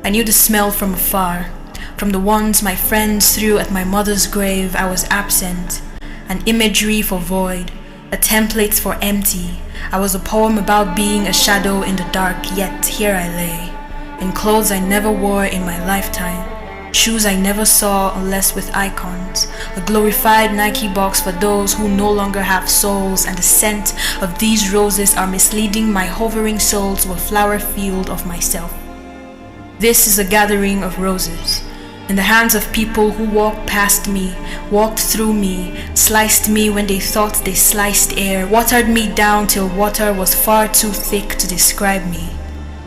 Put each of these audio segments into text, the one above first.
I knew the smell from afar. From the ones my friends threw at my mother's grave, I was absent. An imagery for void, a template for empty. I was a poem about being a shadow in the dark, yet here I lay. In clothes I never wore in my lifetime. Shoes I never saw unless with icons. A glorified Nike box for those who no longer have souls, and the scent of these roses are misleading my hovering soul to a flower field of myself. This is a gathering of roses, in the hands of people who walked past me, walked through me, sliced me when they thought they sliced air, watered me down till water was far too thick to describe me.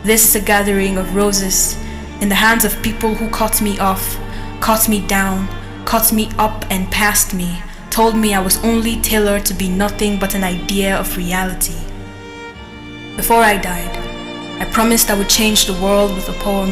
This is a gathering of roses, in the hands of people who cut me off, cut me down, cut me up and past me, told me I was only tailored to be nothing but an idea of reality. Before I died, I promised I would change the world with a poem,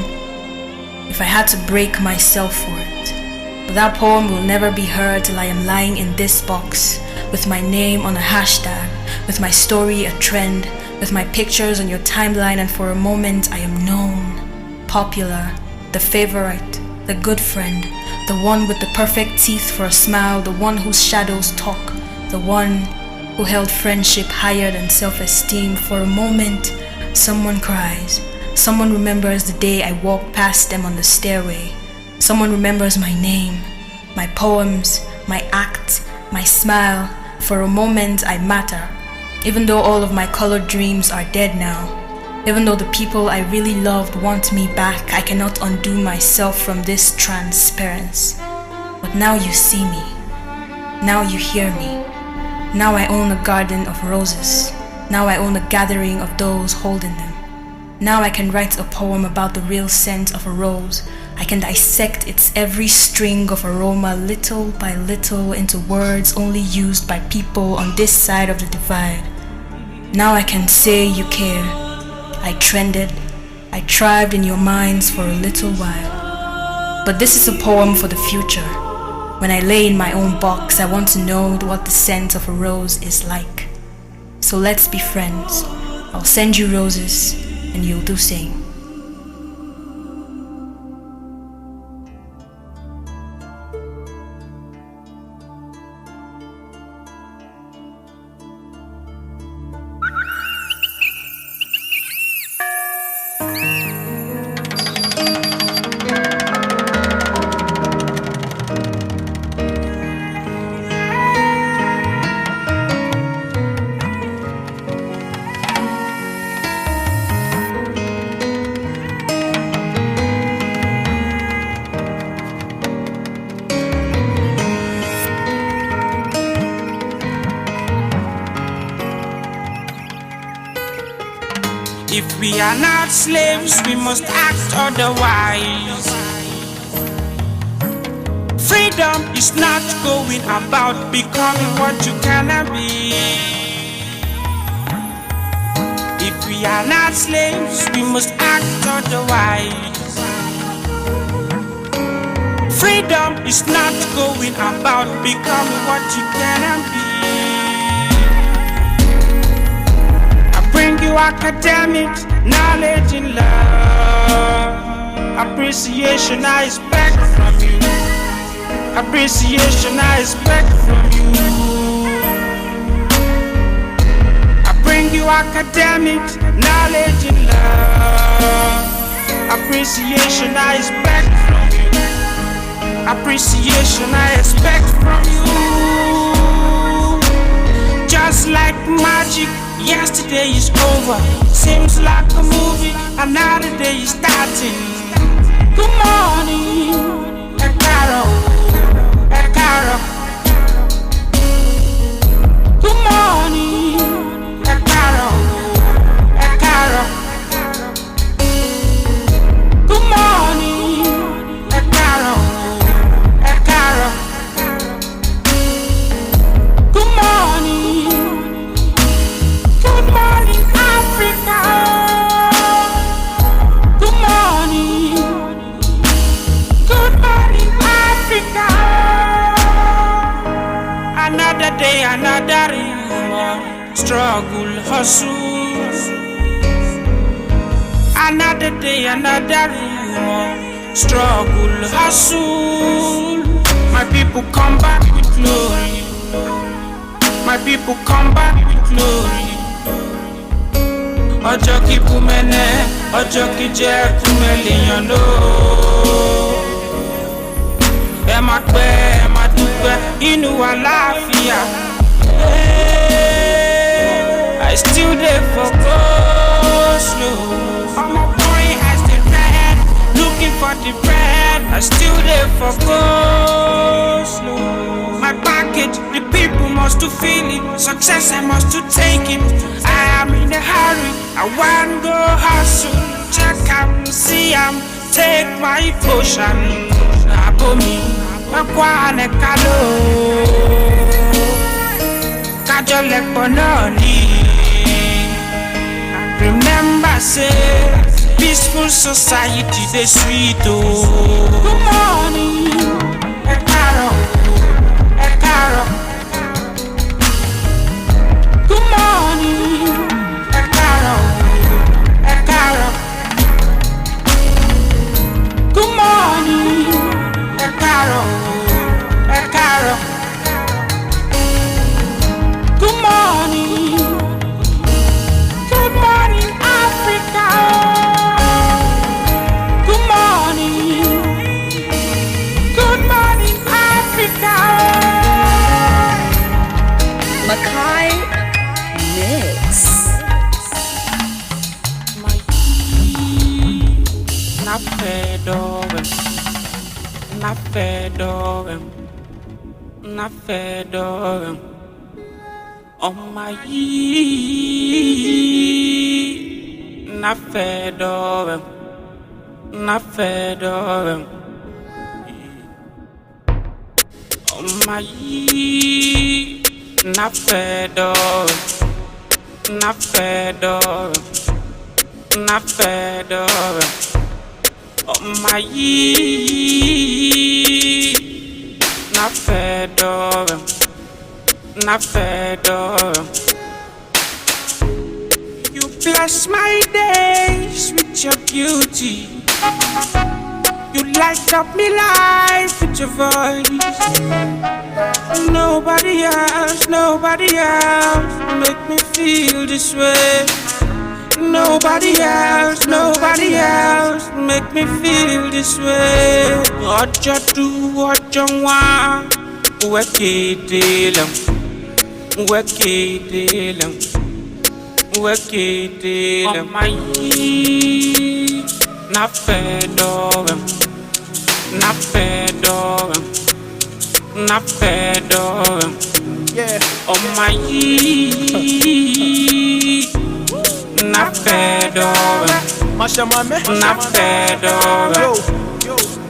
if I had to break myself for it. But that poem will never be heard till I am lying in this box, with my name on a hashtag, with my story a trend, with my pictures on your timeline, and for a moment I am known, popular, the favorite, the good friend, the one with the perfect teeth for a smile, the one whose shadows talk, the one who held friendship higher than self-esteem. For a moment, someone cries. Someone remembers the day I walked past them on the stairway. Someone remembers my name, my poems, my act, my smile. For a moment I matter, even though all of my colored dreams are dead now. Even though the people I really loved want me back, I cannot undo myself from this transparency. But now you see me. Now you hear me. Now I own a garden of roses. Now I own a gathering of those holding them. Now I can write a poem about the real scent of a rose. I can dissect its every string of aroma little by little into words only used by people on this side of the divide. Now I can say you care. I trended. I thrived in your minds for a little while. But this is a poem for the future. When I lay in my own box, I want to know what the scent of a rose is like. So let's be friends. I'll send you roses, and you'll do same. If we are not slaves, we must act otherwise. Freedom is not going about becoming what you cannot be. If we are not slaves, we must act otherwise. Freedom is not going about becoming what you cannot be. Bring you academics, knowledge and love. Appreciation I expect from you. Appreciation I expect from you. I bring you academics, knowledge and love. Appreciation I expect from you. Appreciation I expect from you. Just like magic, yesterday is over. Seems like a movie, another day is starting. Good morning, Ekaro, Ekaro. Good morning, Ekaro, Ekaro. Good morning, Ekaro, Ekaro. Good morning. Good morning, Africa. Good morning. Good morning, Africa. Another day, another struggle, hustle. Another day, another struggle, hustle. My people come back with glory. My people come back with glory. Ọjọ́ kí búmẹ́nẹ́, ọjọ́ kí jẹ́ kúmẹ́lìyàn ló. Ẹ máa pẹ́, ẹ máa dúpẹ́, inú àlàáfíà. I still there for go-slow. I'm a boy as the red, looking for the bread. I still there for go-slow. My package, the people must to feel it. Success, I must to take it. I am in a hurry, I want go hustle. Check am, see am, take my potion. Abomi, makwane kalo. Kajole pononi. Remember, say, peaceful society, the sweet. Oh, good morning, Ekaro, Ekaro. Good morning, Ekaro, Ekaro. Good morning, Ekaro, Ekaro. Good morning. Good morning, Africa. Good morning. Good morning, Africa. Makai Mix. Na fedorem, na fedorem, na fedorem. On my na fedorem, na fedorem. On my na fedorem, na fedorem, na fedorem. On my na fedorem. Not fedorem. You bless my days with your beauty. You light up my life with your voice. Nobody else make me feel this way. Nobody else make me feel this way. What you do, what you want, work it alone. Work it alone. Work it alone. On my na fedorem, na fedorem, na fedorem. Yeah. On my na fedorem, na fedorem.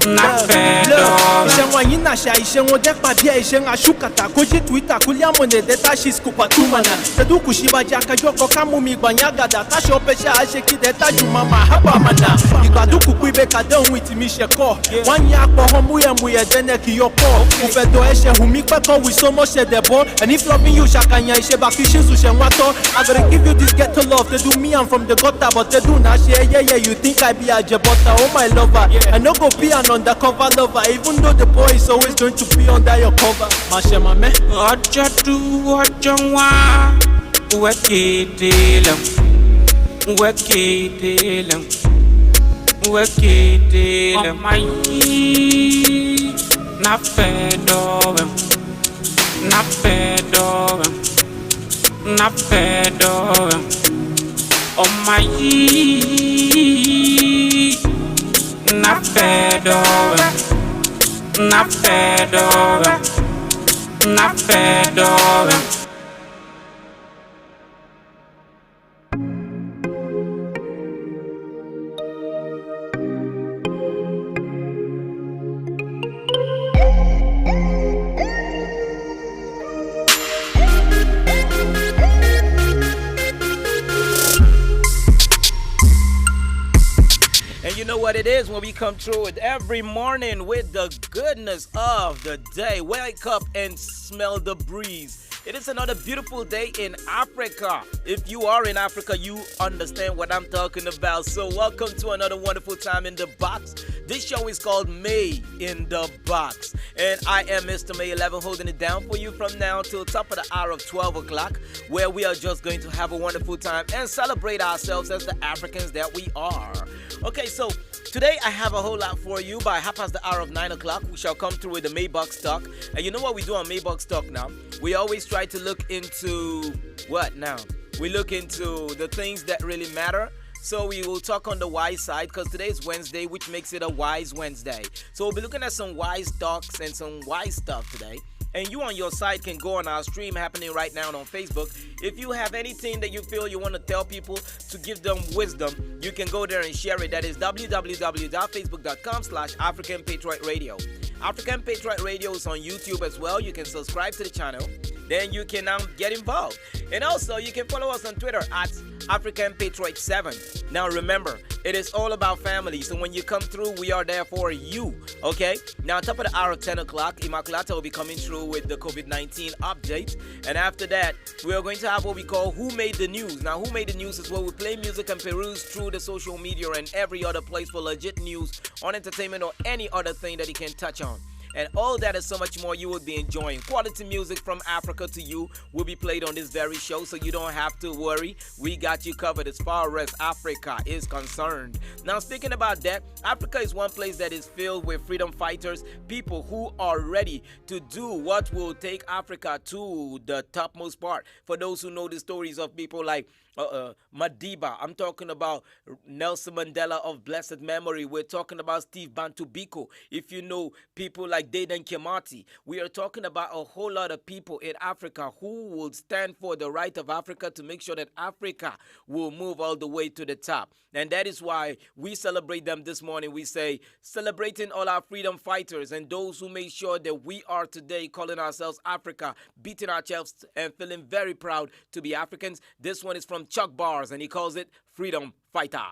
Na fedorem. Ishenwa yinasha ishenwa dekpa bia ishenwa shukata koji Twitter kulia monede tashi skupa tumana tedu kushiba jaka joko kamumi gbanyagada tashi opesha asheki de taju mama haba mana igbadu kuku ibe kadehun itimi sheko wanye akpo muye dene ki yopo ufedo eshe humi peko with so much debo and if loving you shakanya ishe bakishinsu shenwato I gotta give you this ghetto love they do me I'm from the gutter but they do na share yeah you think I be a jebota oh my lover I no go be an undercover lover, even though the boy is always going to be under your cover. Mashema me. What you do, what you want, work it alone, work it alone, work it alone. On my na fedorem, na fedorem, na fedorem. On my na fedorem, na fedorem, na fedorem. And you know what it is when we come through it every morning with the goodness of the day. Wake up and smell the breeze. It is another beautiful day in Africa. If you are in Africa, you understand what I'm talking about. So welcome to another wonderful time in the box. This show is called May in the Box. And I am Mr. May 11 holding it down for you from now till top of the hour of 12 o'clock, where we are just going to have a wonderful time and celebrate ourselves as the Africans that we are. Okay, so today I have a whole lot for you. By half past the hour of 9 o'clock, we shall come through with the Maybox Talk. And you know what we do on Maybox Talk now? We always try to look into what now? We look into the things that really matter. So we will talk on the wise side because today is Wednesday, which makes it a wise Wednesday. So we'll be looking at some wise talks and some wise stuff today. And you on your side can go on our stream happening right now on Facebook. If you have anything that you feel you want to tell people to give them wisdom, you can go there and share it. That is www.facebook.com/African Patriot Radio. African Patriot Radio is on YouTube as well. You can subscribe to the channel. Then you can get involved. And also, you can follow us on Twitter at African Patriot 7. Now remember, it is all about family. So when you come through, we are there for you. Okay? Now, on top of the hour of 10 o'clock, Immaculata will be coming through with the COVID-19 update. And after that, we are going to have what we call Who Made the News. Now, Who Made the News is where we play music and peruse through the social media and every other place for legit news on entertainment or any other thing that you can touch on. And all that and so much more you will be enjoying. Quality music from Africa to you will be played on this very show, so you don't have to worry. We got you covered as far as Africa is concerned. Now, speaking about that, Africa is one place that is filled with freedom fighters, people who are ready to do what will take Africa to the topmost part. For those who know the stories of people like Madiba, I'm talking about Nelson Mandela of blessed memory. We're talking about Steve Bantu Biko. If you know people like Dedan Kimathi, we are talking about a whole lot of people in Africa who will stand for the right of Africa to make sure that Africa will move all the way to the top. And that is why we celebrate them this morning. We say, celebrating all our freedom fighters and those who made sure that we are today calling ourselves Africa, beating our chests and feeling very proud to be Africans. This one is from Chuck Bars, and he calls it Freedom Fighter.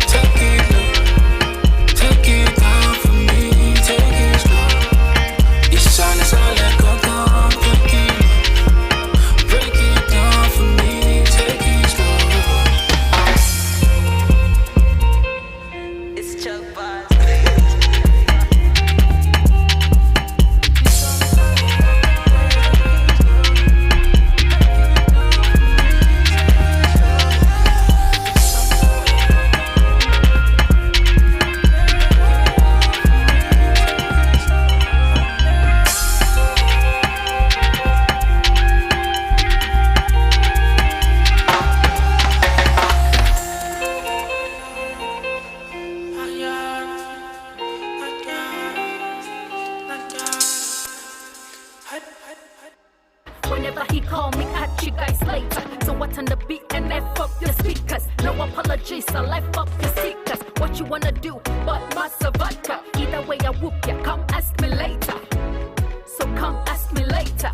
Take it whatever he call me, catch you guys later. So what on the beat and F up your speakers. No apologies, so life up your stickers. What you wanna do, but massa vodka. Either way I whoop ya, come ask me later. So come ask me later.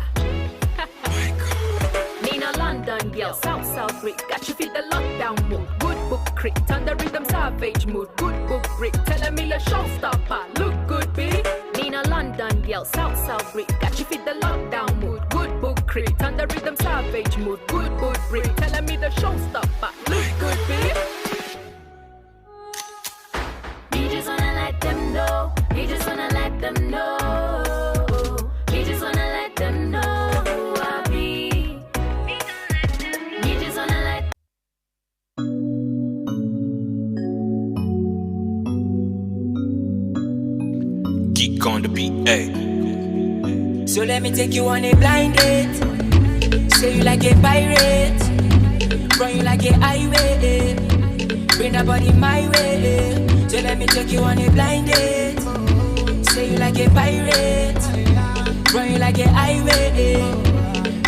Nina London, girl, South Rick. Got you feel the lockdown mood. Good book crit, on the rhythm savage mood. Good book brick, telling me a showstopper. Look good, B. Nina London, girl, South Rick. Got you feel the lockdown mood. Good book crit, on the rhythm savage mood. Good book brick, telling me the showstopper. Look good, B. He just wanna let them know. He just wanna let them know. He just wanna let them know who I be. He just wanna let. Geek on the beat, ayy. So let me take you on a blind date. Say you like a pirate, run you like a highway. Bring that body my way. So let me take you on a blind date. Say you like a pirate, run you like a highway.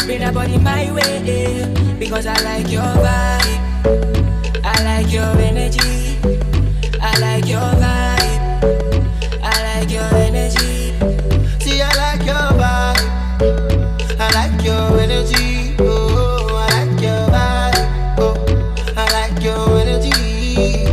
Bring that body my way. Because I like your vibe, I like your energy, I like your vibe, I like your energy. See, I like your vibe, I like your energy. Oh, I like your vibe, oh, I like your energy.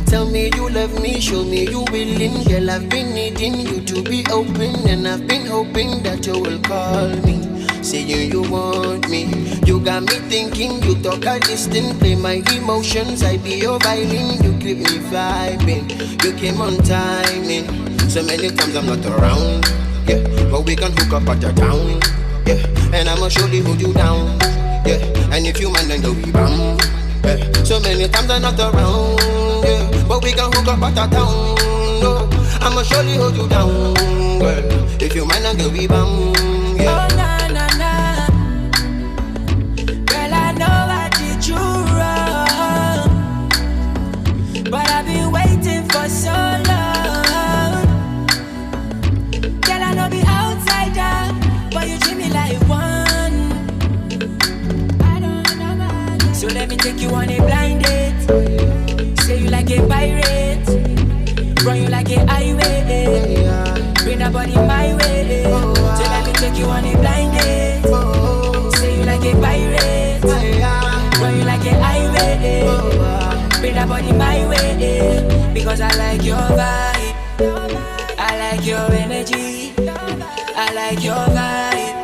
Tell me you love me, show me you willing. Girl, I've been needing you to be open, and I've been hoping that you will call me, saying you want me. You got me thinking, you talk a distant, play my emotions, I be your violin. You keep me vibing, you came on timing. So many times I'm not around, yeah, but we can hook up at the town, yeah, and I'ma surely hold you down, yeah, and if you mind then go be bam, yeah. So many times I'm not around, yeah, but we can hook up at the town, no, I'ma surely hold you down, girl, if you mind then go be bam, yeah. Oh na na na, girl I know I did you wrong, but I've been waiting for so long. Girl I know be outsider, but you treat me like one. I don't know about that. So let me take you on a blind date. Say you like a pirate, run you like a highway. Bring that body my way. So let me take you on a blind date. Say you like a pirate, run you like a highway. Bring that body my way. Because I like your vibe, I like your energy, I like your vibe,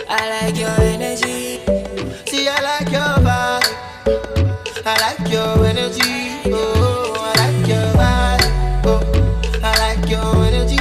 I like your energy. See, I like your vibe, I like your energy, oh, I like your vibe, oh, I like your energy.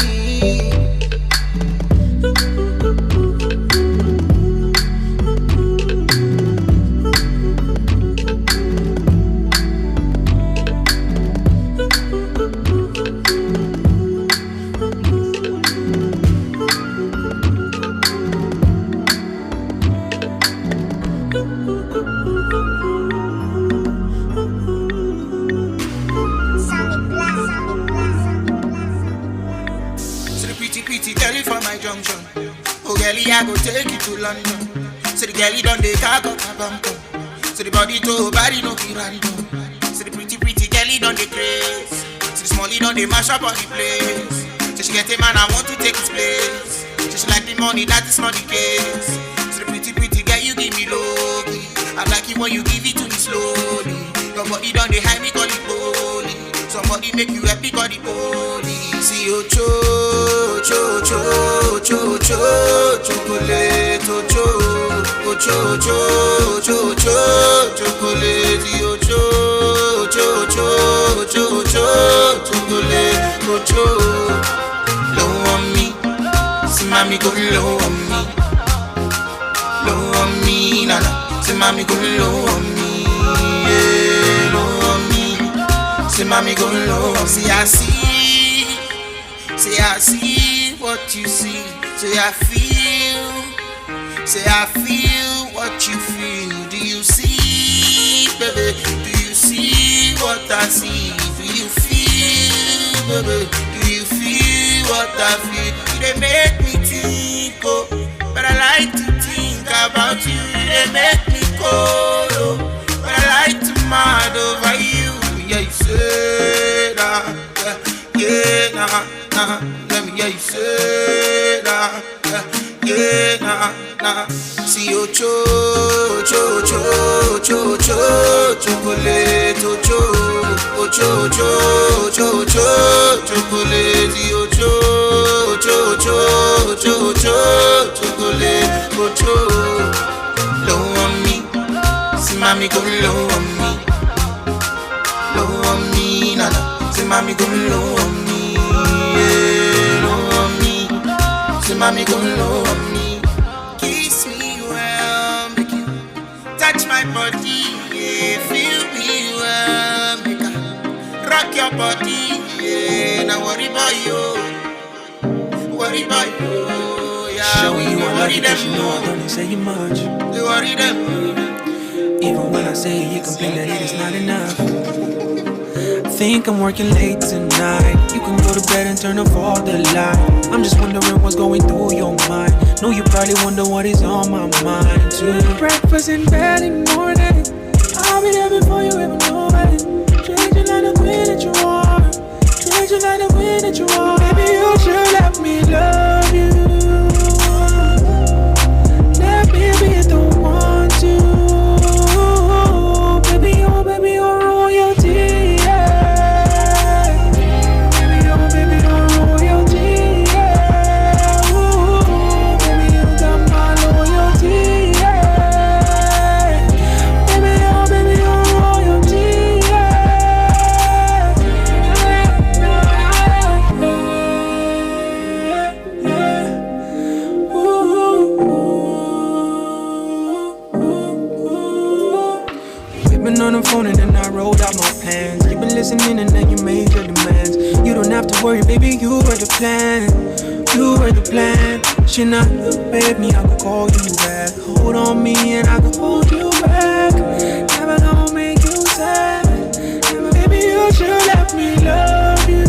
Girlie, I go take you to London. So the girlie done the car got a bumper. So the body to body no be random. So the pretty girlie done the craze. So the smallie done the mash up on the place. So she get a man, I want to take his place. So she like the money, that is not the case. So the pretty girl, you give me low key. I like it when you give it to me slowly. Your body done the high, me call it holy. Somebody make you happy, call the police. See you chocolate, chocolate, yo chocolate, low on me, see mommy go low on me, nana, see mommy go low on me, yeah, low on me, see mommy go low on me, see I see what you see, say I feel what you feel. Do you see, baby? Do you see what I see? Do you feel, baby? Do you feel what I feel? They make me think, oh, but I like to think about you, they make me cold, oh. But I like to mad over you. Yeah, you say that. Yeah, nah. Let me hear you say that. Yeah, nah. See you chocolate, chocolate, you chocolate, low on me, see mommy go low on me, nana, see mommy go low on me, yeah, low on me, see mommy go low on me, kiss me well, make you touch my body, yeah, feel me well, make I rock your body, yeah, now worry about you, yeah. Showing you I love you cause you know I don't say you much. They worry them. Even when I say it, you complain that it is not enough. I think I'm working late tonight. You can go to bed and turn off all the light. I'm just wondering what's going through your mind. Know you probably wonder what is on my mind too. Breakfast in bed in the morning. I'll be there before you even know it. Treat you like the queen that you are. Treat you like the queen that you are. Baby, you should let me love you. Let me be the one to. Baby, you're royalty, yeah. Baby, you're royalty, yeah. Ooh, baby, you got my loyalty, yeah. Baby, you're royalty, yeah. We've been on the phone and then I rolled out my plans. You've been listening and then you made your demands. You don't have to worry, baby, you were the plan. You were the plan. Should not look, baby, I could call you back. Hold on me and I could hold you back. Never gonna make you sad. Never, baby, you should let me love you.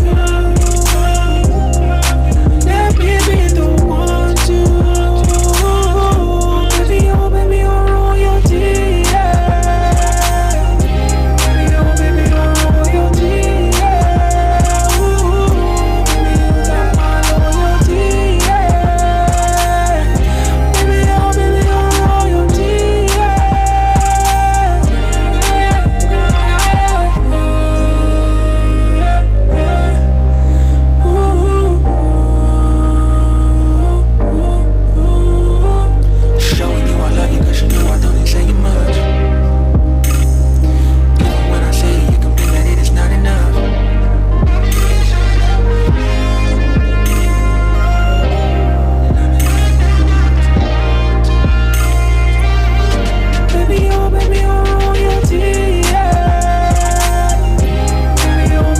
Let me be the one to. Baby, you're royalty, yeah. Baby, you're royalty, yeah. Ooh, baby, you got my loyalty, yeah. Baby, you're royalty, Showing you I love you cause you know I don't say you much. Even when I say it, you complain that it is not enough. Baby, you're royalty, yeah. Baby, you're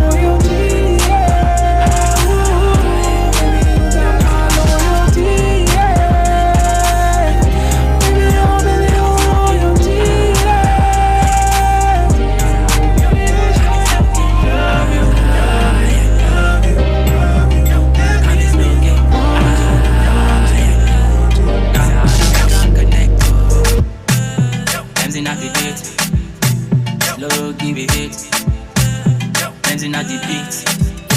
royalty, yeah. Ooh, baby, you got my loyalty, yeah. Baby, you're royalty, Dancing at the beat, low give it hit. Dancing at the beat.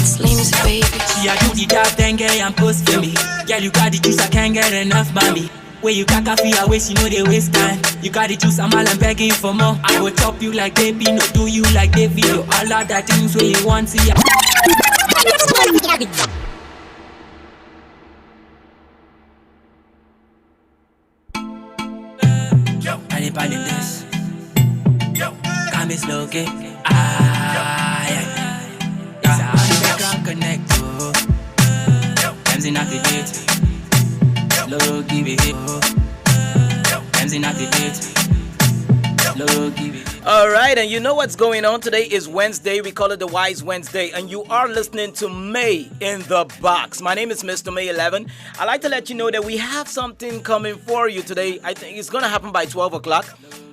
Slim's baby. Yeah, do the dab, then get and post for me. Girl, you got the juice, I can't get enough, mommy. Where you got coffee, I waste, you know they waste time. You got the juice, I'm all I'm begging for more. I will chop you like baby, no do you like David. All of that things where you want, see ya. I didn't buy this. Come is low, okay? It's a underground connect. Dancing at the date. Low, give it hit. Dancing at the date. Low, give it. All right, and you know what's going on? Today is Wednesday. We call it the Wise Wednesday, and you are listening to May in the Box. My name is Mr. May 11. I'd like to let you know that we have something coming for you today. I think it's going to happen by 12 o'clock.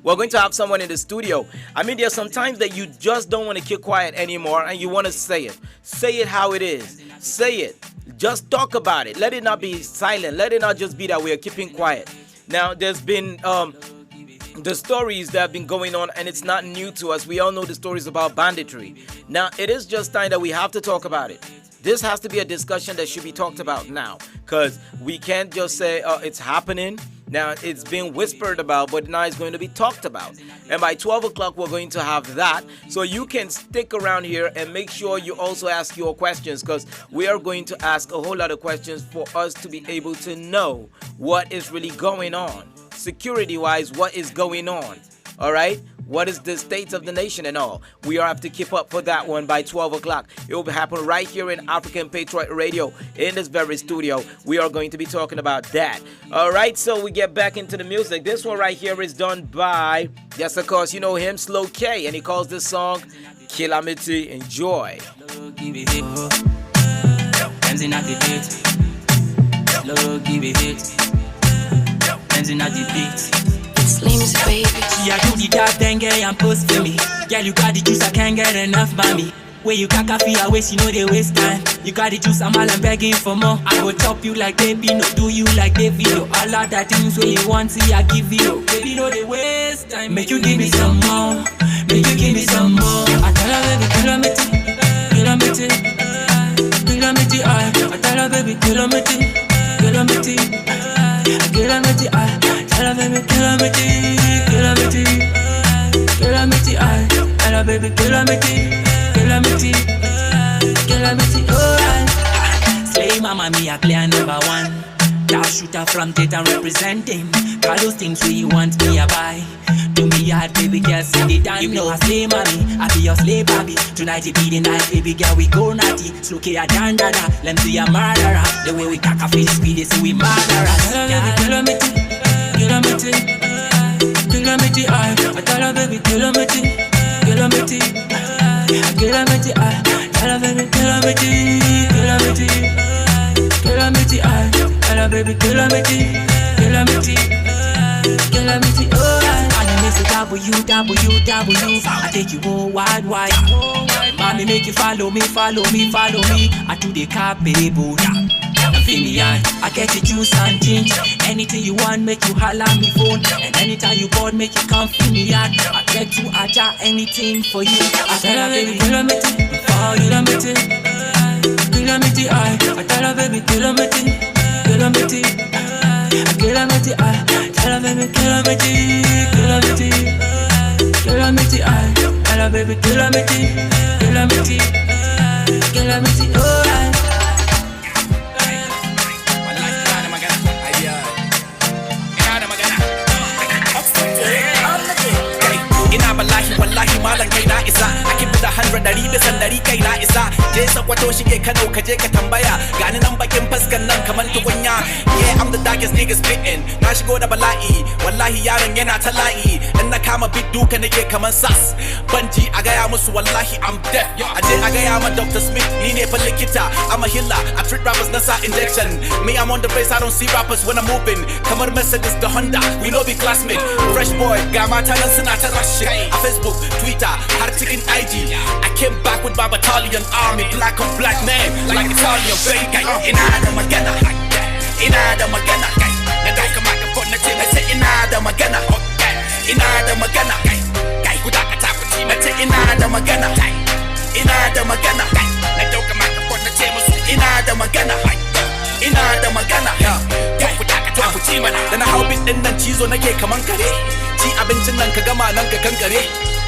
We're going to have someone in the studio. I mean, there's some times that you just don't want to keep quiet anymore, and you want to say it. Say it how it is. Say it. Just talk about it. Let it not be silent. Let it not just be that we are keeping quiet. Now, there's been the stories that have been going on, and it's not new to us. We all know the stories about banditry. Now, it is just time that we have to talk about it. This has to be a discussion that should be talked about now, because we can't just say, it's happening. Now, it's being whispered about, but now it's going to be talked about. And by 12 o'clock, we're going to have that. So you can stick around here and make sure you also ask your questions, because we are going to ask a whole lot of questions for us to be able to know what is really going on. Security-wise, what is going on? All right? What is the state of the nation and all? We have to keep up for that one by 12 o'clock. It will happen right here in African Patriot Radio in this very studio. We are going to be talking about that. All right, so we get back into the music. This one right here is done by, yes, of course, you know him, Slow K, and he calls this song Calamity. Enjoy. Slims, baby. She a do the dark then girl and post for me. Girl, you got the juice, I can't get enough, mommy. Where you caca for your waist, you know they waste time. You got the juice, I'm all I'm begging for more. I go chop you like baby, no do you like David. All of that things where you want, see I give you. Baby, no they waste time. Make you give me some more. Make you give me some more. I tell her baby, calamity, calamity, calamity. I tell her baby, calamity, calamity, calamity. I tell her baby, calamity, calamity, calamity. I tell her baby, calamity, calamity, calamity. Alright. Slay mama, me a player number one. Top shooter from Dayton representing. All those things where you want me a buy. Do me hard, baby girl, sit it down. You know I slay mommy, I be your slave baby. Tonight it be the night, baby girl, we go naughty. Slook ya down, dada, let me see a murderer. The way we caca feel speedy, so we murderers. Calamity, calamity, calamity. I tell her baby, calamity, calamity, calamity. I tell her baby, calamity, calamity, calamity. I tell her baby, calamity, calamity, calamity. Alright. I miss the WWW. I take you all wide. Mommy make you follow me. I do the car, baby, Buddha. I get the juice and ginger. Anything you want, make you holla me phone. And anytime you bored, make you come feel me out. I get to aja anything for you. I tell her baby, calamity, calamity, calamity. I tell her baby, calamity, calamity, calamity. I tell her baby, calamity, calamity, calamity. I tell her baby, calamity, calamity, calamity. Alright. Wallahi malan kai na isa I keep it 100 dari bisan dari kai na isa je sakwato shige Kano ka je ka tambaya gani nan bakin faskan nan kaman tukunya yeah I'm the darkest nigga spitting na shigo da bala'i wallahi yaron yana ta la'i in na kama big duka nake kaman sas banji a gaya musu wallahi I'm deaf a je a gaya ma Dr. Smith ni ne fa likita I'm a healer I treat rappers na sa injection me I'm on the base I don't see rappers when I'm moving kamar Mercedes the Honda we no be classmate fresh boy ga mata nan suna ta rush a Facebook Twitter, har cikin IG I came back with my battalion army black on black man, like Italian baby ina da magana na dauka microphone na ce na ce ina da magana kai ku dakata ku ci na ce ina da magana na dauka microphone na ce musu ina da magana kai ku dakata ku ci mana da na hau bin din nan cizo nake kaman kare ci abincin nan ka gama nan ka kankare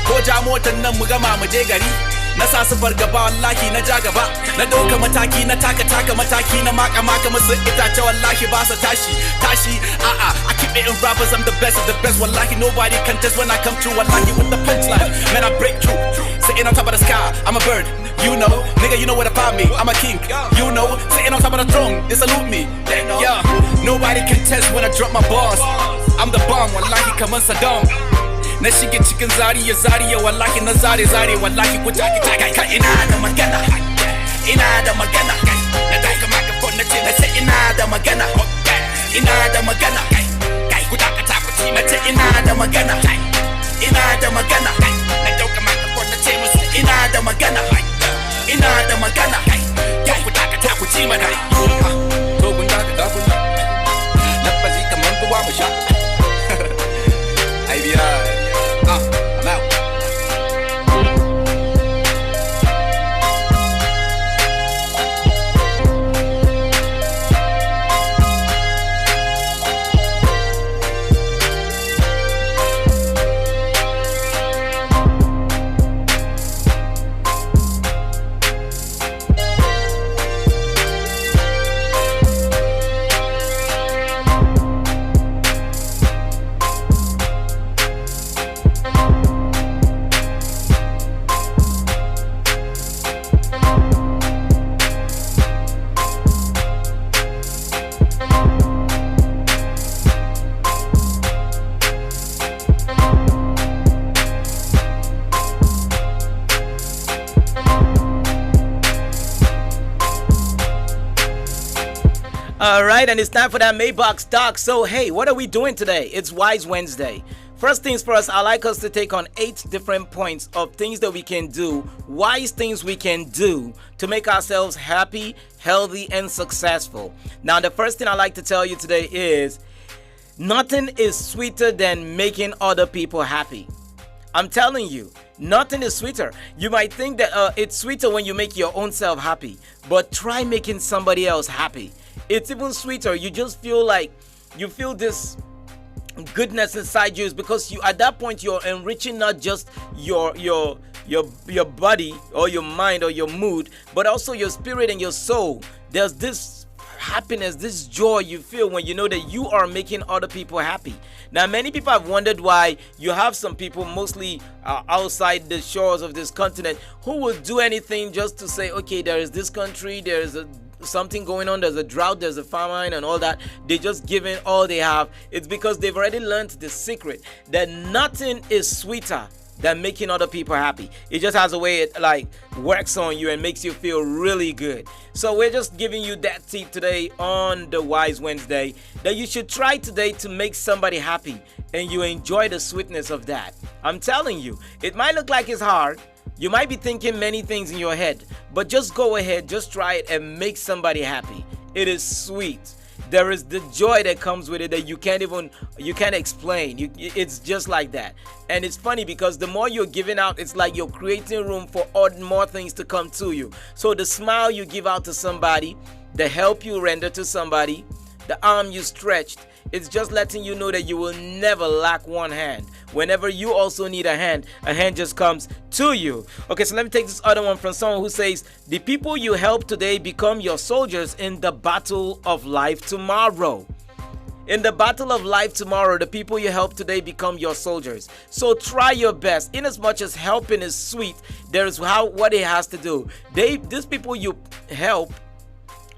ko ja motan nan mu gama mu je gari na sa su fargaba wallahi na ja gaba na dauka mataki na taka mataki na maka musu itace wallahi ba sa tashi I keep it in rappers I'm the best of the best wallahi nobody can test when I come through wallahi with the punchline man I break through sitting on top of the sky I'm a bird you know nigga you know where to find me I'm a king you know sitting on top of the throne they salute me yeah nobody can test when I drop my bars I'm the bomb wallahi kaman Saddam na shige cikin zariya wallahi na zare wallahi ku taki kai ina da magana na dauka microphone na ce na ce ina da magana kai ku dakata ku ci na ce ina da magana na dauka microphone na ce musu ina da magana kai ku dakata ku ci mana All right, and it's time for that Maybox talk. So, hey, what are we doing today? It's Wise Wednesday. First things first, I like us to take on 8 different points of things that we can do, wise things we can do to make ourselves happy, healthy, and successful. Now, the first thing I like to tell you today is nothing is sweeter than making other people happy. I'm telling you, nothing is sweeter. You might think that it's sweeter when you make your own self happy, but try making somebody else happy. It's even sweeter. You just feel like you feel this goodness inside you, is because you, at that point, you're enriching not just your body or your mind or your mood, but also your spirit and your soul. There's this happiness, this joy you feel when you know that you are making other people happy. Now, many people have wondered why you have some people, mostly outside the shores of this continent, who will do anything just to say, okay, there is this country, there is something going on, there's a drought, there's a famine and all that. They just give in all they have. It's because they've already learned the secret that nothing is sweeter than making other people happy. It just has a way it like works on you and makes you feel really good. So we're just giving you that tip today on the Wise Wednesday that you should try today to make somebody happy, and you enjoy the sweetness of that. I'm telling you, it might look like it's hard. You might be thinking many things in your head, but just go ahead, just try it and make somebody happy. It is sweet. There is the joy that comes with it that you can't explain. It's just like that. And it's funny because the more you're giving out, it's like you're creating room for more things to come to you. So the smile you give out to somebody, the help you render to somebody, the arm you stretched, it's just letting you know that you will never lack one hand. Whenever you also need a hand just comes to you. Okay, so let me take this other one from someone who says, the people you help today become your soldiers in the battle of life tomorrow. In the battle of life tomorrow, the people you help today become your soldiers. So try your best. In as much as helping is sweet, there's what it has to do. These people you help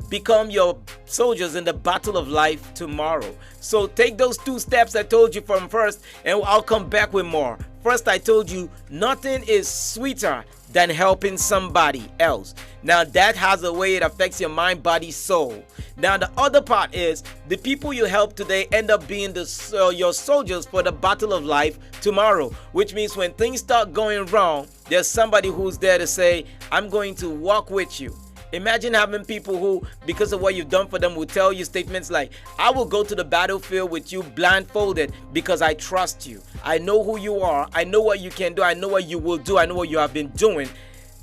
become your soldiers in the battle of life tomorrow. So take those 2 steps I told you from first, and I'll come back with more. First, I told you nothing is sweeter than helping somebody else. Now that has a way it affects your mind, body, soul. Now the other part is the people you help today end up being your soldiers for the battle of life tomorrow, which means when things start going wrong, there's somebody who's there to say, I'm going to walk with you. Imagine having people who, because of what you've done for them, will tell you statements like, I will go to the battlefield with you blindfolded because I trust you. I know who you are. I know what you can do. I know what you will do. I know what you have been doing.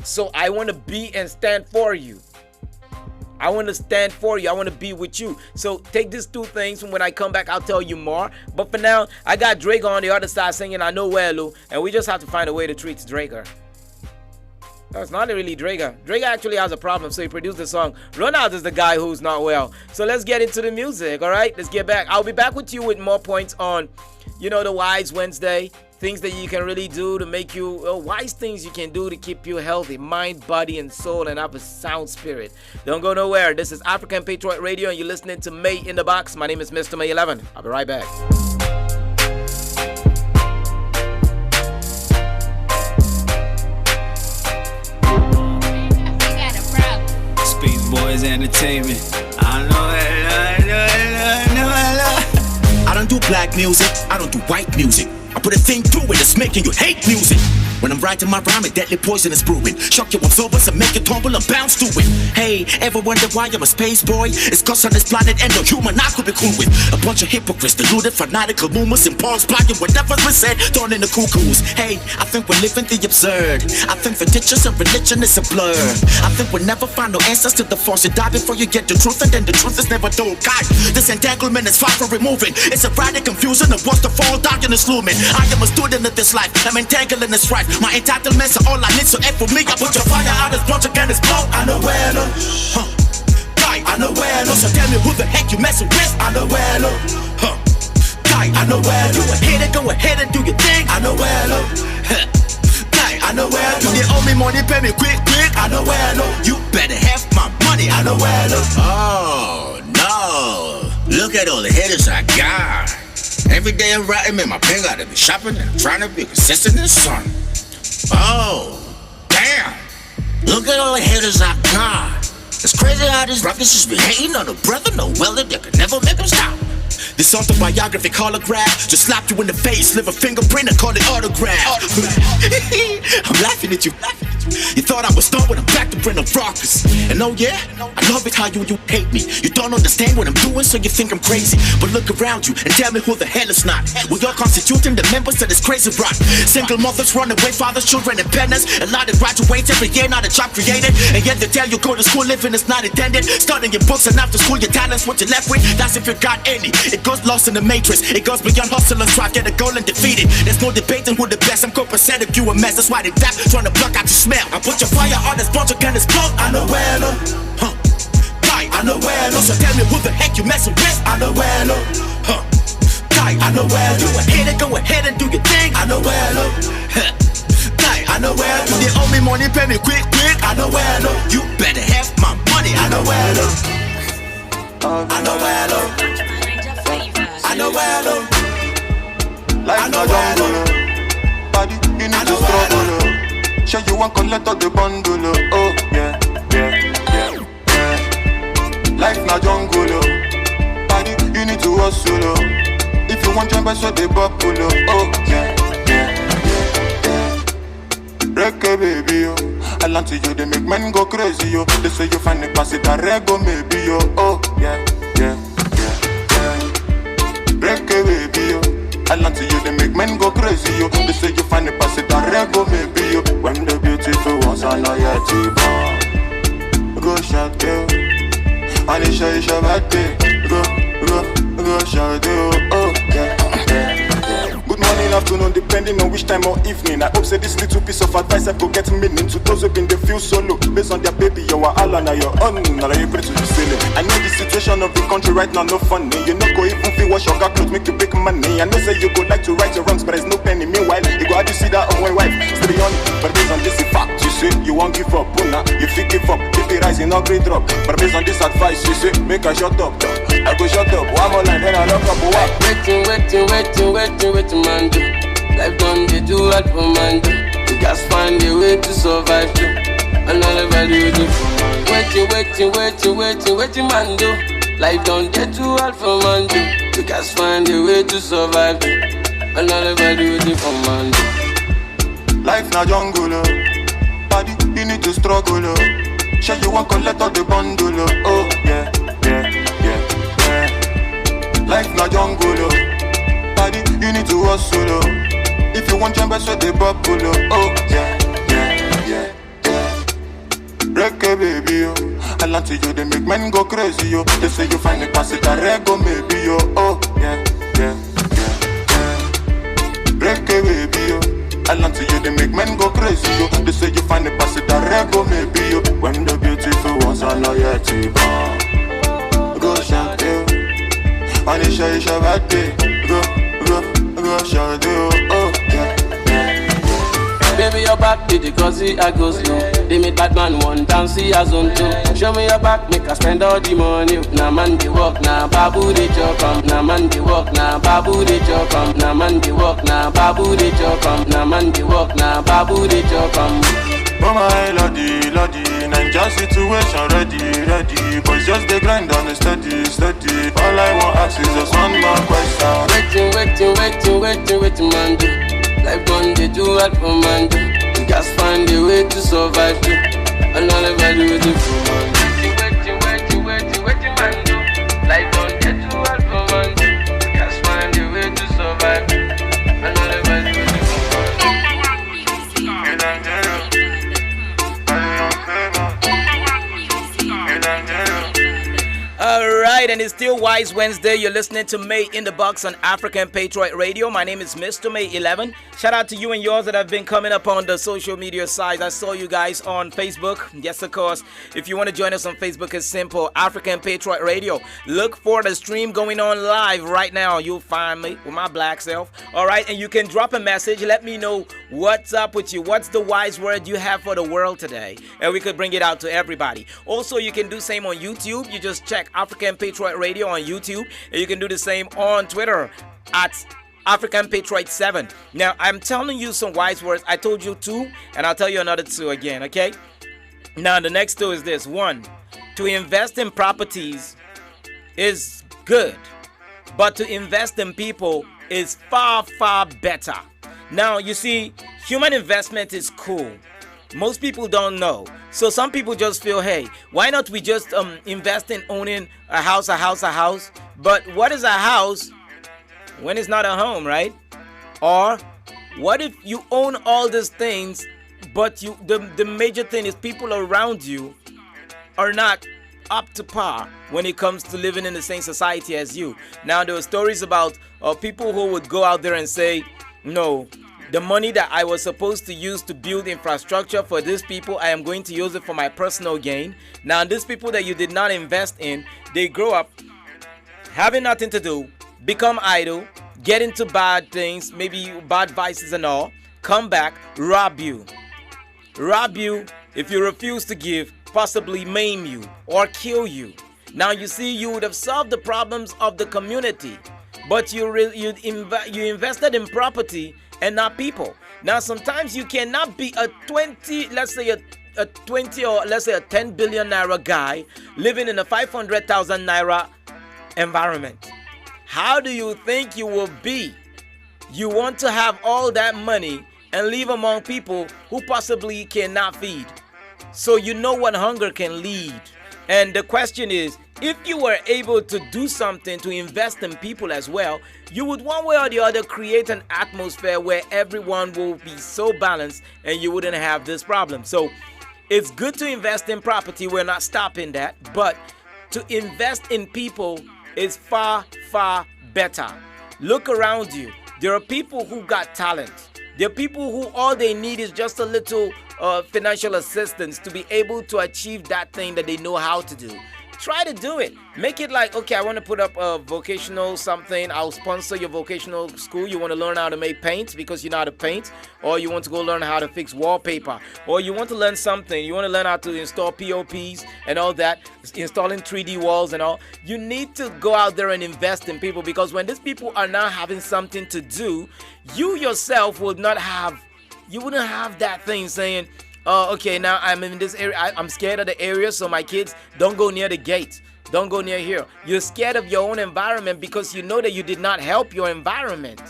So I want to be and stand for you. I want to stand for you. I want to be with you. So take these 2 things, and when I come back, I'll tell you more. But for now, I got Draker on the other side singing I Know Where, Lou, and we just have to find a way to treat Draker. No, it's not really Draker. Draker actually has a problem, so he produced the song. Ronald is the guy who's not well. So let's get into the music, all right? Let's get back. I'll be back with you with more points on, the Wise Wednesday. Things that you can really do to make you, wise things you can do to keep you healthy, mind, body, and soul, and have a sound spirit. Don't go nowhere. This is African Patriot Radio, and you're listening to May in the Box. My name is Mr. May 11. I'll be right back. Boys Entertainment. I don't do black music, I don't do white music. I put a thing through it that's making you hate music. When I'm writing my rhyme, a deadly poison is brewing. Shock your absorbers and make you tumble and bounce to it. Hey, ever wonder why I'm a space boy? It's cause on this planet and no human I could be cool with. A bunch of hypocrites, deluded, fanatical movements, and pawns blocking whatever's been said, thrown in the cuckoos. Hey, I think we're living the absurd. I think fictitious and religion is a blur. I think we'll never find no answers to the false. You die before you get the truth, and then the truth is never told. God, this entanglement is far from removing. It's a radical confusion of what's the fall, dark and it's looming. I am a student of this life, I'm entangling this strife. My entitlements are all I need, so F for me. I put your fire out as bunch again, it's blow. I know where no, guy, I know where no. So tell me who the heck you messing with. I know where no, guy, I know where you a hater, go ahead and do your thing. I know where no, guy, I know where no. You owe me money, pay me quick. I know where no. You better have my money. I know where no. Oh no, look at all the haters I got. Every day I'm writing, man, my pen gotta be shopping, and I'm trying to be consistent in sun. Oh, damn. Look at all the haters I got. It's crazy how these rappers just be hating on a brother. No weather that could never make them stop. This autobiographic holograph just slap you in the face, leave a fingerprint and call it autograph. I'm laughing at you. You thought I was done when I'm back to bring up rockers. And oh yeah, I love it how you hate me. You don't understand what I'm doing, so you think I'm crazy. But look around you and tell me who the hell is not. We all constituting the members of this crazy rock. Single mothers run away, fathers, children, and parents. A lot of graduates every year, not a job created. And yet they tell you go to school, living is not intended. Studying your books and after school, your talents, what you're left with. That's if you got any. It goes lost in the matrix. It goes beyond hustle and strive, get a goal and defeat it. There's no debating who the best. I'm copacetic, you a mess. That's why they rap, trying to block out your smell. I put your fire on this bunch of can explode. I know where no, huh? Die, I know where no. So tell me who the heck you messing with. I know where no, huh? Die, I know where no. You a hater, go ahead and do your thing. I know where no, huh? Die, I know where no. They owe me money, pay me quick. I know where no. You better have my money. I know where no. I know where no. I know where no. Life no jungle, body you need to struggle. Show you one collect of the bundle, oh yeah. Life na jungle, body you need to hustle. If you want jump, so they bubble, oh yeah. Reggae baby, yo. I land to you, they make men go crazy, yo. They say you find the pass it a reggae, maybe, yo. Oh yeah. Reggae baby, yo. I land to you, they make men go crazy, yo. They say you find the pass it a reggae, maybe, yo. When the beautiful ones are not yet born, go shout, yo. And it's your birthday, go shout, yo. Oh yeah. Good morning, afternoon, depending on which time or evening. I hope say this little piece of advice I could get meaning to those who been they feel solo. Based on their baby, you are all on your own. Now you pray to the ceiling. I know the situation of the country right now, no funny. You know, go even feel wash your clothes, make you big money. I know say you go like to right your wrongs, but there's no penny. Meanwhile, you go out to see that on my wife. Still on it, but based on this fact, you say you won't give up. Una, you feel give up, keep it rising, no great drop. But based on this advice, you say make a shut up. I go shut up, one more line, then I lock up. Waiting, man, do. Life done they do hard for man do. You just find a way to survive too. And all everybody do. Waiting, man do. Life done they too hard for man do. You just find a way to survive too. And all everybody do for man do. Life na jungle, body you need to struggle. Show you one collect all the bundle, oh yeah. Life na jungle, body you need to hustle. If you want jump, so they bubble, oh yeah. Reggae baby, yo. I land to you, they make men go crazy, yo. They say you find the pass it a reggae, maybe, yo. Oh yeah. Reggae baby, yo. I land to you, they make men go crazy, yo. They say you find the pass it a reggae, maybe, yo. When the beautiful ones are not yet born, go shout, yo. And it's your birthday, go shout, yo. Oh yeah. Baby, your back, did the crazy, I go slow. They made bad man one down, see as on two. Show me your back, make I spend all the money. Nah man, they walk, nah babu, they chop. Nah man, they walk, nah babu, they chop. Nah man, they walk, nah babu, they chop. Nah man, they walk, nah babu, they chop. Mama, lordy, Ninja situation ready. Boys just the grind on the steady. All I want ask is just one more question. Waiting, man, do. Life done they do hard for man do. You just find a way to survive too. And all everybody do for man do. Waiting, man do. Life done they do hard for man do. You just find a way to survive too. And all everybody do for man do. Alright, and it's still Wise Wednesday. You're listening to May in the Box on African Patriot Radio. My name is Mr. May 11. Shout out to you and yours that have been coming up on the social media sites. I saw you guys on Facebook. Yes, of course. If you want to join us on Facebook, it's simple. African Patriot Radio. Look for the stream going on live right now. You'll find me with my black self. Alright, and you can drop a message. Let me know what's up with you. What's the wise word you have for the world today? And we could bring it out to everybody. Also, you can do same on YouTube. You just check African Patriot Radio on YouTube, and you can do the same on Twitter at African Patriot 7. Now, I'm telling you some wise words. I told you two, and I'll tell you another two again, okay? Now, the next two is this. 1, to invest in properties is good, but to invest in people is far, far better. Now, you see, human investment is cool. Most people don't know. So some people just feel, hey, why not we just invest in owning a house? But what is a house when it's not a home, right? Or what if you own all these things, but the major thing is people around you are not up to par when it comes to living in the same society as you. Now, there are stories about people who would go out there and say, no, the money that I was supposed to use to build infrastructure for these people, I am going to use it for my personal gain. Now, these people that you did not invest in, they grow up having nothing to do, become idle, get into bad things, maybe bad vices and all, come back, rob you if you refuse to give, possibly maim you or kill you. Now, you see, you would have solved the problems of the community, but you invested in property and not people. Now, sometimes you cannot be a 20, let's say a 20 or let's say a 10 billion naira guy living in a 500,000 naira environment. How do you think you will be? You want to have all that money and live among people who possibly cannot feed. So you know what hunger can lead. And the question is, if you were able to do something to invest in people as well, you would one way or the other create an atmosphere where everyone will be so balanced and you wouldn't have this problem. So it's good to invest in property. We're not stopping that. But to invest in people is far, far better. Look around you. There are people who got talent. There are people who all they need is just a little financial assistance to be able to achieve that thing that they know how to do. Try to do it. Make it like, okay, I want to put up a vocational something. I'll sponsor your vocational school. You want to learn how to make paint because you know how to paint, or you want to go learn how to fix wallpaper, or you want to learn something. You want to learn how to install POPs and all that, installing 3D walls and all. You need to go out there and invest in people, because when these people are now having something to do, you yourself would not have, you wouldn't have that thing saying, oh, okay, now I'm in this area. I'm scared of the area, so my kids don't go near the gate. Don't go near here. You're scared of your own environment because you know that you did not help your environment.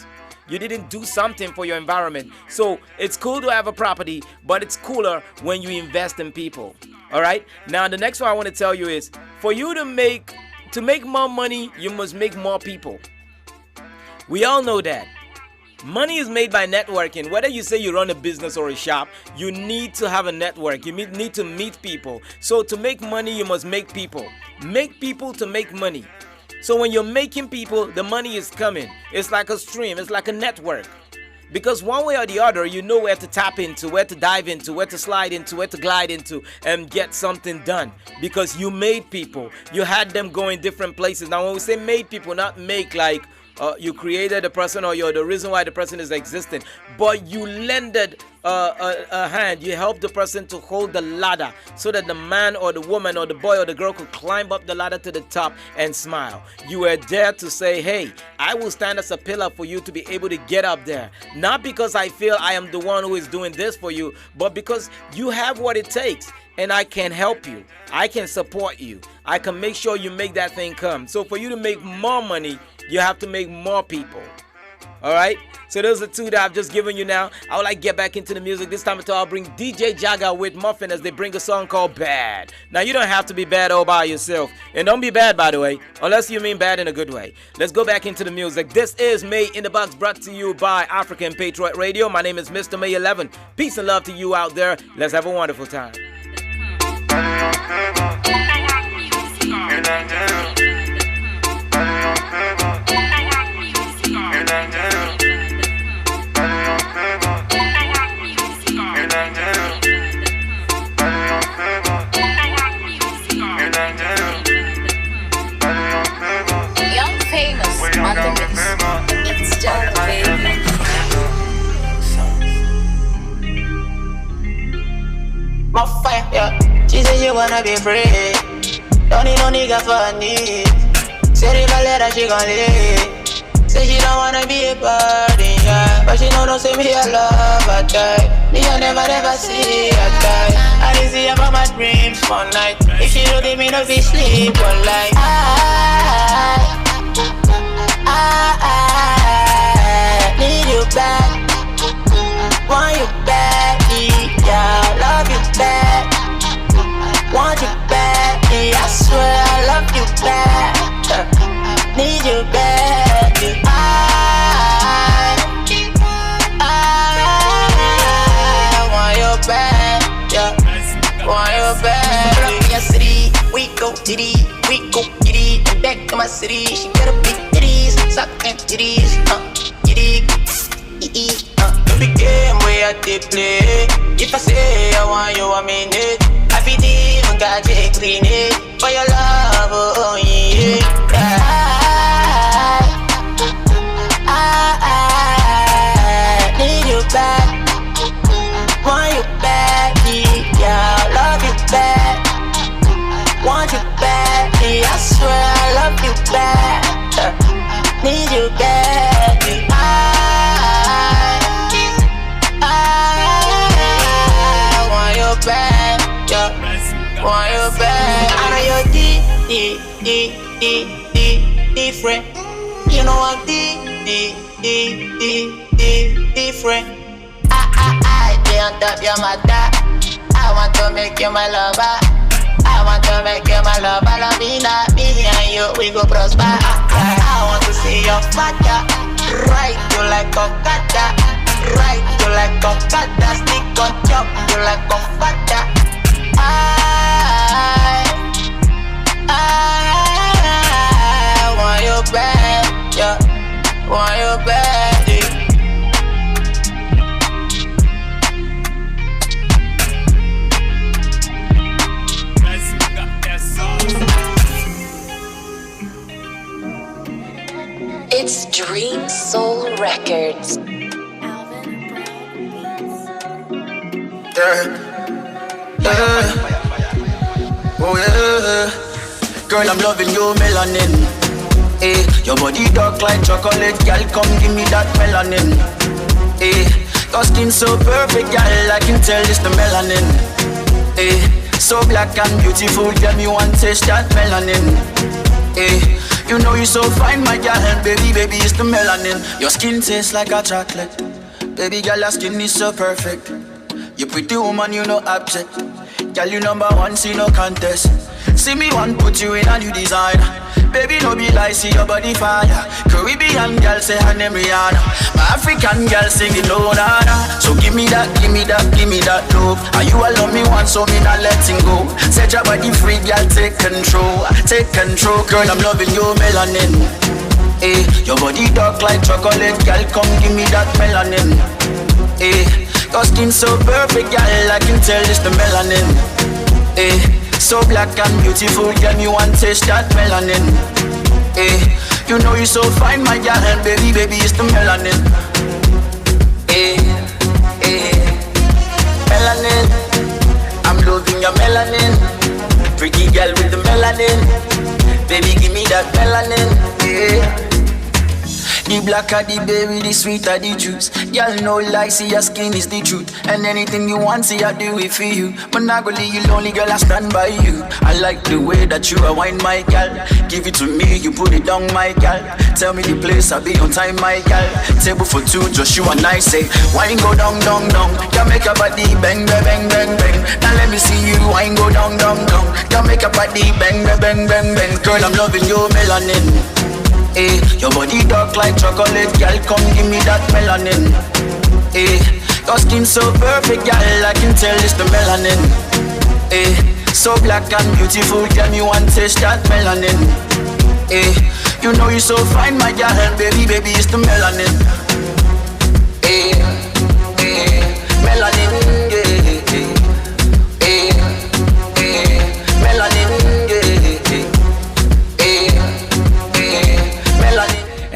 You didn't do something for your environment. So it's cool to have a property, but it's cooler when you invest in people. All right? Now, the next one I want to tell you is, for you to make more money, you must make more people. We all know that. Money is made by networking. Whether you say you run a business or a shop, you need to have a network. You need to meet people. So to make money, you must make people. Make people to make money. So when you're making people, the money is coming. It's like a stream. It's like a network. Because one way or the other, you know where to tap into, where to dive into, where to slide into, where to glide into, and get something done. Because you made people. You had them going different places. Now, when we say made people, not make like you created a person or you're the reason why the person is existing, but you lended a hand. You helped the person to hold the ladder so that the man or the woman or the boy or the girl could climb up the ladder to the top and smile. You were there to say, hey, I will stand as a pillar for you to be able to get up there. Not because I feel I am the one who is doing this for you, but because you have what it takes. And I can help you. I can support you. I can make sure you make that thing come. So for you to make more money, you have to make more people. All right? So those are two that I've just given you now. I would like to get back into the music. This time I'll bring DJ Jaga with Muffin as they bring a song called Bad. Now, you don't have to be bad all by yourself. And don't be bad, by the way, unless you mean bad in a good way. Let's go back into the music. This is May in the Box, brought to you by African Patriot Radio. My name is Mr. May 11. Peace and love to you out there. Let's have a wonderful time. Young famous on the mix. It's just baby. My fire, yeah. She say she wanna be free. Don't need no nigga for a need. Say if I let her, she gon' leave. Say she don't wanna be a burden, yeah. But she don't say me a love her type. Me I never see her type. I didn't see her from my dreams one night. If she don't give me no be sleep one night. I need you back. Want you back, yeah. Love you back. Want you back, yeah. I swear I love you back. Need you back. I want you back, yeah. Want you back. Put up in your city, we go titty, and back to my city. She got a big titties, sucking titties, titty, the game where I play. If I say I want you, I mean it. I feel even got you clean it for your love, oh yeah. I need you back, want you back, yeah. Love you back, want you back, yeah. I swear I love you back, need you back, I want you back, yeah. Want you back. I know you're different. You know I'm different. I can't top your mother. I want to make you my lover. I want to make you my lover. Love me, not me and you, we go prosper. I want to see your father. Right you like a kata. Right you like a kata. Stick on chop you like a father. I want you back, yeah. Want you back, yeah. It's Dream Soul Records. Oh yeah, girl, I'm loving your melanin. Eh, your body dark like chocolate, girl, come give me that melanin. Eh, your skin so perfect, girl, I can tell it's the melanin. Eh, so black and beautiful, girl, me want to taste that melanin. Eh, you know you so fine, my girl, baby, it's the melanin. Your skin tastes like a chocolate, baby girl, your skin is so perfect. You pretty woman, you know object. Girl, you number one, see no contest. See me one, put you in a new design. Baby, no be lie, see your body fire. Caribbean girl, say her name Rihanna. My African girl, singing low, nana. So give me that love. And you alone me once, so me not letting go. Set your body free, girl, take control. Girl, I'm loving your melanin. Eh, your body dark like chocolate, girl, come give me that melanin. Eh, your skin so perfect, girl, I can tell it's the melanin. Eh, so black and beautiful, girl, me want to taste that melanin. Eh, you know you so fine, my girl, baby, it's the melanin. Eh, melanin, I'm loving your melanin. Pretty girl with the melanin, baby, give me that melanin. Eh. The blacker the berry, the sweeter the juice. Girl, no lie, see your skin is the truth. And anything you want, see I do it for you. But not gonna leave you lonely, girl, I stand by you. I like the way that you are wine, my girl. Give it to me, you put it down, my girl. Tell me the place, I'll be on time, my girl. Table for two, just you and I say, wine go down, down, down. Can make your body bang, bang, bang, bang, bang. Now let me see you, wine go down, down, down. Can make your body bang, bang, bang, bang, bang. Girl, I'm loving your melanin. Eh, your body dark like chocolate, girl, come give me that melanin. Eh, your skin so perfect, girl, I can tell it's the melanin. Eh, so black and beautiful, girl, me want to taste that melanin. Eh, you know you so fine, my girl, baby, it's the melanin. Eh, melanin, yeah, melanin,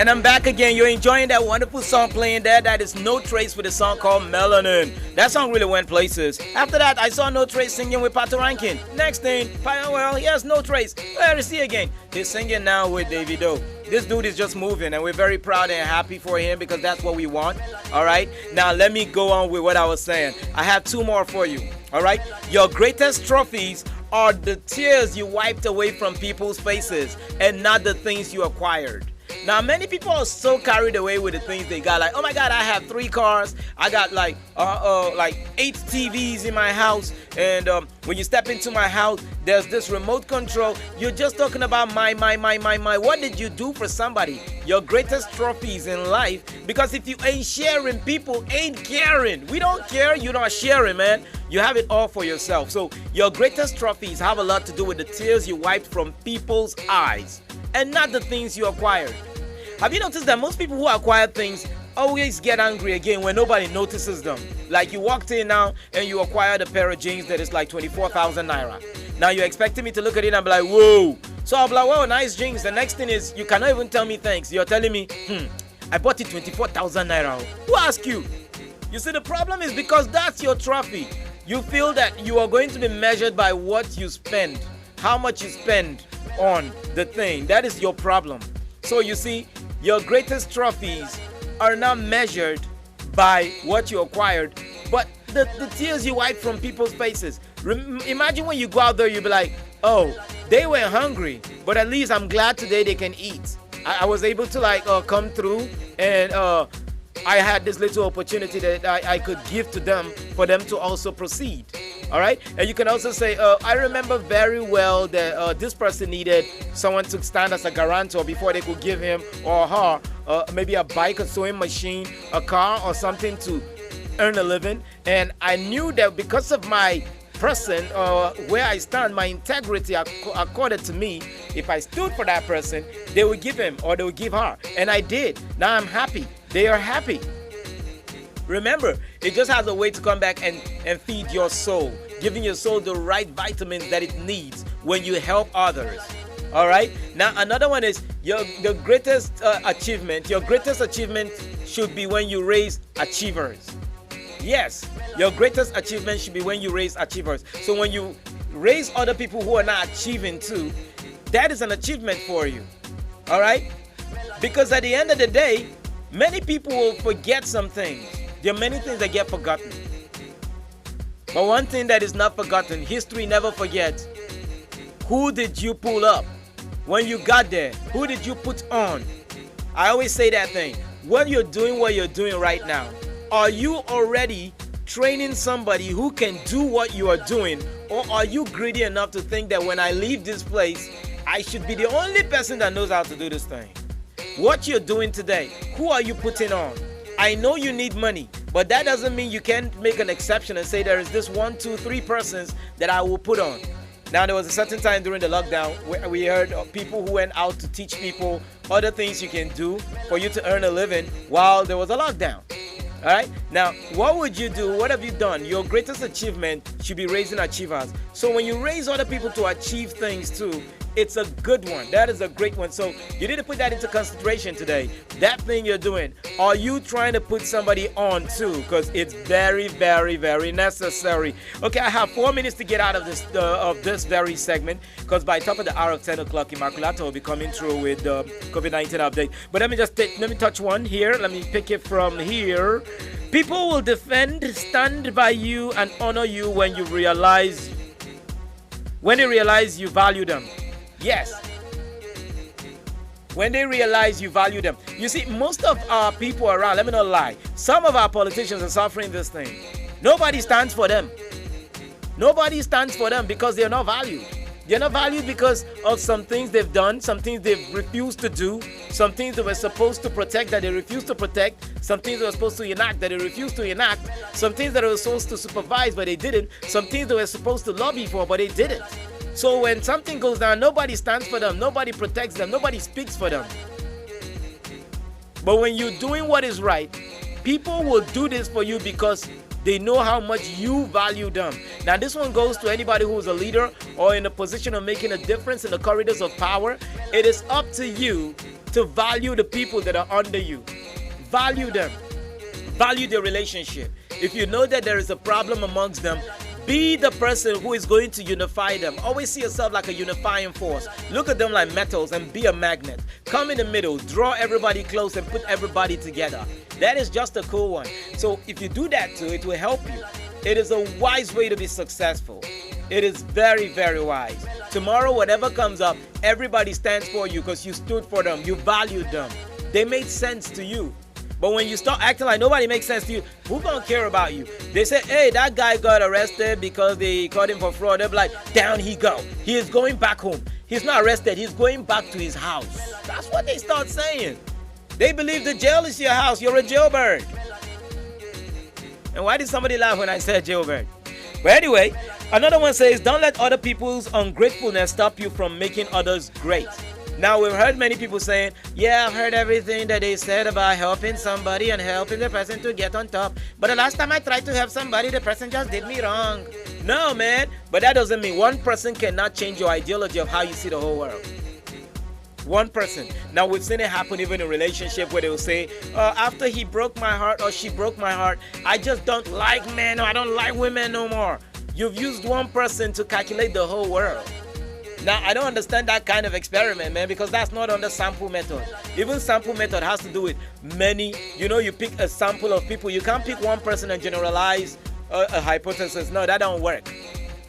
And I'm back again. You're enjoying that wonderful song playing there. That is No Trace with a song called Melanin. That song really went places. After that, I saw No Trace singing with Patriots. Next thing, well, here's No Trace. Where is he again? He's singing now with Davido. This dude is just moving, and we're very proud and happy for him because that's what we want. All right. Now let me go on with what I was saying. I have 2 more for you. All right. Your greatest trophies are the tears you wiped away from people's faces and not the things you acquired. Now, many people are so carried away with the things they got. Like, oh my God, I have 3 cars. I got like 8 TVs in my house. And when you step into my house, there's this remote control. You're just talking about my. What did you do for somebody? Your greatest trophies in life. Because if you ain't sharing, people ain't caring. We don't care. You're not sharing, man. You have it all for yourself. So your greatest trophies have a lot to do with the tears you wiped from people's eyes and not the things you acquired. Have you noticed that most people who acquire things always get angry again when nobody notices them? Like you walked in now and you acquired a pair of jeans that is like 24,000 naira. Now you're expecting me to look at it and be like, whoa. So I'll be like, whoa, nice jeans. The next thing is you cannot even tell me thanks. You're telling me, I bought it 24,000 naira. Who asked you? You see, the problem is because that's your trophy. You feel that you are going to be measured by what you spend, how much you spend on the thing. That is your problem. So you see, your greatest trophies are not measured by what you acquired, but the tears you wipe from people's faces. Imagine when you go out there, you'll be like, oh, they were hungry, but at least I'm glad today they can eat. I was able to come through and I had this little opportunity that I could give to them for them to also proceed. All right. And you can also say, I remember very well that this person needed someone to stand as a guarantor before they could give him or her maybe a bike, a sewing machine, a car or something to earn a living. And I knew that because of my person where I stand, my integrity accorded to me, if I stood for that person, they would give him or they would give her. And I did. Now I'm happy. They are happy. Remember, it just has a way to come back and feed your soul, giving your soul the right vitamins that it needs when you help others. All right. Now, another one is the greatest achievement. Your greatest achievement should be when you raise achievers. Yes, your greatest achievement should be when you raise achievers. So when you raise other people who are not achieving too, that is an achievement for you. All right. Because at the end of the day, many people will forget some things. There are many things that get forgotten. But one thing that is not forgotten, history never forgets. Who did you pull up? When you got there, who did you put on? I always say that thing. What you're doing right now, are you already training somebody who can do what you are doing? Or are you greedy enough to think that when I leave this place, I should be the only person that knows how to do this thing? What you're doing today, who are you putting on? I know you need money, but that doesn't mean you can't make an exception and say there is this 1, 2, 3 persons that I will put on. Now, there was a certain time during the lockdown where we heard of people who went out to teach people other things you can do for you to earn a living while there was a lockdown. All right. Now, what would you do? What have you done? Your greatest achievement should be raising achievers. So when you raise other people to achieve things too, it's a good one. That is a great one. So you need to put that into consideration today. That thing you're doing, are you trying to put somebody on too? Because it's very, very, very necessary. Okay, I have 4 minutes to get out of this very segment. Because by top of the hour of 10 o'clock, Immaculata will be coming through with the COVID-19 update. But let me touch one here. Let me pick it from here. People will defend, stand by you, and honor you when they realize you value them. Yes. When they realize you value them. You see, most of our people around, let me not lie, some of our politicians are suffering this thing. Nobody stands for them. Nobody stands for them because they're not valued. They're not valued because of some things they've done, some things they've refused to do, some things they were supposed to protect that they refused to protect, some things they were supposed to enact that they refused to enact, some things that they were supposed to supervise but they didn't, some things they were supposed to lobby for but they didn't. So when something goes down, nobody stands for them, nobody protects them, nobody speaks for them. But when you're doing what is right, people will do this for you because they know how much you value them. Now, this one goes to anybody who is a leader or in a position of making a difference in the corridors of power. It is up to you to value the people that are under you. Value them. Value their relationship. If you know that there is a problem amongst them, Be the person who is going to unify them. Always see yourself like a unifying force. Look at them like metals and be a magnet. Come in the middle, draw everybody close and put everybody together. That is just a cool one. So if you do that too, it will help you. It is a wise way to be successful. It is very, very wise. Tomorrow, whatever comes up, everybody stands for you because you stood for them. You valued them. They made sense to you. But when you start acting like nobody makes sense to you, who gonna care about you? They say, hey, that guy got arrested because they caught him for fraud. They're like, down he go. He is going back home. He's not arrested. He's going back to his house. That's what they start saying. They believe the jail is your house. You're a jailbird. And why did somebody laugh when I said jailbird? But anyway, another one says, don't let other people's ungratefulness stop you from making others great. Now, we've heard many people saying, yeah, I've heard everything that they said about helping somebody and helping the person to get on top. But the last time I tried to help somebody, the person just did me wrong. No, man. But that doesn't mean one person cannot change your ideology of how you see the whole world. One person. Now, we've seen it happen even in a relationship where they will say, after he broke my heart or she broke my heart, I just don't like men or I don't like women no more. You've used one person to calculate the whole world. Now, I don't understand that kind of experiment, man, because that's not on the sample method. Even sample method has to do with many. You know, you pick a sample of people. You can't pick one person and generalize a hypothesis. No, that don't work.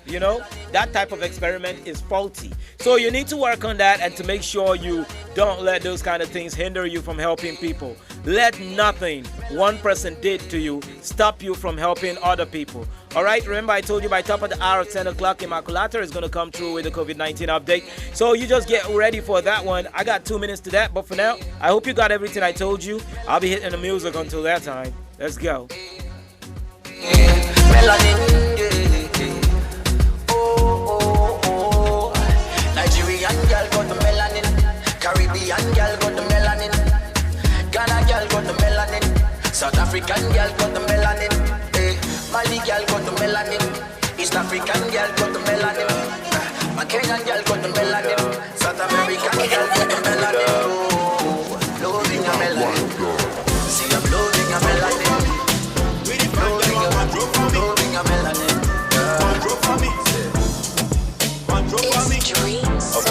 You know, that type of experiment is faulty. So you need to work on that and to make sure you don't let those kind of things hinder you from helping people. Let nothing one person did to you stop you from helping other people. All right, remember I told you by top of the hour of 10 o'clock, Immaculata is going to come through with the COVID-19 update. So you just get ready for that one. I got 2 minutes to that, but for now, I hope you got everything I told you. I'll be hitting the music until that time. Let's go. Nigerian girl got the melanin, Caribbean girl got the melanin, Ghana girl got the melanin, South African girl got the melanin, Mali girl got the melanin, East African girl got the melanin, my Kenyan girl got the melanin, South American girl got the melanin. Oh, loving a melanin, see I'm loving a melanin, loving a melanin. It's Dreams Soul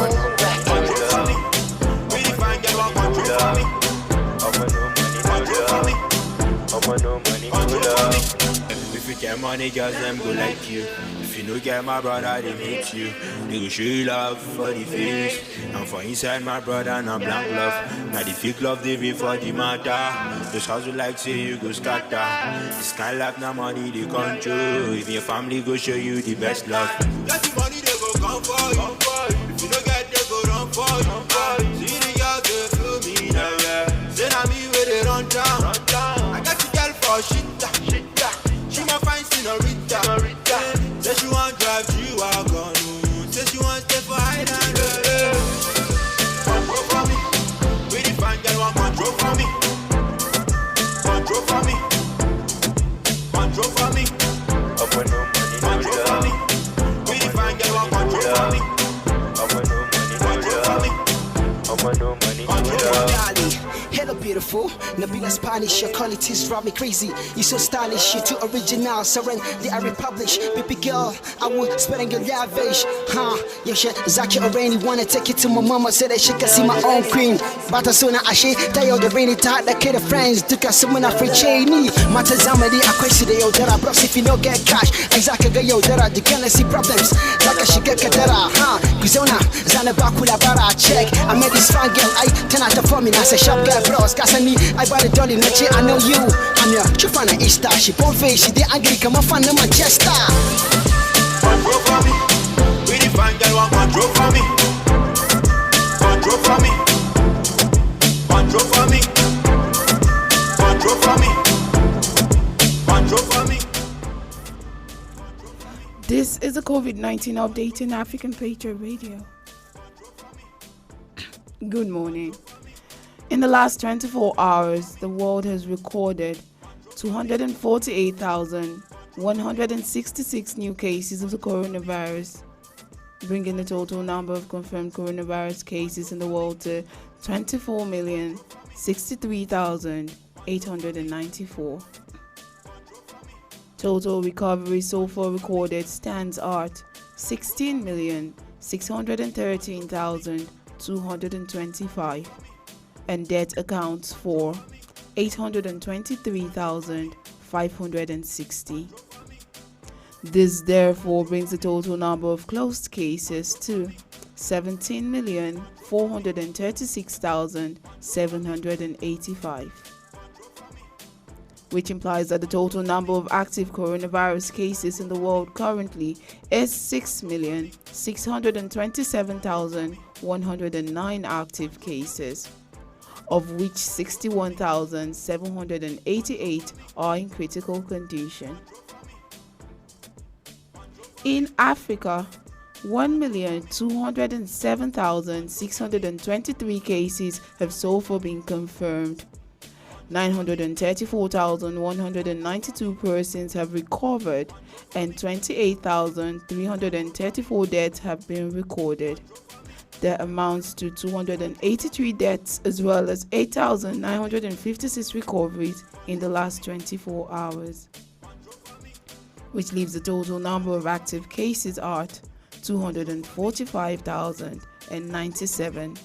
If you get money, girls, them go like you. If you no get my brother, they hate you. They go show you love for the face. And for inside my brother, not blank love. Now the fake love, they read for the matter. Those house will like say you go scatter. This kind of life, now money, they control. Even your family go show you the best love. Get the money, they go come for you. If you don't get, they go run for you. See the girls, they feel me now, yeah. Say na me where they run down. I got the girl for shit. She my fine senorita. Say she want drive G-Wagon. Say she want stay for Island. Control for me. We the fine girl want control for me. Control for me. Control for me. Control for me. We the fine girl want control for me. Control for me. Hello beautiful, Nabila Spanish, your qualities drive me crazy. You so stylish, you too original, surrender the Arab publish. Baby girl, I will spend your lavish. Yeah, shit, Zaki already wanna take it to my mama, so that she can see my own queen. But as soon as I say, tell the rainy tide, the kid of friends, took us someone after Cheney. Matazamadi, I question the yo, that I bros if you don't get cash. Exactly, yo, that I can't see problems. Zaka, she get Kadara, Kuzona, Zanabakula Bara, check. I met this fine girl, I turn out the for me, I say, shop girl, bros, Kasani, I bought a dolly, Nachi, I know you. I'm your Chufana Easter, she won't face, she did angry, come on, fan of Manchester. Control for me. We the fine girl want control for me. Control for me. Control for me. Control for me. Control for me. This is a COVID-19 update in African Patriot Radio. Good morning. In the last 24 hours, the world has recorded 248,166 new cases of the coronavirus, bringing the total number of confirmed coronavirus cases in the world to 24,063,894. Total recovery so far recorded stands at 16,613,225, and death accounts for 823,560. This therefore brings the total number of closed cases to 17,436,785, which implies that the total number of active coronavirus cases in the world currently is 6,627,109 active cases, of which 61,788 are in critical condition. In Africa, 1,207,623 cases have so far been confirmed. 934,192 persons have recovered, and 28,334 deaths have been recorded. That amounts to 283 deaths as well as 8,956 recoveries in the last 24 hours, which leaves the total number of active cases at 245,097,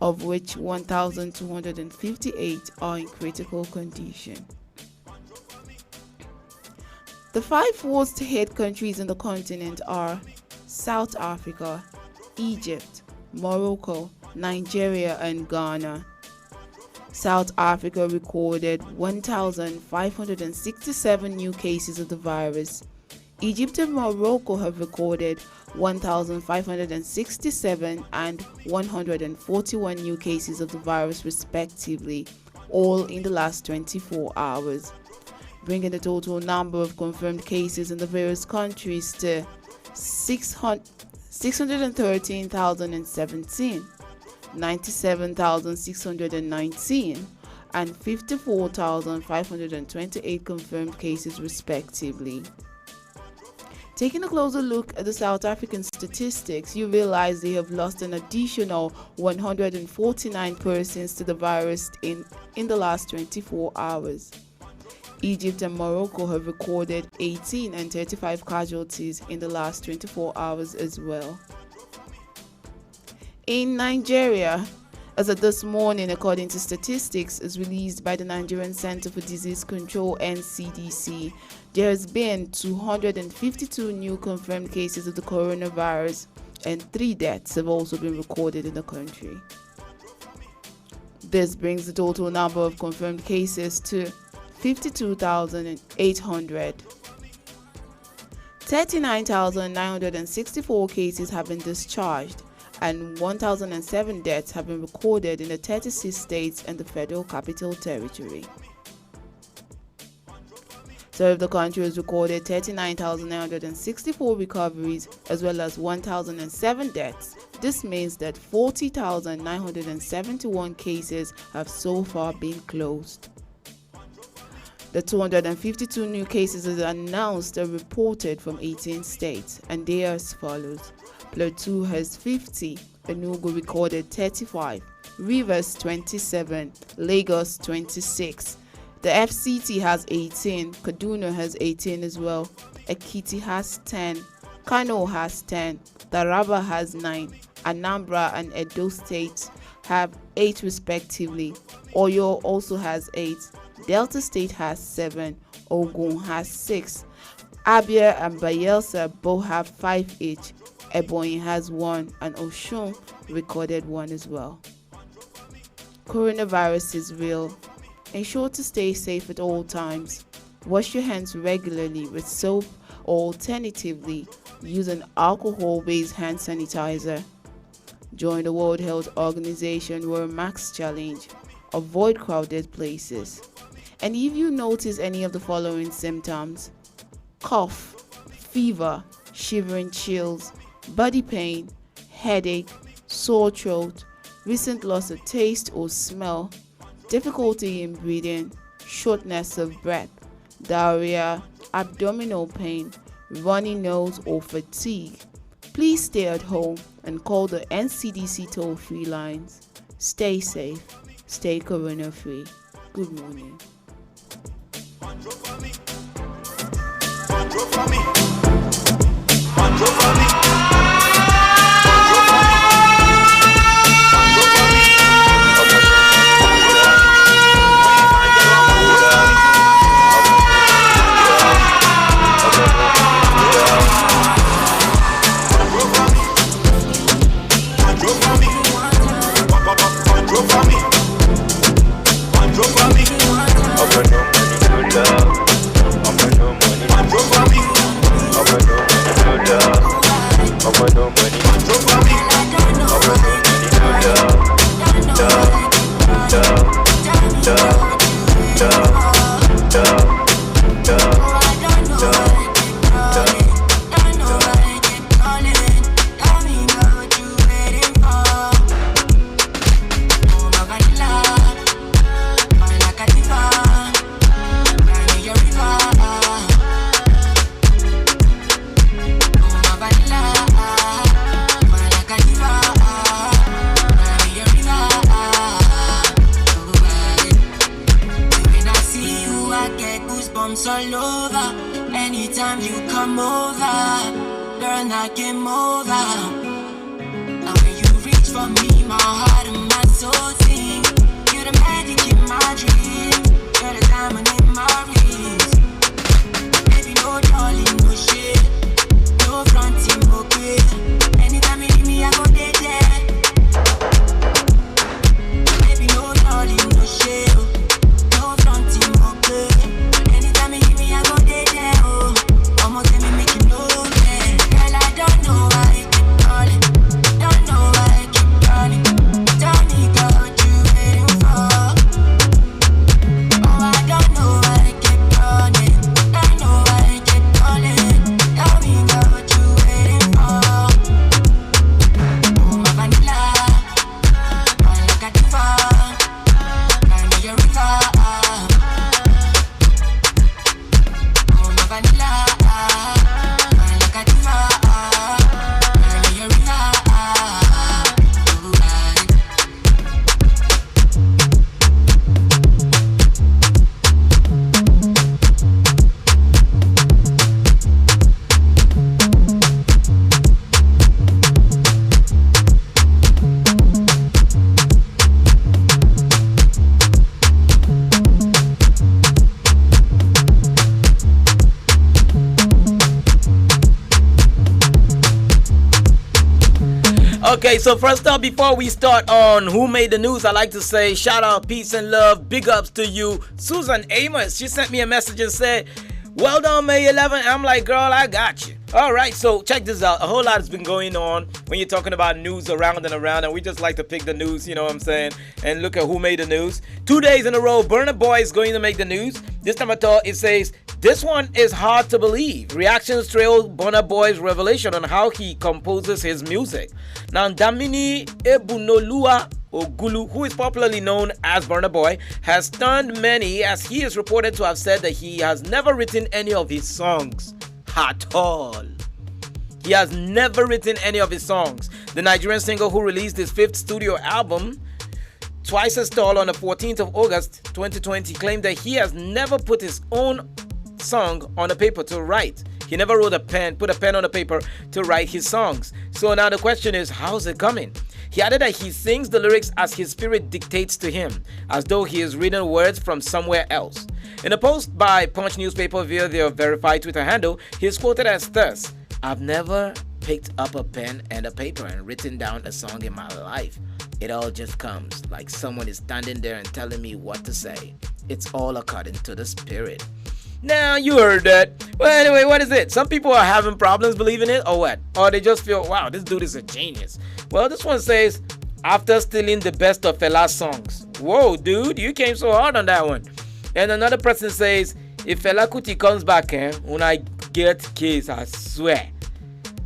of which 1,258 are in critical condition. The 5 worst hit countries in the continent are South Africa, Egypt, Morocco, Nigeria, and Ghana. South Africa recorded 1,567 new cases of the virus. Egypt and Morocco have recorded 1,567 and 141 new cases of the virus respectively, all in the last 24 hours, bringing the total number of confirmed cases in the various countries to 613,017, 97,619, and 54,528 confirmed cases respectively. Taking a closer look at the South African statistics, you realize they have lost an additional 149 persons to the virus in the last 24 hours. Egypt and Morocco have recorded 18 and 35 casualties in the last 24 hours as well. In Nigeria, as of this morning, according to statistics as released by the Nigerian Center for Disease Control (NCDC), there has been 252 new confirmed cases of the coronavirus, and 3 deaths have also been recorded in the country. This brings the total number of confirmed cases to 52,800. 39,964 cases have been discharged, and 1,007 deaths have been recorded in the 36 states and the Federal Capital Territory. So if the country has recorded 39,964 recoveries as well as 1,007 deaths, this means that 40,971 cases have so far been closed. The 252 new cases as announced are reported from 18 states, and they are as follows. Plateau has 50, Enugu recorded 35, Rivers 27, Lagos 26. The FCT has 18, Kaduna has 18 as well, Ekiti has 10, Kano has 10, Taraba has 9, Anambra and Edo states have 8 respectively, Oyo also has 8, Delta State has 7, Ogun has 6, Abia and Bayelsa both have 5 each, Ebonyi has 1, and Osun recorded 1 as well. Coronavirus is real. Ensure to stay safe at all times. Wash your hands regularly with soap or alternatively use an alcohol-based hand sanitizer. Join the World Health Organization Wear Mask Challenge. Avoid crowded places. And if you notice any of the following symptoms: cough, fever, shivering chills, body pain, headache, sore throat, recent loss of taste or smell, difficulty in breathing, shortness of breath, diarrhea, abdominal pain, runny nose or fatigue, please stay at home and call the NCDC toll-free lines. Stay safe, stay corona-free. Good morning. Control for me. Control for me. Okay, so first up, before we start on Who Made the News, I'd like to say shout out, peace and love, big ups to you, Susan Amos. She sent me a message and said, well done, May 11. I'm like, girl, I got you. All right, so check this out. A whole lot has been going on when you're talking about news around and around, and we just like to pick the news, you know what I'm saying, and look at who made the news. 2 days in a row, Burna Boy is going to make the news. This time I thought it says, this one is hard to believe. Reactions trail Burna Boy's revelation on how he composes his music. Now, Damini Ebunolua Ogulu, who is popularly known as Burna Boy, has stunned many as he is reported to have said that he has never written any of his songs at all. He has never written any of his songs. The Nigerian singer who released his 5th studio album, Twice as Tall, on the 14th of August 2020, claimed that he has never put his own song on a paper to write. He never put a pen on a paper to write his songs. So now the question is, how's it coming? He added that he sings the lyrics as his spirit dictates to him, as though he is reading words from somewhere else. In a post by Punch newspaper via their verified Twitter handle, he is quoted as thus: I've never picked up a pen and a paper and written down a song in my life. It all just comes, like someone is standing there and telling me what to say. It's all according to the spirit. Now, you heard that. Well, anyway, what is it? Some people are having problems believing it, or what? Or they just feel, wow, this dude is a genius. Well, this one says, after stealing the best of Fela's songs. Whoa, dude, you came so hard on that one. And another person says, if Fela Kuti comes back, when I get case, I swear.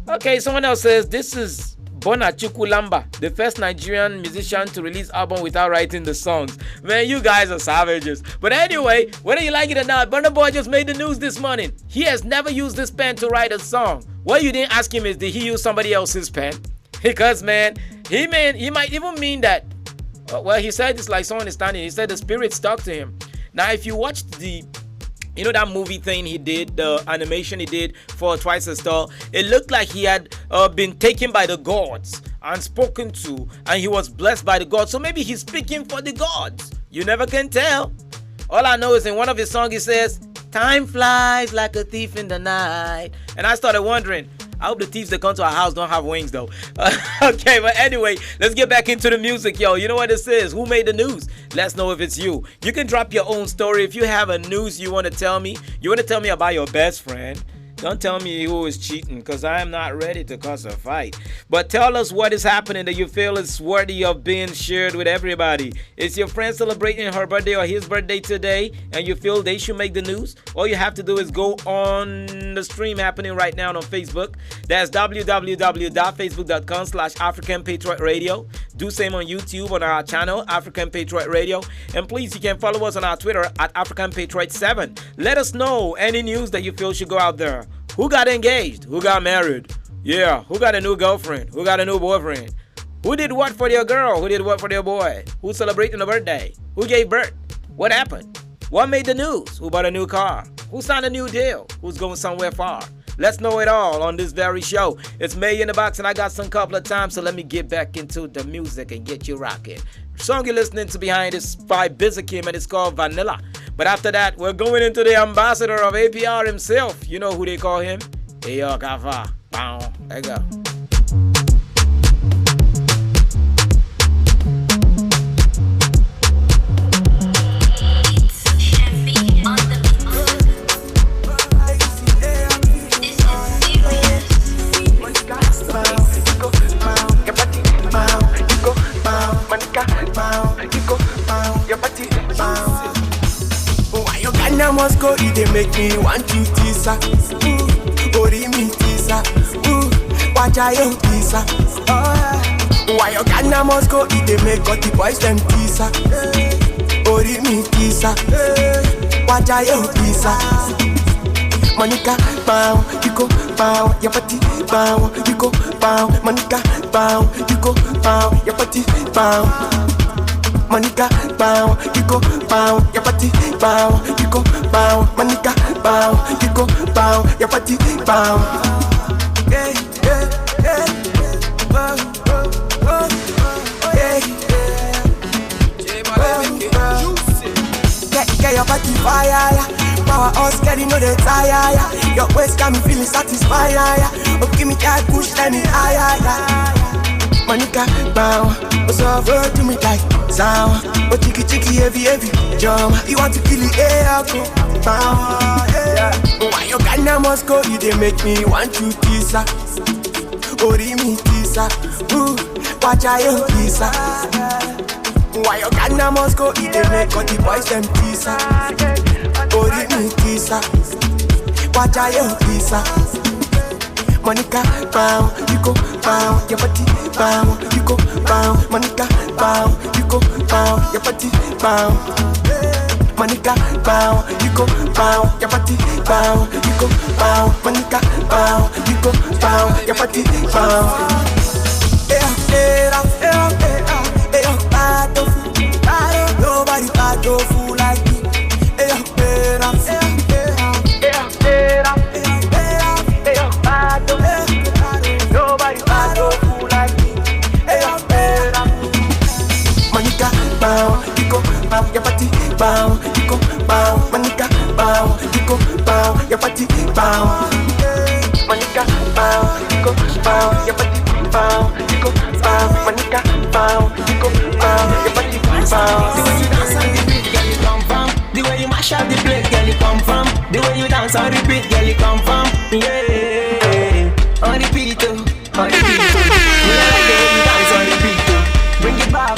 Okay, someone else says, this is Bona Chukwulamba, the first Nigerian musician to release album without writing the songs. Man, you guys are savages. But anyway, whether you like it or not, Burna Boy just made the news this morning. He has never used this pen to write a song. What you didn't ask him is, did he use somebody else's pen? Because, man, he might even mean that, well, he said it's like someone is standing. He said the spirit stuck to him. Now, if you watch the You know that movie thing he did, the animation he did for Twice as Tall? It looked like he had been taken by the gods and spoken to, and he was blessed by the gods. So maybe he's speaking for the gods. You never can tell. All I know is in one of his songs he says, "Time flies like a thief in the night." And I started wondering, I hope the thieves that come to our house don't have wings though. Okay, but anyway, let's get back into the music, yo. You know what this is? Who made the news? Let's know if it's you. You can drop your own story. If you have a news you want to tell me, about your best friend. Don't tell me who is cheating, because I am not ready to cause a fight. But tell us what is happening that you feel is worthy of being shared with everybody. Is your friend celebrating her birthday or his birthday today, and you feel they should make the news? All you have to do is go on the stream happening right now on Facebook. That's www.facebook.com/African Patriot Radio. Do same on YouTube on our channel, African Patriot Radio. And please, you can follow us on our Twitter at African Patriot 7. Let us know any news that you feel should go out there. Who got engaged? Who got married? Yeah, who got a new girlfriend? Who got a new boyfriend? Who did what for their girl? Who did what for their boy? Who celebrating a birthday? Who gave birth? What happened? What made the news? Who bought a new car? Who signed a new deal? Who's going somewhere far? Let's know it all on this very show. It's May in the Box, and I got some couple of times, so let me get back into the music and get you rocking. The song you're listening to behind is by Bizakim, and it's called Vanilla. But after that, we're going into the ambassador of APR himself. You know who they call him? Ayo Kafa. Bow. There you go. Ghana must go, it dey make me want to tease her. Ori me tease her. Watch out your tease her. Why your Ghana must go, it dey make all the boys them tease her. Ori me tease her. Watch out your tease her. Monica, bow, you go bow, your body bow, you go bow. Monica, bow, you go bow, your body bow. Monica, bow, you go bow, your body bow, you go bow. Monica, bow, you go bow, your body bow. Yeah, yeah, yeah. Oh, oh, oh, yeah, yeah. Get your body fire, power us, get you know the tire. Your waist got me feeling satisfied. Oh, give me that push, let me higher. Monica, bow, what's up, to me like sound. Oh, chicky, heavy, jump. You want to kill the air, go, bow, yeah. Why your Ghana must go, you they make me want to tease her. Ori me tease her, watch out your tease her. Why your Ghana must go, you they make all the boys them tease her. Ori me tease her, watch out your tease her. Monica, bow, you go bow, your body bow, you go bow. Monica, bow, you go bow, your body bow. Monica, bow, you go bow, your body bow, you go bow. Monica, bow, you go bow, your body bow. Nobody bad fool like me. Nobody bad fool like me. Monica, bow, you go bow, your body bow, you go bow. Monica, bow, you go bow, your body bow. Monica, bow, you go bow, your body bow, you go bow. Monica, bow, you go bow, your body bow. The way you dance on the beat, girl, you come from. The way you mash up the plate, girl, you come from. The way you dance on repeat, girl, you come from. Yeah, on repeat, on repeat. Me, I like the way you dance on repeat. Bring it back,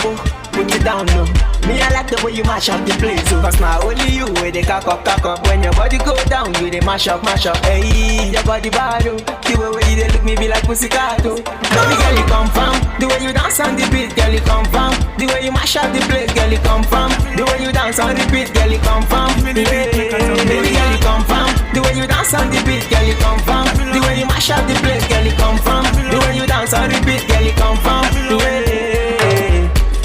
put it down, no. Me, I like the way you mash up the place, cause now only you where they cock up. When your body go down, you they mash up. Hey, your body bad, the way you look me be like pussycat. Tell me, girl, you come from. The way you dance on the beat, girl, you come from. The way you mash up the place, girl, you come from. The way you dance on the beat, girl, you come from. Baby, girl, you come from. The way you dance on the beat, girl, you come from. The way you mash up the place, girl, you come from. The way you dance on the beat, girl, you come from.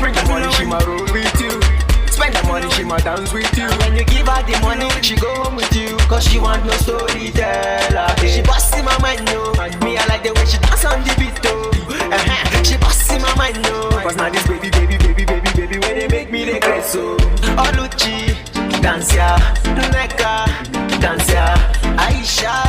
Bring the money, she ma roll with you. Spend the money, she ma dance with you. When you give her the money, she go home with you. She want no storyteller. She bust in my mind, no. Me, I like the way she dance on the beat, though. She bust in my mind, no. Cause now this baby, when they make me the great, so. Oluchi, dance ya. Neka, dance ya. Aisha,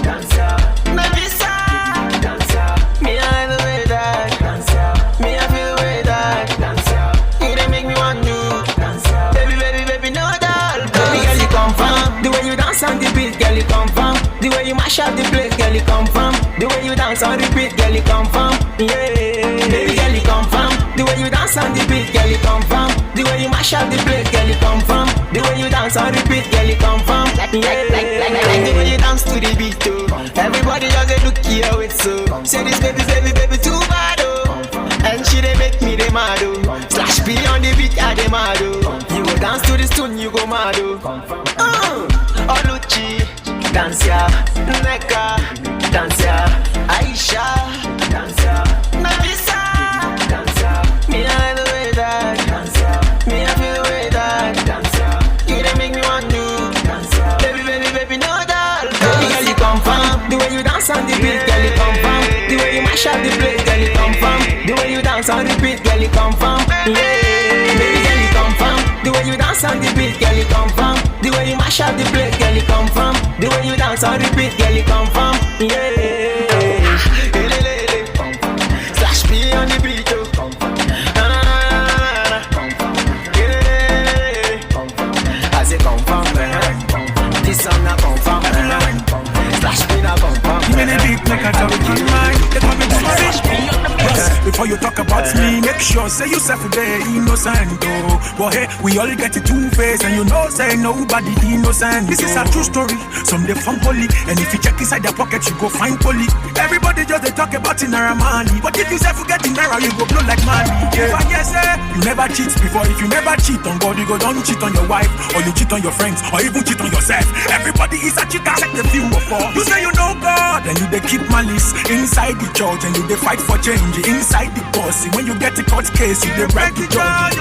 dance ya. Nafisa, dance ya. Me, I like the way that, dance ya. Me, I feel the way that, dance ya. You they make me want to, dance ya. Baby, no doubt. Baby girl, you confirm. The way you dance on the beat, girl, you confirm. The way you mash up the place, girl, you confirm. The way you dance on repeat, girl, you confirm. Yeah, baby girl, you confirm. The way you dance on the beat, girl, you confirm. The way you mash up the place, girl, you confirm. The way you dance on repeat, girl, you confirm. Like the way you dance to the beat, oh. Everybody just a look here with so. Say this baby too bad, oh. And she they make me the mad, oh. Slash P on the beat, I the mad, oh. You go dance to this tune, you go mad, oh. Oluchi, dance ya. Neka, dance ya. Aisha, dance ya. Nafisa, dance ya. Me I like the way that, dance ya. Me I feel the way that, dance ya. You they make me want to, dance ya. Baby, no doubt. Baby girl, you confirm. The way you dance on the beat, girl, you confirm. The way you mash up the place, girl, you confirm. The way you dance on the beat, girl, you confirm. Yeah, baby girl, you confirm. The way you dance on the beat, girl, you confirm. The way you mash up the place, girl, you confirm. The way you dance on the beat, girl, you confirm. Yeah. Slash P on the beat, oh. I say confirm, this song not confirm, Slash P not confirm. Give me the beat, make a talk in mind. They call me Slash P. Before you talk about me, make sure say you self there innocent, oh. But hey, we all get it two-faced, and you know say nobody innocent. This is a true story. Some they fun poly, and if you check inside their pocket, you go find poly. Everybody just they talk about in money, but if you self get in naira, you go blow like money. Yeah. If I guess you never cheat before, if you never cheat on God, you go don't cheat on your wife, or you cheat on your friends, or even cheat on yourself. Everybody is a cheater, check the few of all. You say you know God, and you they keep malice inside the church, and you they fight for change inside the boss. When you get the court case, you they break the judge.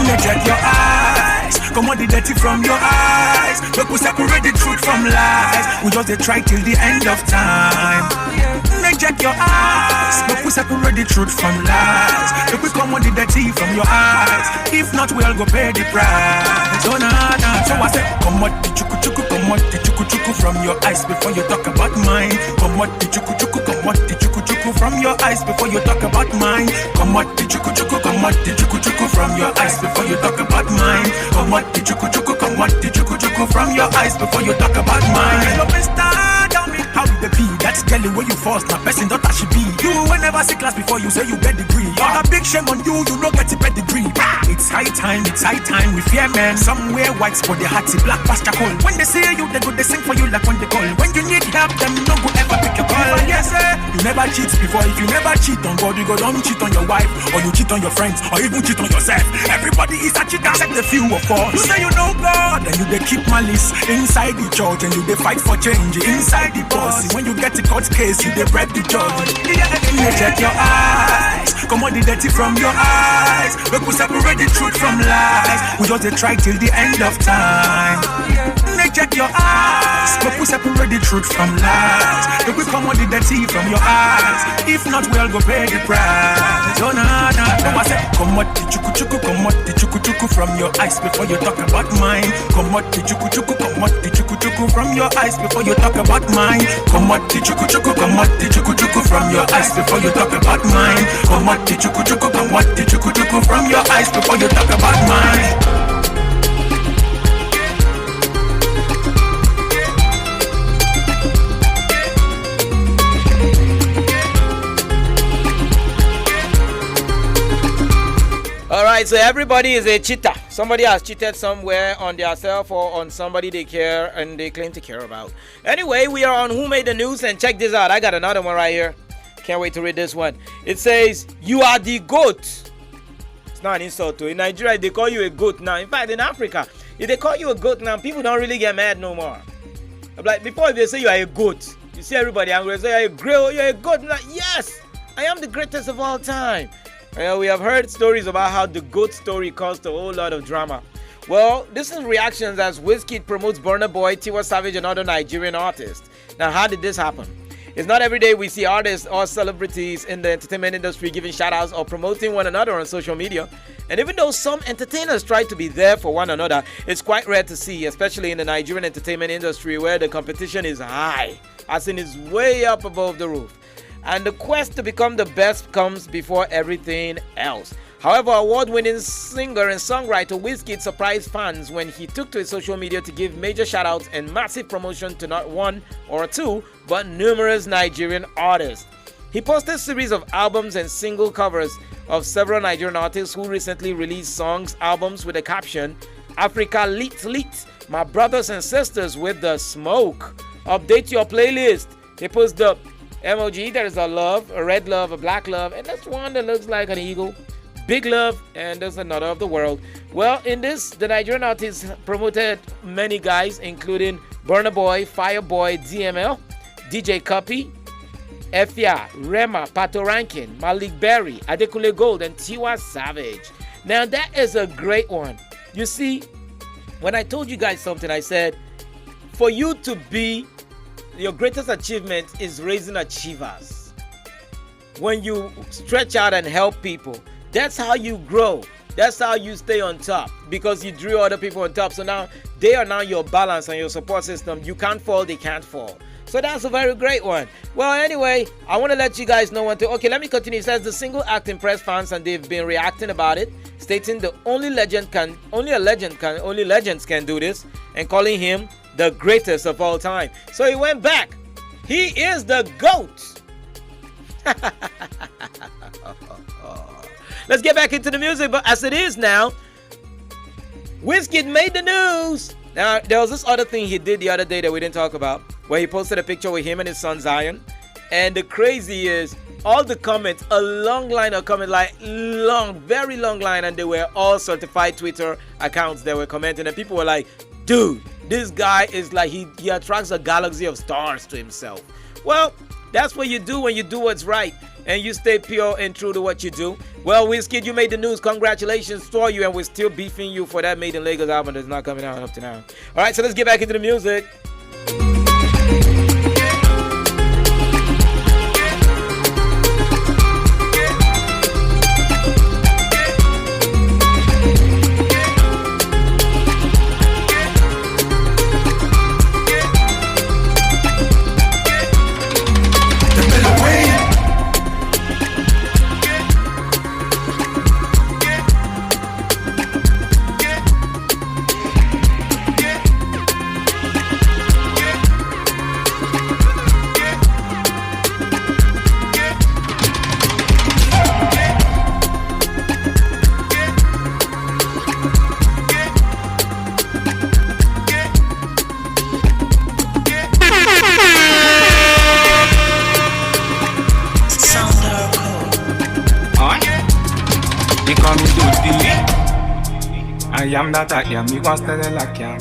You check your eyes, come on the dirty from your eyes. Look, we separate the truth from lies. We just they try till the end of time. Check your eyes, look, we separate the truth from lies. Look, we come on the dirty from your eyes. If not, we'll go pay the price. So I said, come on the chuku, come on the chuku from your eyes before you talk about mine. Come on the chuku, come on the chuku from your eyes before you talk about mine. Come on the chuku, come on the chuku from your eyes before you talk about mine. Come on the chuku, come on the chuku from your eyes before you talk about mine. Hello, mister, tell me how did they be? That's girl where you force, my person don't she be. You will never see class before you say you get degree. You're a big shame on you, you don't get a pedigree. It's high time, we fear men. Somewhere white spot the hearty black past charcoal. When they say you, they go they sing for you like when they call. When you need help, them no go ever pick your call. Yes, you never cheat before. If you never cheat on God, you go don't cheat on your wife, or you cheat on your friends, or even cheat on yourself. Everybody is a cheater except the few of us. You say you know God, and you they keep malice inside the church, and you they fight for change inside the boss. When you get a court case, you they break the judge. You check your eyes, come on the dirty from your eyes. Look, we separate the truth from lies. We just they try till the end of time. Check your eyes, look, we separate the truth from lies. Look, we come on the dirty from your eyes. If not, we'll go pay the price. So I said, come on the chuku, come on the chuku from your eyes before you talk about mine. Come on the chuku, come on the chuku from your eyes before you talk about mine. Come on the chuku, come on the chuku from your eyes before you talk about mine. Come on the chuku, come on the chuku from your eyes before you talk about mine. Alright, so everybody is a cheater. Somebody has cheated somewhere on themselves or on somebody they care and they claim to care about. Anyway, we are on Who Made the News, and check this out. I got another one right here. Can't wait to read this one. It says, you are the goat. It's not an insult to. In Nigeria, they call you a goat now. In fact, in Africa, if they call you a goat now, people don't really get mad no more. Like before, if they say you are a goat, you see everybody angry. They say you're a goat. I'm like, yes, I am the greatest of all time. We have heard stories about how the goat story caused a whole lot of drama. Well, this is reactions as Wizkid promotes Burna Boy, Tiwa Savage, and other Nigerian artists. Now, how did this happen? It's not every day we see artists or celebrities in the entertainment industry giving shout-outs or promoting one another on social media. And even though some entertainers try to be there for one another, it's quite rare to see, especially in the Nigerian entertainment industry where the competition is high, as in it's way up above the roof. And the quest to become the best comes before everything else. However, award-winning singer and songwriter Wizkid surprised fans when he took to his social media to give major shout-outs and massive promotion to not one or two, but numerous Nigerian artists. He posted a series of albums and single covers of several Nigerian artists who recently released albums with the caption, Africa Lit Lit, my brothers and sisters with the smoke. Update your playlist. He posted the emoji, there is a love, a red love, a black love, and there's one that looks like an eagle. Big love, and there's another of the world. Well, in this, the Nigerian artists promoted many guys, including Burna Boy, Fireboy, DML, DJ Cuppy, Efia, Rema, Pato Rankin, Malik Berry, Adekunle Gold, and Tiwa Savage. Now, that is a great one. You see, when I told you guys something, I said, for you to be, your greatest achievement is raising achievers. When you stretch out and help people, that's how you grow. That's how you stay on top, because you drew other people on top. So now they are now your balance and your support system. You can't fall, they can't fall. So that's a very great one. Well, anyway, I want to let you guys know one thing. Okay, let me continue. It says the single act impressed fans and they've been reacting about it, stating the only legends can do this, and calling him the greatest of all time. So he went back. He is the GOAT. Let's get back into the music, but as it is now, Wizkid made the news. Now, there was this other thing he did the other day that we didn't talk about, where he posted a picture with him and his son Zion. And the crazy is, all the comments, a long line of comments, like very long line, and they were all certified Twitter accounts that were commenting, and people were like, dude, this guy is like, he attracts a galaxy of stars to himself. Well, that's what you do when you do what's right and you stay pure and true to what you do. Well, Wizkid, you made the news. Congratulations to you, and we're still beefing you for that Made in Lagos album that's not coming out up to now. All right, so let's get back into the music. I am that I am, you want to tell like I am.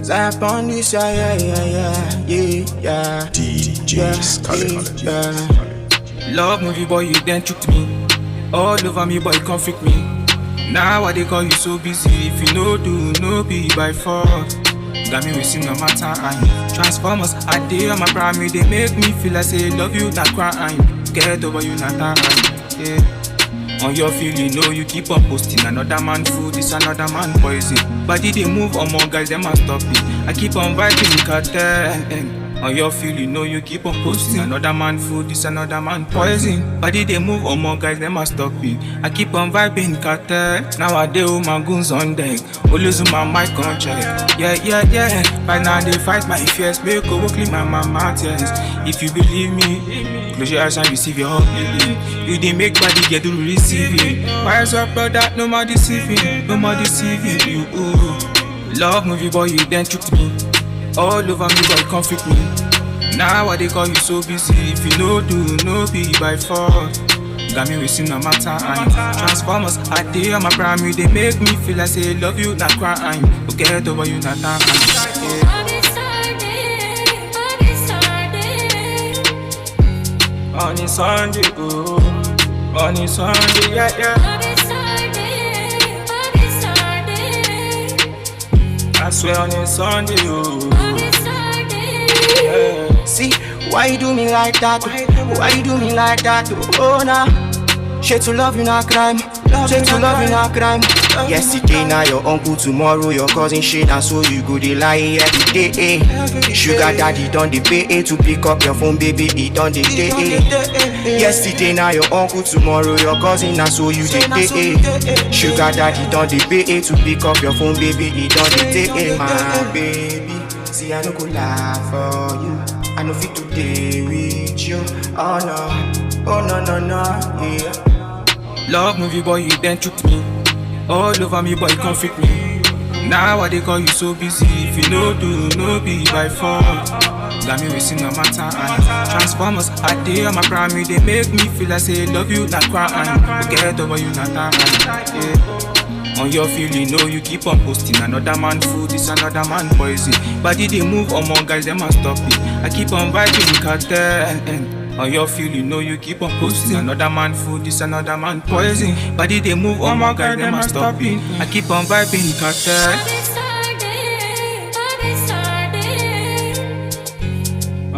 Zap on this, yeah. DJs, yeah. Love movie boy, you then tricked me. All over me, boy, come freak me. Now why they call you so busy? If you no do, no be by force. Got me wasting no matter time. Transformers, I did on my prime, they make me feel like say love you, not crying. Get over you, not time, yeah. On your feel, you know you keep on posting. Another man food, is another man poison. Body they move, on more guys, they must stop it. I keep on vibing, cartel. On your feel, you know you keep on posting. Another man food, is another man poison. Body they move, on more guys, they must stop it. I keep on vibing, cartel. Nowadays, all my goons on deck. Always on my mic on check. Yeah. By now they fight my fears. Make go clean my mama tears. If you believe me, close your eyes and receive your heart. You didn't make body get to receiving. Why is your brother no more deceiving? No more deceiving you. Love movie boy, you then tricked me. All over me boy, come freak me. Now why they call you so busy? If you no do, no be by force. Got me wasting no matter time. Transformers, I did on my prime. They make me feel like say love you, not crying. Get over you, not time. On a Sunday, on a Sunday, yeah. swear on a Sunday, oh. See, why you do me like that? Why you do me like that? Oh, nah. Shit to love you not crime. Shit to love you not crime. Yesterday now your uncle, tomorrow your cousin shit, and so you go dey lie every day. Sugar daddy done the pay to pick up your phone, baby. He done the day. Yesterday now your uncle, tomorrow your cousin, and so you dey day. Sugar daddy done the pay to pick up your phone, baby. He done the day. My baby, see I no go lie for you. I no fit to day with you. Oh no, yeah. Love movie boy, you then tricked me. All over me, boy, come fit me. Now I they call you so busy. If you no do, no be by fault. Got me wasting no matter. And Transformers, I dare my primary. They make me feel like say love you, not crying. Forget over you, not that. Yeah. On your feeling, know you keep on posting. Another man food, this another man poison. Body they move, on more guys, they must stop it. I keep on biting, cartel and. On your feeling, know you keep on posting. Another man food, this another man poison. Body they move, on my guy, they must stop it. I keep on vibing, cartel.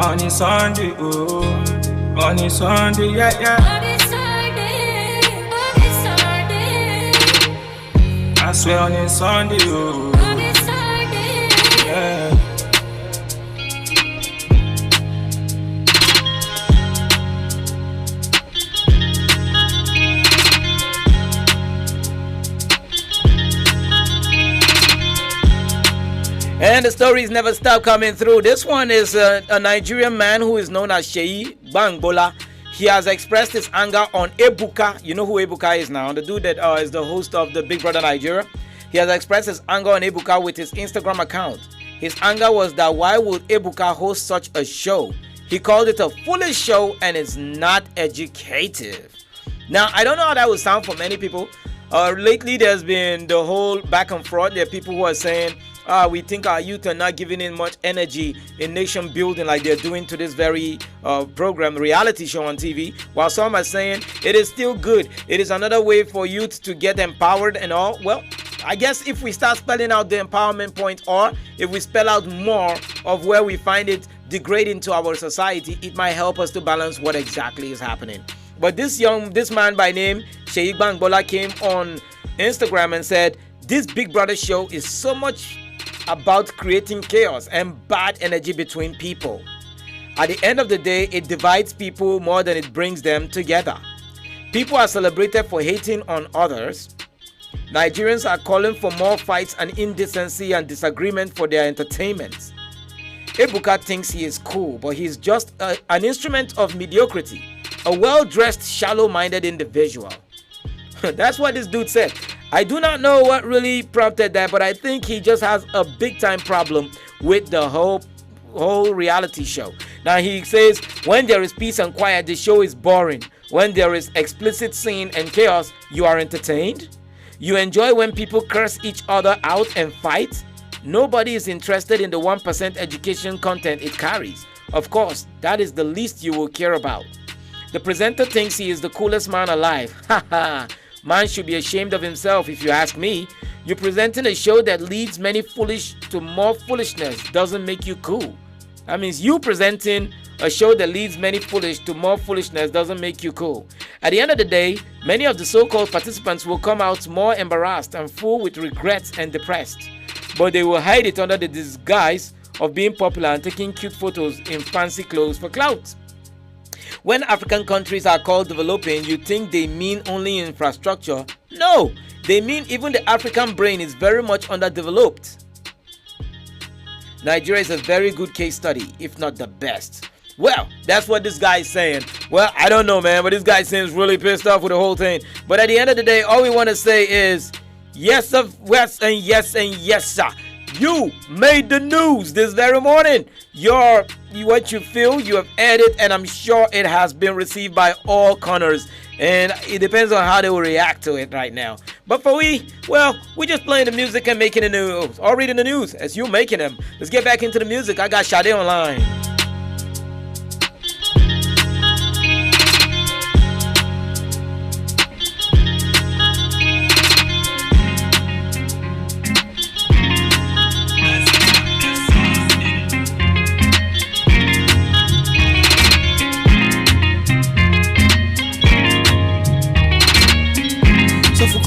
On a Sunday, oh. On a Sunday, yeah. I swear on a Sunday, oh. Yeah. And the stories never stop coming through. This one is a Nigerian man who is known as Sheyi Bangbola. He has expressed his anger on Ebuka. You know who Ebuka is now? The dude that is the host of the Big Brother Nigeria. He has expressed his anger on Ebuka with his Instagram account. His anger was that why would Ebuka host such a show? He called it a foolish show and it's not educative. Now, I don't know how that would sound for many people. Lately, there's been the whole back and forth. There are people who are saying, we think our youth are not giving in much energy in nation building like they're doing to this very program, reality show on TV. While some are saying it is still good. It is another way for youth to get empowered and all. Well, I guess if we start spelling out the empowerment point, or if we spell out more of where we find it degrading to our society, it might help us to balance what exactly is happening. But this man by name Sheyi Bangbola came on Instagram and said, this Big Brother show is so much about creating chaos and bad energy between people. At the end of the day, it divides people more than it brings them together. People are celebrated for hating on others. Nigerians are calling for more fights and indecency and disagreement for their entertainment. Ebuka thinks he is cool, but he's just an instrument of mediocrity, a well-dressed, shallow-minded individual. That's what this dude said. I do not know what really prompted that, but I think he just has a big-time problem with the whole reality show. Now he says, when there is peace and quiet, the show is boring. When there is explicit sin and chaos, you are entertained. You enjoy when people curse each other out and fight. Nobody is interested in the 1% education content it carries. Of course, that is the least you will care about. The presenter thinks he is the coolest man alive. Haha. Man should be ashamed of himself if you ask me. You presenting a show that leads many foolish to more foolishness doesn't make you cool. That means you presenting a show that leads many foolish to more foolishness doesn't make you cool. At the end of the day, many of the so-called participants will come out more embarrassed and full with regrets and depressed. But they will hide it under the disguise of being popular and taking cute photos in fancy clothes for clout. When African countries are called developing, you think they mean only infrastructure. No, they mean even the African brain is very much underdeveloped. Nigeria is a very good case study, if not the best. Well, that's what this guy is saying. Well, I don't know, man, but this guy seems really pissed off with the whole thing. But at the end of the day, all we want to say is, yes, yes, and yes, sir. You made the news this very morning. What you feel, you have aired it, and I'm sure it has been received by all corners. And it depends on how they will react to it right now. But we're just playing the music and making the news, or reading the news as you making them. Let's get back into the music. I got Sade online.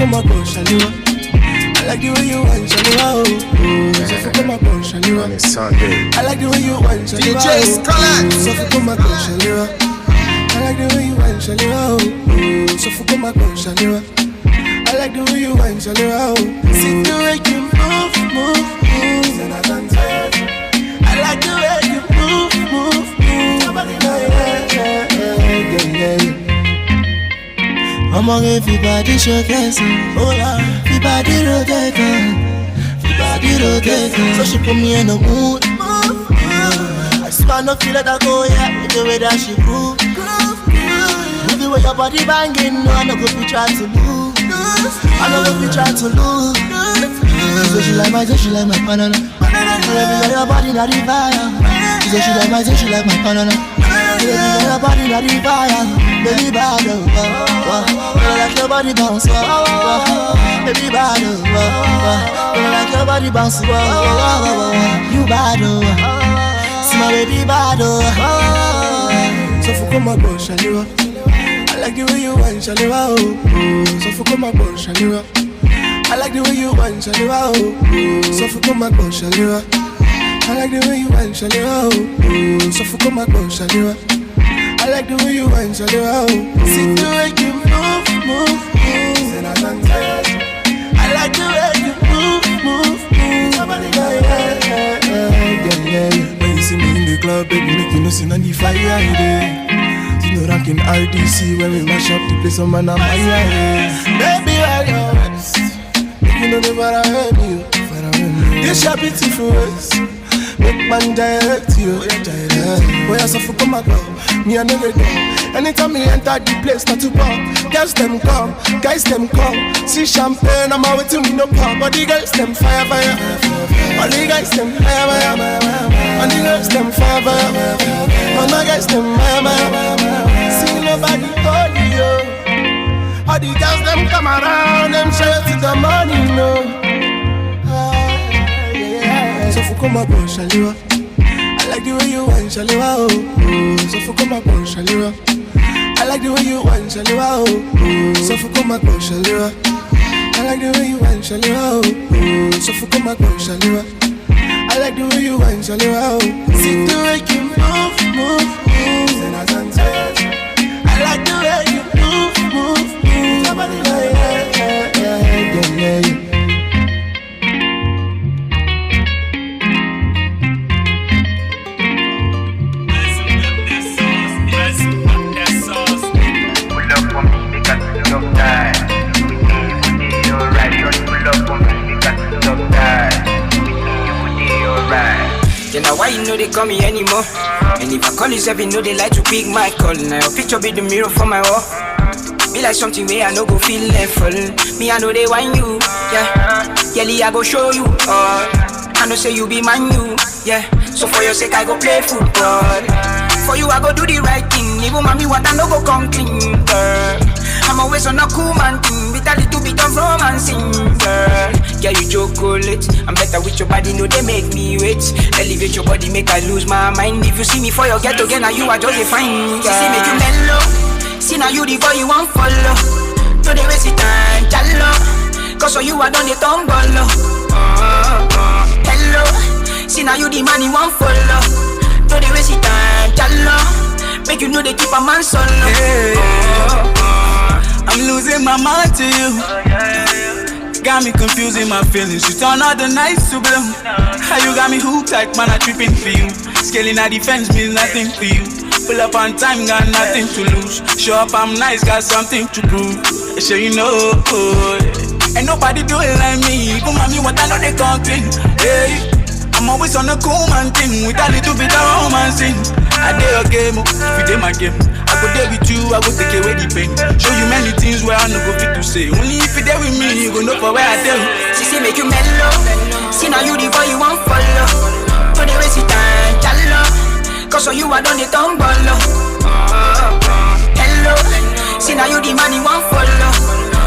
come on, go, Shaliwa. I like the way you want, Shaliwa. So come on, go, Shaliwa. On a Sunday. I like the way you want, Shaliwa. DJ Scarlett. So come on, go, Shaliwa. I like the way you want, Shaliwa. So come on, go, Shaliwa. I like the way you want, Shaliwa. See the way you move, and I can't tell. I like the way you move. Nobody Among everybody showcasing, oh Lord, everybody rotating, so she put me in the mood. I swear no feel like I go, yeah, with the way that she groove. With the way your body banging, no, I no go be trying to lose. I no go be trying to lose. She like my banana. Baby, your body not the fire. She like my banana. Baby, your body not the fire. Baby, bad, like your body bounce, baby, bad, like your body bounce, you bad, see my baby bad. So for come on, Shaliwa. I like the way you want, Shaliwa. So for come on, Shaliwa. I like the way you want, Shaliwa. So for come on, Shaliwa. I like the way you want, Shaliwa. So for come on, Shaliwa. I like the way you want, Shaliwa. See the way you move, and I can't tell. I like the way you move. When you see me in the club, baby, make you know see none the fire there. You know rockin' RDC when we mash up the place, on man, I'm higher. Baby, where your waist? Make you know the far ahead you. This your beautiful waist. Make man direct you. Boy, I suffer come my girl. Me a nigga down. Anytime me enter the place, not to pop. Girls them come, guys them come. See champagne, I'm out waiting with no pop. But the girls them fire. All the guys them fire. All the girls them fire. All my guys them fire. See nobody holy yo. All the girls them come around, them share to the money no. So for come up, Shaliwa. I like the way you want, Shaliwa. So for come up, Shaliwa. I like the way you want, Shaliwa. So for come up, Shaliwa. I like the way you want, Shaliwa. So for come up, Shaliwa. I like the way you want, Shaliwa. See the way you move, and I can't tell. I like the way you move. Nobody like yeah. You know why you know they call me anymore. And if I call you, you know they like to pick my call. Now your picture be the mirror for my wall. Be like something where I no go feel level. Me I know they want you, yeah. Yelly I go show you, I know say you be my new, yeah. So for your sake I go play football. For you I go do the right thing. Even mommy what I no go come clean, girl. I'm always on a cool man thing with a little bit of romancing, girl. Yeah, you chocolate. I'm better with your body, no they make me wait. Elevate your body, make I lose my mind. If you see me for your get again, now you are just a fine. She say make you mellow. See now you the boy you want follow. No they waste your time, jello. Cause for you I done the tongue bolo. Hello. See now you the man you want follow. No they waste your time, jello. Make you know they keep a man solo. I'm losing my mind to you. Got me confusing my feelings. You turn all the nights to blue. How you got me hooked like man I tripping for you. Scaling a defense means nothing for you. Pull up on time, got nothing to lose. Show up, I'm nice, got something to prove. Sure you know, ain't nobody do it like me. Even mommy, what I know they can't clean. Hey, I'm always on a cool man thing with a little bit of romancing. I did a game, if you did my game, I go there with you, I go take away the pain. Show you many things where I no go fit to say. Only if you there with me, you go know for where I tell. She say make you mellow. See now you the boy you want follow. No they waste your time, jello. Cause for you I done the tongue bolo. Hello. See now you the man you want follow.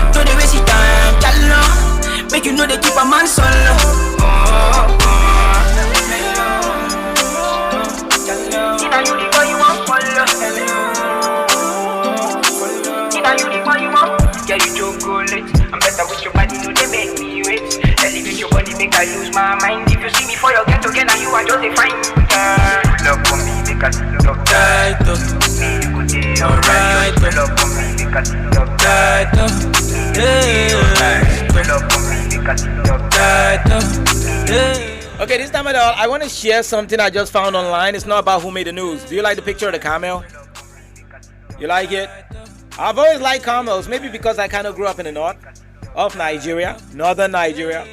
No they waste your time, jello. Make you know they keep a man solo. See now you the boy you want follow. See now you the boy you want. Girl, you chocolate. I'm better with your body, no, they make me wait. Elevate your body, make I lose my mind. If you see me for your get together, you are just a fine. Love for me, make I love tight up. Alright, love for me, make I love tight up. Love for me, make I love tight up. Okay, this time at all, I want to share something I just found online. It's not about who made the news. Do you like the picture of the camel? You like it? I've always liked camels, maybe because I kind of grew up in the north of Nigeria, northern Nigeria,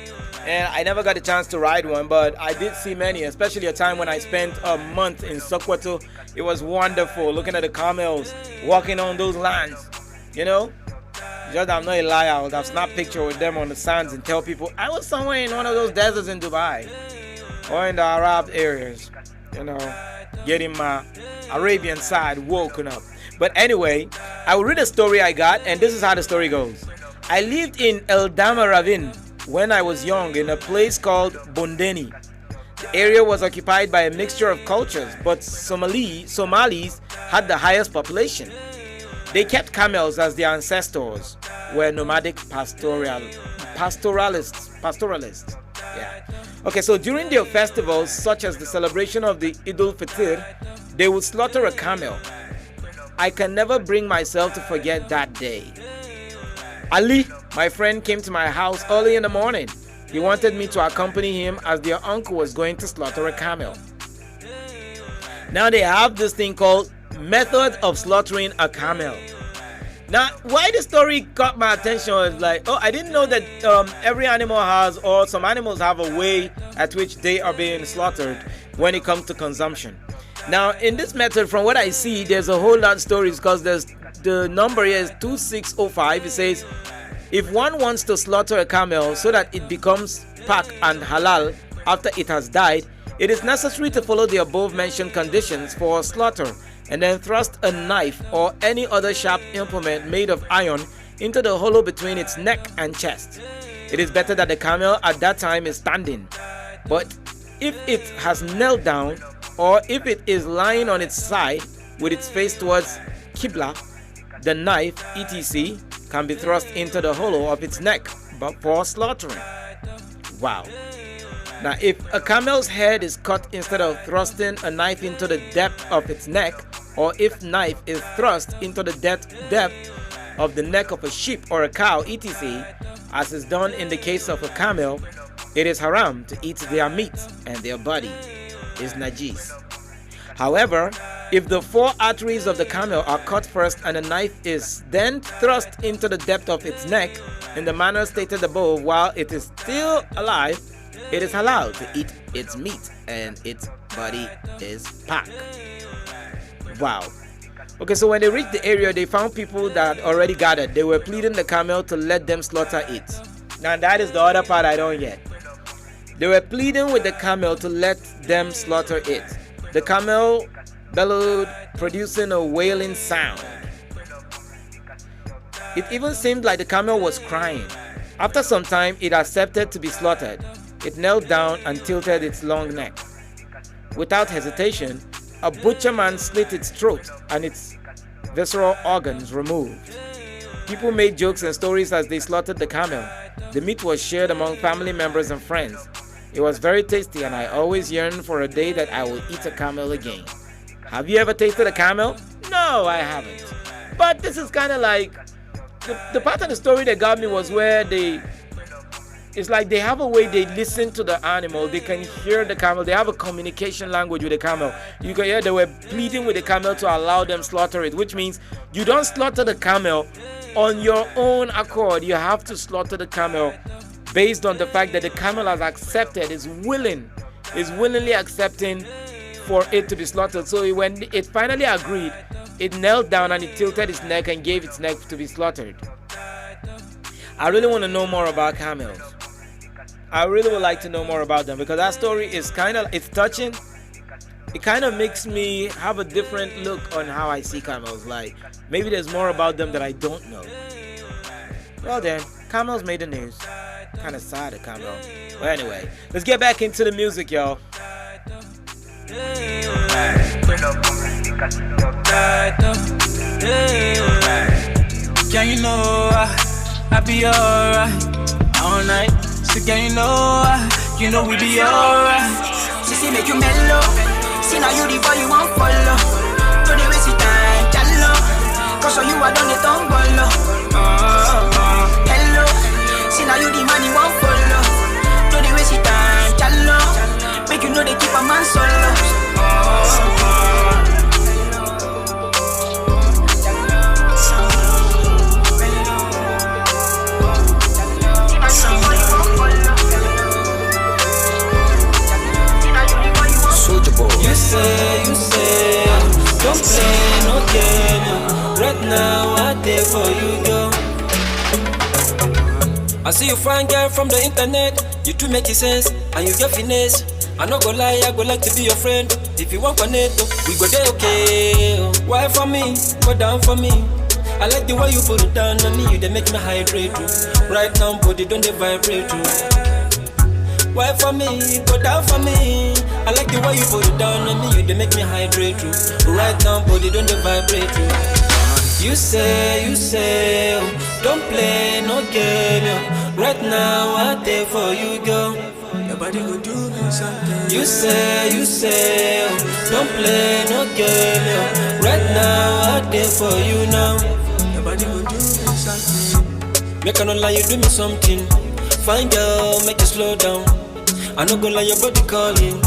and I never got a chance to ride one, but I did see many, especially a time when I spent a month in Sokoto. It was wonderful looking at the camels walking on those lands, you know? Just I'm not a liar. I would have snapped picture with them on the sands and tell people I was somewhere in one of those deserts in Dubai or in the Arab areas, you know, getting my Arabian side woken up. But anyway, I will read a story I got, and this is how the story goes. I lived in El Dama Ravine when I was young in a place called Bondeni. The area was occupied by a mixture of cultures, but Somalis had the highest population. They kept camels as their ancestors, were nomadic pastoralists. Yeah. Okay, so during their festivals, such as the celebration of the Eid al-Fitr, they would slaughter a camel. I can never bring myself to forget that day. Ali, my friend, came to my house early in the morning. He wanted me to accompany him as their uncle was going to slaughter a camel. Now they have this thing called method of slaughtering a camel. Now, why the story caught my attention was like, oh, I didn't know that every animal has, or some animals have a way at which they are being slaughtered when it comes to consumption. Now, in this method, from what I see, there's a whole lot of stories because there's the number here is 2605. It says, if one wants to slaughter a camel so that it becomes pak and halal after it has died, it is necessary to follow the above mentioned conditions for slaughter and then thrust a knife or any other sharp implement made of iron into the hollow between its neck and chest. It is better that the camel at that time is standing, but if it has knelt down or if it is lying on its side with its face towards Qibla, the knife, etc., can be thrust into the hollow of its neck for slaughtering. Wow. Now, if a camel's head is cut instead of thrusting a knife into the depth of its neck, or if knife is thrust into the depth of the neck of a sheep or a cow, etc., as is done in the case of a camel, it is haram to eat their meat and their body is najis. However, if the four arteries of the camel are cut first and the knife is then thrust into the depth of its neck in the manner stated above while it is still alive, it is halal to eat its meat and its body is pak. Wow. Okay, so when they reached the area, they found people that already gathered. They were pleading the camel to let them slaughter it. Now that is the other part I don't get. They were pleading with the camel to let them slaughter it. The camel bellowed, producing a wailing sound. It even seemed like the camel was crying. After some time, it accepted to be slaughtered. It knelt down and tilted its long neck. Without hesitation, a butcherman slit its throat and its visceral organs removed. People made jokes and stories as they slaughtered the camel. The meat was shared among family members and friends. It was very tasty and I always yearn for a day that I will eat a camel again. Have you ever tasted a camel? No, I haven't. But this is kind of like, the part of the story that got me was where it's like they have a way they listen to the animal. They can hear the camel. They have a communication language with the camel. You can hear they were pleading with the camel to allow them slaughter it, which means you don't slaughter the camel on your own accord. You have to slaughter the camel based on the fact that the camel has accepted, is willingly accepting for it to be slaughtered. So when it finally agreed, it knelt down and it tilted its neck and gave its neck to be slaughtered. I really want to know more about camels. I really would like to know more about them because that story is it's touching. It kind of makes me have a different look on how I see camels. Like, maybe there's more about them that I don't know. Well then, camels made the news. Kind of sad, a camel. But anyway, let's get back into the music, y'all. can you know I be alright all night. So can you know we be alright. See, make you mellow. See, now you the boy you want follow. To the waste time, jello. Cause you are done it on follow. Hello. See, now you the man you want follow. To the waste time, jello. Make you know they keep a man solo. You say, don't play no game. Right now, I there for you, girl. I see you fine girl from the internet. You too make it sense, and you get finesse. I no go lie, I go like to be your friend. If you want connect, we go there, okay. Why for me? Go down for me. I like the way you put it down on me. You they make me hydrate too. Right now, body don't they vibrate too. Why for me? Go down for me. I like the way you put it down on me. You they make me hydrate too. Right now, body don't they vibrate too. You say, don't play no game. Right now, I there for you, girl. Your body go do me something. You say, don't play no game. Right now, I there for you now. Your body go do me something. Make I no lie, you do me something. Fine girl, make you slow down. I no go lie, your body calling.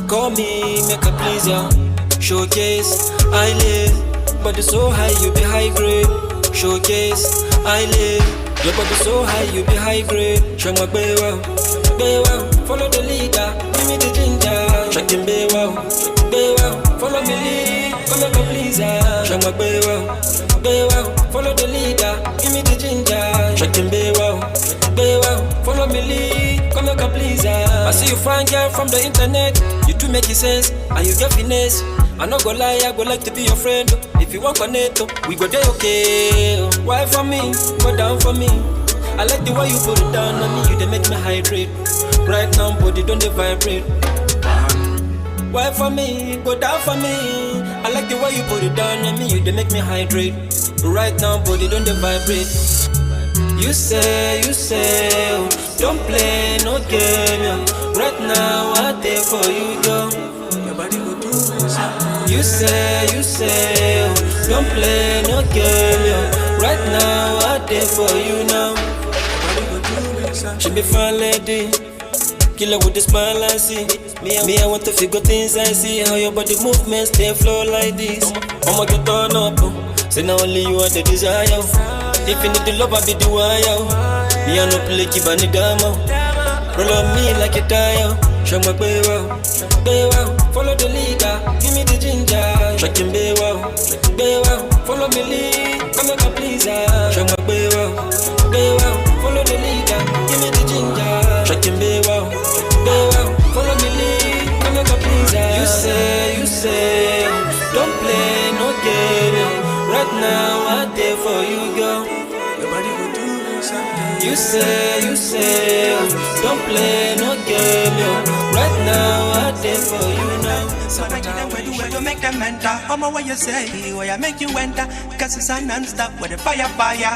Call me, make a please ya. Showcase, I live. Body so high, you be high grade. Showcase, I live. Your body so high, you be high grade. Show my bay wow, follow the leader, give me the ginger. Checking bay wow, follow me lead, come make a pleaser. Show my bay wow, follow the leader, give me the ginger. Checking bay wow, follow me lead, come make a pleaser. I see you fine girl from the internet. You too make it sense, and you get finesse. I no go lie, I go like to be your friend. If you want connect, we go there, okay. Why for me? Go down for me. I like the way you put it down on me. You they make me hydrate. Right now, body don't they vibrate. Why for me? Go down for me. I like the way you put it down on me. You they make me hydrate. Right now, body don't they vibrate. You say, don't play no game. Right now, I there for you, girl. Your body go do something. You say, don't play no game. Right now, I there for you now. Your body go do something. She be fine lady, killer with the smile I see. Me, I want to figure things I see. How your body movements they flow like this. I'ma get turn up. Say now only you are the desire. If you need the love, I be the wire. Me I no play keep on the demo. Roll on me like a tire. Show my bay wow, follow the leader, give me the ginger. Tracking bay wow, follow me lead, come make a pleaser. Show my bay wow, follow the leader, give me the ginger. Tracking bay wow, follow me lead, come make a pleaser. You say, don't play no game. Right now, I there for you, girl. Your body go do something. You say, don't play no game. Right now, I there for you now. So I give them where you make them enter. How much what you say, where I make you enter. Cause it's a non-stop with the fire.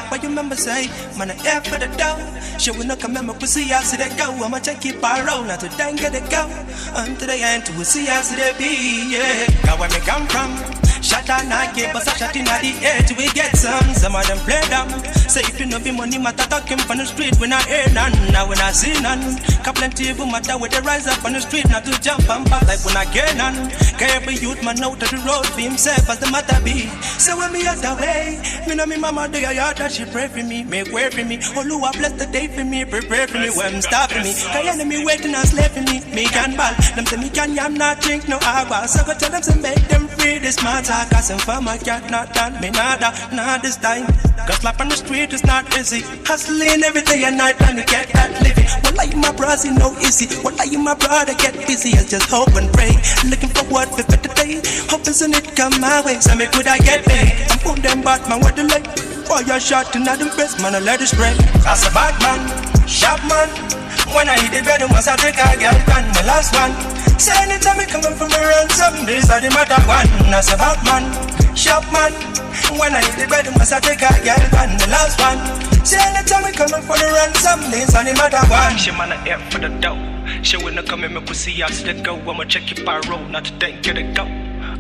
What you remember say, man I here for the dough. She will not come and see how see they go. I'ma take it around, not to then get it go. Until the end, to see how see they be, yeah. Now where me come from, shot and I give us a shot in the air till we get some of them play them. Say if you know be money matter talking from the street when I hear none. Now when I see none, couple people matter with the rise up on the street. Not to jump and back like when I get none. Every youth man out of the road for himself as the matter be. So when me out the way, me know me mama do your yard that she pray for me, make way for me. Oluwa bless the day for me, prepare for me when stopping me. Cause enemy waiting and slave for me can ball. Them say me can yam not drink no agua. So go tell them to make them free this matter. Cause I'm for my cat not done, me nada, not this time. Cause life on the street is not easy. Hustling every day and night trying to get that living. Well like my bros, no easy. Well like my brother get busy. I just hope and pray. Looking for what for better day. Hoping soon it come my way. So me could I get paid. I'm from them Batman what the like. Boy you shot and I the best man I let it spray. As a bad man, sharp man. When I hit the bed once I take a girl and the last one. Say anytime me coming from around some days I the matter one. As a bad man, sharp man. When I hit the bed, must I take a girl and the last one. See anytime we coming for the ransom, this and the matter one. She man a air for the dough. She wanna come in, me pussy out to the go. I'ma check your pyro, not to think, get it go.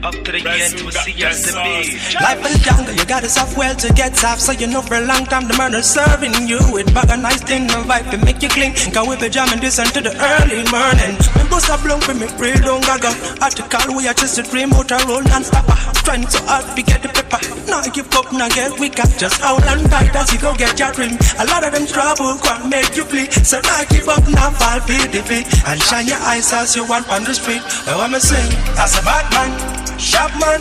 Up to the end to see us the beach. Life is jungle, you gotta soft well to get soft. So you know for a long time the murder serving you with bag a nice thing, no vibe to make you clean. Cause we be jamming this until the early morning. Me bust a blunt for me, pray don't gaga. At the call we are just a dream out a roll non-stopper. Trying so hard to get the pepper. Not give up, not get weak up. Just hold on tight as you go get your dream. A lot of them trouble can't make you flee. So not give up, not fall feed the feet. And shine your eyes as you walk on the street. Oh, I'm a sing, as a bad man. Sharp man,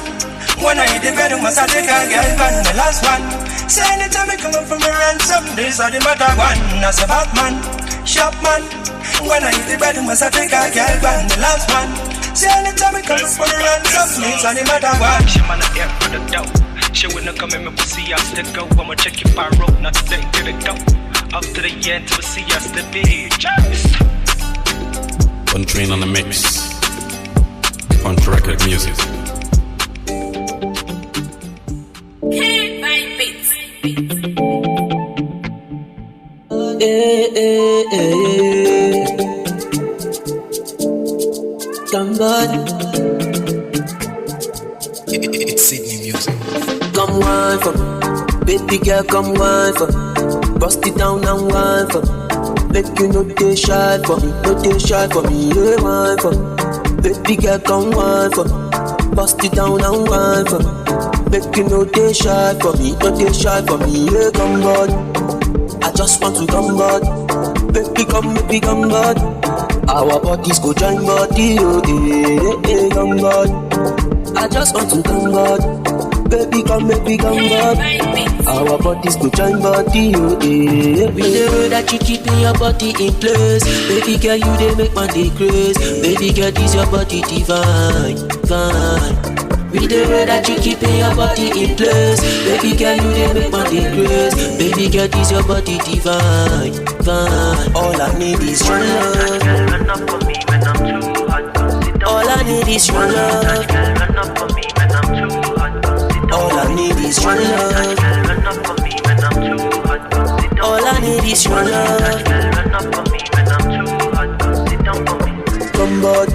when I hit the bed, must I take a girl and the last one. Say anytime I come up from a ransom, this are the matter one. As a bad man, sharp man, when I hit the bed, must I take a girl and the last one. Say anytime I come up from a ransom, this are the matter one. She man a air for the dough. She wanna come in, me pussy out to the go. I'ma check your pyro, not to think, get it go. Up to the end to see us the beach. One train on the mix. Punch record music. Come on. It's Sydney music. Come wine for me. Baby girl, come wine for me. Bust it down and wine for me. Make you no dey shy for me. No dey shy for me. Yeah, wine for me. Baby girl, come wine for me. Bust it down and wine for me. Make you no dey shy for me. No dey shy for me. Yeah, come on. I just want to come back. Baby, come, baby, come back. Our bodies go join body, oh, come back. I just want to come back. Baby, come, baby, come back. Our bodies go join body, oh, With the way that you keeping your body in place, baby girl, you dey make my day craze. Baby girl, this your body divine, divine. With the way that you keeping your body in place, baby girl, you dey make my day craze. Baby girl, this your body divine, divine. All I need is your love. All I need is your love. All I need is your love. All I need is your love. Come board,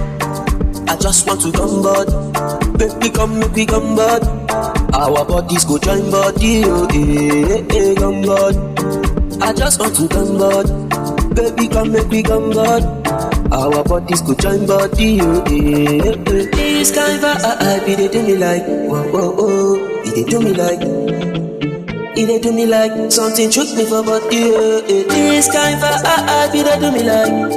I just want to come board. Baby, come, make we come back. Our bodies go join body, oh, come back. I just want to come back. Baby, come, make we come back. Our bodies go join body, oh, This kind of be they do me like, whoa, whoa, oh. Be they do me like, they do me like something trick me for body, This kind of be they do me like.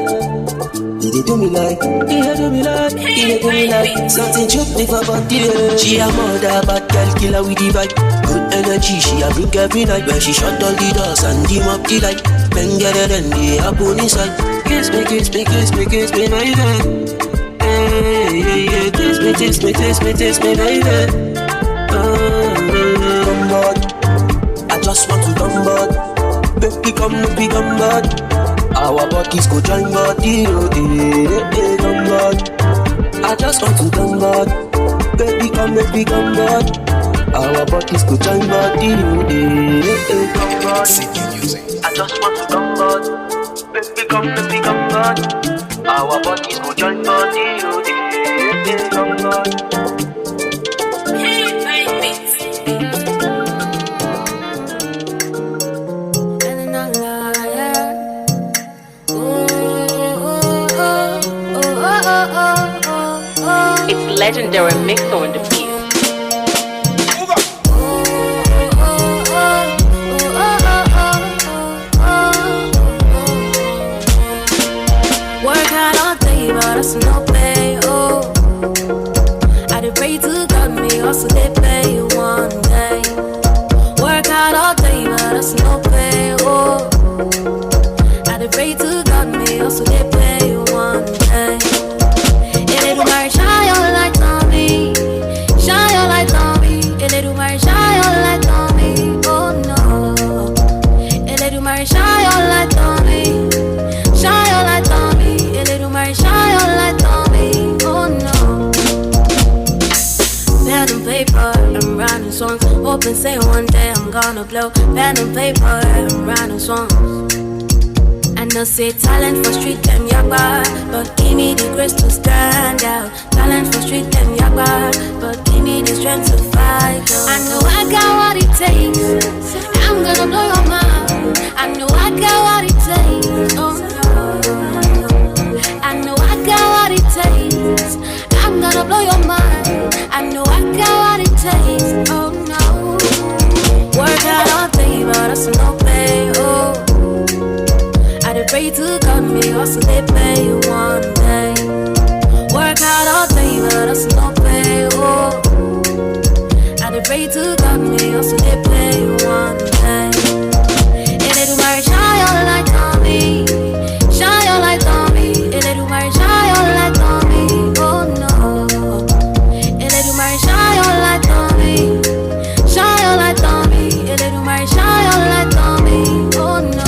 They do me like, they do me like, they do me like something choke me for body. She a mother, bad girl, killer with the vibe. Good energy, she a bring every night. When she shut all the doors and dim up the light, men get it and they happen inside. Kiss me, kiss me, kiss me, kiss me, baby. Hey, kiss me, kiss me, kiss me, kiss me, baby. Come on, I just want to come back. Baby, come, baby, come back. Our bodies go join body, oh, come back. I just want to come back. Baby, come, baby, come back. Our bodies go join body, oh, come back. I just want to come back. Baby, come back. Our bodies go join body, oh, come back. It's legendary mix on the beat. Work hard all day, but that's no pay. Oh, I did pray to God, me also they pay one day. Work hard all day, but that's no pay. Oh, I did pray to God, me also they pay one day. Ele do mar shine your light on me, shine your light on me. Ele do mar shine your light on me, oh no. Ele do mar shine your light on me, shine your light on me. Ele do mar shine your light on me, oh no. Pen and paper, I'm writing songs, hoping say one day I'm gonna blow pen and paper and writing songs. I know say talent for street them yagba, but give me the grace to stand out. Talent for street them yagba, but give me the strength to fight. I know I got what it takes. I'm gonna blow your mind. I know I got what it takes. Oh no. I know I got what it takes. I'm gonna blow your mind. I know I got what it takes. Oh no. Work hard all day, but that's no pay. Oh. I pray to God, me also they pay you one day. Work hard all day, but that's no pay. Oh, I pray to God, me also they pay you one day. And they do my shine your light on me, shine your light on me. And they do my shine your light on me. Oh no. And they do my shine your light on me, shine your light on me. And they do my shine your light on me. Oh no.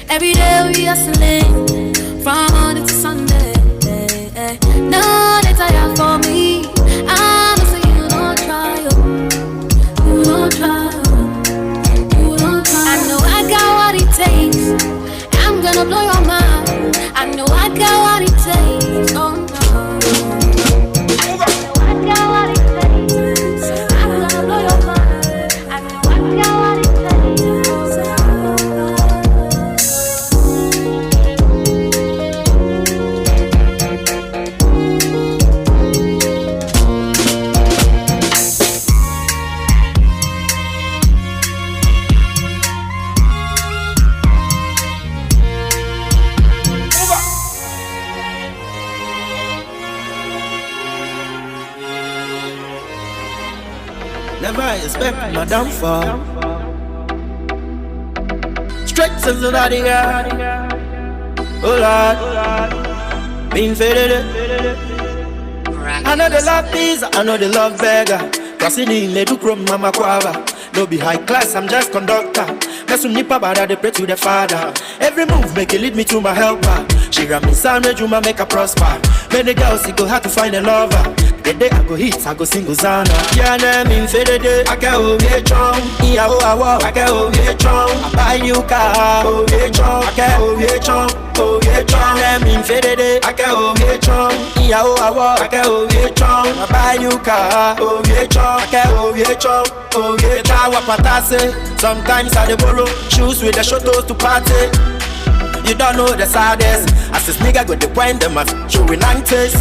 Every day we hustling from Monday to Sunday. No, they tired for me. I know say you don't try, you don't try, you don't try. I know I got what it takes. I'm gonna blow your mind. I know I got what it takes. Oh no. I know I got what it takes. I'm gonna blow your mind. I know I got what it takes. Never expect my downfall. Straight sense of the yard. Oh Lord, being faded. I know the love these, I know the love beggar. Crossing in, they do from mama quava. No be high class, I'm just conductor. That's when nippa bada, they pray to the father. Every move make it lead me to my helper. She ram me sound, you ma make her prosper. Many girls, it go hard to find a lover. The day I go hit, I go sing Hosanna. Yeah, I'm in faded. I can't hold it strong. Yeah, oh, I can't hold it strong. I buy new car. Oh, yeah, strong. I can't hold it strong. Oh, yeah, strong. I'm in faded. I can't hold it strong. Yeah, oh, I can't hold it strong. I buy new car. Oh, yeah, strong. I can't hold it strong. Oh, yeah, strong. Sometimes I dey borrow shoes with the shotos to party. You don't know the saddest. As this nigga got the point, them as showing antes.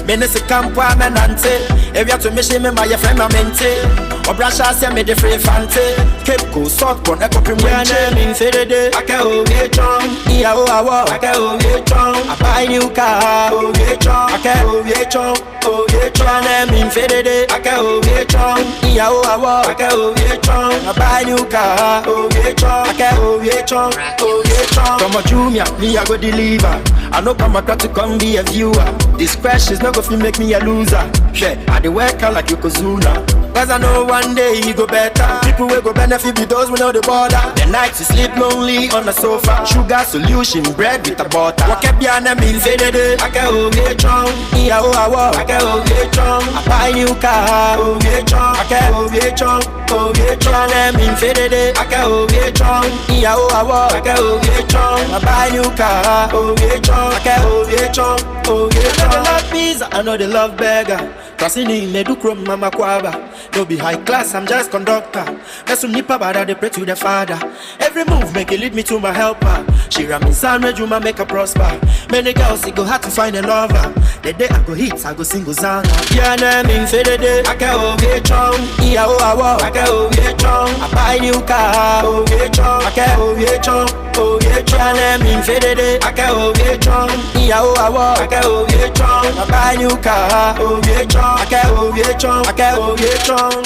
Menese campo amenante. If you have to mission me, my friend, my mente. Or brasha say me the free fante. Cape go soft, but I copy my name in faded. I can't hold it strong. Yeah, oh, I can't hold it strong. I buy new car. Oh, yeah, strong. I can't hold it strong. Oh, yeah, strong. I'm in faded. I can't hold it strong. Yeah, oh, I can't hold it strong. I buy new car. Oh, yeah, strong. I can't hold it strong. Oh, yeah, strong. Come on, Junior, me I go deliver. I know come across to come be a viewer. This crash is not gonna make me a loser. Yeah, I dey work out like Yokozuna. Cause I know one day he go better. People will go benefit be those without the border. The nights you sleep lonely on the sofa. Sugar solution, bread with the butter. What kept you on me faded? I can't hold it strong. Yeah, oh, I can't hold it strong. I buy new car. Oh, yeah, strong. I can't hold it strong. Oh, yeah, strong. I'm in faded. I can't hold it strong. Yeah, oh, I can't hold it strong. I buy new car. Oh, yeah, strong. I can't hold it strong. Oh, yeah, strong. I know the love pizza, I know the love beggar. Crossing in, they do chrome mama quava. Don't be high class, I'm just conductor. That's when nippa bada, they pray to the father. Every move make it lead me to my helper. She ram me sound, you ma make her prosper. Many girls, it go hard to find a lover. The day I go hit, I go sing Hosanna. Yeah, I'm in faded. I can't hold it strong. Yeah, oh, I can't hold it strong. I buy new car. Oh, yeah, strong. I can't hold it strong. Oh, yeah, strong. I'm in faded. I can't hold it strong. Yeah, oh, I can't hold it strong. I buy new car. Oh, yeah, strong. I can't hold it strong. I can't hold it strong.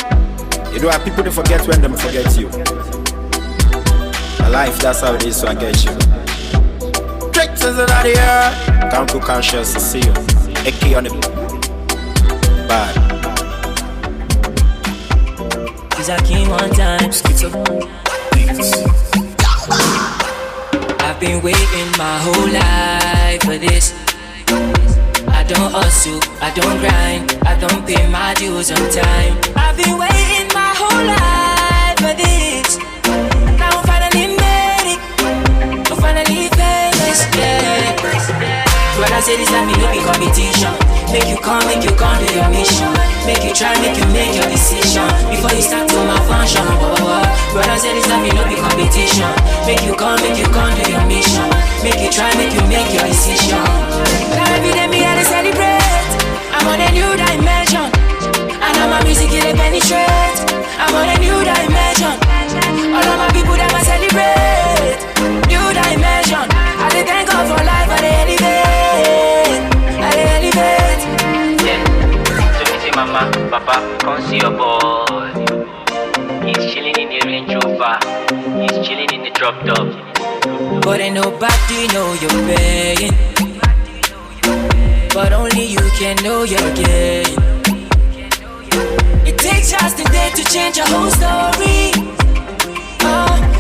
You know how people they forget when them forget you. My life, that's how it is, so I get you. Straight blessings in the air. Come to conscious to see you. AK on the bad. He's a king one time. I've been waiting my whole life for this. I don't hustle, I don't grind, I don't pay my dues on time. I've been waiting my whole life for this. Now I'm finally made it, I'm finally famous, yeah. When I say this, let me no be competition. Make you come do your mission. Make you try, make you make your decision before you start to malfunction. When I say this, let me no be competition. Make you come do your mission. Make you try, make you make your decision. Now every day me I dey celebrate. I'm on a new dimension, and all my music it dey penetrate. I'm on a new dimension. All of my people that I celebrate. New dimension. I dey thank God for life. I dey elevate. I dey elevate. Yeah. So me say, Mama, Papa, come see your boy. He's chilling in the Range Rover. He's chilling in the drop top. But ain't nobody know you're paying. But only you can know you're getting. It takes just a day to change your whole story.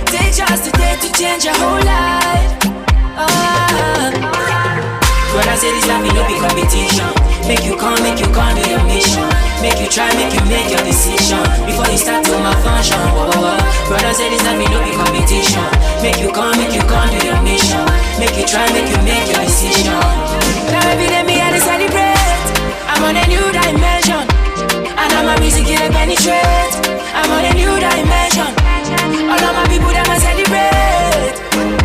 Takes just a day to change your whole life. When I say this life, it no be competition. Make you come do your mission. Make you try, make you make your decision before you start to malfunction. When I say this life, it no be competition. Make you come do your mission. Make you try, make you make your decision. Now every day me I dey celebrate. I'm on a new dimension, and all my music it dey penetrate. I'm on a new dimension. All of my people that I celebrate.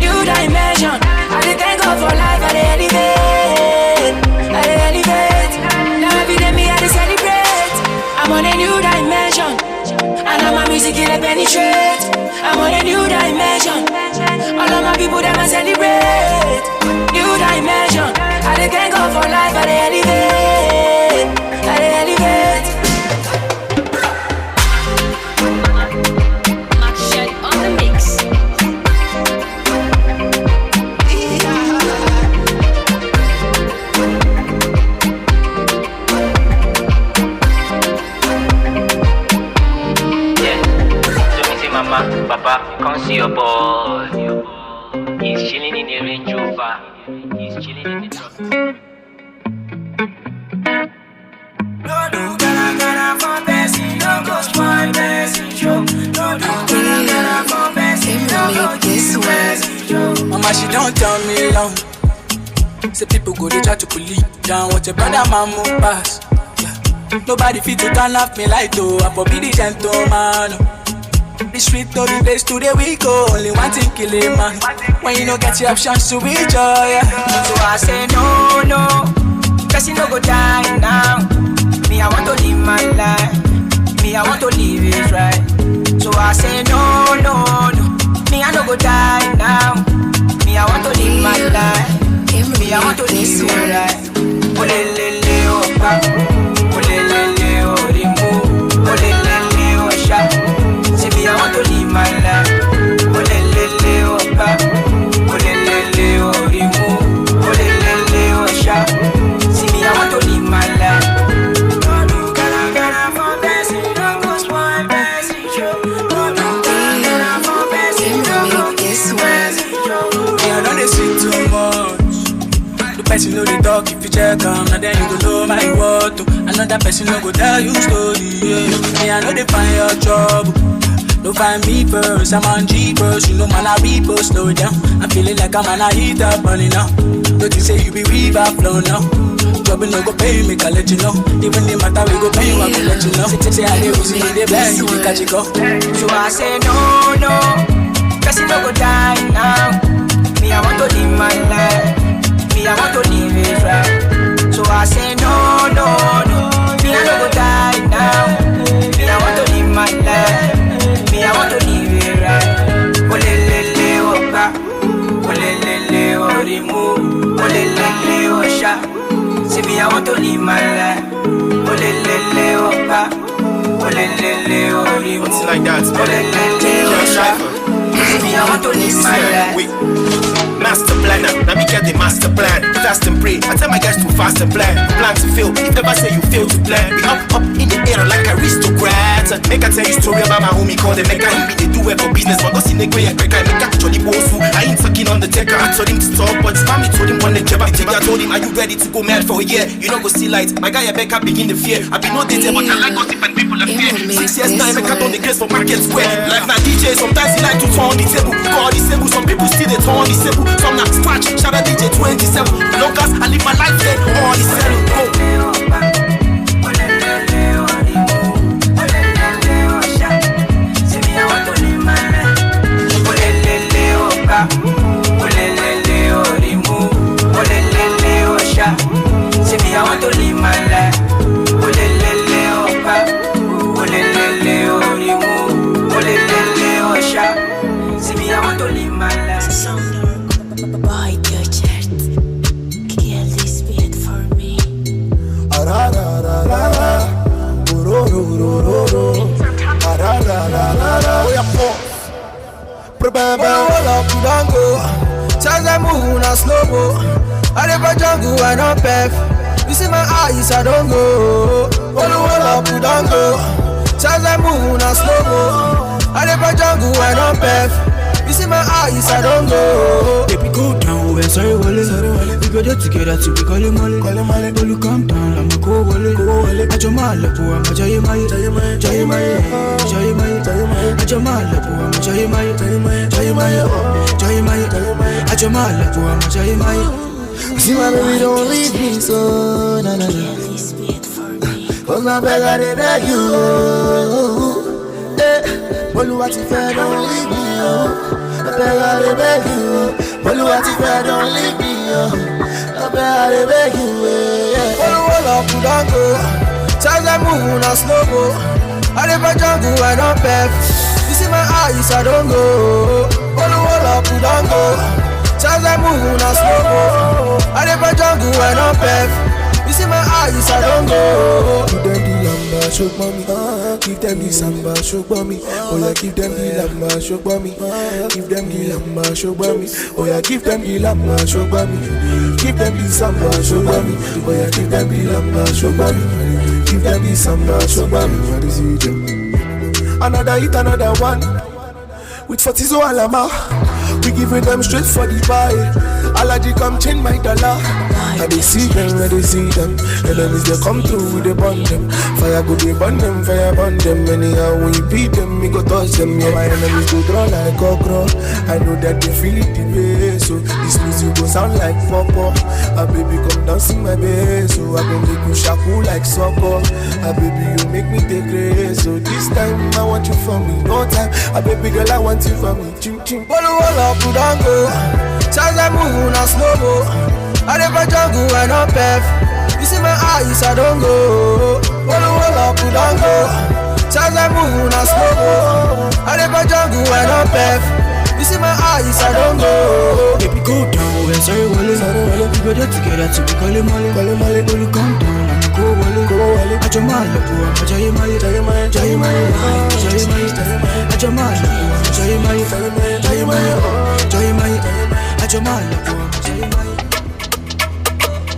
New dimension. I dey thank God for life. I dey elevate. I dey elevate. Now every day me I dey celebrate. I'm on a new dimension, and all my music it dey penetrate. I'm on a new dimension. All of my people that I celebrate. New dimension. I dey thank God for life. I dey elevate. I dey elevate. On the mix. Yeah. So me say, Mama, Papa, come see your boy. He's chilling in the Range Rover. He's chilling in the drop. No do gara for person, no go spoil person show. No do gara for person, no go kill person show. Mama, she don't tell me long. Say people go they try to pull it down. What your brother man move past. Yeah. Nobody fit to turn off me like though. I for be the gentleman. The street no be place to the weak. Only one thing kill a man. When you don't get your options to reach yeah. So I say no. Person no go die now. Me I want to live my life. Me I want to live it right. So I say no. Me I no go die now. Me I want to live my life. Me I want to live it right. Olelele opa, olelele orimu, olelele osha. Say me I want to live my life. Olelele opa, olelele orimu, olelele osha. See me I want to live my life. No do gara for person, no go spoil person show. No do gara for person, no go kiss person show. Yeah, I don't dey see too much. The person know the talk if you check now then you go know my word. Another person no go tell you story. Yeah. Me I know they find your trouble. Don't find me first, I'm on G first. You know man I repost slow down. I'm feeling like I'm on a heat up running now. Don't you say you be river flow now. Trouble no go pay me, I let you know. Even the matter we go pay you, I go let you know. Say I dey see me, they blame you, they catch it go. So I say no. Person no go die now. Me I want to live my life. Me I want to live it right. So I say no. Me I no go die now. Me I want to live my life. Me I want to live it right. Olelele opa, olelele orimu, olelele osha. See me I want to live my life. Olelele opa, olelele orimu. What's like that? Olelele osha. See me, I want to live my life. Wait. Master planner, now me get the master plan. Fast and pray, I tell my guys to fast and plan. Plan to fail, if never say you fail to plan. Be up in the air like aristocrat. Make I tell you story about my homie called the Mecca. He be the do it for business, but go see the way I make actually bossful. I ain't fucking on the taker. I told him to stop, but his mommy told him one the job. I told him, are you ready to go mad for a year? You don't go see light. My guy Becca begin to fear. I be no dating, but I like gossip and people are fear. 6 years now, Becca on the grace for market square. Life not DJ, sometimes he like to turn the table. Call the table, some people still they turn the table. Some not scratch, shout out DJ 27. Long as I live my life then, all the settle. See me, I want to live my life. See me, I want to live my life. Boy, your chest. Kill this beat for me. Change I move na slow mo. I never jungle, I don't pep. You see my eyes, I don't go. Hold up, don't go. Change I move na slow mo. I never jungle, I don't pep. You see my eyes, I don't go. Baby, go down, we're sorry, Wale. We go there together till we call him Molly. But you come down, I'm a go Wale. I just mal up, I'm a Jay Mai. I just mal up, I'm a Jay Mai. I just mal up, I'm a Jay Mai. See my baby, don't leave me so, na na na. Cause my beg, I did beg you. Oluwati fair, don't leave me, oh. I beg you. Oluwati fair, don't leave me, oh. I beg you, yeah. Hold up, don't go. Change I move na slow mo. I never jungle, I don't pep. You see my eyes, I don't go. Hold up, don't go. Change I move na slow mo. I never jungle, I don't pep. You see my eyes, I don't go. Give them the lamba, show mommy. Give them the samba, show mommy. Oh yeah, give them the lamba, show mommy. Give them the lamba, show mommy. Oh yeah, give them the lamba, show mommy. Give them the samba, show mommy. Oh yeah, give them the lamba, show mommy. Give them the samba, show mommy. What is it? Another hit, another one. With Fortizo Alama, we giving them straight for the buy. Alaji come change my dollar. I they see them, I they see them. Enemies they come through, we they burn them. Fire go they burn them, fire burn them. Anyhow when you beat them, we go touch them. Yeah, my enemies go draw like okra. I know that they feel it the way. So this music go sound like pop-up. Baby come dance in my bass. So I go make you shaku like soccer. Baby you make me take grace. So this time I want you for me, no time. Baby girl I want you for me. Chim chim. Hold up, don't go. Change I move na slow mo. I never jungle, I don't pep. You see my eyes, I don't go. Hold up, don't go. Change I move na slow mo. I never jungle, I don't pep. You see my eyes, I don't go. Baby, go down, we're sorry, Wale. We go there together till we call him Molly. But you come down, I'm a go Wale. I just mal up, I'm a Jay Mai. I just mal up, I'm a Jay Mai. I just mal up, I'm a Jay Mai.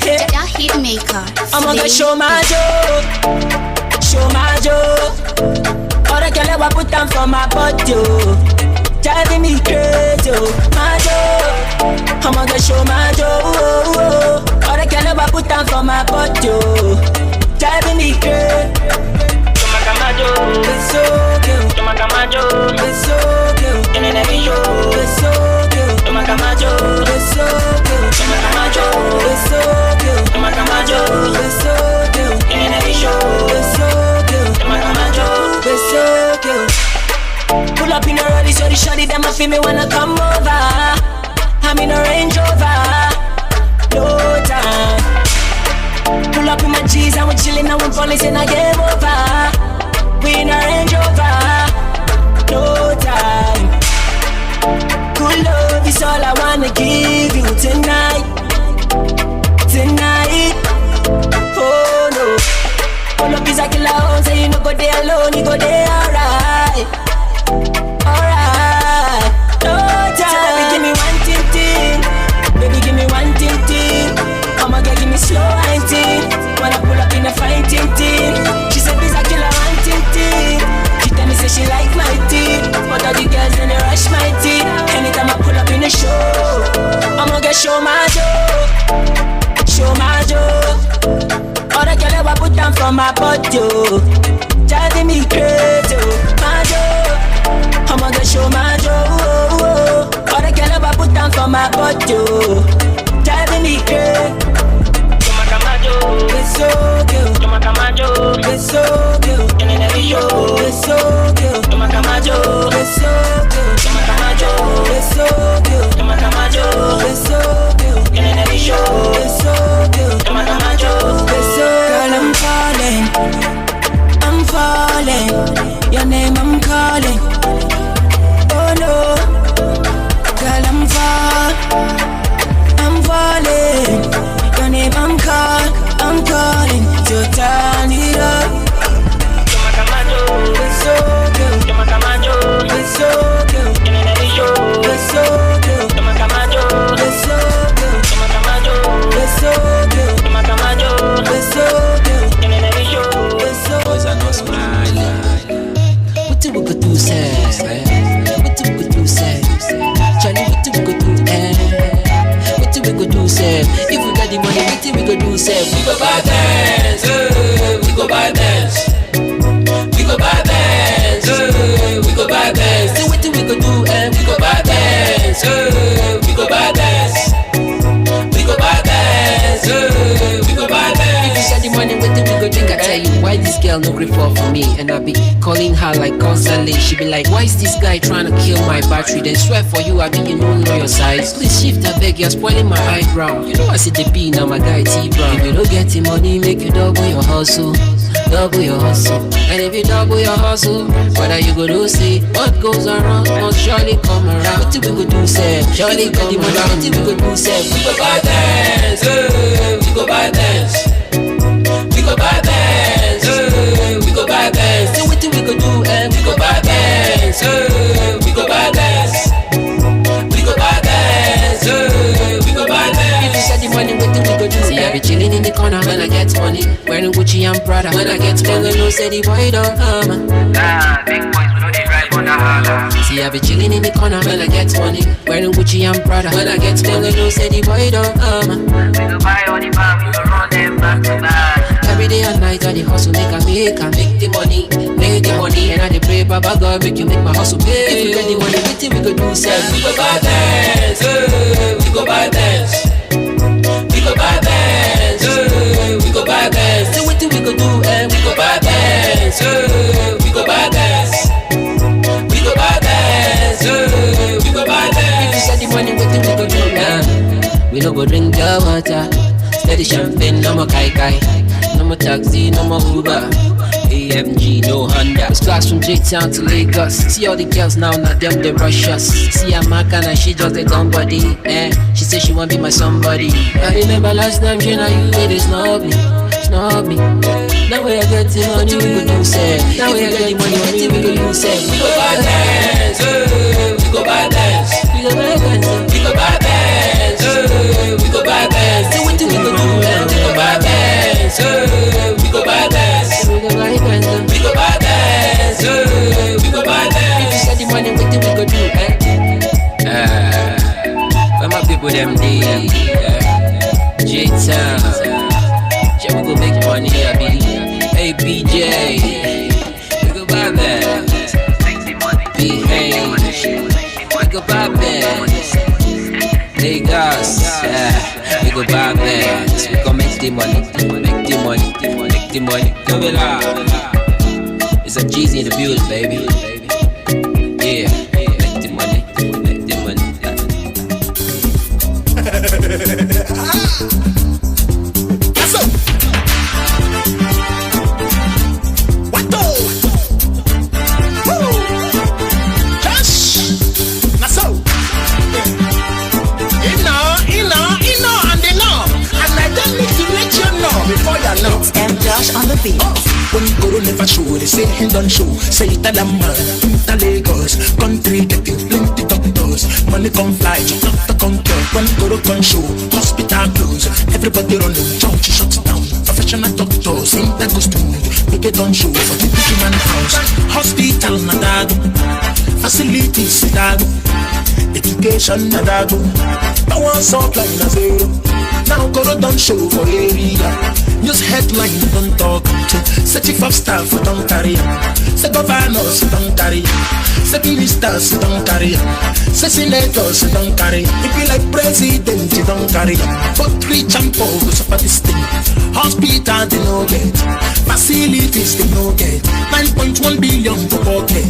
That hit maker. I'm gonna show my joke. All the girls I put down for my body, driving me crazy, my joke. I'm gonna show my joke. All the girls I put down for my body, driving me crazy. It's so cute. It's so cute. It's so cute. It's so cute. It's so cute. It's so cute. It's so cute. Pull up in a rally, so the shawty them a feel me wanna come over. I'm in a Range Rover, no time. Pull up in my G's and we chillin' and we police in a game over. We in a Range Rover, no time. Good love is all I wanna give you tonight. Oh no. Pull up is a killer home, say you no go there alone, you go there alright. No Camacho, driving me crazy. Toma Camacho, it's so cute. Toma Camacho, it's so cute. In every show, it's so cute. Toma Camacho, it's so cute. Toma Camacho, it's so cute. Toma Camacho, it's so cute. In every show, it's so cute. Toma Camacho, it's so. Girl, I'm falling. Your name I'm calling. Oh no, girl, I'm falling. Your name I'm calling. So turn it up. Toma Camacho, it's so cute. Toma Camacho, it's so cute. In every show, it's so cute. Toma Camacho, it's so cute. Toma Camacho, it's so cute. Toma Camacho, it's so cute. In every show, it's so. Boys are not smiling. What do we go do, say? What do we go do, say? Charlie, what do we go do, What do we go do, say? If we got the money, what do we go do, say? We go buy bands, we go buy bands. We go buy bands, we go buy bands. So what do we go do, we go buy bands, we go buy bands. We go buy bands, we go buy bands. If you got the money, what do we go drink? I tell you, why this girl no grip for me? And I be calling her like constantly. She be like, why is this guy trying to kill my battery? Then swear for you, I be you know your size. Please shift, I beg, you're spoiling my eyebrow. You know I see the B, now my guy T-Brown. If you don't get the money, make you double your hustle. Double your hustle. And if you double your hustle, what are you gonna see? What goes around must surely come around. What do we go do, say? Surely come around. What do we go do, say? We go buy bands, we go buy bands. We go buy bands, we go buy bands. So what do we go do, we go buy bands, we go buy bands. We go buy bands, we go buy bands. If you got the money, what do we go do? See, I be chilling in the corner when I get money, wearing Gucci and Prada when I get money. No say the boy don't come. Nah, big boys, we know they drive on the holla. See, I be chilling in the corner when I get money, wearing Gucci and Prada when I get money. No say the boy don't come. We go buy all the bar, we go run them back to back. Every day and night I the hustle make the money, make the money. And I dey pray, Baba God, make you make my hustle pay. If you get the money, what we go do, say? We go buy bands, we go buy bands. We go buy bands, we go buy bands. So what do we go do, we go buy bands, we go buy bands. We go buy bands, we go buy bands. If you get the money, what do we go do, we no go drink your water. Steady champagne, no more kai kai. No more taxi, no more Uber. AMG, no Honda. It's class from J-Town to Lagos. See all the girls now, not them, they rush us. See her Mac and she just a gun body. She said she want be my somebody. I remember last time she and you made it snub me. Now we get the money, we go do say. Now we get the money, we go do say. We go buy bands, we go buy bands. We go buy bands, we go buy bands. We go buy bands. So what do we go do? We go buy bands, we go buy bands. We go buy bands, we go buy bands. We go buy bands. If you got the money, what do we go do? Where my people them day? J-Town. Yeah, we go make money, I be. Hey, BJ. We go buy bands. BH. We go buy bands. Lagos, we go buy bands. We go make the money, make the money, make the money. Go it out. It's a Jeezy in the building, baby. Yeah, make the money, make the money. That's up. What the? Woo! Hush. That's so. And they know. And I don't need to let you know before you know. It's M. Josh on the beat. When Guru never show, they say he don't show. Say it a man, into Lagos. Country getting plenty doctors. Money come fly, just not the conquer. When Guru can show, hospital close. Everybody running, church shuts down. Professional doctors, ain't that goes to make it on show for the big man house. Hospital, nadago. Facilities, nadago. Education, nadago. Power supply, na zero. Now go don't show for area. News headline don't talk to. Say chief of staff don't carry. Say governors don't carry. Say ministers don't carry. Say senators don't carry. If you like president you don't carry. But rich and poor go suffer this thing. Hospital they no get. Facilities they no get. 9.1 billion for pocket.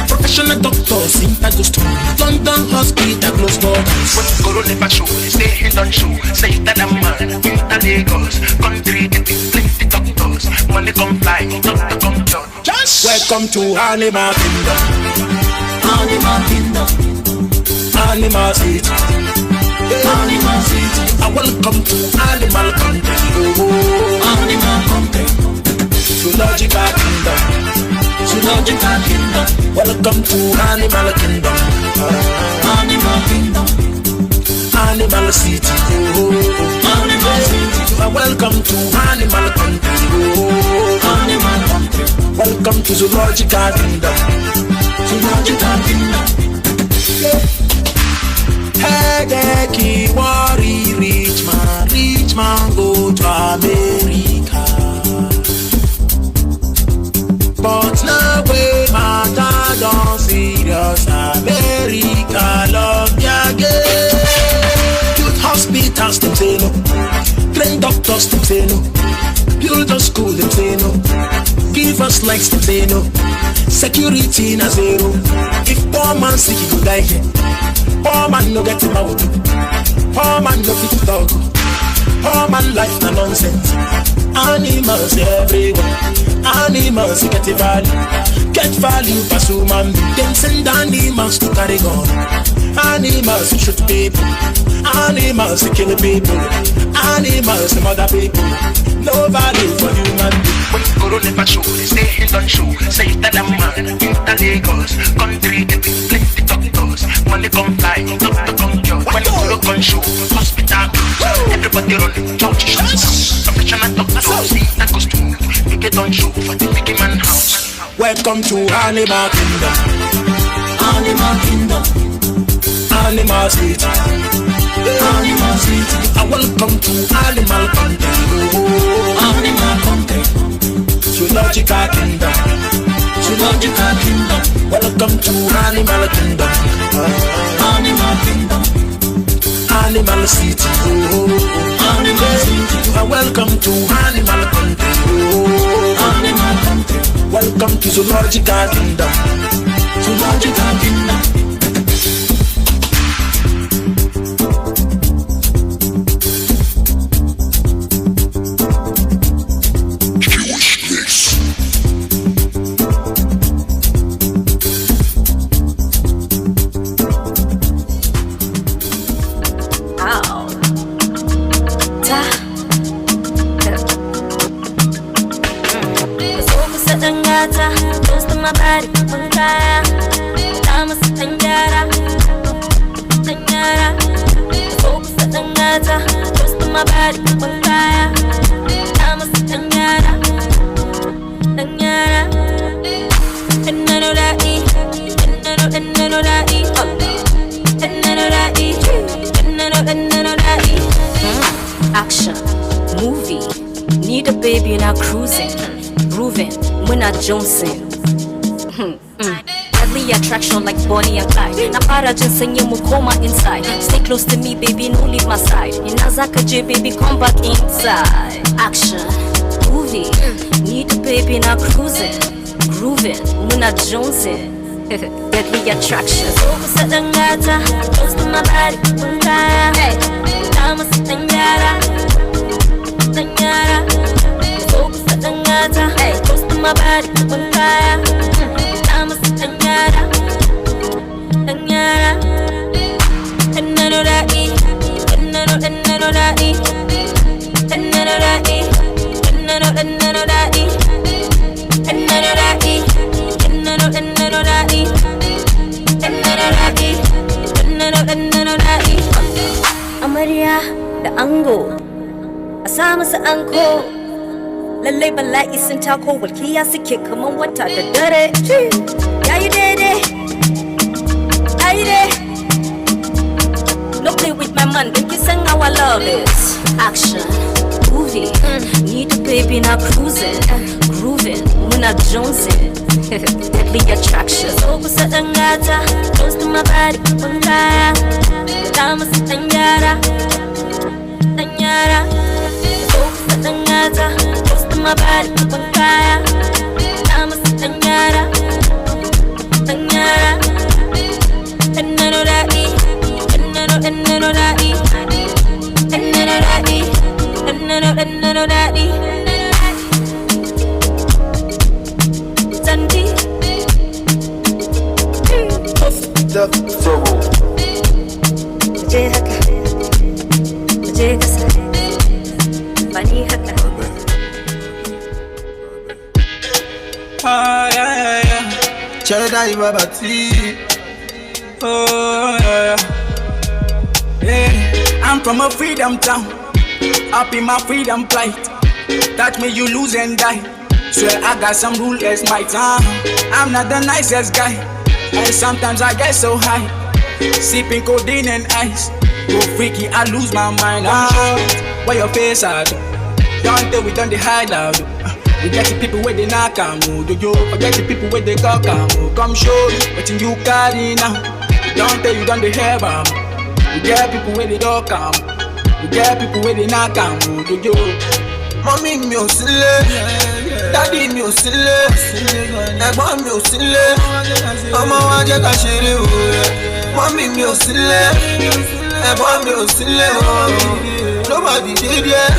Professional doctors in Pakistan. London hospital close borders. When Corona never show, stay in on show. Say that I'm man, winter Lagos. Country getting plenty doctors. Money come fly, doctor come down. Just welcome to Animal Kingdom. Animal Kingdom. Animal City. Animal City. Welcome to Animal Country. Oh, Animal Country. Zoological Kingdom. Zoological Kingdom. Welcome to Animal Kingdom. Animal Kingdom. Animal City. Oh, Animal City. Welcome to Animal Country. Oh, Animal Country. Welcome to Zoological Kingdom. Zoological Kingdom. Headache, worry, rich man go to America. But now we matter don't serious. America love ya again. Youth hospitals them say no. Train doctors them say no. Build a school them say no. Give us lights them say no. Security na zero. If poor man sick he go die here. Poor man no get him out. Poor man no fit talk. Poor man life na nonsense. Animals everywhere. Animals get a value. Get value pass human being. Them send animals to carry gun. Animals shoot people. Animals kill people. Animals murder people. No value for human being. When Corona never show, stay in on show. Say that I'm man, winter Lagos. Country getting plenty doctors. Money come fly, doctor come cure. When Corona come show, hospital everybody run, church shows. Professional doctors, see that goes to. You get on show for the big man house. Welcome to Animal Kingdom. Animal Kingdom. Animal City. Animal City. Welcome to Animal Country. Oh, Animal Country. Zoological Kingdom. Zoological Kingdom. Welcome to Animal Kingdom. Animal Kingdom. Animal City. Oh, Animal City. Welcome to Animal Country. Oh, Animal Country. Welcome to Zoological Kingdom. Zoological Kingdom. Action, movie, need a baby and I'm cruising, grooving, when I Johnson. Deadly attraction like Bonnie and Clyde. Na para jinsenye mukoma inside. Stay close to me, baby, no leave my side. Inazaka J, baby, come back inside. Action, movie, need a baby and I'm cruising, grooving, when I Johnson. Deadly attraction. Focus at the ngata, close to my body, hey, Tama sa tanyara, tanyara. Focus at the ngata, hey, close to my body, Tama sa tanyara, tanyara. And I know that E, and I know that E, and I know that E, and I know that E, and I know that E. Amarya da ango a sa masa anko lallai bala'i sun tako walkiya suke kaman wata da dare yayi daidai ayi dai no play with my man, make you sing our love is action. Movie, need a baby now cruising, grooving, Muna Jonesing, deadly attraction. So go set ngata, close to my body, Bangaya, Dama Tanyara, Tanyara. So go set ngata, close to my body, Bangaya, Dama Tanyara, Tanyara. And none of that, and none of that, and none of that. No daddy, Sandy. The trouble. Jehaka, Jehaka, Bani haka. Ah yeah. Cheddar Babati. Oh yeah. I'm from a freedom town. Up in my freedom flight. Touch me, you lose and die. Swear I got some rule as my time. I'm not the nicest guy, and sometimes I get so high. Sipping codeine and ice. Go freaky, I lose my mind. Why your face out? Don't tell we done the hide out. We get the people where they knock on mood. Yo, forget the people where they cock on mood. Come show me what you carry now. Don't tell you done the hair bomb. We get people where they talk on. We get people where they knock on mood. Yo, mommy mi ò sílé, daddy mi ò sílé, ẹ̀gbọ́n mi ò sílé, ọmọ wa jẹ́ ká ṣeré o. Mommy mi ò sílé, ẹ̀gbọ́n mi ò sílé o. Nobody did yet,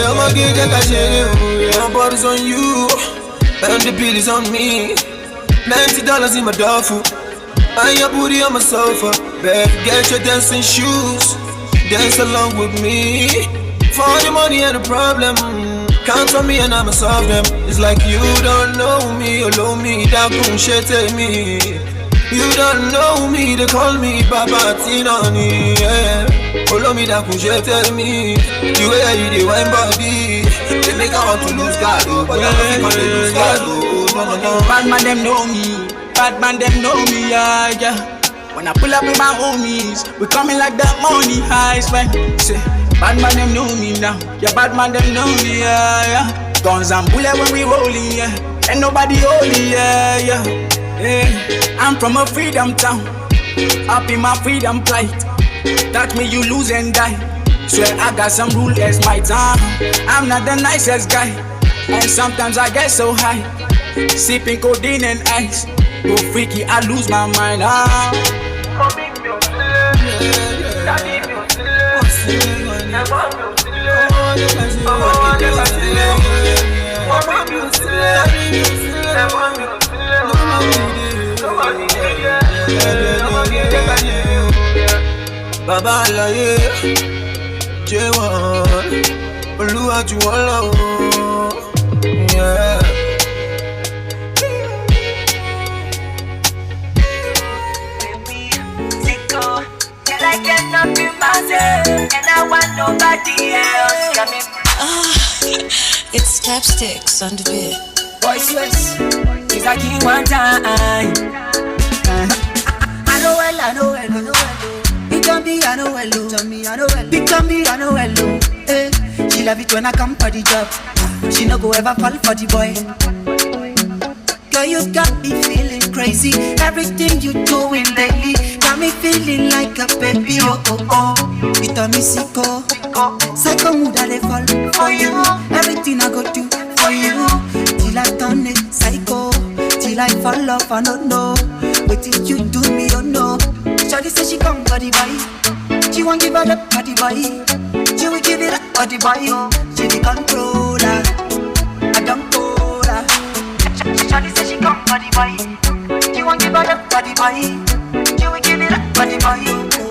ọmọge jẹ́ ká ṣeré o. My body's on you, and the bill is on me. $90 in my duffel, and your booty on my sofa. Baby, get your dancing shoes, dance along with me. For the money and the problem, count on me and I'ma solve them. It's like you don't know me, allow me, that couldn't shit me. You don't know me, they call me Baba Tinani, yeah. Follow me, that couldn't shit me. The way you do wine body, they make I want to lose God, oh, but I don't think I lose God, oh, no. Bad man them know me, bad man them know me, yeah. When I pull up with my homies, we coming like that money heist, man. Say, bad man them know me now, yeah, bad man them know me, yeah. Guns and bullet when we rolling, yeah. Ain't nobody holy, yeah. I'm from a freedom town, up in my freedom flight. Touch me, you lose and die. Swear I got some rule as my time. I'm not the nicest guy, and sometimes I get so high. Sipping codeine and ice. Go freaky, I lose my mind. Baba Alaye, J1, Olúwa jù wọ́n lọ, yeah. I cannot be myself, and I want nobody else. It's Chapsticks on the bed. Voice West, it's a king one time. I know well. It can be, I know well. It can be, I know well. She love it when I come for the job. She no go ever fall for the boy. Girl, you got me feeling crazy. Everything you doing lately got me feeling like a baby. Oh. You tell me sicko. Psycho mood I fall for you. Everything I go do for you. Till I turn it psycho. Till I fall off, I don't know. What did you do me, oh no. Shawty say she come for the boy. She won't give it up for the boy. She will give it up for the boy. She the controller. I don't call her. Shawty say she come for the boy. She won't give it up for the boy. She will give it up for the boy.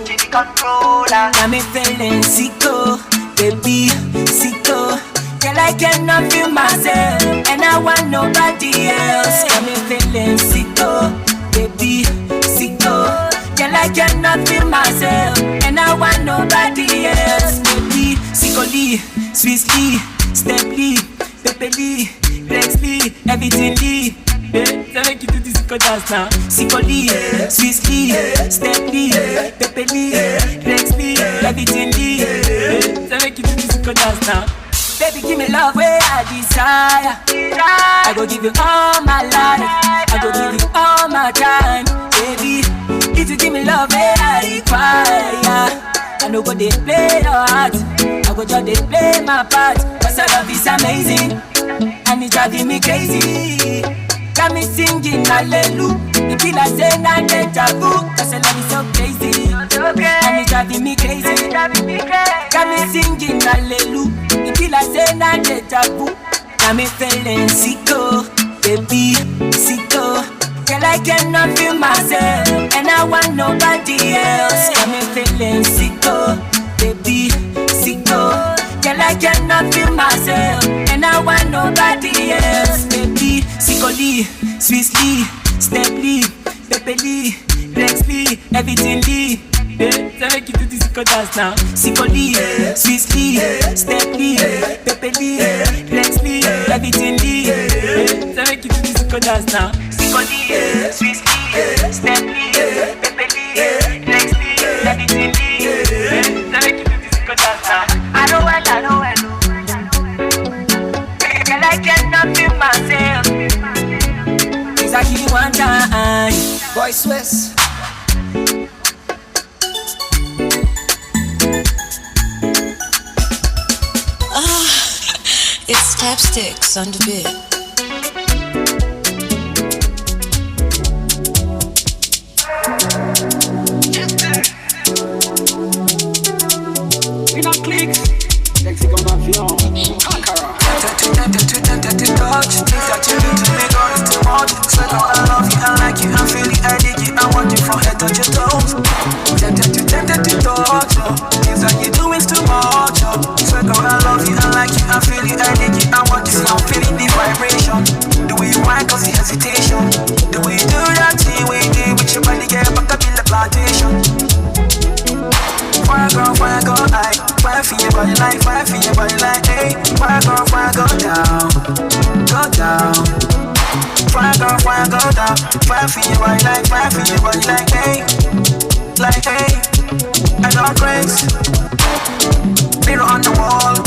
She the controller. Got me feeling sicko, baby, sicko. Girl, I cannot feel myself, and I want nobody else. Got me feeling sicko, baby, sicko. Girl, I cannot feel myself, and I want nobody else. Baby, sickly, sweetly, steply, pepperly, flexly, everything lee. Hey, so make you do this. disco dance now. Sicoli, Swissly, Steply, Pepperly, Rexly, everything Lee. So make you do disco dance now. Baby, give me love where I desire. I go give you all my life. I go give you all my time. Baby, if you give me love where I require, I no go dey play your heart. I go just dey play my part. Cause your love is amazing and it's driving me crazy. Got me singing hallelujah. It feel like saying I'm deja vu. Cause your love is so crazy and it's driving me crazy. Got me singing hallelujah. It feel like saying I'm deja vu. Got me feeling sicko, baby, sicko. Girl, I cannot feel myself, and I want nobody else. Got me feeling sicko, baby, sicko. Girl, I cannot feel myself, and I want nobody else. Baby, sickly, Swissly, Steply, Pepperly, Rexly, everything Lee. So make you do this sicko dance now. Sickly, Swissly, Steply, Pepperly, Rexly, everything Lee. So make you do this sicko dance now. Sickly, Swissly, Steply, Pepperly, Rexly, everything Lee. So make you do this sicko dance now. I know well. Girl, I cannot feel myself. Cause I give you one time. Boy, Swiss. It's Tapsticks on the beat. We not clicks. Lexicon avion. Ankara. Tempted to touch. Things that you do to me, girl, is too much. Swear God, I love you, I like you, I feel it, I dig it, I want you from head to your toes. Tempted to touch. Things that you do is too much. Swear God, I love you, I like you, I feel it, I dig it, I want you, I'm feeling the vibration. The way you whine cause the hesitation. The way you do that thing, way you do with your body, get back up in the plantation. Fire girl, I fire for your body like, fire for your body like, hey. Fire girl, go down, go down. Fire girl, go down, fire for your body like, fire for your body like, hey, like, hey. I don't craze. Mirror on the wall,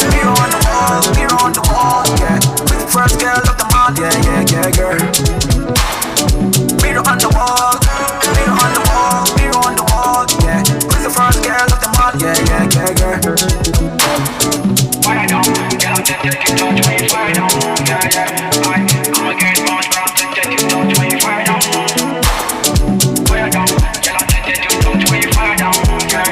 mirror on the wall, mirror on the wall, yeah. With the first girl of the month, yeah, girl. Mirror on the wall, mirror on the wall, mirror on the wall, yeah. With the first girl of the month, yeah, girl. Fire down, girl, I'm tempted to touch when you fire down, yeah. I'm a girl, but I'm tempted to touch when you fire down. Fire down, girl, I'm tempted to touch when you fire down, yeah.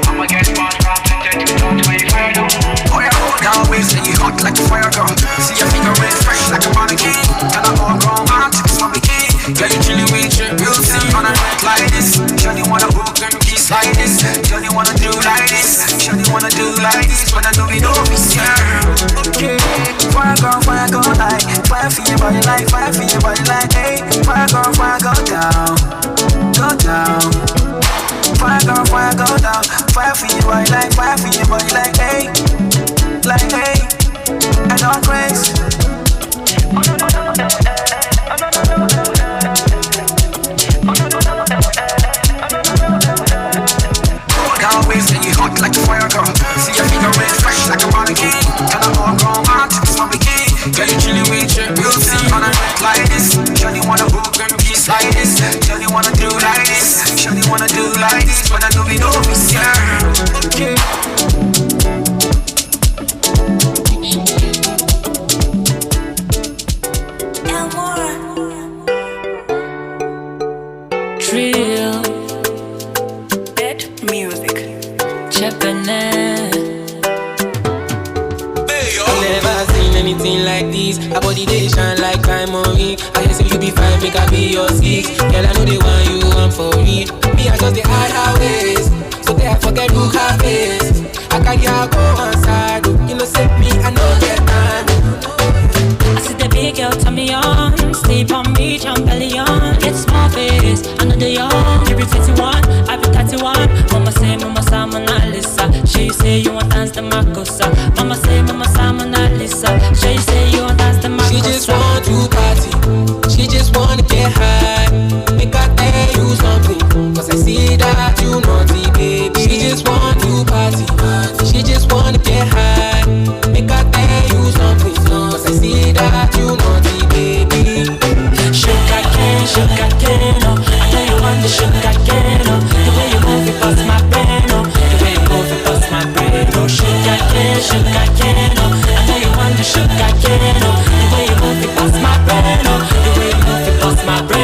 I'm a girl, but I'm tempted to touch when you fire down. Oh yeah, hold down, waist and you hot like a fire girl. See your finger ring fresh like a mannequin. Girl, I'm all grown, man, tips from the key. Girl, you chillin' with your beauty on a night like this. Girl, you wanna hook and kiss like this. Girl, you wanna do like this. Girl, you wanna do like this. But I know we don't miss you. Okay, fire girl, like. Fire for your body like, fire for your body like, hey. Fire girl, go down, go down. Fire girl, go down. Fire for your body like, fire for your body like, hey, like, hey. I don't craze. Always and you hot like a fire girl. See your finger ring fresh like a mannequin. Girl, I'm all grown, man, tips from the key. Girl, you chillin' with your beauty on a night like this. Girl, you wanna hook and kiss like this. Girl, you wanna do like this. Girl, you wanna do like this. But I know we don't miss you. Okay. Trill, dead music, Japanese. I've never seen anything like this. A body they shine like diamond. I hear say you be fine, make I be your six. Girl, I know they want you, I'm for real. Me, I just the hard her ways, so they I forget who her face. I can't get go outside, you know say me, I know get time. I see the big girl turn me on. Sleep on me, jump belly on. Get small face, another young. You be 51, I be 31. Mama say, Mona Lisa. She say you want dance the Makosa. Mama say, Mona Lisa. She say you want dance the Makosa. She just want to party. She just want to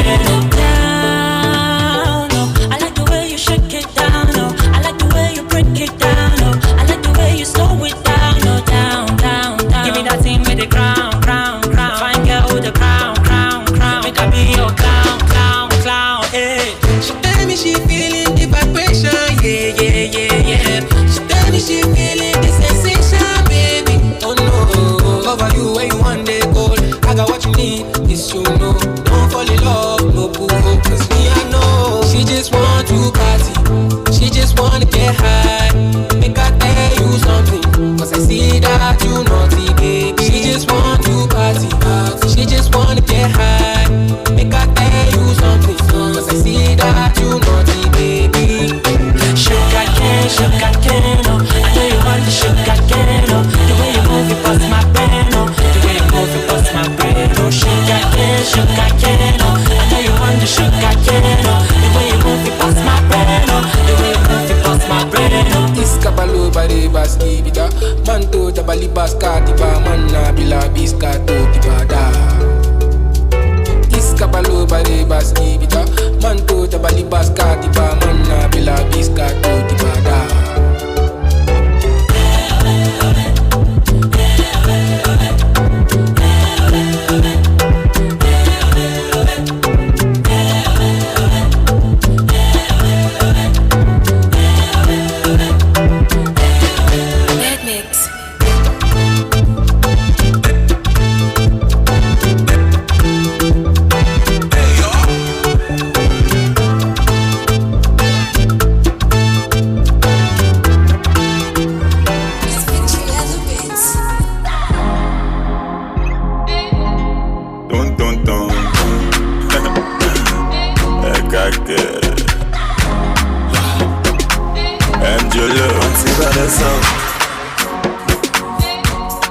brain. Down, oh. I like the way you shake it down, oh. I like the way you break it down, oh. I like the way you slow it down, oh. Down, down, down. Give me that thing with the crown, crown, crown. Fine girl with the crown, crown, crown. Make I be your clown, clown, clown, hey. She tell me she feeling the vibration, yeah, yeah, yeah, yeah. She tell me she feeling the sensation, baby. Oh no, over you where you one day gold. I got what you need, this you know. Don't fall in love, no boo, cause me I know. She just want to party, she just wanna get high. Make her tell you something, cause I see that you naughty, baby. She just want to party, she just wanna get high. Make her tell you something, cause I see that you naughty, baby. Sugar cane, oh. I know you want the sugar cane, oh. The way you move it bust my brain, oh. The way you move it bust my brain, oh. Sugar cane, oh. I know you want the sugar cane, oh. The way you move it bust my brain, oh. The way you move it bust my brain, oh. Iskabalo bari baski bida, manto tabali baska tiba manna bila biska to tiba da. Iskabalo bari baski bida, manto tabali baska tiba manna bila biska to tiba da.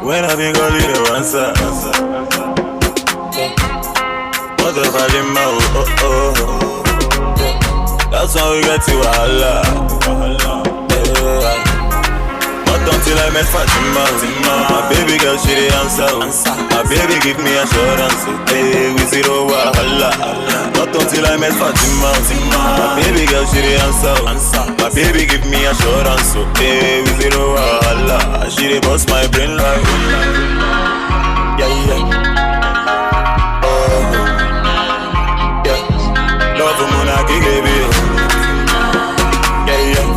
When I been calling you answer, what the fuck in my that's why we got to Allah. Not until I met Fatima. My baby girl, she the answer. My baby give me assurance. Hey, we zero wahala. Not until I met Fatima. My baby girl, she the answer. My baby give me assurance. Hey, we zero wahala. She the boss my brain like. Yeah, yeah. Love muna kigebi. Yeah, yeah.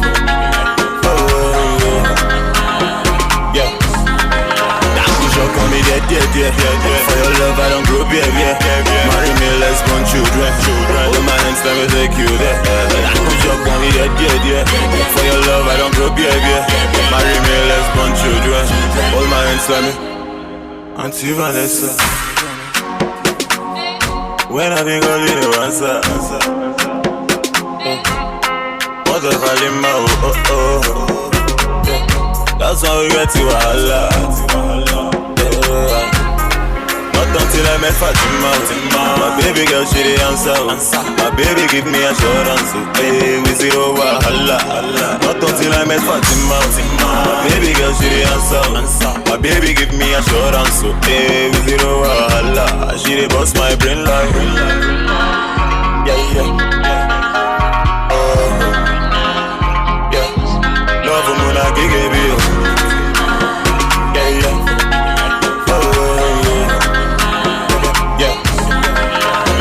Yeah. That push up on me, yeah. For your love, I don't grow baby. Marry me, let's born children. Hold my hands, let me take you there. That push up on me, yeah. For your love, I don't grow baby. Marry me, let's born children. Hold my hands, let me. Auntie Vanessa. When I been calling you answer. What the fuck in my that's why we get to Allah. Not until I met Fatima. My baby girl, she the answer. My baby give me assurance. Hey, we zero wahala. Not until I met Fatima. My baby girl, she the answer. My baby give me assurance. Hey, we zero wahala. She the boss my brain like. Yeah, yeah. Love muna kigebi. Yeah, yeah. Yeah.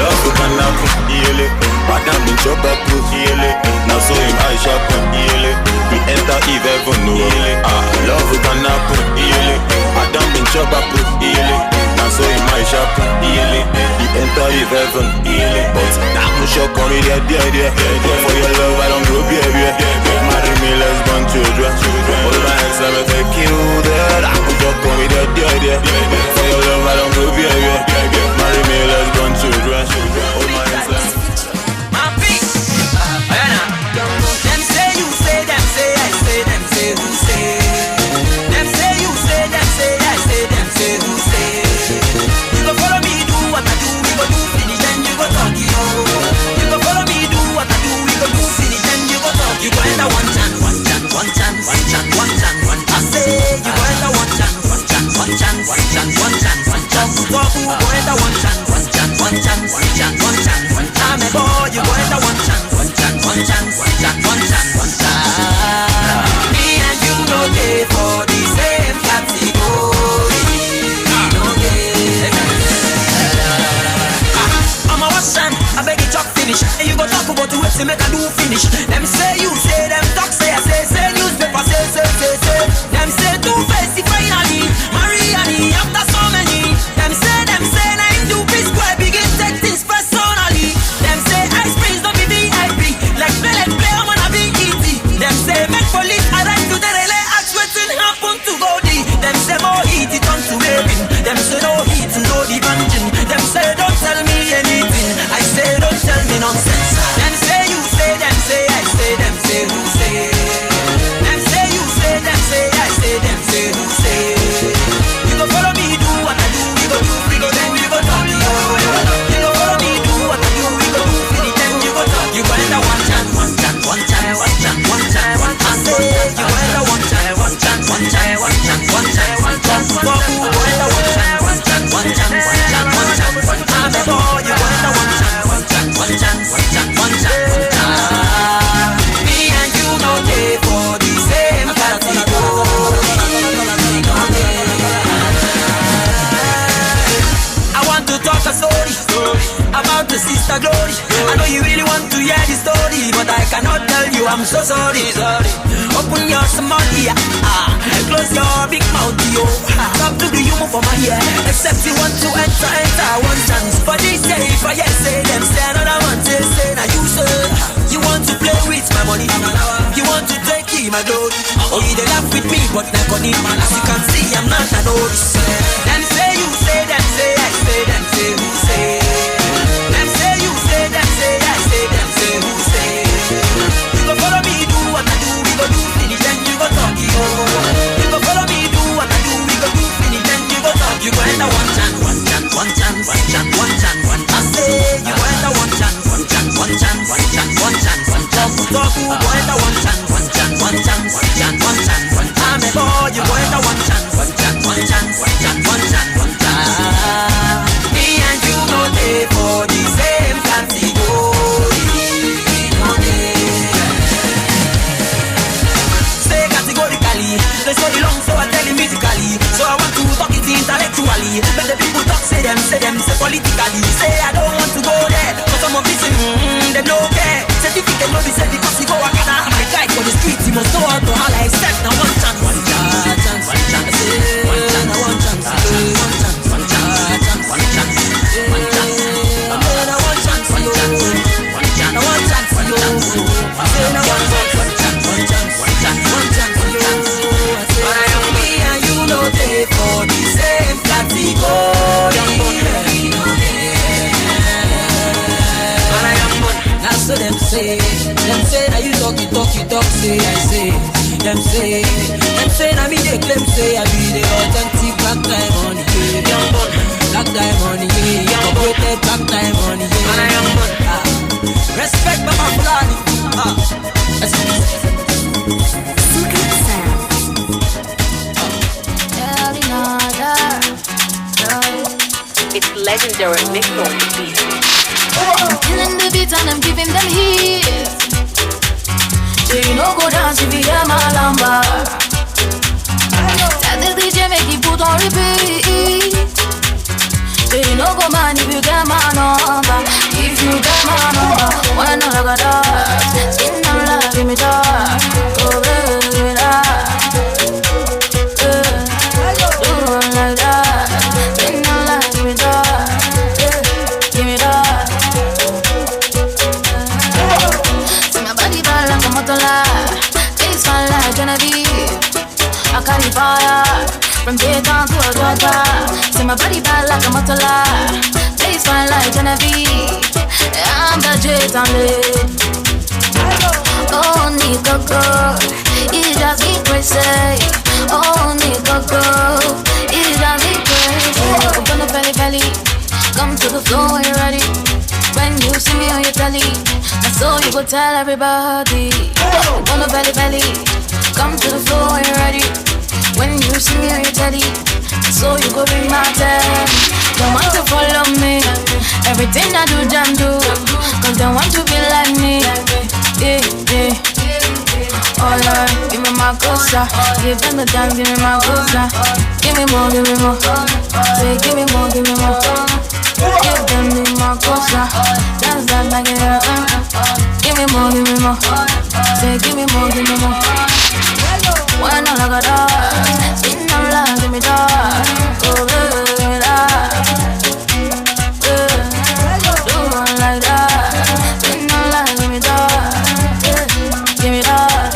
Love can happen, yele. Madam in chop up, yele. Now so him I shop, yele. We enter Eve heaven, no. Love can happen, yele. Madam in chop up, yele. Now so him I shop, yele. We enter Eve heaven, yele. But now I'm shock on me, yeah. For your love, I don't grow, baby. Marry me, let's born children. Hold my hands, let me take you there. I'm shock on me, yeah. For your love, I don't grow, baby. Marry me, let's born children. Hold my hands, let me. My feet, them say you say, them say I say, them say who say. Them say you say, them say I say, them say who say. You go follow me, do what I do, we go do finish, then you go talk you. You go follow me, do what I do, we go do finish, then you go talk. You go enter one chance. I say you go enter one chance. say make I do finish. Them say you say, them talk say I say newspaper say. Them say two-face finally, Mariani after so many. Them say now him do peace square begin take things personally. Them say ice creams don't be VIP, like play I'm gonna be easy. Them say make police arrive to the relay, ask wetin happen to Goldie. Them say more heat it on to raving. Them say no heat no the engine. Them say don't tell me anything, I say don't tell me nonsense. Them say you say, them say I say, them say who say. Them say you say, them say I say, them say who say. You go follow me do what I do, we go then we go talk. You go follow me do what I do, we go then you go talk. You go enter one chance. I say you go enter one chance. Go enter one chance. I'm a boy, you go enter one chance. Me and you no day for the same category. I want to talk a story about the sister Glory. I know you really want to hear the story, but I cannot tell you, I'm so sorry. Open your small ear, close your big mouth, yo. Talk to the human for my ear. Except you want to enter one chance. For this say, if I say them, say another one, say now you say. You want to play with my money, you want to take my glory. Oh, you they laugh with me, but like on it, man. As you can see, I'm not a notice. Them say you say, them say I say, them say who say. Them say you say, them say I say, them say who say. You go follow me, do what I do, we go do finish, then you go talk. You go follow me, do what I do, we go do finish, then you go talk. You go enter one chance. I say you go enter one chance. Talk who go enter one chance. I'm a boy, you go enter one chance. Me and you no day for the same category. Say categorically, they say the long, so I tell him musically. So I want to talk it intellectually. But the people talk, say politically. Say I don't want to go there, but some of this, they don't care. Certificate no be said because he go a gather. My guy for the street, he must know how to holler. I said now one chance. For the same category. That's what them say now you talk, say I say. Them say now me they claim say I be the authentic black diamond, yeah. Young bun, black diamond, yeah. Young bun, black diamond, yeah. Respect Mama Fulani, It's legendary mix on the beat. I'm killing the beat and I'm giving them heat. So you know go dance if you hear my lamba. Tell the DJ make it put on repeat. So you know go man if you get my number. If you get my number, why not I got that? Skin on love, give me that. Oh baby, give me that. Do it like that. Skin on love, give me that. Give me that. See my body bad like a motola. Face fine like Genevieve. I carry fire from Dayton to Atlanta. See my body bad like a motola. Face fine like Genevieve. I'm the Dayton lady. Oh, nigga girl, it drives me crazy. Oh, nigga girl, it drives me crazy. Open the belly, come to the floor when you're ready. When you see me on your telly, that's all you go tell everybody. Open the belly, come to the floor when you're ready. When you see me on your telly, that's all you go bring my tell. Don't want to follow me, everything I do, them do. Cause they want to be like me. Yeah. Oh Lord, give me my cosa. Give them the dance, give me my cosa. Give me more. Say, give me more. Give them the my cosa. Dance like it. Give me more, give me more. Say give me more, give me more. When all I got that, spin on love, give me that. Oh baby, give me that. Do one like that. Spin on love, give me that. Give me that.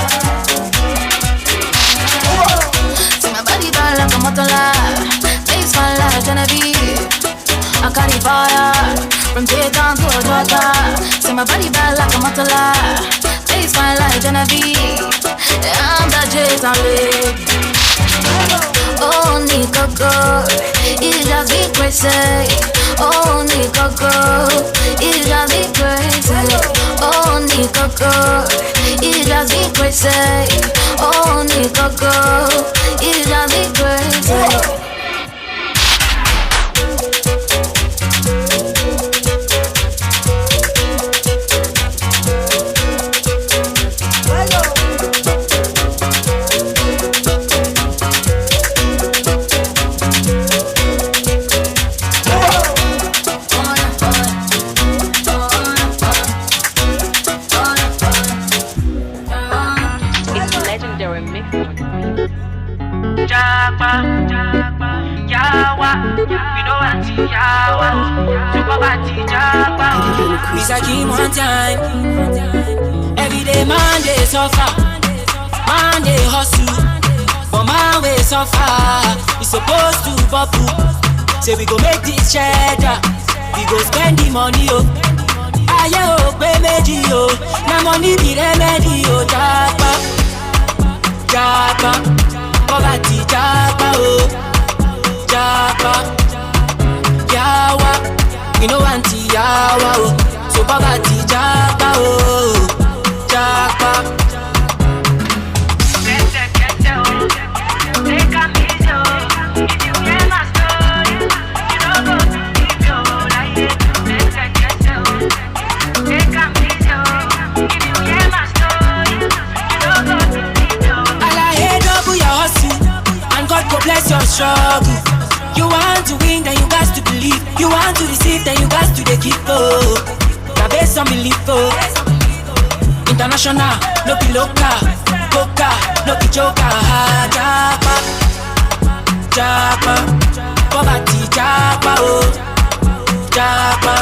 See my body bad like a motor. Face fine like Genevieve. I carry fire from J-Town to Georgia. See my body bad like a motor. Face fine like Genevieve. I'm the J-Town lady. Oh, Nico good, it just be crazy. Oh, Nico good, it just be crazy. Oh, Nico good, it just be crazy. Oh, Nico good, it just be crazy. Miss Akim one time. Every day man dey suffer, man dey hustle, but man wey suffer, we supposed to bubble. Say we go make this cheddar, we go spend the money oh. Aye oh, pay meji oh, na money be remedy oh. Japa, japa, poverty japa oh, japa, yawa, we no want yawa oh. So poverty japa oh, japa. Bless your struggle. You want to win, then you got to believe. You want to receive, then you got to keep up. Now based on belief, oh. International, no be local. Coca, no be joker. Japa, japa, poverty japa, oh. Japa,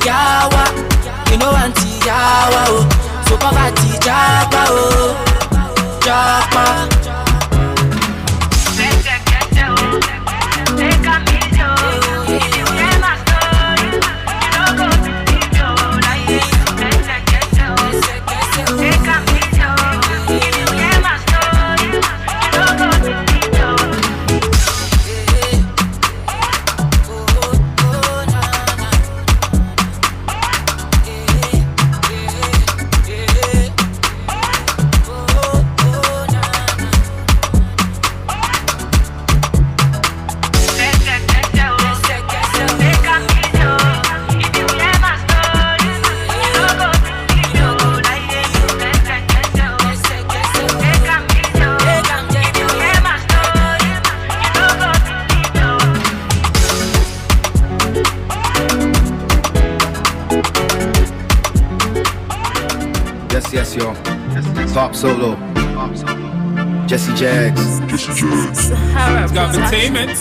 yawa, you know anti yawa, oh. So poverty japa, oh. Japa. Yes, yo. Pop Solo. Jesse Jags. Got entertainment.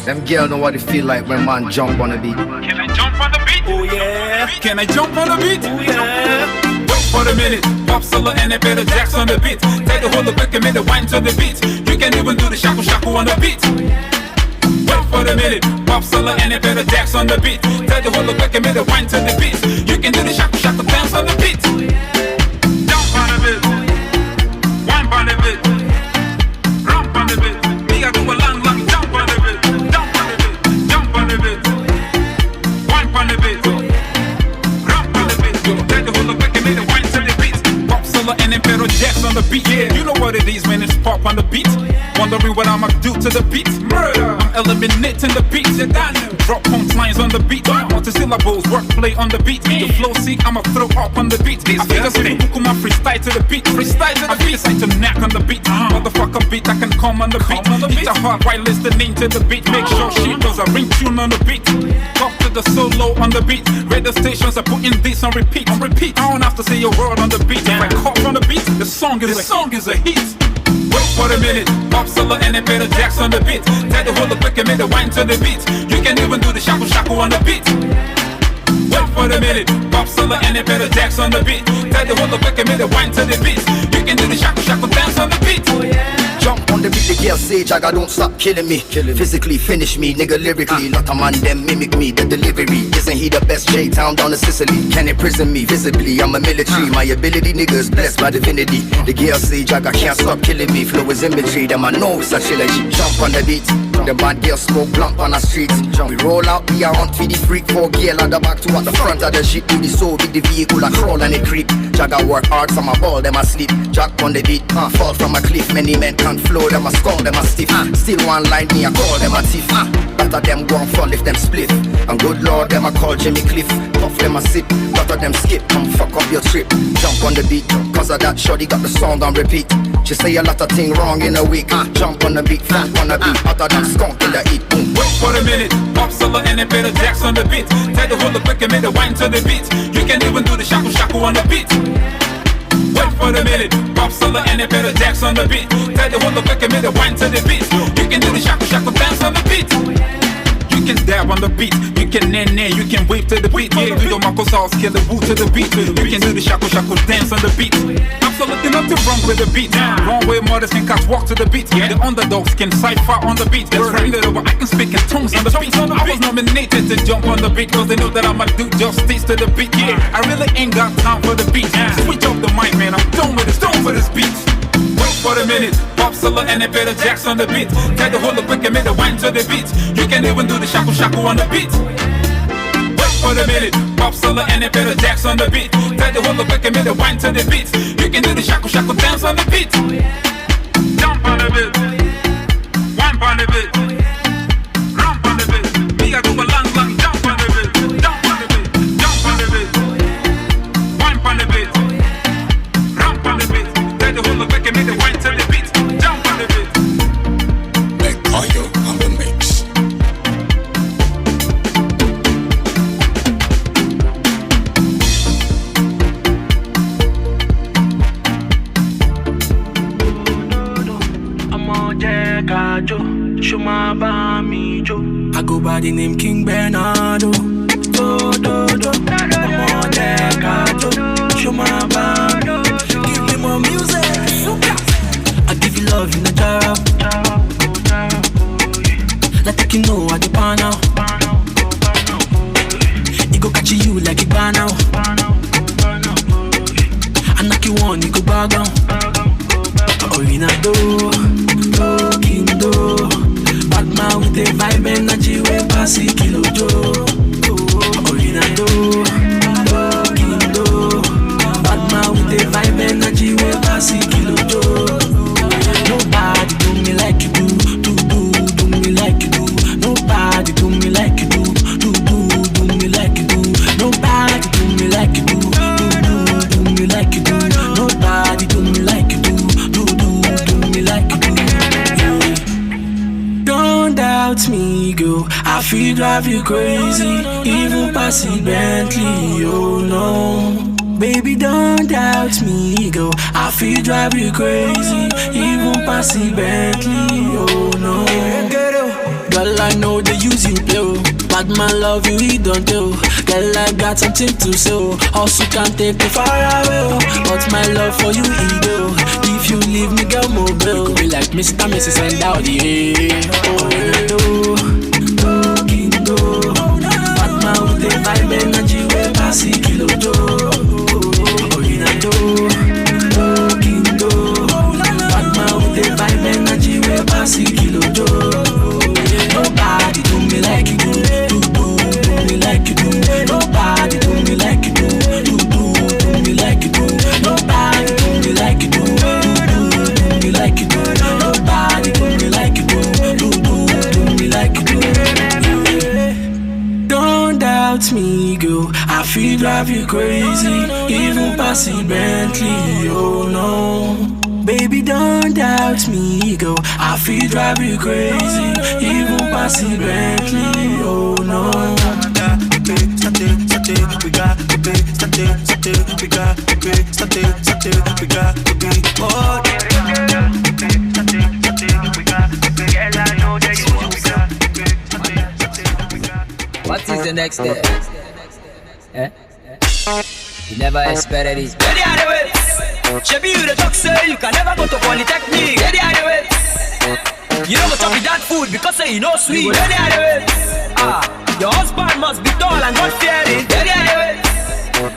Them girls know what it feel like when man jump on the beat. Can I jump on the beat? Oh yeah. Can I jump on the beat? Oh yeah. Wait for a minute. Pop Solo and a better Jacks on the beat. Take the whole of quick and make the wine to the beat. You can even do the shaku shaku on the beat. Wait for a minute. Pop Solo and a better Jacks on the beat. Take the whole of quick and make the wine to the beat. You can do the shaku shaku dance on the beat. Jump on the beat. Wine on the beat. Rump on the beat. Me I do a long jump on the beat. Jump on the beat. Jump on the beat. Wine on the beat. Rump on the beat. Take the whole of quick and make the wine to the beat. Pop Solo and a better Patriots on the beat. Yeah, you know what it is, man. It's pop on the beat. Wondering what I'ma do to the beat. Murder. I'm eliminating the beat. Drop punchlines on the beat. Multi-syllables, wordplay on the beat. The flow sick, I'ma throw up on the beat. I think I see my freestyle to the beat. Freestyle to the beat. I decide to knack on the beat. Motherfucker beat, I can come on the beat. Hit a hard while listening to the beat. Make sure she does a ring tune on the beat. Talk to the solo on the beat. Radio stations are putting this on repeat. On repeat. I don't have to say a word on the beat. If I caught on the beat, the song is a hit. Wait for a minute, Bob Solo and Peter Jacks on the beat. Tell the whole quick and make the wine to the beat. You can even do the shaku shaku on the beat. Wait for a minute, Bob Solo and Peter Jacks on the beat. Tell the whole quick and make the wine to the beat. You can do the shaku shaku dance on the beat. Jump on the beat, the girl say Jagga don't stop killing me. Physically finish me, nigga lyrically. Not a man them mimic me, the delivery. Isn't he the best J-Town down to Sicily? Can imprison me visibly, I'm a military. My ability niggas blessed by divinity. The girl say Jagga can't stop killing me. Flow is imagery, them I know it's a trilogy. Jump on the beat, the bad girl smoke blunt on the street. We roll out, we are on for the freak. 4 girl at the back to at the front of the shit. Do the soul, big the vehicle, I crawl and it creep. Jagga work hard, some a ball, them a sleep. Jack on the beat, fall from a cliff. Many men can't flow, them a skull, them a stiff. Still one line, me a call them a thief. Better them go and fall if them split. And good lord, them a call Jimmy Cliff. Puff them a sip, better them skip. Come fuck up your trip. Jump on the beat, cause of that shorty got the song on repeat. She say a lot of things wrong in a week. Jump on the beat, fuck on the beat. Hotter than skunk in the heat. Boom. Wait for a minute, Bob Solo and Peter Jacks on the beat. Tell the whole quick and make the wine to the beat. You can even do the shaku shaku on the beat. Wait for a minute, Bob Solo and Peter Jacks on the beat. Tell the whole quick and make the wine to the beat. You can do the shaku shaku dance on the beat. You can dab on the beat, you can nay, you can wave to the beat. Yeah, do your Marco sauce, kill the woo to the beat. You can do the shaku shaku dance on the beat. Absolutely nothing wrong with the beat. Wrong way mothers can catch walk to the beat. The underdogs can cipher on the beat. That's right, but I can speak in tongues on the beat. I was nominated to jump on the beat, cause they know that I'ma do justice to the beat. Yeah, I really ain't got time for the beat. Switch up the mic, man, I'm done with this beat. Wait for a minute, Bob Solo and Peter Jacks on the beat. Tell the whole quick and make the wine to the beat. You can even do the shaku shaku on the beat. Wait for a minute, Bob Solo and Peter Jacks on the beat. Tell the whole quick and make the wine to the beat. You can do the shaku shaku dance on the beat. Jump on the beat, wine on the beat, rump on the beat. We gotta do a long jump on the beat, jump on the beat, jump on the beat, wine on the beat, rump on the beat. Tell the whole quick and make the wine to the beat. Jump on the beat. Macayo on the mix. I go by the name King Bernardo. Give me more music. I give you love in the jar. Like you know I the pan now. He go catch you like a bar now. I knock you one, you go bag down. Oh, in a do, King do. Bad man with the vibe energy, we pass it kilo Joe. Oh, in a do, King do. Bad man with the vibe energy, we pass it kilo Joe. Nobody do me like you do. Do me like you do. Nobody do me like you do. Do me like you do. Nobody do me like you do. Do me like you do. Nobody do me like you do. Do me like you do. Don't doubt me, girl. I feel drive you crazy. Even pass it Bentley, oh no. Baby, don't doubt me, girl. I feel drive you crazy. Even pass it Bentley, oh no. Girl, I know they use you play. Bad man love you, he don't do. Girl, I got something to say. Also can't take me far away. But my love for you, he do. If you leave me, girl, mobile. You be like Mr. and Mrs. and Dowdy, yeah. Oh, do, King do. Bad man with the vibe energy, we pass it kilo Joe. Oh, you do, King do. Bad man with the vibe energy, we pass it kilo Joe. Nobody do me like you do. Do me like you do. Nobody do me like you do. Do me like you do. Nobody do me like you do. doubt me, girl. I feel drive you crazy, even past the Bentley, oh no. Baby, don't doubt me, girl. I feel drive you crazy, even past the Bentley, oh no. What is the next step? Eh? You never expected it. Ready are the ways. Shebi you the talk say you can never go to polytechnic. Ready are the ways. You don't go chop with that food because say you know sweet. Ready are the ways. Your husband must be tall and God fearing. Ready are the ways.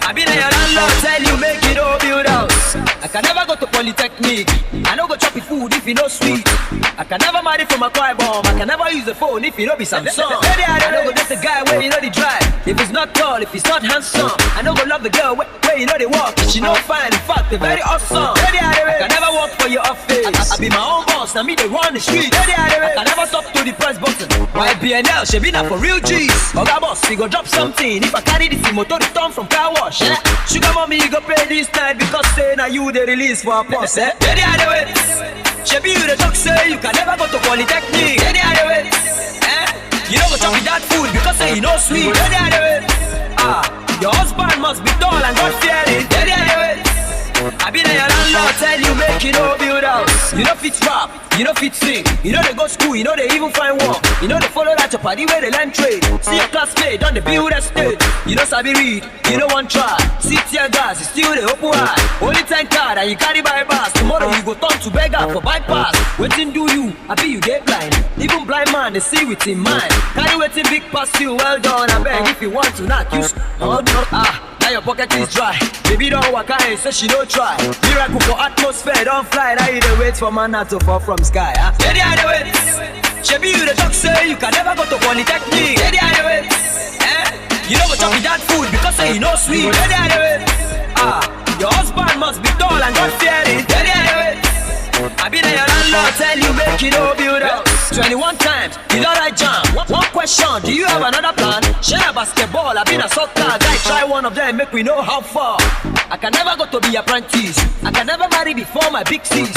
I been your landlord tell you make it all build house. I can never go to polytechnic. I no go chop with food if you know sweet. I can never marry from a choir bomb. I can never use the phone if you know be Samsung. I no go date the guy where you know the drive. If he's not tall, if he's not handsome. I no go love the girl where you know they walk. If she no fine, in fact they very awesome. I can never work for your office. I be my own boss. Now me they run the street. I can never stop to the press button. Why BNL? She be not for real G's. Oga boss, we go drop something. If I carry this motor return from car wash. Sugar mommy, you go pay this night because say now you the release for a boss. Ready are the ways. Shebi you the talk say you can never go to polytechnic. Ready are the ways. You don't go chop with that food because say you know sweet. Ready are the ways. Your husband must be tall and God fearing. Ready are the ways. I been your landlord tell you make it all build house. You know fit rap, you know fit sing. You know they go school, you know they even find work. You know they follow that your party where they learn trade. See your classmate on the build estate. You know sabi read, you know one try. See tear gas, you still the open eye. Only 10 card and you carry bypass. Tomorrow you go turn to beggar for bypass. Waiting do you, I be you get blind. Even blind man they see with him mind. Carry waiting big past you, well done. I beg if you want to knock you. Oh no, now your pocket is dry. Baby don't walk out, say she don't try. Miracle for atmosphere, don't fly. Now you the wait for man not to fall from sky. Ready are the ways. Shebi you the talk say you can never go to polytechnic. Ready are the ways. You don't go chop with that food because say you know sweet. Ready are the ways. Your husband must be tall and God fearing. Ready are the ways. I been your landlord tell you make it all build up. 21 times, you don't like jam. One question, do you have another plan? Share a basketball, I been a soccer guy. Try one of them, make we know how far. I can never go to be apprentice. I can never marry before my big C's.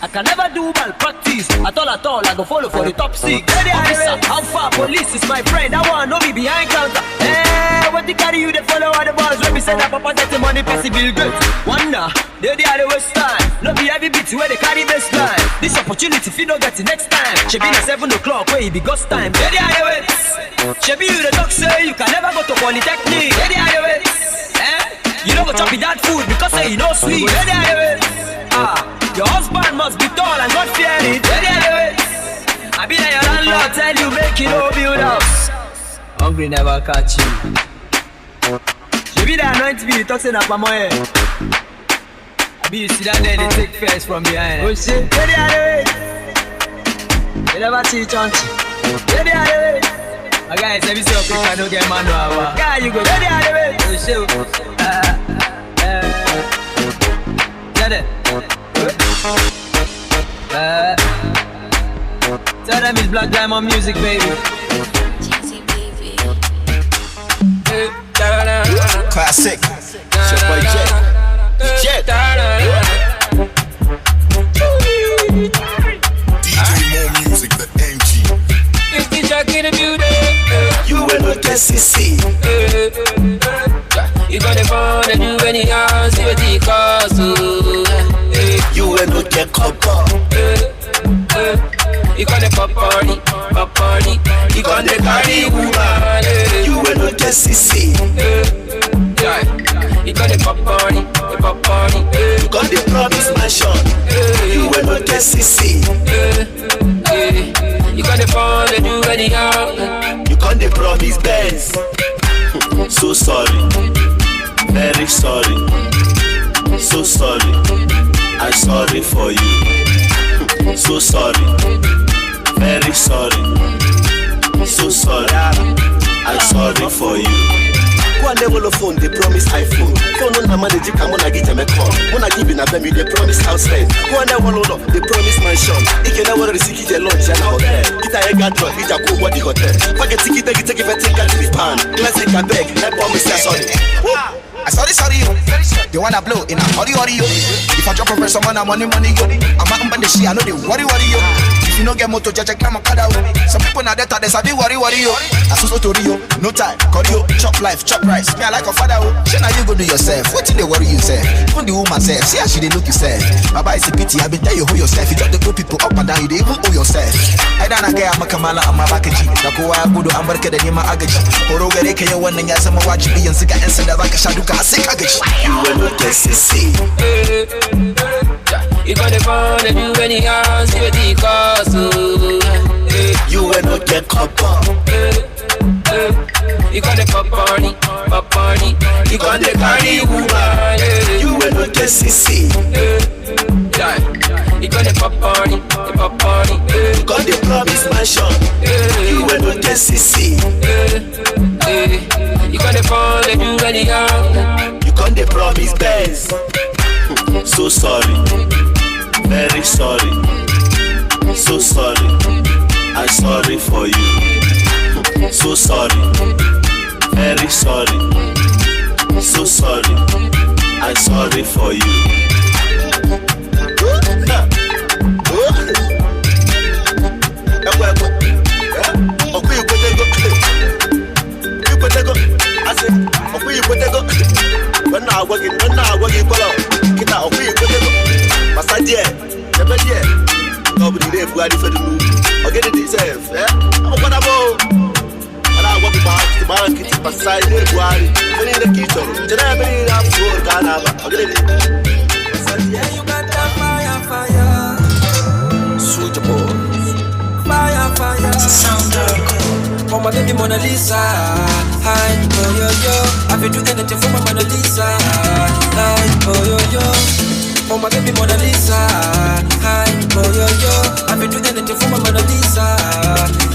I can never do malpractice. At all, I go follow for the top 6. Officer, how far? Police is my friend. I want no be behind counter. Hey, what they carry you, they follow all the balls. When we say that papa get the money, pass the bill good. Wonder, they are the waste time. No be heavy beats where they carry baseline. This opportunity, if you don't get it next time. She be at 7 o'clock where it be ghost time. Ready are the ways. She be you the talk say you can never go to polytechnic. Ready are the ways. You don't go chop with that food because say you know sweet. Ready are the ways. Your husband must be tall and God fearing. Ready are the ways. I be like your landlord tell you make it all build house. Hungry never catch you. She be the anoint me, talk say na pa mo head. Be you see that there, they take first from behind. Oh shit, ready are the way. You never see chunky. Ready are the way. My guys, every so quick I don't get man no hour. Guy, you go ready are the way. Oh shit. Tell them it's Black Diamond music, baby. Classic. It's your boy Jet. DJ More Music, the MG. 50 Jack in the building. You will not get CC. You gonna phone and do any house, see what it costs. You will not get copper. You gonna pop party. You gonna carry woman. You will not get CC. You gonna pop party. You gonna promise mansion. You will not get CC. You gonna phone and do any house. You gonna promise Benz. So sorry, very sorry, so sorry. I'm sorry for you. So sorry, very sorry, so sorry. I'm sorry for you. Go and level of phone, they promise iPhone. Phone on the manage, come on, I get them a call. When I give in a family, they promise house rent. Go and level of they promise mansion. You can never receive the lunch and a hotel. Get a egg and drop, it's a cool body hotel. Forget to get take if I take out to the pan. Classic a bag, I promise I sorry. I sorry, yo. They wanna blow in a hurry, yo. If I drop a press someone, I'm money, yo. I'm out on the shit, I know they worry, yo. If you don't get motor, check my car out. Some people now that they sabi worry, yo. That's so to Rio, no time, cardio, chop life, chop rice. Me I like a father, shit now you go do yourself. What till they worry yourself? Even the woman self, see how she they look yourself. Baba is a pity, I been tell you who yourself. You drop the good people up and down, you they even owe yourself. I don't care, I'm a kamala, I'm a bakaji. Nako wa gudu, I'm working the name of agaji. Oroga reke yo one and yasama wajibi and sika and senda baka shaduka. You will not see. You got the phone and you any house, you the cause. You will not get caught up. You got the pop party. You got the cardi woman. You will not get CC. You got the pop party. You got the promise mansion. You will not get CC. You got the phone and you any house. You got the promise Benz. So sorry, very sorry, so sorry. I'm sorry for you. So sorry, very sorry, so sorry. I'm sorry for you. When I work in color, get out of here. Masadia, never yet. Nobody there for the move. I'll get it itself, eh? I'm gonna go. And I walk back to the market, beside the quarry, and in the kitchen. Generally, I'm for Canada. I'll get it. Yeah, you got that fire. Sweet boy. Fire. Sound oh my baby Mona Lisa, hi, oh yo. I feel do anything for my Mona Lisa, hi, oh yo. Oh my baby Mona Lisa, hi, oh yo. I feel do anything for my Mona Lisa,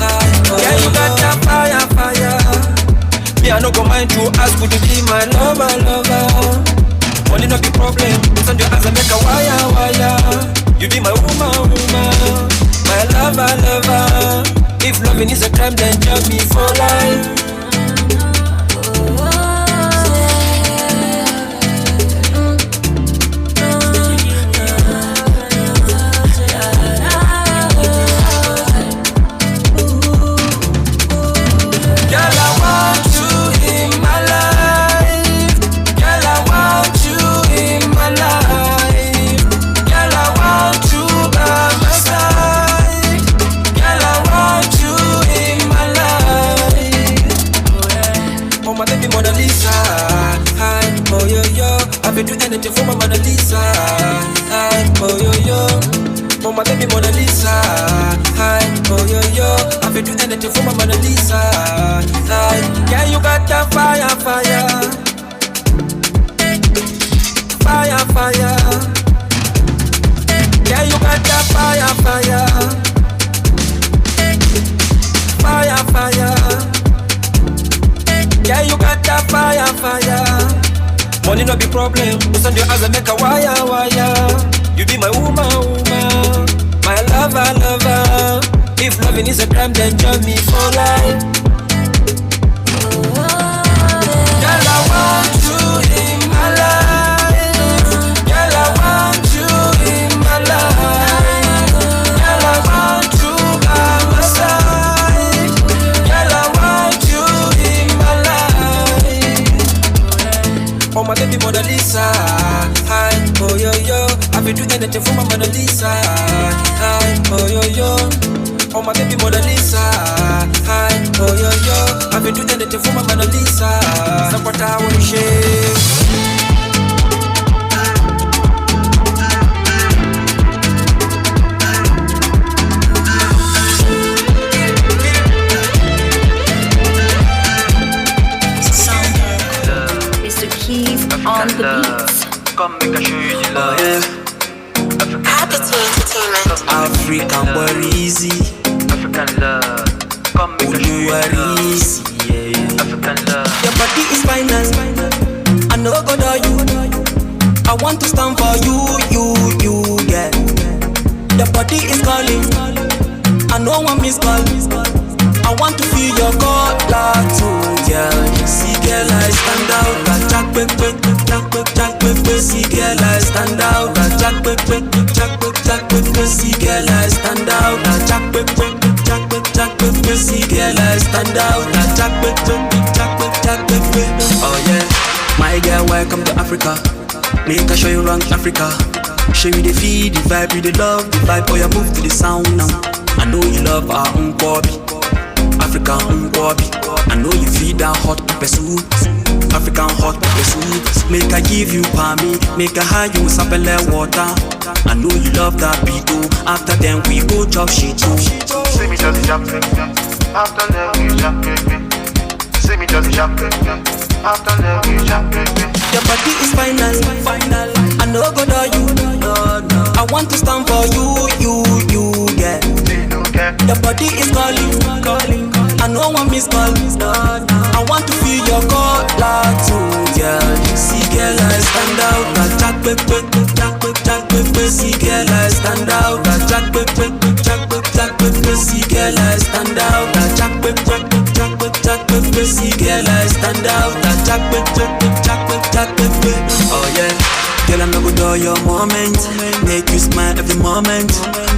hi, oh yo. Yeah, you got that fire. Me I no go mind to ask you to be my lover. Money not the problem. Send your ass and make a wire. You be my woman, my lover. If loving is a crime, then judge me for life. Girl, I want you in my life. Girl, I want you in my life. Girl, I want you by my side. Girl, I want you in my life. Oh my baby Mona Lisa, hi, oh yo. I will do anything for my Mona Lisa, hi, oh yo. Oh my baby Mona Lisa, hi, oh yo. I will do anything for my Mona Lisa, hi. Yeah, you got that fire. Yeah, you got that fire. Yeah, you got that fire. Money no be problem. You send your ass and make a wire. You be my woman, my lover. If loving is a crime, then join me for life. Girl, I want you in my life. Girl, I want you in my life. Girl, I want you by my side. Girl, I want you in my life. Oh my baby Mona Lisa, hi, oh yo. I will do anything for my Mona Lisa, hi, oh yo. Oh my baby Mona Lisa, hi, oh yo. I will do anything for my Mona Lisa. Support I want to share. Mr. Keys on the beats. Come make a show you the love. African boy easy. African love. Come make a show you the love. African love. body is final. I know go do you. I want to stand for you, yeah. Your body is calling. I know one miss call. I want to feel your call like too, girl. See girl, I stand out. That jack, see girl, I stand out. That jack, see girl, I stand out. That jack, see girl, I stand out. That jack, oh yeah. My girl, welcome to Africa. Make I show you around Africa. Show you the feed, the vibe, you the love, the vibe. Oh, you move to the sound now. I know you love our Nkwobi, African Nkwobi. I know you feed that hot pepper soup, African hot pepper soup. Make I give you palmy, make I hide you sapele water. I know you love that beat too. After them we go chop shit too. See me just jump, after them we jump, see me just jump, after them we jump. Your body is final. I know go do you. I want to stand for you, yeah. Your body is calling. I know one miss call. I want to feel your call like too, yeah. See girl, I stand out. That jack, see girl, I stand out. That jack, see girl, I stand out. That jack, see girl, I stand out. That jack, oh yeah. Girl, I'm not gonna do your moment. Make you smile every moment.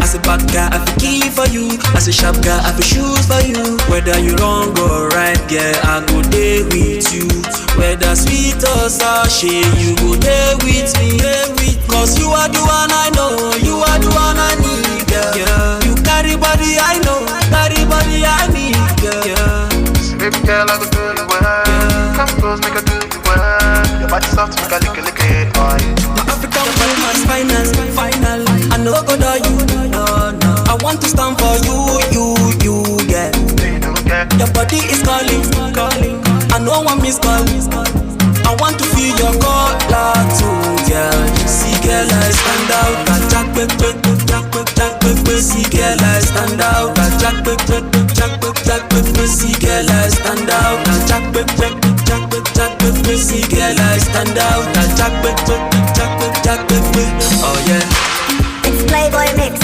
As a bad guy, I feel key for you. As a sharp guy, I feel shoes for you. Whether you wrong or right, girl, I go there with you. Whether sweet or sour, you go there with me. Cause you are the one I know. You are the one I need, girl. Yeah. You carry body I know. Carry body I need, girl. Yeah. So baby girl, I go do you well. Yeah. Come close, make I do you well. Your body soft, make I lick it, boy. My African woman is final. I know go do you. I want to stand for you, yeah. Your body is calling. I know one miss call. I want to feel your call like too, yeah. See girl, I stand out. That jack, see girl, I stand out. That jack, see girl, I stand out. That jack, see girl, I stand out. That jack, oh yeah. It's Playboy Mix.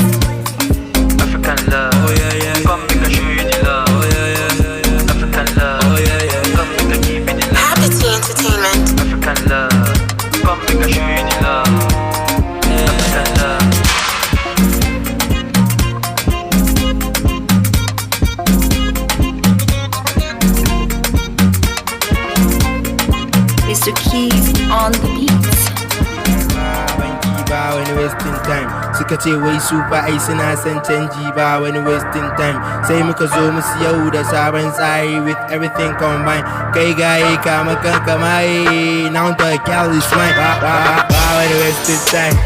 African love. Oh yeah. Come make I show you the love. Oh yeah. African love. Oh yeah. Come make I give you the love. Happy Entertainment. African love. Come make I show you the love. African love. Mr. Keys on the beat. When wasting time suka ce wai super ai suna son canji ba wani wasting time sai muka zo musu yau da sabon tsari with everything combined kai gaye kama kanka mai now the gal is fine ba wani wasting time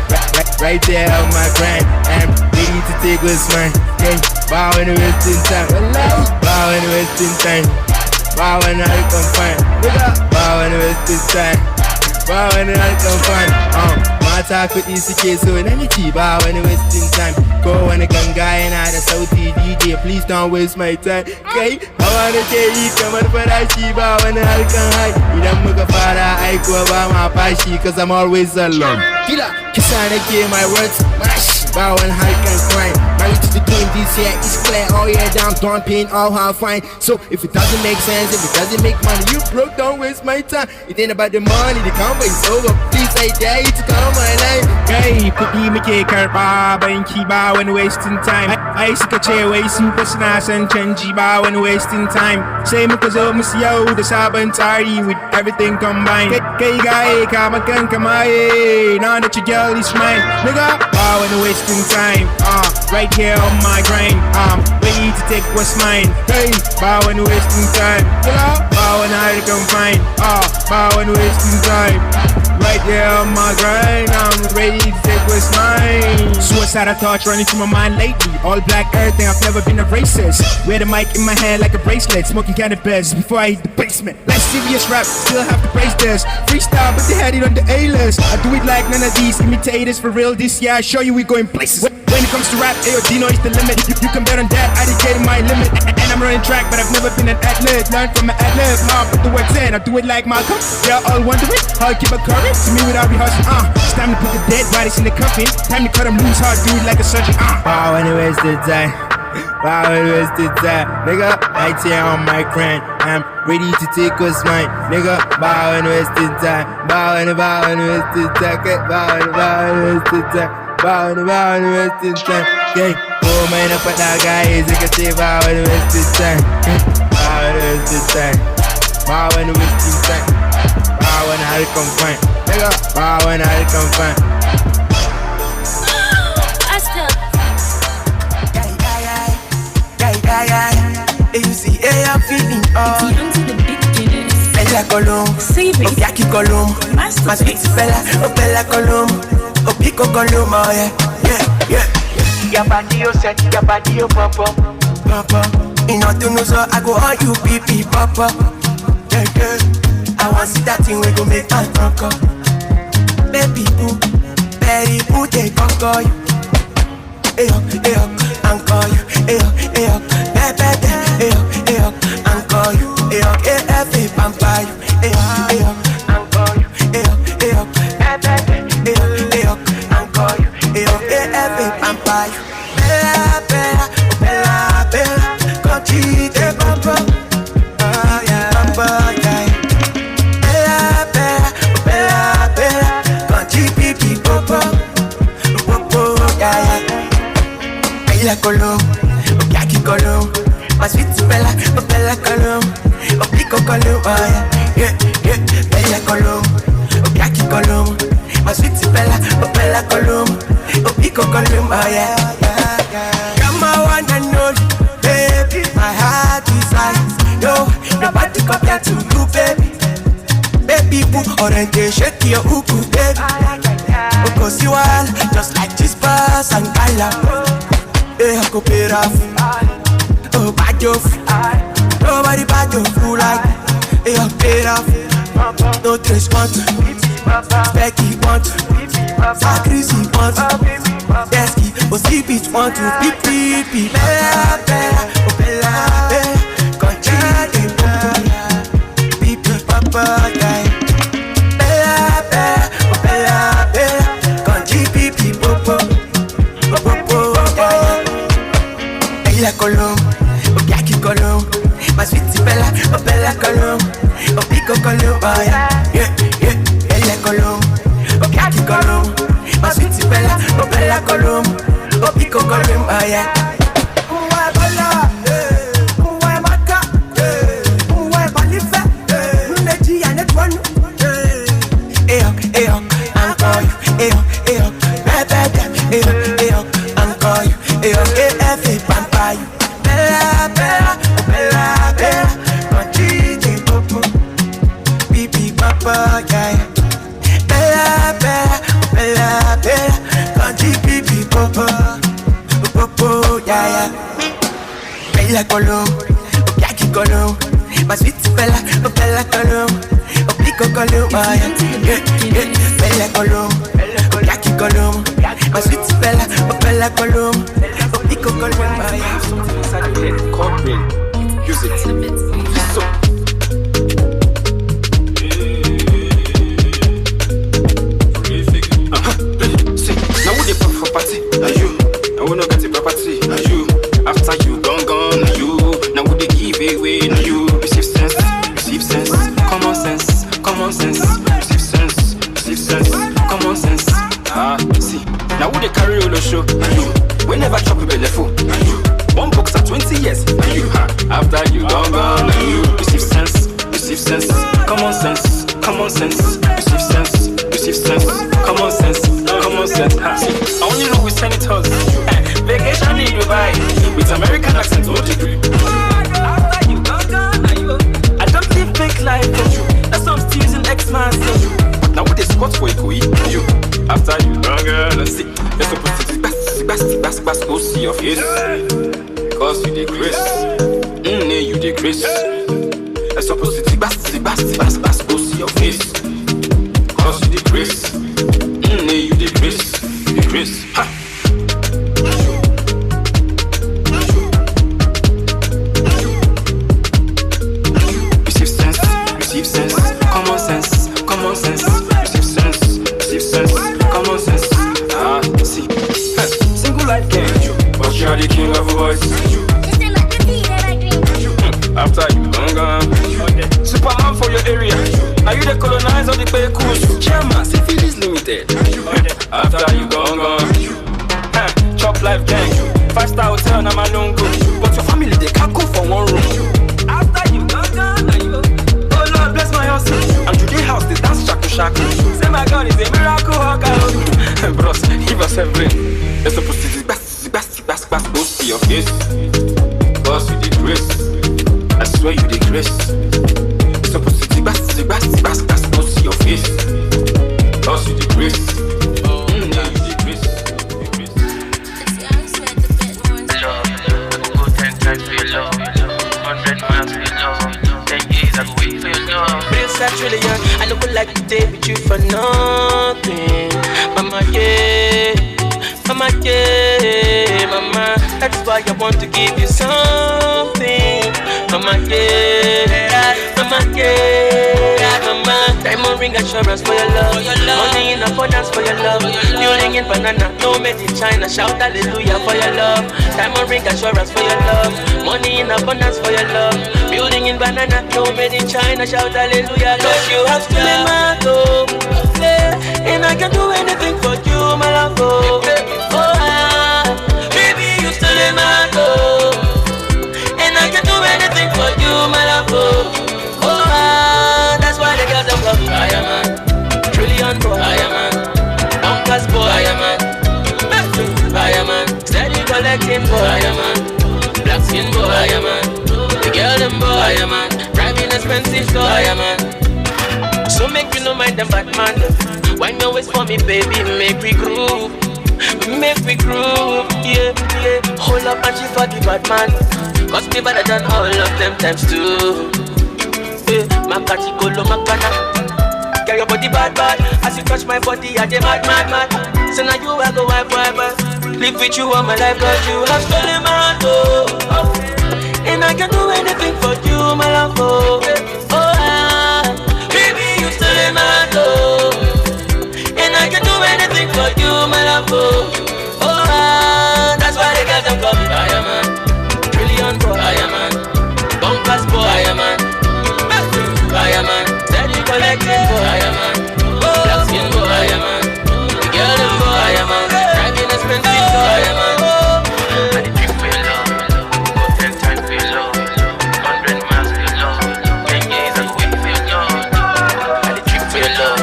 right there on my grind I'm ready to take what's mine hey ba wani wasting time ba wani wasting time ba wani harkan fine ba wani wasting time ba wani harkan fine mata kuɗi suke so namiji ba wani wasting time ko wani ganga yana da sauti DJ please don't waste my time kai hawa nake yi kamar farashi ba wani harkan hai idan muka fara aiko ba ma fashi cause I'm always alone kila kisa nake my words mash ba wani harkan crime married to the game this year is clear oh yeah damn don't pain all how fine so if it doesn't make sense if it doesn't make money you broke don't waste my time it ain't about the money the combo is over please I dare you to come my life kai kuɗi muke karɓa banki ba wani wasting time ai suka ce wai su fa suna son canji ba wani wasting time sai muka zo musu yau da sabon tsari with everything combined kai gaye kama kanka maye now that your girl is mine nigga ba wani wasting time right here on my grind ready to take what's mine hey ba wani wasting time ba wani harkan fine ba wani wasting time Right there on my grind, I'm ready to take what's mine. Suicidal thoughts running through my mind lately. All black everything, I've never been a racist. Wear the mic in my hand like a bracelet, smoking cannabis before I hit the basement. Like serious rap, still have to praise this. Freestyle, but they had it on the A-list. I do it like none of these imitators for real this year. I show you we going places. When it comes to rap, ayo, Dino is the limit. You can bet on that, I dictated my limit. And I'm running track, but I've never been an athlete. Learn from an athlete, now I put the work in. I do it like Malcolm, they're all wondering how I keep a courage. To me without rehearsing, it's time to put the dead bodies in the coffin. Time to cut them loose, hard, do it like a surgeon, Wow, when you wasted time. Wow, when you wasted time. Nigga, right here on my grind. I'm ready to take what's mine. Nigga, wow, when you wasted time. Wow, when you wasted time. Okay, wow, when you wasted time. Wow, when you wasted time. Okay, oh man, up at that guy is you can say wow, when you wasted time. Wow, when you wasted time. Wow, when you wasted time. Wow, when I come fine. Nigga, wow, when I come fine. You see, I'm feeling all. Bella Colum, Opiaki Colum, my sweet Bella, Bella Colum, Opico Colum, oh yeah. Your body, you set, your body, you pop up. You know to know, so I go on you, pee, pop up. Yeah. I want to see that thing we go make my rock up. Baby boo, very boo, they can't call you. Ayo, anchor you. Ayo, baby, ayo, anchor you. Ayo, pamper you. Ayo, anchor you. Ayo, baby, ayo, anchor you. Ayo, pamper you. Bella, continue to pamper. Pamper, yeah. Bella, continue to pamper. Yeah. Bella Colum, Opiaki Colum, my sweet Bella Colum, Opico Colum, oh yeah. Bella Colum, Opiaki Colum, my sweet Bella Colum, Opico Colum, oh yeah. Come on, one and only, baby, my heart desires. Yo, nobody compare to you, baby. Baby boo, orientation, your uku, baby. Because you are just like this bus and Kyla. I go pay off. Oh, bad off. Nobody bad off. Who like? I pay off. No trace want. Becky want. Sacrisi want. Desky. Oh, see bitch want to. Beep. Bella. Oh, Bella. Continue. Beep. Papa. Bella. Oh, Bella. Continue. Beep. Papa. Bella Colum, Opiaki Colum, my sweet Bella Colum, Opico Colum, oh yeah. Bella Colum, Opiaki Colum, my sweet Bella Colum, Opico Colum, oh yeah. Bella Colum, Opiaki Colum, my sweet Bella Colum, Opico Colum, oh yeah. Bella Colum, Opiaki Colum, my sweet Bella Colum, Opico Colum, oh yeah. Corporate, use it. So. Now would they pop for party? Are you? I will not get the property. Are you? After you gone, are you? Now would they give away? Are you? Receive sense, common sense, receive sense, common sense. See. Now would they carry all the show? Are you? We never chop a belly full. Are you? One box at 20 years. Are you? After you gone, are you? Receive sense, common sense, receive sense, common sense. See, I only know with senators. Vacation in Dubai with American accent, what you do? After you gone, I don't live fake life. That's why I'm still using X-Man. Now with this What for you you? After you long girl, let's see. You're supposed to bass, go see your face. Cause you the grace. You the grace. You're supposed to bass, go see your face. Cause you the grace. You the grace. The grace. Ha! Receive sense, common sense. Receive sense, common sense. Ah, see. Single life king, but you are the king of voice. After you gone, Superman for your area. Now you the colonizer of the pay cool. Chairman, syphilis limited. After you gone, chop life gang. 5-star hotel, na my long go. But your family they can't go for one room. After you gone, oh Lord bless my house. And today house they dance shaku. Say my God is a miracle worker. Bros, give us a break. You're supposed to bass, go see your face. Cause you the grace. I swear you the grace. You're supposed to bass, go see your face. Cause you the grace. I look like the day with you for nothing. Mama, yeah. That's why I want to give you something. Mama, yeah. Diamond ring assurance for your love. Money in abundance for your love. Building in banana, no made in China. Shout hallelujah for your love. Diamond ring assurance for your love. Money in abundance for your love. Building in banana, no made in China. Shout hallelujah. Cause you have stolen my love, and I can do anything for you, my love. Baby, you stolen my love, and I can do anything for you, my love. That's why the girls love me. I am man, trillion boy. I am man, bunkers boy. I am man, I am man, steady collecting boy. I am man, black skin boy. I am man, the girl them boy. I am man, driving expensive car. I am man. So make you no mind them bad man. Wine your waist for me, baby. Make we groove. Yeah. Hold up and she for the bad man. Cause me better than all of them times too. Makati kolo makana. Girl your body bad. As you touch my body I dey mad. So now you I go wipe. Live with you all my life. Cause you have stolen my love, and I can do anything for you, my love. Baby you stolen my love, and I can do anything for you, my love. That's why they got them call me. I am man, trillion boy. I am man, bunkers boy. I am man, steady collecting boy. I am man, black skin boy. I am man, the girl them boy. I am man, driving expensive boy. I am man. I dey drink for your love, go 10 times for your love, 100 miles for your love, 10 years I go wait for your love. I dey drink for your love,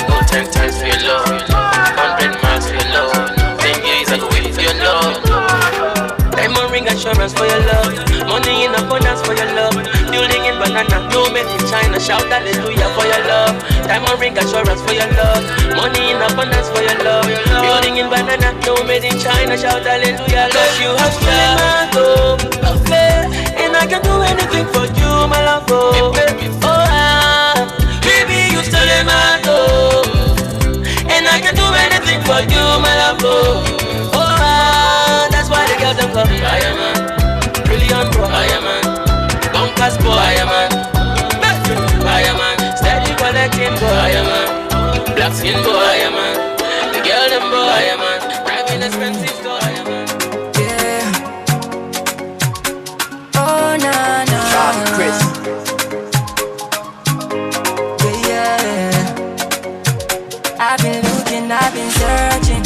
go 10 times for your love, 100 miles for your love, 10 years I go wait for your love. Diamond ring assurance for your love. Money in abundance for your love. Building in banana, no made in China. Shout hallelujah for your love. Diamond ring assurance for your love. Money in abundance for your love. Building in banana, no made in China. Shout hallelujah. Cause you have stolen my love, and I can do anything for you, my love. Baby, you stolen my love, and I can do anything for you, my love. That's why the girls them call me. I am man, brilliant boy. I am man, bunkers boy. I am man, steady collecting boy. I am man, black skin boy. I am man, the girl them boy. I am man, driving expensive car. I am man. Yeah. Oh na. Charlie Chris. Yeah. I've been looking, I've been searching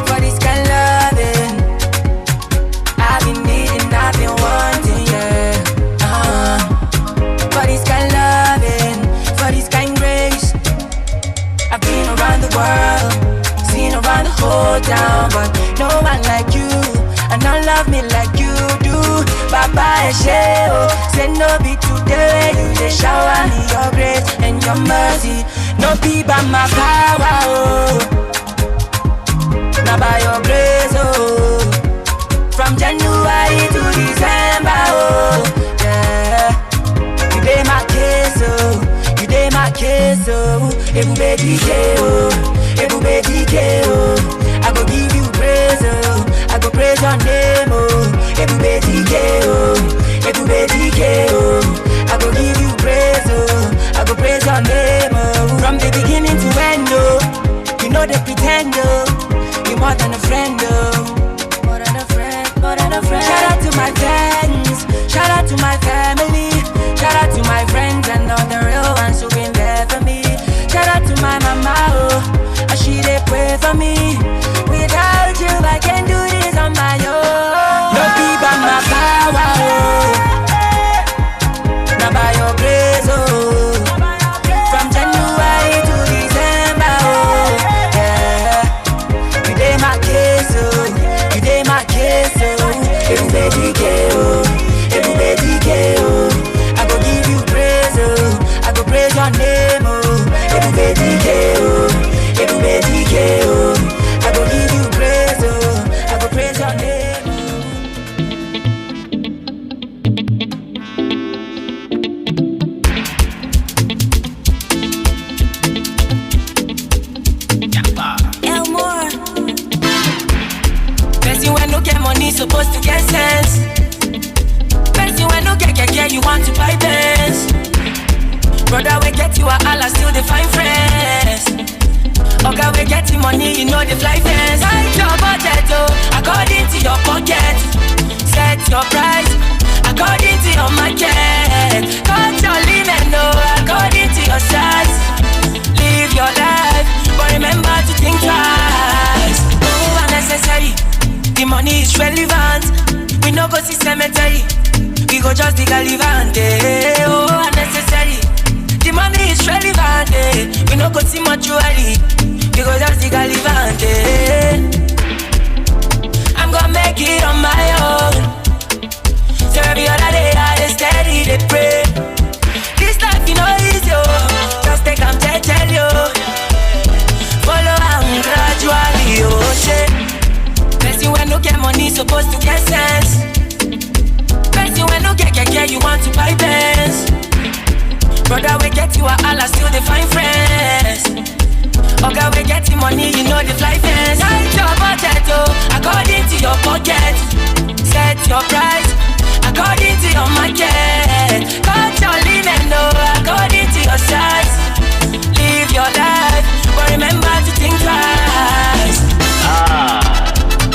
for this kind of loving. I've been needing, I've been wanting, yeah. For this kind of loving, for this kind of grace. I've been around the world, seen around the whole town, but no one like you, and no love me like you do. Papa Eshe, oh, say no be today. You they shower me your grace and your mercy. mercy, no be by my power, oh. Now by your grace, oh. From January to December, oh. Yeah. You dey my case, oh. You dey my case, oh. Everybody DK, oh. Everybody DK, oh. I go give you praise, oh. I go praise your name, oh. Everybody DK, oh. Everybody DK, oh. I go give you praise, oh. I go praise your name, oh. From the beginning to end, oh. You know they pretend, oh. You more than a friend, oh. More than a friend, more than a friend. Shout out to my friends, shout out to my family, shout out to my friends and all the real ones who been there for me. Shout out to my mama, oh, she they pray for me. Without you, I can't do this on my own. No be by my power, oh. Now by your grace, oh. From January to December, oh. Yeah. You dey my case, oh. You dey my case, oh. Everybody DK, oh. Everybody DK, oh. I go give you praise, oh. I go praise your name, oh. Everybody DK, oh. Everybody DK, oh. I go give you praise, oh. I go praise your name, Elmore. Person when no get money supposed to get sense. Person when no get you want to buy Benz. Brother we get you a Allah still they find friends. Okay we getting money you know the fly fence. Find your budget oh according to your pocket. Set your price according to your market. Cut your limit no according to your size. Live your life but remember to think twice. Oh unnecessary. The money is relevant. We no go see cemetery. We go just dig a levante. Oh unnecessary. The money is relevant. We no go see mortuary. We go just dig a levante. I'm gonna make it on my own. So every other day I dey steady dey pray. This life you know easy oh. Just take am tell you. Follow am gradually oh shit. Person when no get money supposed to get sense. Person when no get you want to buy Benz. Brother we get you a Allah still they find friends. Okay we getting money you know the fly fence. Set your budget oh according to your pocket. Set your price according to your market. Cut your limit no according to your size. Live your life but remember to think twice.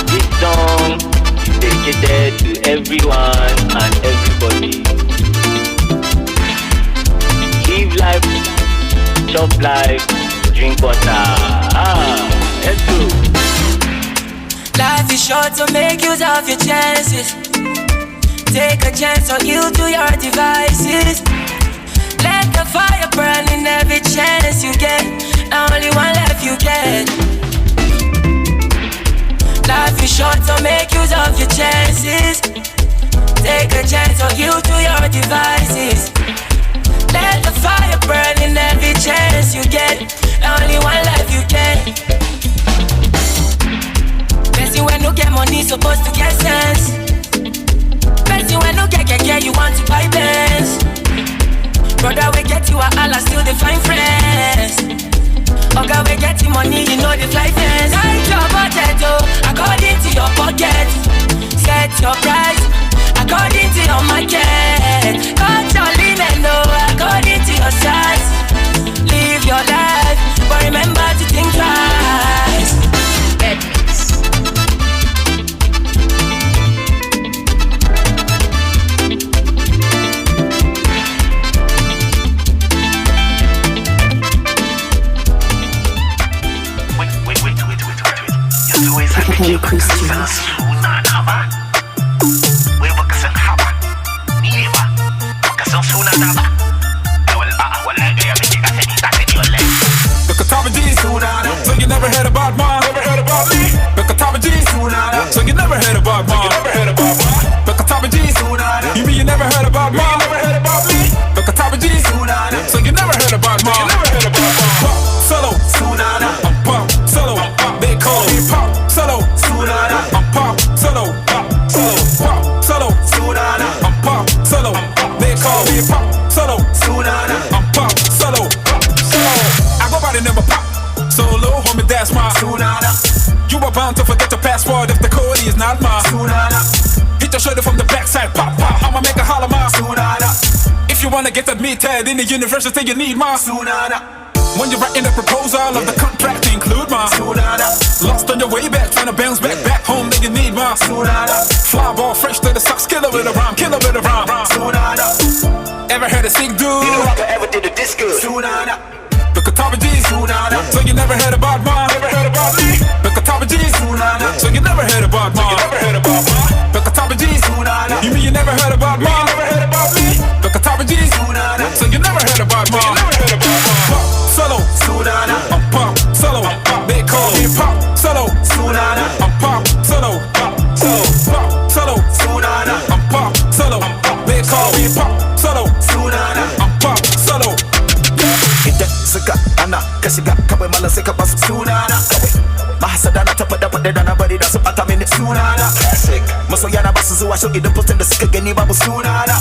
This song is dedicated to everyone and everybody. Live life, chop life, drink water. Let's go. Life is short so make use of your chances. Take a chance or yield to your devices. Let the fire burn in every chance you get. Now only one life you get. Life is short so make use of your chances. Take a chance or yield to your devices. Let the fire burn in every chance you get. Only one life you get. Person when no get money supposed to get sense. Person when no get you want to buy Benz. Brother we get you a Allah still they find friends. Okay we getting money you know the fly fence. Set your budget oh according to your pocket. Set your price according to your market. Cut your limit no according to your size. Live your life but remember to think twice. Hey, Christians. So you never heard about mine. Never heard about me. So you never heard about mine. Never heard about mine. You mean you never heard about mine? Never heard about me. So you never heard about mine. on to forget your passport if the code is not mine. Hit your shoulder from the backside, pop, pop. I'ma make a holler, ma. If you wanna get admitted in the university, you need ma. When you're writing the proposal of the contract to include ma. Lost on your way back, trying to bounce back home, then you need ma. Fly ball fresh to the socks, killer with a rhyme, killer with a rhyme. Ever heard a sick dude? You know rapper ever did a disco. The Kataba G's, so you never heard about mine. Never heard about me. The Kataba G's, so you never heard about mine. Never heard about mine. The Kataba G's, you mean you never heard about mine? Never heard about me. The Kataba G's, so you never heard about mine. Never heard about mine. Pop solo, I'm pop solo. They call me pop solo. I'm pop solo. Pop solo, I'm pop solo. They call me pop solo. I'm pop solo. Suka ana kashiga kawai malam sai ka basu sunana mahasada na tabbata da na bari da su bata mini sunana masoya na basu zuwa show idan postin da suka gani babu sunana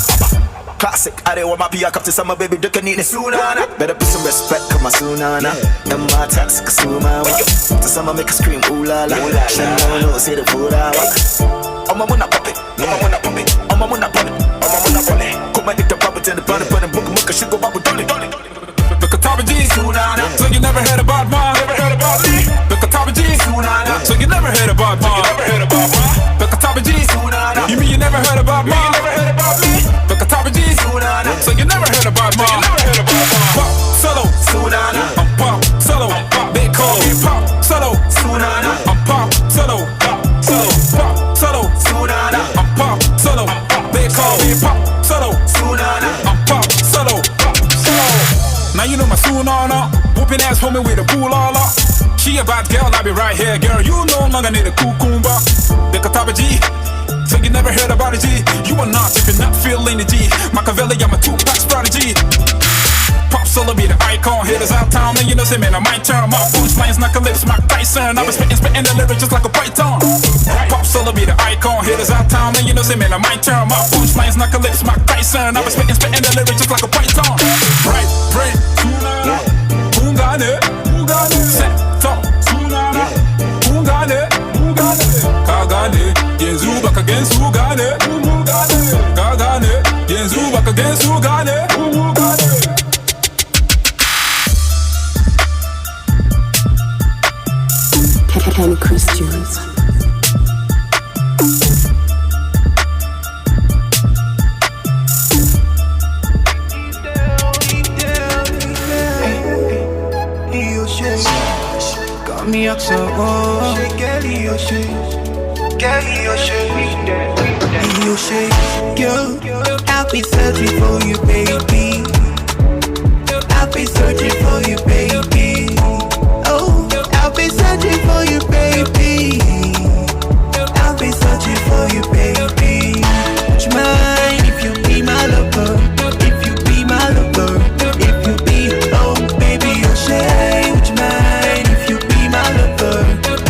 classic arewa mafiya kaftin sama baby duka ni ne sunana better put some respect kama sunana dan mata suka sumawa ta sama make a scream ulala shan nono sai da furawa amma muna pop it amma muna pop it amma muna pop it amma muna pop it kuma ita babu tana bana bana muka shigo babu dole The Kataba G's, so you never heard about mine. Never heard about me. The Kataba G's, so you never heard about mine. Never heard about mine. The Kataba G's, you mean you never heard about mine? Never heard about me. The Kataba G's, so you never heard about mine. Never heard about mine. Pop solo, I'm pop solo. They call me pop solo. I'm pop solo. Pop solo, I'm pop solo. They call me pop solo. I'm pop solo. Now you know my Sunana, whooping ass homie with a pool-ala. She a bad girl, I be right here, girl. You no longer need a cucumba. The Kataba G, so you never heard about a G. You are not if you're not feeling the G. Machiavelli, I'm a two-pack strategy. Pop solo be the icon, hitters out town, and you know say man I might turn my punchlines, knock a lips, Mike Tyson. I be spitting the lyrics just like a python. Pop solo be the icon, hitters out town, and you know say man I might turn my punchlines, knock a lips, Mike Tyson. I be spitting the lyrics just like a python. Right, brain, Sunana, Ungane, set, talk, Sunana, Ungane, Kagane, Yenzu back against Ugane, Kagane, Yenzu back against Ugane, Kenny Christians. Got me up so oh, girl, I'll be searching for you, baby. I'll be searching for you, baby. Oh, I'll be searching for you, baby. I'll be searching for you, baby. Would you mind if you be my lover? If you be my lover? If you be, oh baby, you'll say. Would you mind if you be my lover?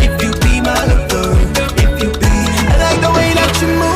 If you be my lover? If you be, I like the way that you move.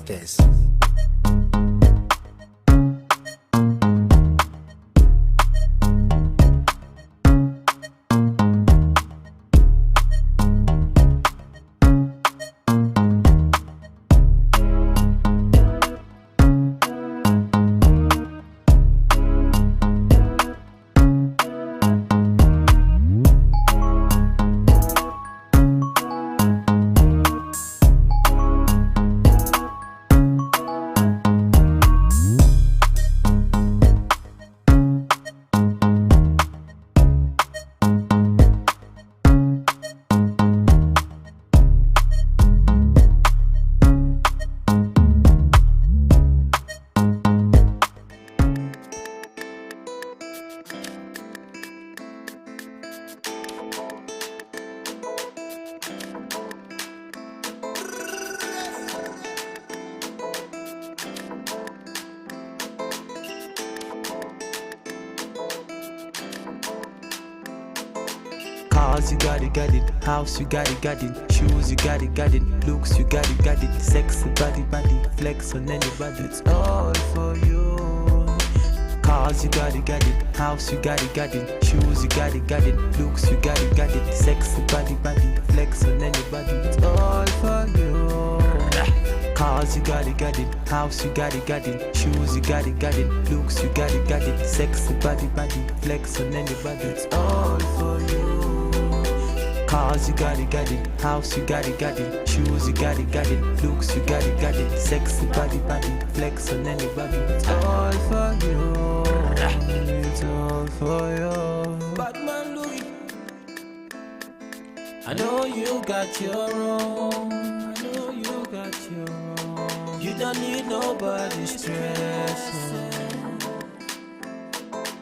Podcast. Cars, you got it. House, you got it. Shoes, you got it. Looks, you got it. Sexy body, flex on anybody. It's all for you. Cars, you got it. House, you got it. Shoes, you got it. Looks, you got it. Sexy body, flex on anybody. It's all for you. Cars, you got it. House, you got it. Shoes, you got it. Looks, you got it. Sexy body, flex on anybody. It's all for you. Cars, you got it. House, you got it. Shoes, you got it. Looks, you got it. Sexy body, flex on anybody. It's all for you. It's all for you. Batman Louis, I know you got your own. I know you got your own. You don't need nobody's stress.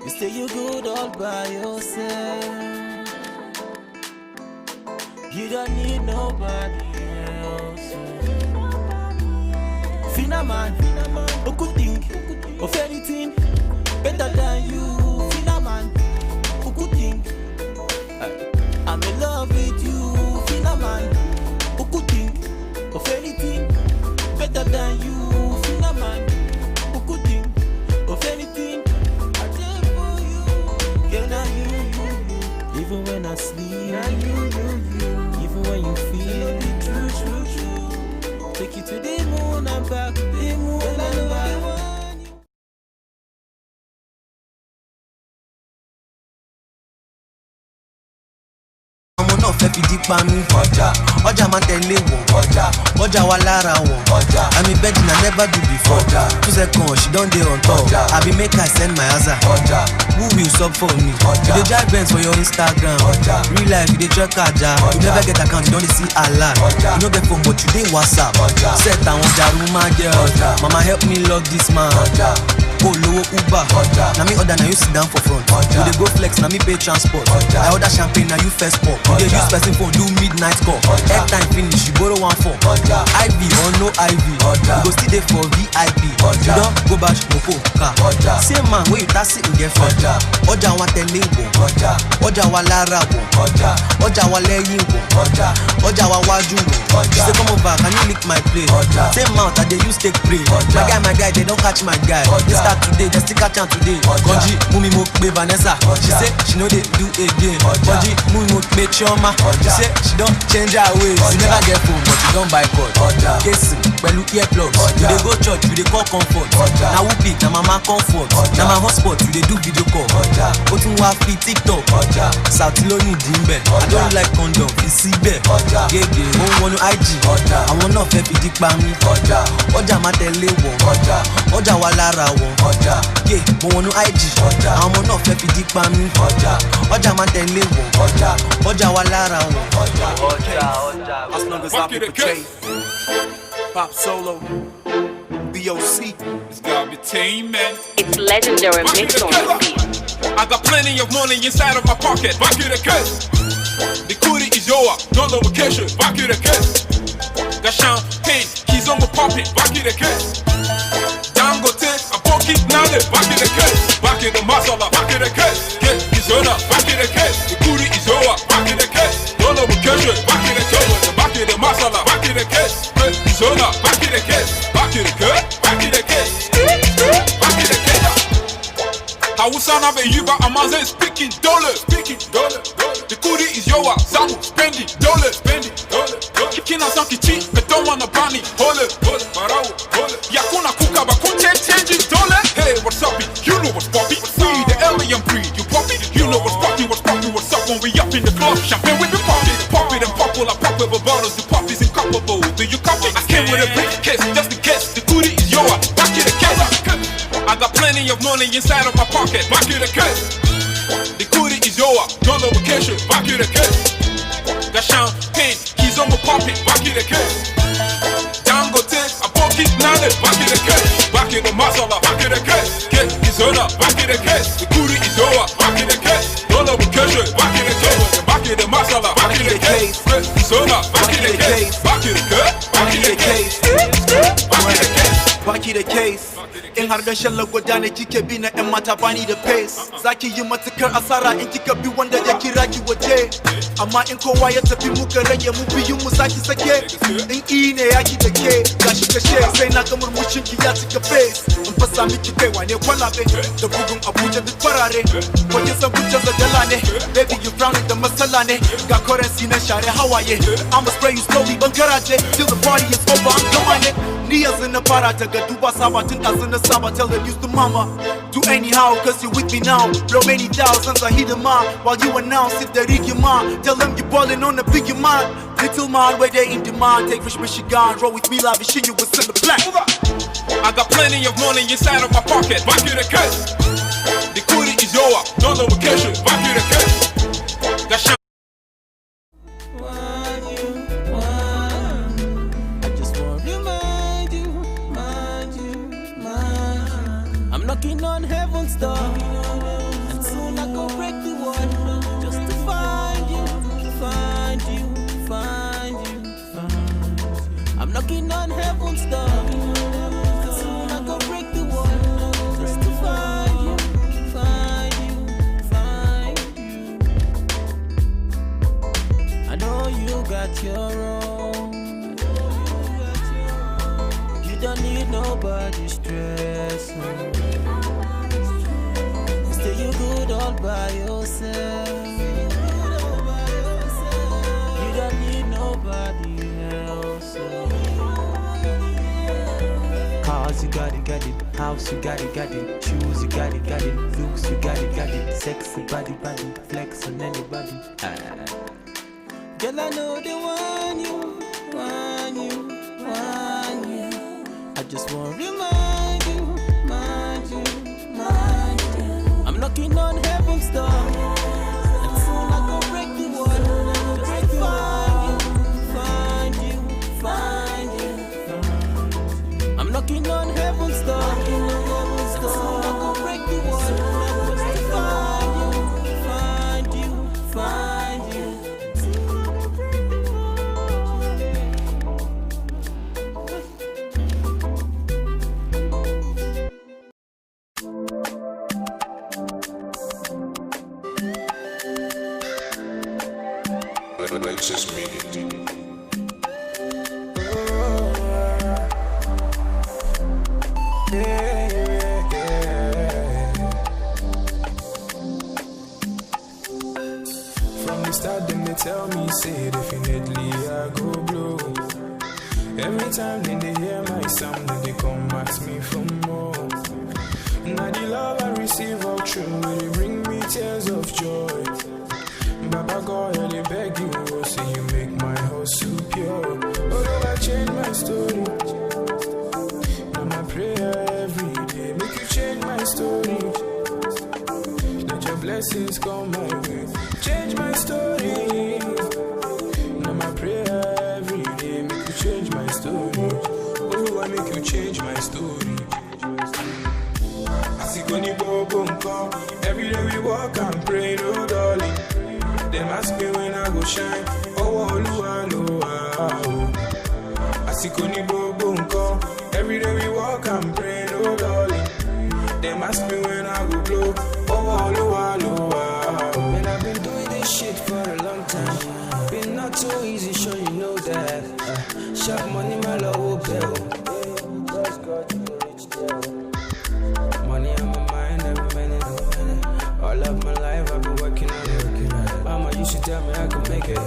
You say you good all by yourself. You don't need nobody else. Fina man, who could think of anything better than you? Fina man, who could think I'm in love with you? Fina man, who could think of anything better than you? Fina man, who could think of anything? I did for you. Yeah, now you. Even when I sleep, now you. Even when you feel it, true. Take you to the moon and back, the moon and back. náà fẹ́ fi dípa mi. ọjà máa tẹ̀lé wọn. ọjà wa lára wọn. àmì bẹ́ẹ̀dì na never do before. 2 seconds she don dey on top. àbí make I send my answer. who will sub for me? you dey drive Benz for your Instagram. real life you dey check aja. you never get account you don dey see alert. you no get phone but you dey WhatsApp. set àwọn jàrú máa jẹ ọjà. mama help me log this man. olówó uber na me order na you sit down for front. you dey go flex na me pay transport. I order champagne na you first pop. you dey use person phone do midnight call. airtime finish you borrow one phone. IV or no IV you go still dey for VIP. you don go bash mopo car. same man wey you taxi in get friend. ọjà wa tẹ̀lé wọn. ọjà wa lára wọn. ọjà wa lẹ́yìn wọn. ọjà wa wájú wọn. she say come over can you lick my plate. same mouth I dey use take pray. my guy they don catch my guy. start today, they still catch am today. Konji, mumi mo pe Vanessa. She say she know they do again. Konji, mumi mo pe Chioma. She say she don't change her ways. You never get phone, but you don't buy cord. Casing, pẹ̀lú earplugs. You dey go church, you dey call comfort. Na who pick, na mama comfort. Na my hotspot, you dey do video call. O tún wá fi TikTok. South ló ní ìdí mbẹ̀. I don't like condom, fi síbẹ̀. Gègé, ó ń wọnú IG. Àwọn náà fẹ́ fi dí pa mí. Ọjà má tẹ̀lé wọn. Ọjà wa lára wọn. Yé, mo wọnú IG. Àwọn ọmọ náà fẹ́ fi dí pa mí. Ọjà má tẹ̀lé wọn. Ọjà wa lára wọn. As long as I be portrayed. Pop solo. BOC. It's gotta be team, man. It's legendary mix on the beat. I got plenty of money inside of my pocket. Back in the case. The cootie is yours. No location. Back in the case. Got champagne. He's on the poppy. Back in the case. Dangote. I pocket now. Back in the case. Back in the masala. Back in the case. Get his owner. Back in the case. The cootie is yours. Back in the case. No location. Back in the case. Back in the masala. Back in the case. Get his owner. Back in the case. Back in yoa, zamu, spendi, dole, kina sanki chi, but don't wanna bani, hole, barau, yakuna kuka bakun change, dole. Hey, what's up? You know what's poppin'. We the alien breed, you poppin'. You know what's poppin', what's up when we up in the club? Champagne we be poppin', pop it and pop all I pop with bottles. The pop is incomparable. Do you copy? I came with a briefcase, just in case. The goodie is yours. Back in the case. I got plenty of money inside of my pocket. Back in the case. The goodie is yours. Don't know vacation. Back in the case. Got champagne, he's on my pocket. Back in the case. Dangote, I pocket nada. Back in the case. Back in the masala. Back in the case. Case is on up. Back in the case. The goodie is yours. Back in the case. Don't know vacation. Back in the case. Back in the masala. Back in the case. It's on up. Back in the case. Back in the case. Back in the case. Back in the case. Back in the case. In har gashin lagwada ne kike bi na yan mata bani da pace. Zaki yi matukar asara in kika bi wanda ya kira ki waje. Amma in kowa ya tafi muka rage mu biyun mu zaki sake. In ne yaki da ke gashi kashe sai na ga murmushin ki ya cika face. In fasa miki kai wane kwalabe da bugun Abuja duk farare. Ko kin san hujjar da dala ne. Baby you frowning da masala ne. Ga currency na share hawaye. I'ma spray you slowly ban garaje. Till the party is over I'm gone it. Ni yanzu na fara ta ga duba sabatin ɗazu na saba. Tell the news to mama. Do anyhow cause you with me now. Blow many thousands I hit them out. While you announce it the rig your mind. Tell them you ballin' on the big your mind. Little man where they in demand. Take Rich Michigan. Roll with me live and shit you was in the black. I got plenty of money inside of my pocket. Back in the case. The goodie is yours. Don't know vacation. Back in the case. Got shit. Knocking on heaven's door, and soon I go break the wall, just to find you, find you, find you, find you. I'm knocking on heaven's door, and soon I go break the wall, just to find you, find you, find you. I know you got your own. You don't need nobody's stress. You good all by yourself. You don't need nobody else. Cars, you got it. House, you got it. Shoes, you got it. Looks, you got it. Sexy body, flex on anybody. Girl, I know they want you. I just want to remind you. I'm knocking on heaven's door, and soon I go break the wall, just to find you. I'm knocking on heaven's door, and soon I go break the wall, just to find you. Alexis Media. From the start, them they tell me, say definitely I go blow. Every time then they hear my sound, then they come ask me for more. Now the love I receive all true, they bring me tears of joy. Baba God, I beg you, oh, say you make my heart so pure. Oh, I change my story. Now my prayer every day, make you change my story. Let your blessings come my way, change my story. Now my prayer every day, make you change my story. Oh, I make you change my story. I see Goni Bobo every day we walk and pray, no darling. Them ask me when I go shine. Oh, Oluwa, no, I see Koni Bobo nko. Every day we walk and pray, no darling. Them ask me when I go blow. Oh, Oluwa, no, and I've been doing this shit for a long time. Been not too easy, sure you know that. Sharp money, my love will bill. Money on my mind, every minute. All of my life I've been working on it. Mama used to tell tell me I can make it.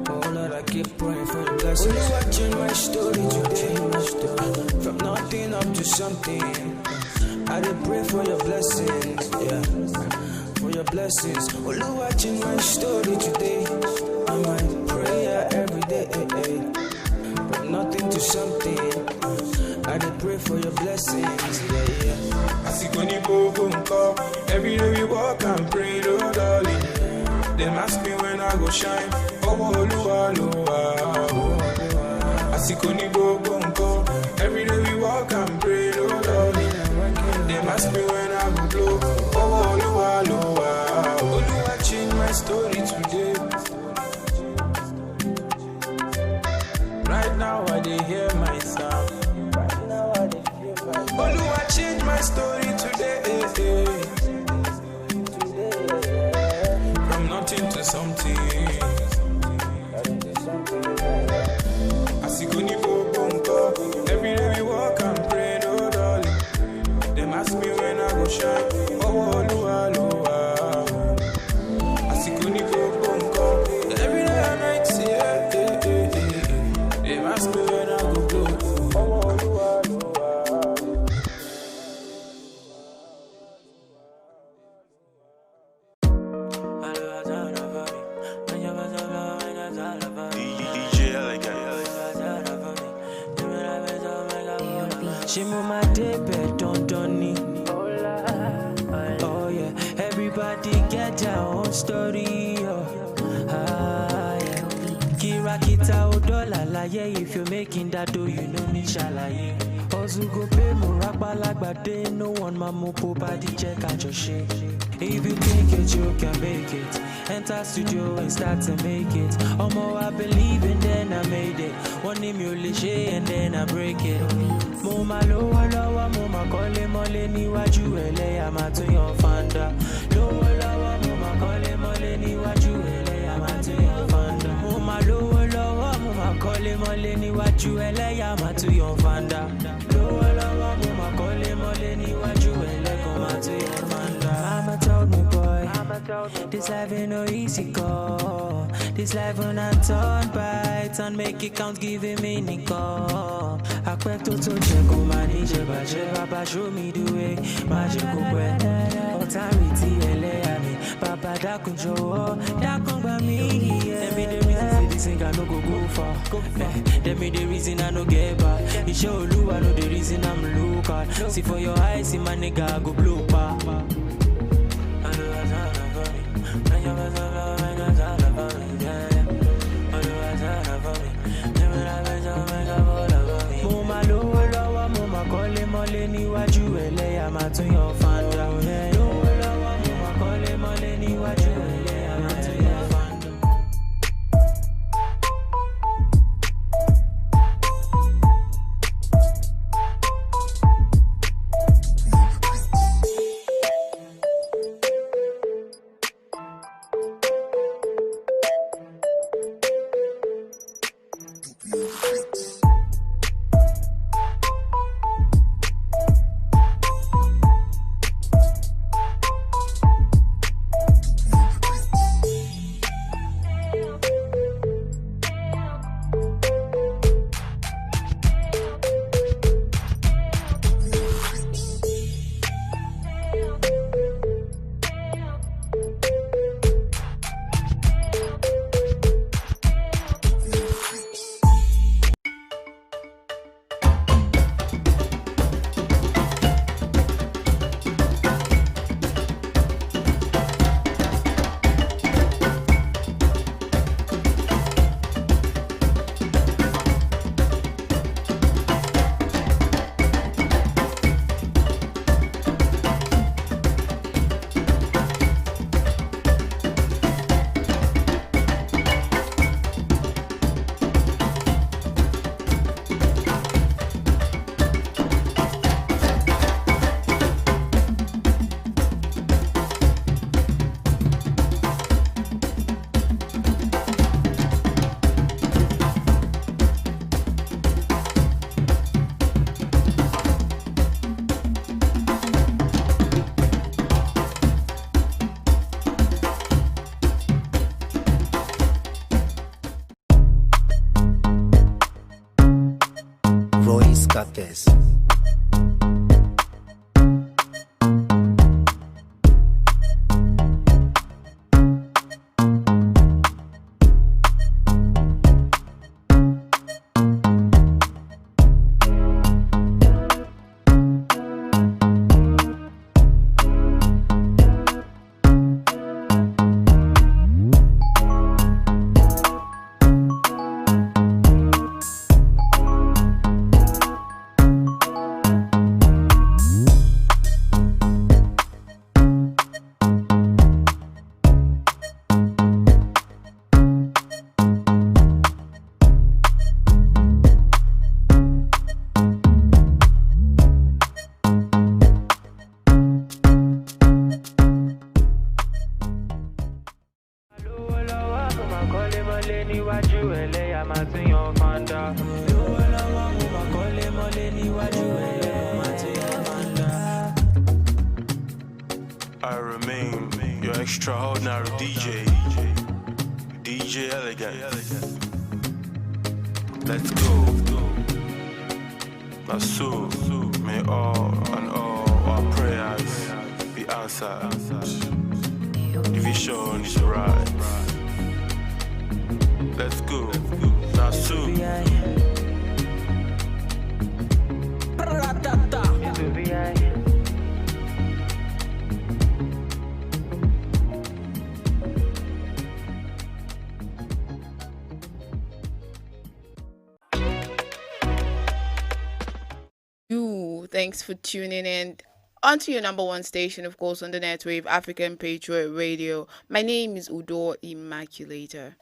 Oh Lord, I keep praying for your blessings. Only watching my story today. From nothing up to something. I did pray for your blessings, yeah. For your blessings. Only watching my story today. I might pray every day. From nothing to something. I did pray for your blessings, yeah. Every day we walk and pray, Lord, darling. Them ask me when I go shine. Oh, Lua, Lua, Asikoni go bonko. Every day we walk and pray, Lord, darling. Them ask me when I go blow. Oh, Lua, Lua, Lua, change my story today. Right now I dey hear my sound. Lua, change my story today. From nothing to something. Asikoni go bonko. Every day we walk and pray, no darling. Them ask me when I go shine. Oh, Lua, Lua. Asikoni go bonko. Every day I night see Them ask me when I go blow. Oh, Lua, Lua. She move my day bed, don't need. Oh yeah, everybody get their own story. Oh, yeah. Kira kita odola la yeah. If you're making that dough, you know me shalaye. Ozu go pay mo rapa lagbade. No one mamu po body check out your shit. If you think it, you can make it. Enter studio and start to make it. Omo, I believe and then I made it. One name you lishe and then I break it. Moma lowa lowa, moma kole mole ni waju ele amatu yon fanda. Lowa lowa, moma kole mole ni waju ele amatu yon fanda. Moma lowa lowa, moma kole mole ni waju ele amatu yon fanda. Lowa lowa, moma kole mole ni waju ele amatu yon fanda. Mama told me, boy, this life ain't no easy go. This life when I turn by turn, make it count, give it meaning go. I quit to check on my DJ, Papa show me the way. Magic way, authority, LA, Papa da control, da come by me. Tell me the reason say this thing I no go far. Tell me the reason I no get back. You show you I know the reason I'm look at. See for your eyes, see my nigga I go blue pa. Moma lowo lowo, moma kole mole ni waju ele amatu yon fanda. Lowo lowo, moma kole mole ni waju ele amatu yon fanda. boy scatters. I remain your extraordinary DJ, DJ Elegant. Let's go. My soul, may all and all our prayers be answered. The vision is right. Let's go. Now soon. Thanks for tuning in onto your number one station, of course, on the net wave, African Patriot Radio. My name is Udo Immaculator.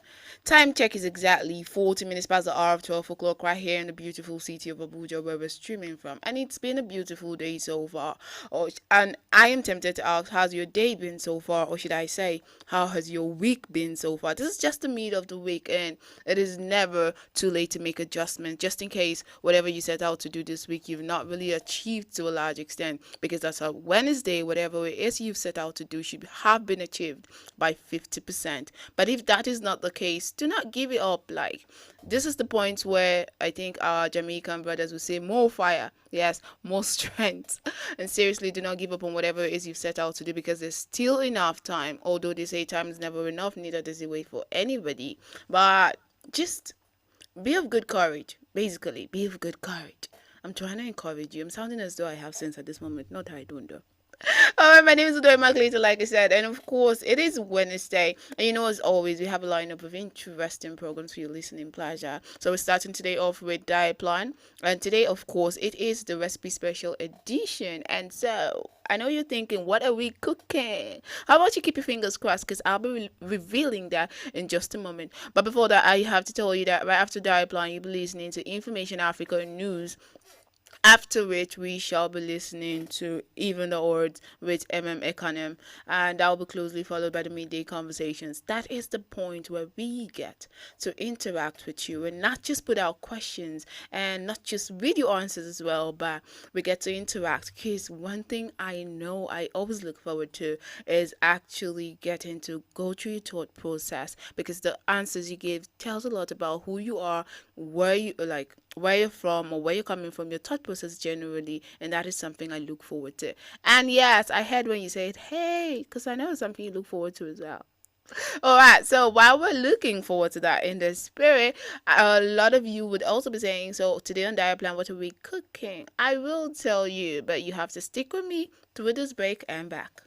Time check is exactly 40 minutes past the hour of 12 o'clock right here in the beautiful city of Abuja, where we're streaming from. And it's been a beautiful day so far. And I am tempted to ask, how's your day been so far? Or should I say, how has your week been so far? This is just the mid of the week, and it is never too late to make adjustments, just in case whatever you set out to do this week, you've not really achieved to a large extent, because that's a Wednesday, whatever it is you've set out to do should have been achieved by 50%. But if that is not the case, do not give it up. Like, this is the point where I think our Jamaican brothers will say more fire, yes, more strength. And seriously, do not give up on whatever it is you've set out to do, because there's still enough time. Although they say time is never enough, neither does it wait for anybody. But just be of good courage. Basically, be of good courage. I'm trying to encourage you. I'm sounding as though I have sense at this moment. Not that I don't, though. Alright, my name is Udo Immaculator, like I said, and of course it is Wednesday, and you know, as always, we have a lineup of interesting programs for your listening pleasure. So we're starting today off with Diet Plan, and today, of course, it is the recipe special edition. And so I know you're thinking, what are we cooking? How about you keep your fingers crossed, because I'll be revealing that in just a moment. But before that, I have to tell you that right after Diet Plan, you'll be listening to Information Africa News, after which we shall be listening to Even the Odds with Econom, and that will be closely followed by the midday conversations. That is the point where we get to interact with you and not just put out questions and not just read your answers as well, but we get to interact. Because one thing I know I always look forward to is actually getting to go through your thought process, because the answers you give tells a lot about who you are, where you're from, or where you're coming from, your thought process generally, and that is something I look forward to. And yes, I heard when you said, hey, because I know it's something you look forward to as well. All right, so while we're looking forward to that in the spirit, a lot of you would also be saying, so today on Diet Plan, what are we cooking? I will tell you, but you have to stick with me through this break and back.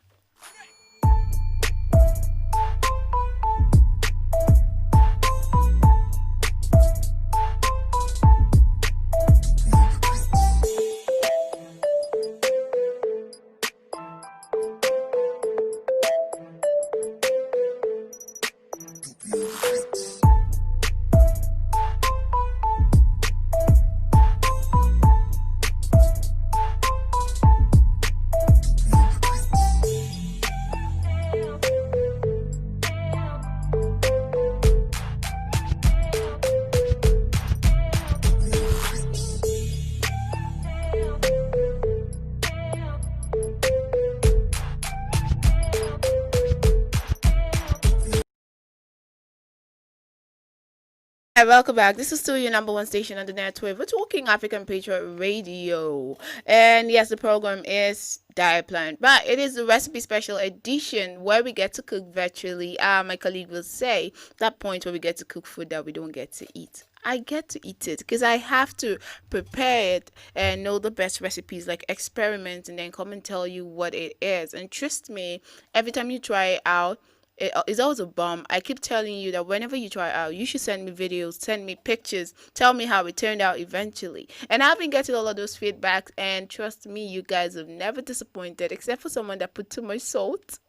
Hi, welcome back. This is still your number one station on the network. We're talking African Patriot Radio. And yes, the program is Diet Plan, but it is the recipe special edition where we get to cook virtually. My colleague will say that point where we get to cook food that we don't get to eat. I get to eat it because I have to prepare it and know the best recipes, like experiment and then come and tell you what it is. And trust me, every time you try it out, it's always a bomb. I keep telling you that whenever you try out, you should send me videos, send me pictures, tell me how it turned out eventually. And I've been getting all of those feedbacks, and trust me, you guys have never disappointed, except for someone that put too much salt.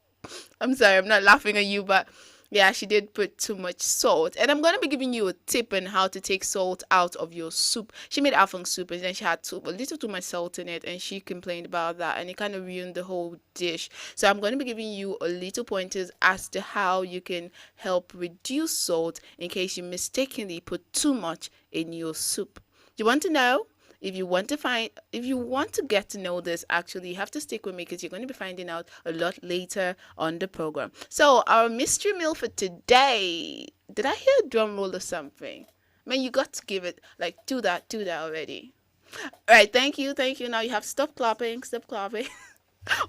I'm sorry, I'm not laughing at you, but yeah, she did put too much salt. And I'm going to be giving you a tip on how to take salt out of your soup. She made afang soup and then she had a little too much salt in it, and she complained about that and it kind of ruined the whole dish. So I'm going to be giving you a little pointers as to how you can help reduce salt in case you mistakenly put too much in your soup. Do you want to know? If you want to get to know this, actually, you have to stick with me because you're going to be finding out a lot later on the program. So our mystery meal for today. Did I hear a drum roll or something? Man, you got to give it, like, do that already. All right, thank you. Now you have to stop clapping.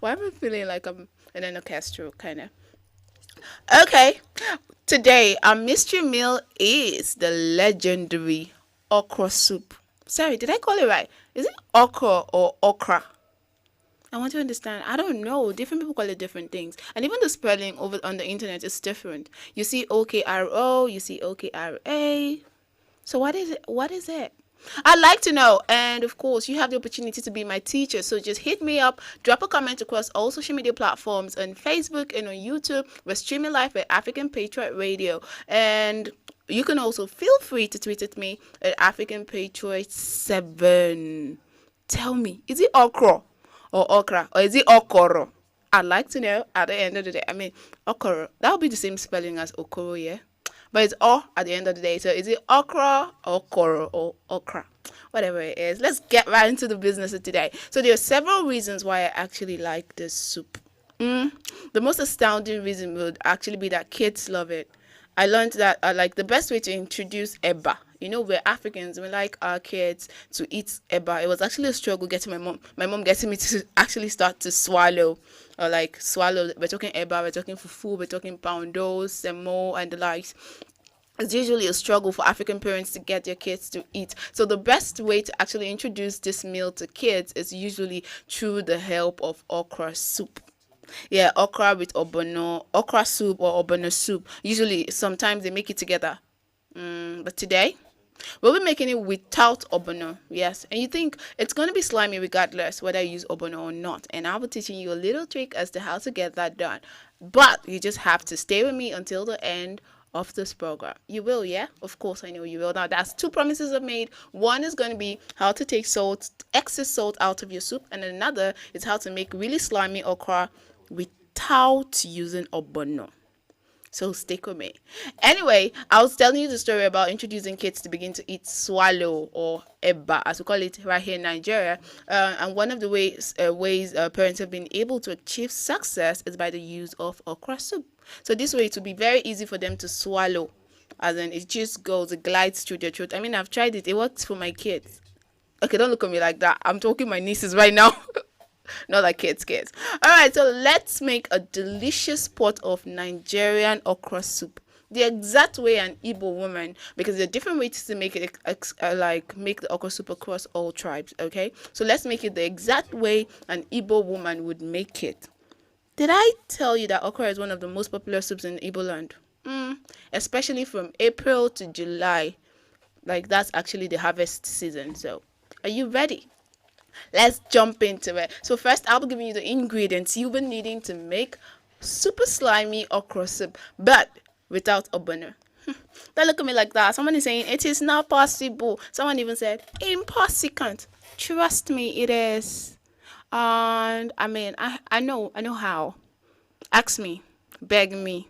Why am I feeling like I'm in an orchestra, kind of? Okay, today our mystery meal is the legendary okra soup. Sorry, did I call it right? Is it okra or okra? I want to understand. I don't know. Different people call it different things. And even the spelling over on the internet is different. You see OKRO, you see OKRA. So what is it? I'd like to know. And of course, you have the opportunity to be my teacher. So just hit me up, drop a comment across all social media platforms on Facebook and on YouTube. We're streaming live at African Patriot Radio. And you can also feel free to tweet at me at African Patriot 7. Tell me, is it okra or okra, or is it okoro? I'd like to know at the end of the day. I mean, okoro, that would be the same spelling as okoro, yeah? But it's O at the end of the day. So is it okra, okoro, or okra? Whatever it is. Let's get right into the business of today. So there are several reasons why I actually like this soup. The most astounding reason would actually be that kids love it. I learned that like the best way to introduce eba. You know, we're Africans. We like our kids to eat eba. It was actually a struggle getting my mom getting me to actually start to swallow. We're talking eba, we're talking fufu, we're talking poundo, semo, and the likes. It's usually a struggle for African parents to get their kids to eat. So the best way to actually introduce this meal to kids is usually through the help of okra soup. Yeah, okra with obono, okra soup or obono soup. Usually, sometimes they make it together. But today, we'll be making it without obono. Yes, and you think it's going to be slimy regardless whether you use obono or not. And I'll be teaching you a little trick as to how to get that done. But you just have to stay with me until the end of this program. You will, yeah? Of course, I know you will. Now, that's two promises I've made. One is going to be how to take excess salt out of your soup, and another is how to make really slimy okra without using obono. So stick with me. Anyway, I was telling you the story about introducing kids to begin to eat swallow or eba, as we call it right here in Nigeria. And one of the ways parents have been able to achieve success is by the use of okra soup. So this way it will be very easy for them to swallow, as in it just goes, it glides through their throat. I mean, I've tried it. It works for my kids. Okay, don't look at me like that. I'm talking my nieces right now. Not like kids. All right, so let's make a delicious pot of Nigerian okra soup. The exact way an Igbo woman, because there are different ways to make it, make the okra soup across all tribes, okay? So let's make it the exact way an Igbo woman would make it. Did I tell you that okra is one of the most popular soups in Igbo land? Especially from April to July. Like, that's actually the harvest season. So, are you ready? Let's jump into it. So first, I'll be giving you the ingredients you'll be needing to make super slimy okra soup, but without obono. Don't look at me like that. Someone is saying it is not possible. Someone even said impossible. Trust me, it is. And I mean, I know how. Ask me, beg me,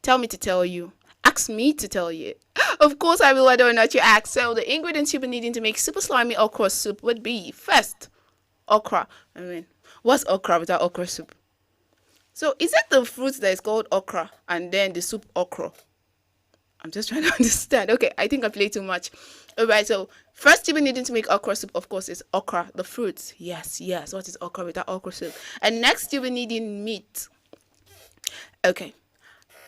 tell me to tell you. Ask me to tell you. Of course I will, whether or not you ask. So the ingredients you'll be needing to make super slimy okra soup would be, first, okra. I mean, what's okra without okra soup? So is it the fruit that is called okra and then the soup okra? I'm just trying to understand. Okay, I think I played too much. All right, so first you'll be needing to make okra soup. Of course, it's okra, the fruit. Yes, yes. What is okra without okra soup? And next you'll be needing meat. Okay,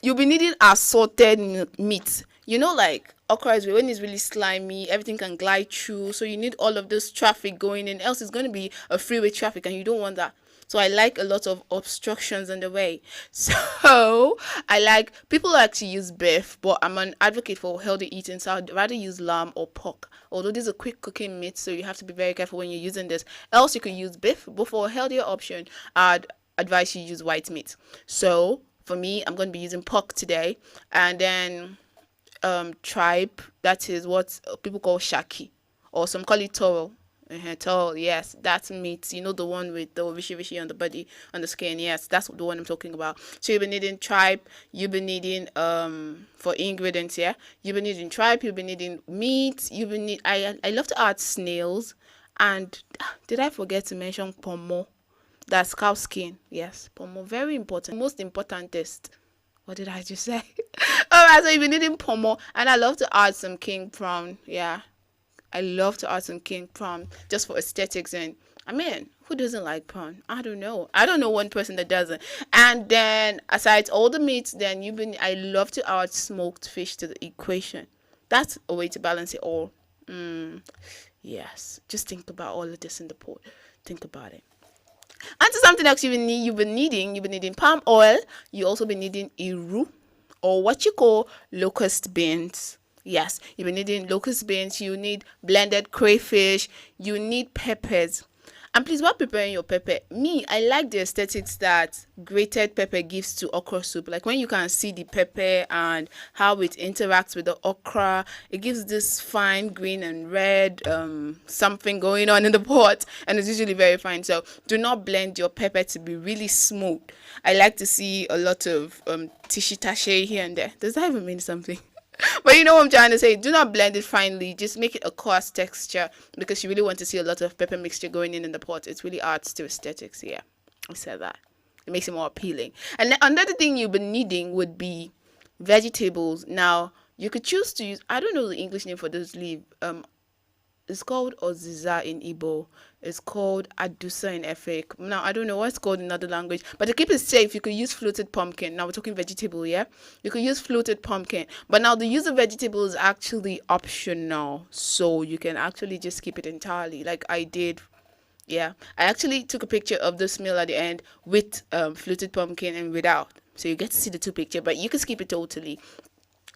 you'll be needing assorted meat. You know, like okra is when it's really slimy, everything can glide through. So you need all of this traffic going in, else it's going to be a freeway traffic, and you don't want that. So I like a lot of obstructions in the way. So I like people like to use beef, but I'm an advocate for healthy eating, so I'd rather use lamb or pork. Although this is a quick cooking meat, so you have to be very careful when you're using this. Else you could use beef, but for a healthier option, I'd advise you use white meat. So for me, I'm going to be using pork today, and then tripe, that is what people call shaki, or some call it toro. Toro, yes, that's meat. You know, the one with the vishy on the body, on the skin. Yes, that's the one I'm talking about. So you've been needing tripe, you've been needing for ingredients, yeah. You've been needing tripe, you've been needing meat, you've been need I love to add snails, and did I forget to mention pomo? That's cow skin. Yes, pomo, very important. Most important test. What did I just say? Alright, so you've been needing pomo, and I love to add some king prawn. Yeah, I love to add some king prawn just for aesthetics. And I mean, who doesn't like prawn? I don't know. I don't know one person that doesn't. And then aside all the meats, then I love to add smoked fish to the equation. That's a way to balance it all. Yes, just think about all of this in the pot. Think about it. And to something else you've been needing palm oil. You also been needing iru, or what you call locust beans. Yes, you've been needing locust beans. You need blended crayfish. You need peppers. And please, while preparing your pepper, I like the aesthetics that grated pepper gives to okra soup. Like when you can see the pepper and how it interacts with the okra, it gives this fine green and red something going on in the pot, and it's usually very fine. So do not blend your pepper to be really smooth. I like to see a lot of tishi-tashi here and there. Does that even mean something? But you know what I'm trying to say. Do not blend it finely. Just make it a coarse texture, because you really want to see a lot of pepper mixture going in the pot. It really adds to aesthetics. Yeah, I said that. It makes it more appealing. And then another thing you've been needing would be vegetables. Now, you could choose to use, I don't know the English name for this leaf. It's called Oziza in Igbo. It's called Adusa in Efik. Now, I don't know what it's called in another language. But to keep it safe, you could use floated pumpkin. Now, we're talking vegetable, yeah? You could use floated pumpkin. But now, the use of vegetable is actually optional. So, you can actually just keep it entirely, like I did. Yeah. I actually took a picture of this meal at the end with floated pumpkin and without. So, you get to see the two pictures. But you can skip it totally.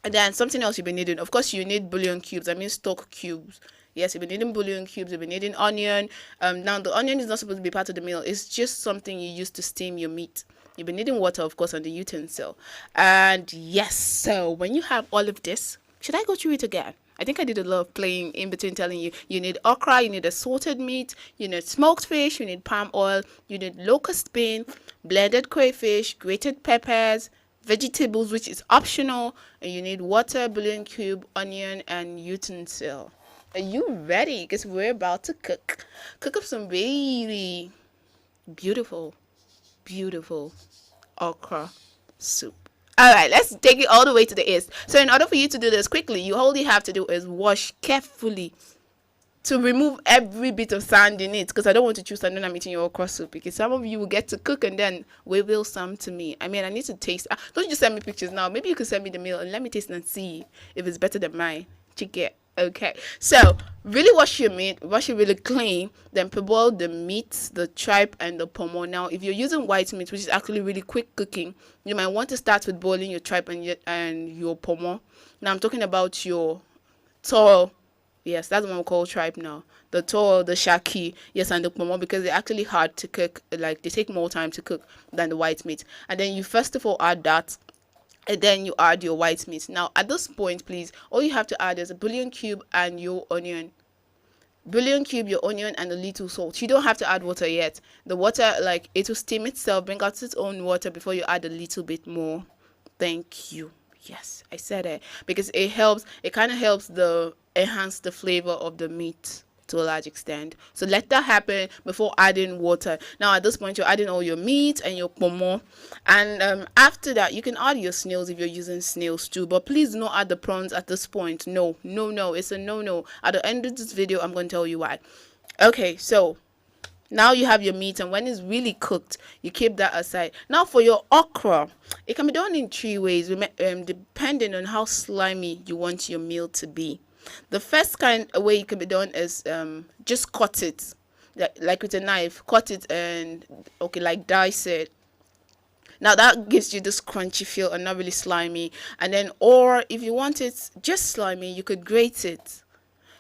And then something else you've been needing. Of course, you need bouillon cubes. I mean, stock cubes. Yes, you've been needing bouillon cubes. You've been needing onion. Now, the onion is not supposed to be part of the meal. It's just something you use to steam your meat. You've been needing water, of course, on the utensil. And yes, so when you have all of this, should I go through it again? I think I did a lot of playing in between, telling you need okra, you need assorted meat, you need smoked fish, you need palm oil, you need locust bean, blended crayfish, grated peppers, vegetables, which is optional, and you need water, bouillon cube, onion, and utensil. Are you ready? Because we're about to cook up some really beautiful okra soup. All right, let's take it all the way to the east. So in order for you to do this quickly, all you have to do is wash carefully to remove every bit of sand in it, because I don't want to choose and then I'm eating your okra soup, because some of you will get to cook and then will some to me. I mean, I need to taste. Don't just send me pictures now. Maybe you can send me the meal and let me taste and see if it's better than mine. Chicken. Okay, so really wash your meat, wash it really clean, then parboil the meat, the tripe, and the pomo. Now, if you're using white meat, which is actually really quick cooking, you might want to start with boiling your tripe and your pomo. Now, I'm talking about your toro. Yes, that's the one we call tripe now. The toro, the shaki, yes, and the pomo, because they're actually hard to cook. Like, they take more time to cook than the white meat. And then you first of all add that, and then you add your white meat. Now, at this point, please, all you have to add is a bouillon cube and your onion. Bouillon cube, your onion, and a little salt. You don't have to add water yet. The water, like, it will steam itself, bring out its own water before you add a little bit more. Thank you. Yes, I said it, because it kind of helps enhance the flavor of the meat. to a large extent. So let that happen before adding water. Now at this point, you're adding all your meat and your pomo, and after that, you can add your snails if you're using snails too. But please do not add the prawns at this point. No, it's a no. At the end of this video, I'm going to tell you why. Okay, so now you have your meat, and when it's really cooked, you keep that aside. Now for your okra, it can be done in 3 ways, depending on how slimy you want your meal to be. The first kind of way it can be done is just cut it, like with a knife, cut it and like dice it. Now that gives you this crunchy feel and not really slimy. And then, or if you want it just slimy, you could grate it,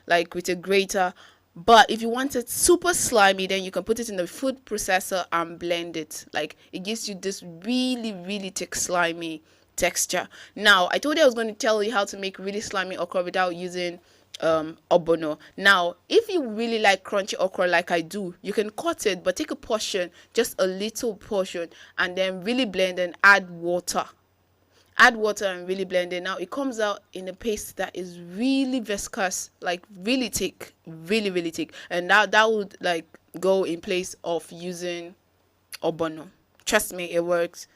like with a grater. But if you want it super slimy, then you can put it in the food processor and blend it. Like, it gives you this really, really thick, slimy texture. Now, I told you I was going to tell you how to make really slimy okra without using obono. Now, if you really like crunchy okra like I do, you can cut it, but take a portion, just a little portion, and then really blend and add water. Add water and really blend it. Now it comes out in a paste that is really viscous, like really thick, really thick, and now that would like go in place of using obono. Trust me, it works.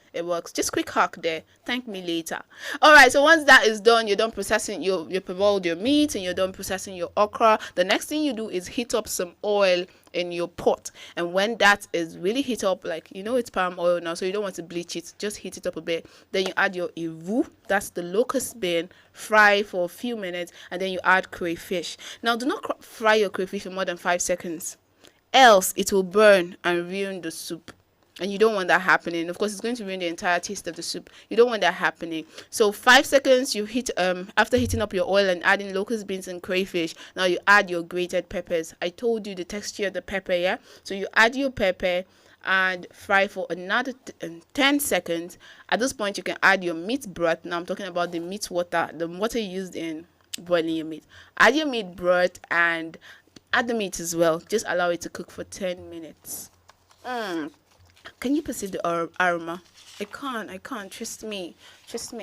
Just quick hack there. Thank me later. All right, so once that is done, you're done processing you prepared your meat and you're done processing your okra. The next thing you do is heat up some oil in your pot, and when that is really heat up, like it's palm oil now, so you don't want to bleach it, just heat it up a bit. Then you add your iru, that's the locust bean, fry for a few minutes, and then you add crayfish. Now do not fry your crayfish for more than 5 seconds, else it will burn and ruin the soup. And you don't want that happening. Of course, it's going to ruin the entire taste of the soup. You don't want that happening. So 5 seconds, you heat after heating up your oil and adding locust beans and crayfish. Now you add your grated peppers. I told you the texture of the pepper, yeah? So you add your pepper and fry for another 10 seconds. At this point, you can add your meat broth. Now I'm talking about the meat water, the water used in boiling your meat. Add your meat broth and add the meat as well. Just allow it to cook for 10 minutes. Can you perceive the aroma? I can't. Trust me.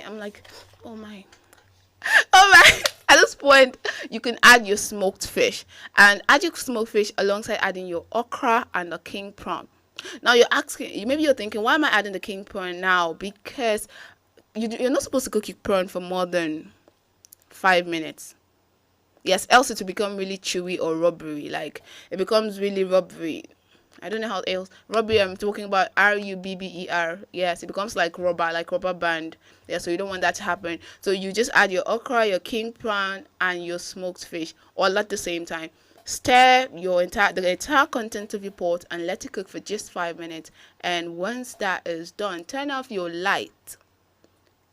I'm like, oh my. At this point, you can add your smoked fish. And add your smoked fish alongside adding your okra and the king prawn. Now you're asking, maybe you're thinking, why am I adding the king prawn now? Because you're not supposed to cook your prawn for more than 5 minutes. Yes, else it will become really chewy or rubbery. Like, it becomes really rubbery. I don't know how else. Rubber, I'm talking about R-U-B-B-E-R. Yes, it becomes like rubber band. Yeah, so you don't want that to happen. So you just add your okra, your king prawn, and your smoked fish all at the same time. Stir the entire content of your pot and let it cook for just 5 minutes. And once that is done, turn off your light.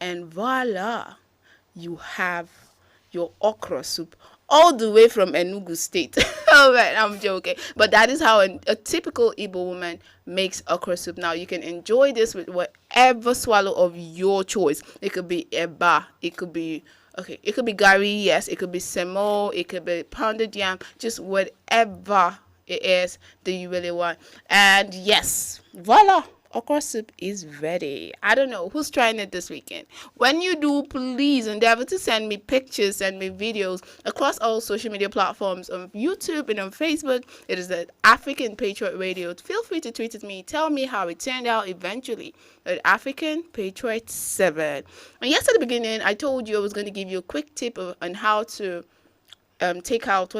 And voila, you have your okra soup. All the way from Enugu State. Oh man, I'm joking. But that is how a typical Igbo woman makes okra soup. Now you can enjoy this with whatever swallow of your choice. It could be eba, it could be gari, yes, it could be semo, it could be pounded yam, just whatever it is that you really want. And yes, voila, okra soup is ready. I don't know who's trying it this weekend. When you do, please endeavor to send me pictures, send me videos across all social media platforms on YouTube and on Facebook. It is the African Patriot Radio. Feel free to tweet at me. Tell me how it turned out eventually at African Patriot 7. And yes, at the beginning, I told you I was going to give you a quick tip on how to take out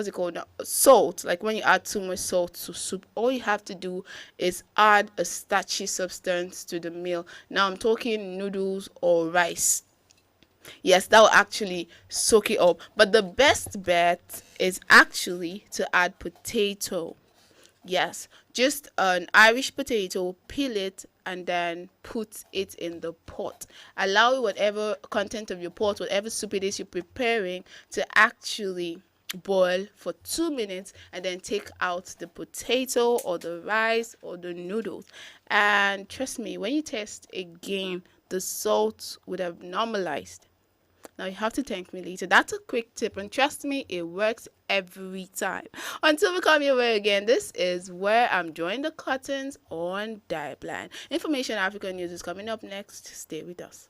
salt. Like when you add too much salt to soup, all you have to do is add a starchy substance to the meal. Now I'm talking noodles or rice. Yes, that will actually soak it up. But the best bet is actually to add potato. Yes, just an Irish potato, peel it and then put it in the pot. Allow whatever content of your pot, whatever soup it is you're preparing, to actually boil for 2 minutes, and then take out the potato or the rice or the noodles. And trust me, when you taste again, the salt would have normalized. Now you have to thank me later. That's a quick tip, and trust me, it works every time. Until we come your way again, this is where I'm drawing the curtains on Diaplan. Information African News is coming up next. Stay with us.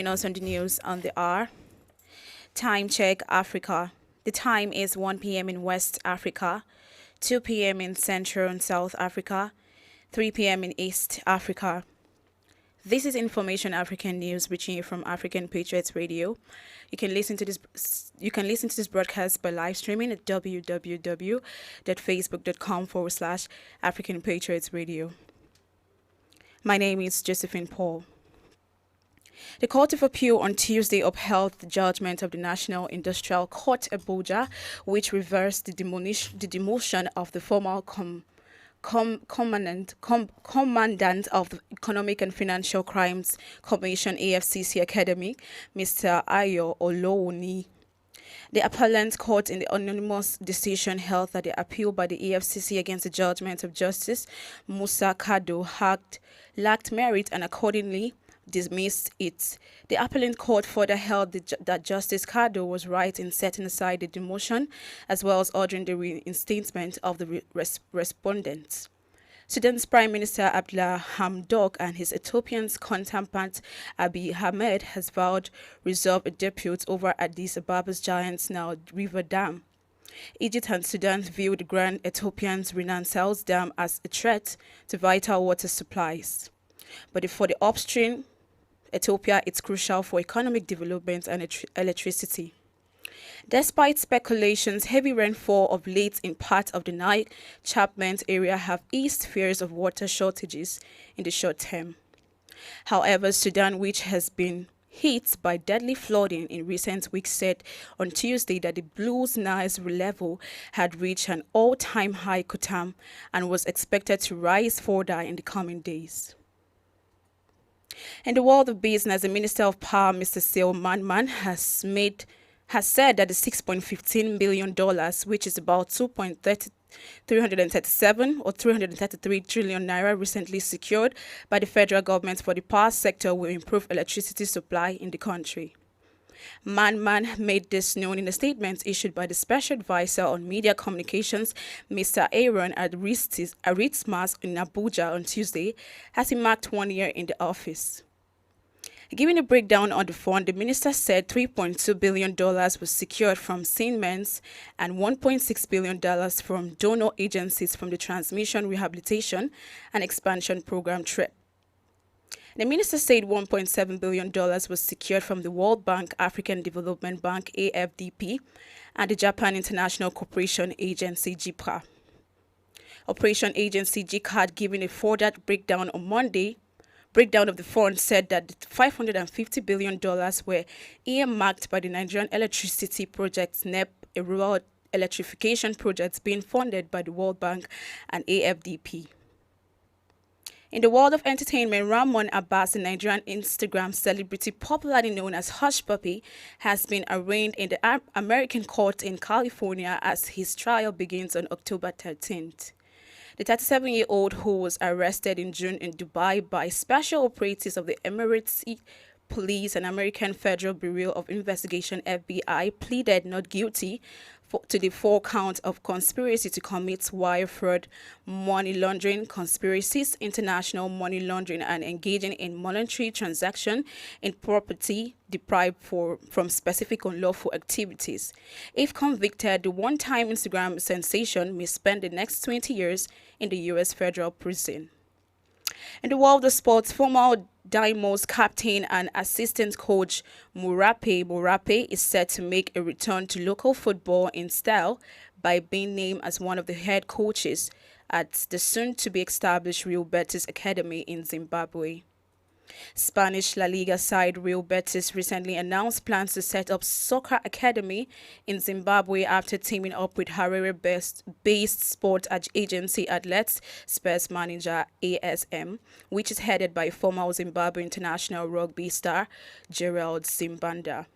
joining us on the news on the hour. Time check Africa. The time is 1 p.m. in West Africa, 2 p.m. in Central and South Africa, 3 p.m. in East Africa. This is Information African News reaching you from African Patriots Radio. You can listen to this broadcast by live streaming at www.facebook.com/African Patriots Radio. My name is Josephine Paul. The Court of Appeal on Tuesday upheld the judgment of the National Industrial Court Abuja, which reversed the demotion of the former commandant of the Economic and Financial Crimes Commission AFCC Academy, Mr. Ayo Olowuni. The appellant court in the anonymous decision held that the appeal by the EFCC against the judgment of Justice Musa Kado lacked merit and accordingly dismissed it. The appellant court further held that Justice Kado was right in setting aside the demotion as well as ordering the reinstatement of the respondents. Sudan's Prime Minister Abdullah Hamdok and his Ethiopian counterpart Abiy Ahmed has vowed resolve a dispute over Addis Ababa's giant Nile River Dam. Egypt and Sudan view the Grand Ethiopian's Renaissance Dam as a threat to vital water supplies. But for the upstream Ethiopia, it's crucial for economic development and electricity. Despite speculations, heavy rainfall of late in parts of the Nile Chapment area have eased fears of water shortages in the short term. However, Sudan, which has been hit by deadly flooding in recent weeks, said on Tuesday that the Blue Nile's level had reached an all-time high quantum and was expected to rise further in the coming days. In the world of business, the Minister of Power, Mr. Seal Manman, has said that the $6.15 billion, which is about 337 or 333 trillion naira recently secured by the federal government for the power sector, will improve electricity supply in the country. Manman made this known in a statement issued by the Special Advisor on Media Communications, Mr. Aaron Aritmas in Abuja on Tuesday, as he marked 1 year in the office. Giving a breakdown on the fund, the minister said $3.2 billion was secured from Siemens and $1.6 billion from donor agencies from the Transmission Rehabilitation and Expansion Program TREP. The minister said $1.7 billion was secured from the World Bank, African Development Bank, AFDP, and the Japan International Cooperation Agency, JIPA. Operation Agency JICA, giving a further breakdown on Monday, breakdown of the fund said that $550 billion were earmarked by the Nigerian Electricity Project NEP, a rural electrification project being funded by the World Bank and AFDP. In the world of entertainment, Ramon Abbas, the Nigerian Instagram celebrity popularly known as Hush Puppy, has been arraigned in the American court in California as his trial begins on October 13th. The 37-year-old, who was arrested in June in Dubai by special operatives of the Emirates Police and American Federal Bureau of Investigation (FBI), pleaded not guilty to the 4 counts of conspiracy to commit wire fraud, money laundering, conspiracies, international money laundering, and engaging in monetary transaction in property deprived from specific unlawful activities. If convicted, the one-time Instagram sensation may spend the next 20 years in the U.S. federal prison. In the world of sports, former Dynamos captain and assistant coach Murape is set to make a return to local football in style by being named as one of the head coaches at the soon-to-be-established Real Betis Academy in Zimbabwe. Spanish La Liga side Real Betis recently announced plans to set up soccer academy in Zimbabwe after teaming up with Harare-based sport agency Athletes Spurs manager ASM, which is headed by former Zimbabwe international rugby star Gerald Zimbanda.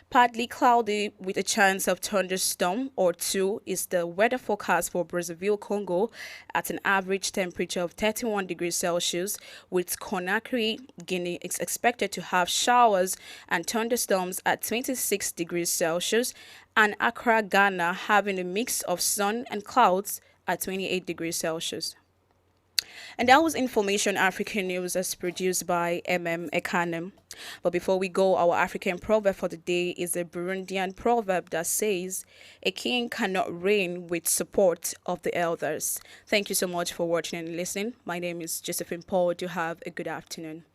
Partly cloudy with a chance of thunderstorm or 2 is the weather forecast for Brazzaville, Congo, at an average temperature of 31 degrees Celsius, with Conakry, Guinea is expected to have showers and thunderstorms at 26 degrees Celsius, and Accra, Ghana, having a mix of sun and clouds at 28 degrees Celsius. And that was Information African News as produced by Ekanem. But before we go, our African proverb for the day is a Burundian proverb that says, a king cannot reign with support of the elders. Thank you so much for watching and listening. My name is Josephine Paul. Do have a good afternoon.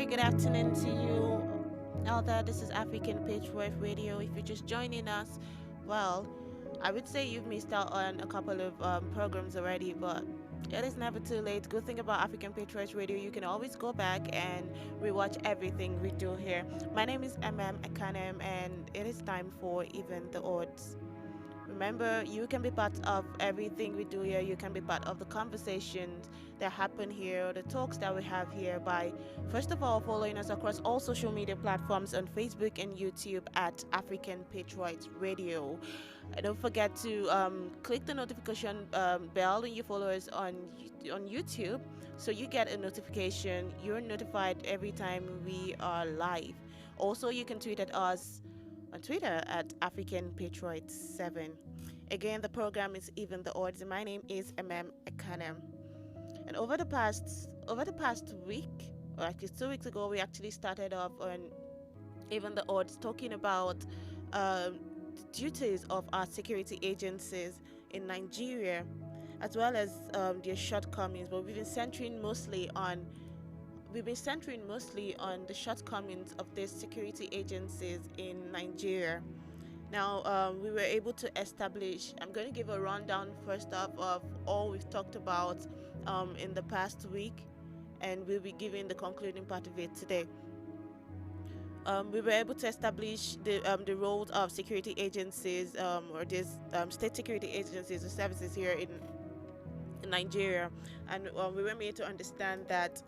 good afternoon to you out there. This is African Patriots Radio. If you're just joining us, well, I would say you've missed out on a couple of programs already, but it is never too late. Good thing about African Patriots Radio, you can always go back and rewatch everything we do here. My name is Akanem, and it is time for Even the Odds. Remember, you can be part of everything we do here. You can be part of the conversations that happen here, the talks that we have here by, first of all, following us across all social media platforms on Facebook and YouTube at African Patriots Radio. And don't forget to click the notification bell when you follow us on YouTube, so you get a notification. You're notified every time we are live. Also, you can tweet at us on Twitter at African Patriots 7. Again, the program is Even the Odds. My name is Akanem. And over the past week, or actually 2 weeks ago, we actually started off on Even the Odds, talking about the duties of our security agencies in Nigeria, as well as their shortcomings. But we've been centering mostly on the shortcomings of these security agencies in Nigeria. Now, we were able to establish, I'm going to give a rundown first off of all we've talked about in the past week, and we'll be giving the concluding part of it today. We were able to establish the roles of security agencies, or these state security agencies or services here in Nigeria, and we were made to understand that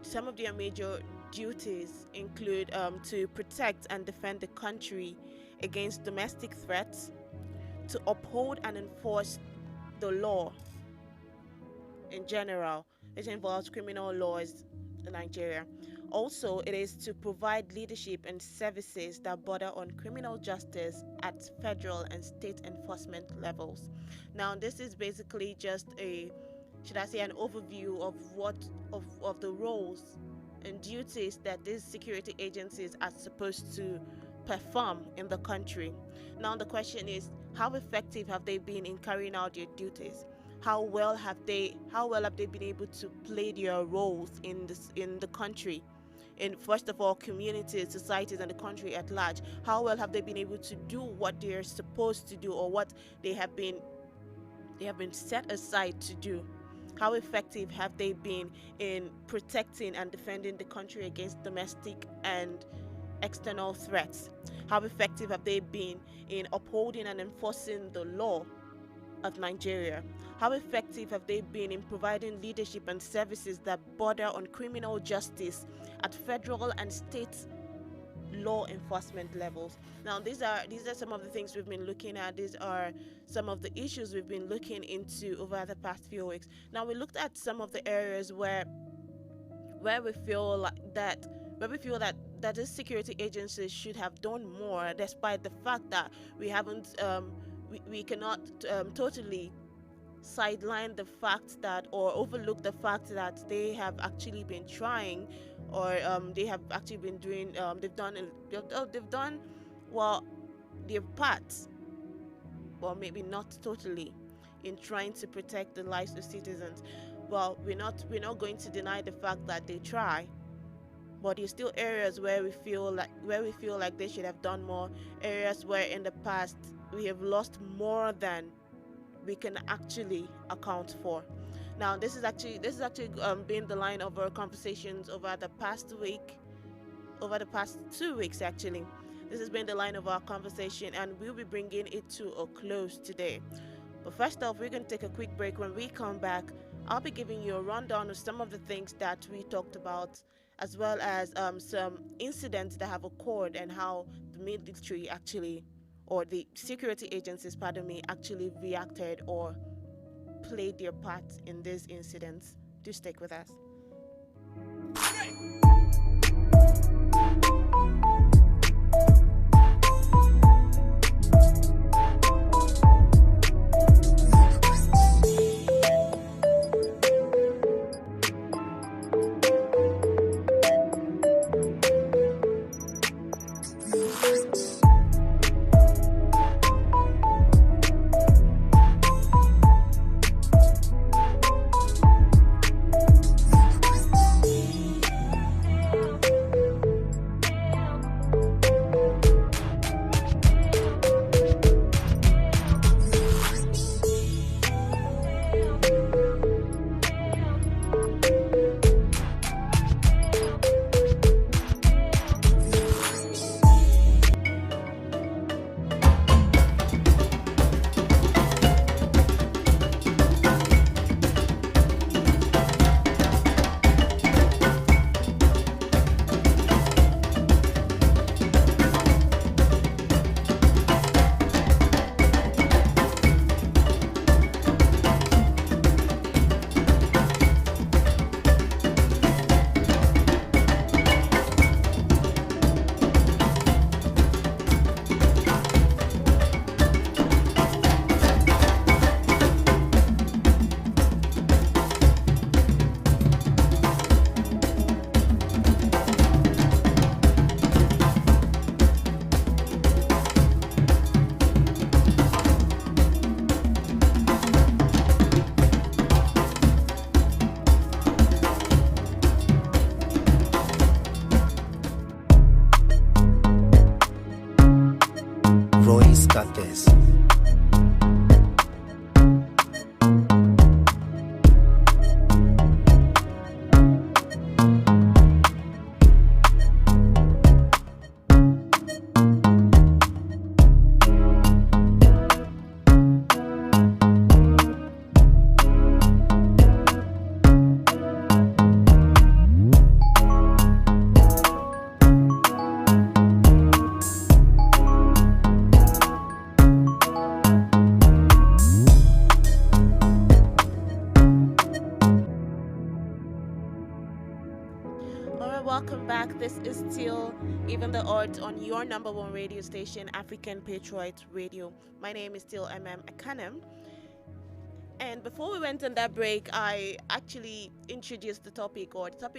some of their major duties include to protect and defend the country against domestic threats, to uphold and enforce the law in general, which involves criminal laws in Nigeria. Also, it is to provide leadership and services that border on criminal justice at federal and state enforcement levels. Now, this is basically just an overview of the roles and duties that these security agencies are supposed to perform in the country. Now, the question is, how effective have they been in carrying out their duties? How well have they been able to play their roles in the country, in, first of all, communities, societies, and the country at large? How well have they been able to do what they're supposed to do, or what they have been set aside to do? How effective have they been in protecting and defending the country against domestic and external threats? How effective have they been in upholding and enforcing the law of Nigeria? How effective have they been in providing leadership and services that border on criminal justice at federal and state law enforcement levels? Now, these are some of the things we've been looking at. These are some of the issues we've been looking into over the past few weeks. Now, we looked at some of the areas where we feel that the security agencies should have done more, despite the fact that we haven't we cannot totally sideline the fact that, or overlook the fact that they have actually been trying, or they have actually been doing they've done well their part, well, maybe not totally, in trying to protect the lives of citizens. Well, we're not going to deny the fact that they try, but there's still areas where we feel like they should have done more, areas where in the past we have lost more than we can actually account for. Now, this is actually been the line of our conversations over the past 2 weeks actually. This has been the line of our conversation, and we'll be bringing it to a close today. But first off, we're going to take a quick break. When we come back, I'll be giving you a rundown of some of the things that we talked about, as well as some incidents that have occurred and how the military actually, or the security agencies, actually reacted or played their part in these incidents. Do stick with us. Scatters. Welcome back. This is still Even the Odds on your number one radio station, African Patriots Radio. My name is still Akanem. And before we went on that break, I actually introduced the topic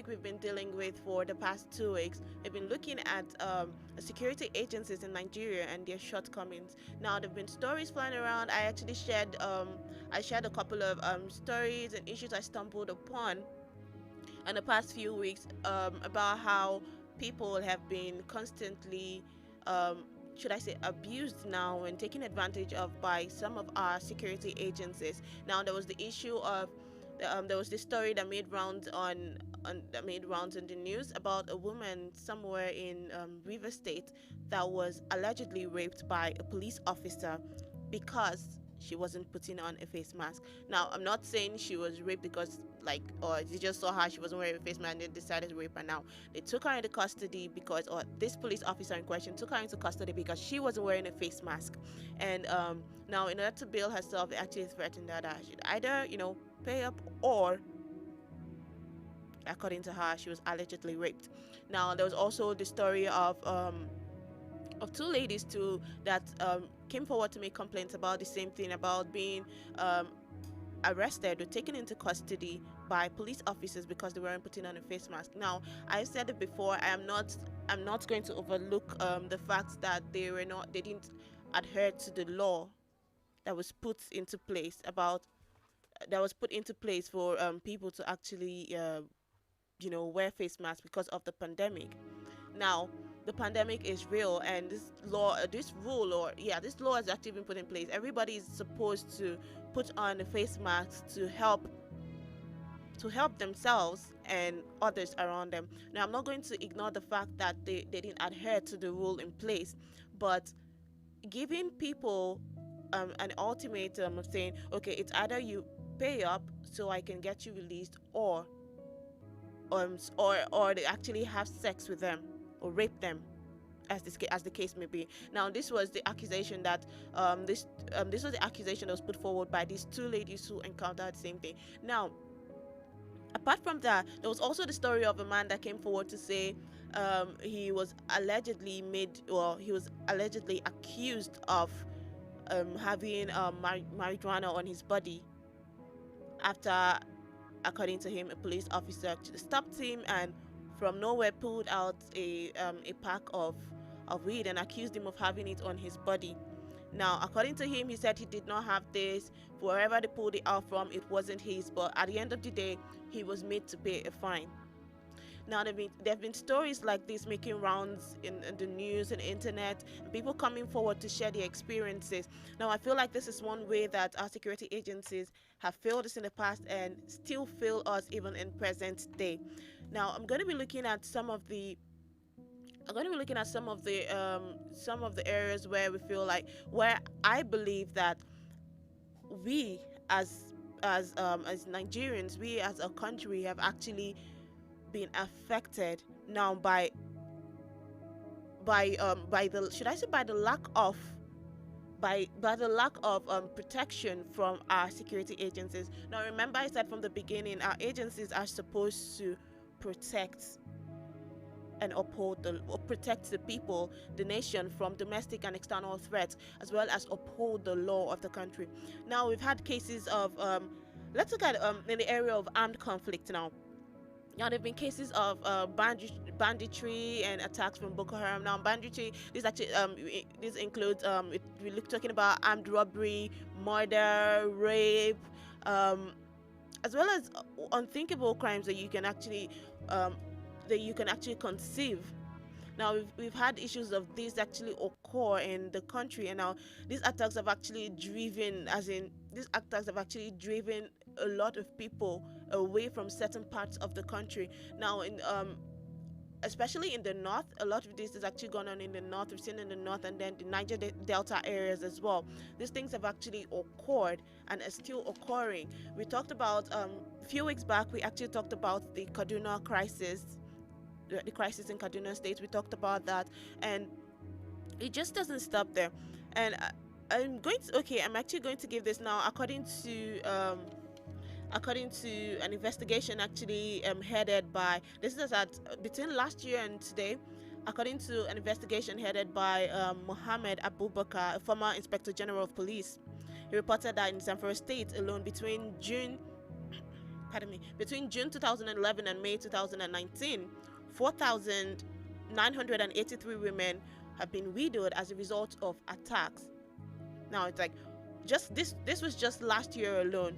we've been dealing with for the past 2 weeks. We've been looking at security agencies in Nigeria and their shortcomings. Now, there have been stories flying around. I actually shared a couple of stories and issues I stumbled upon in the past few weeks about how people have been constantly, should I say, abused now and taken advantage of by some of our security agencies. Now, there was the issue of there was this story that made rounds in the news about a woman somewhere in River State that was allegedly raped by a police officer because she wasn't putting on a face mask. Now, I'm not saying she was raped because or they just saw her, she wasn't wearing a face mask and they decided to rape her. Now, they took her into custody or this police officer in question took her into custody because she wasn't wearing a face mask. And now, in order to bail herself, they actually threatened her that she'd either, pay up or, according to her, she was allegedly raped. Now, there was also the story of two ladies that came forward to make complaints about the same thing, about being arrested or taken into custody by police officers because they weren't putting on a face mask. Now, I said it before, I'm not going to overlook the fact that they didn't adhere to the law that was put into place for people to actually wear face masks because of the pandemic. Now, the pandemic is real, and this law has actually been put in place. Everybody is supposed to put on a face mask to help themselves and others around them. Now, I'm not going to ignore the fact that they didn't adhere to the rule in place, but giving people an ultimatum of saying, okay, it's either you pay up so I can get you released, or they actually have sex with them or rape them, as the case may be. Now, this was the accusation that this was the accusation that was put forward by these two ladies who encountered the same thing. Now, apart from that, there was also the story of a man that came forward to say he was allegedly accused of having marijuana on his body after, according to him, a police officer stopped him and from nowhere pulled out a pack of weed and accused him of having it on his body. Now, according to him, he said he did not have this. Wherever they pulled it out from, it wasn't his. But at the end of the day, he was made to pay a fine. Now, there have been stories like this making rounds in the news and internet, and people coming forward to share their experiences. Now, I feel like this is one way that our security agencies have failed us in the past and still fail us even in present day. Now, I'm going to be looking at some of the areas where I believe that we as Nigerians, we as a country have actually been affected now by the lack of protection from our security agencies. Now, remember, I said from the beginning, our agencies are supposed to protect and protect the people, the nation, from domestic and external threats, as well as uphold the law of the country. Now, we've had cases of let's look at in the area of armed conflict now. Now, there have been cases of banditry and attacks from Boko Haram. Now, banditry, this includes we're talking about armed robbery, murder, rape, as well as unthinkable crimes that you can actually conceive. Now we've had issues of this actually occur in the country, and now these attacks have actually driven, a lot of people away from certain parts of the country. Now in especially in the north, a lot of this is actually gone on in the north. We've seen in the north and then the Niger Delta areas as well. These things have actually occurred and are still occurring. We talked about a few weeks back. We actually talked about the Kaduna crisis, the crisis in Kaduna State. We talked about that, and it just doesn't stop there. And I'm actually going to give this now according to an investigation actually headed by, this is at between last year and today, according to an investigation headed by Mohammed Abubakar, a former Inspector General of Police. He reported that in Zamfara State alone between June 2011 and May 2019, 4,983 women have been widowed as a result of attacks. Now it's like just this was just last year alone.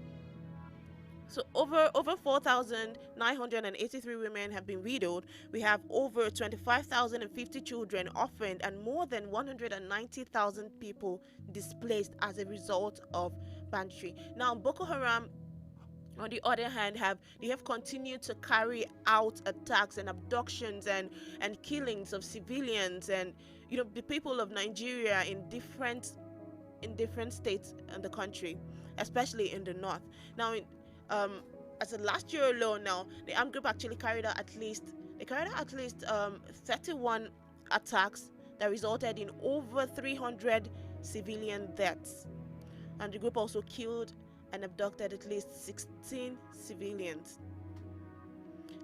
So over 4,983 women have been widowed. We have over 25,050 children orphaned and more than 190,000 people displaced as a result of banditry. Now Boko Haram, on the other hand, have continued to carry out attacks and abductions and killings of civilians and the people of Nigeria in different states in the country, especially in the north. Now as of last year alone, now the armed group actually carried out at least 31 attacks that resulted in over 300 civilian deaths, and the group also killed and abducted at least 16 civilians.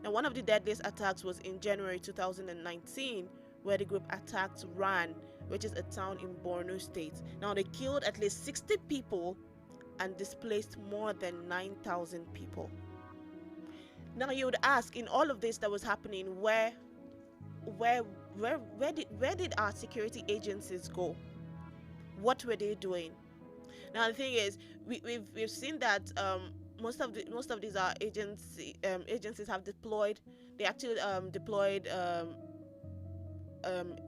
Now one of the deadliest attacks was in January 2019, where the group attacked Ran, which is a town in Borno State. Now they killed at least 60 people and displaced more than 9,000 people. Now you would ask, in all of this that was happening, where did our security agencies go? What were they doing? Now the thing is, we've seen that most of these agencies have deployed. They actually deployed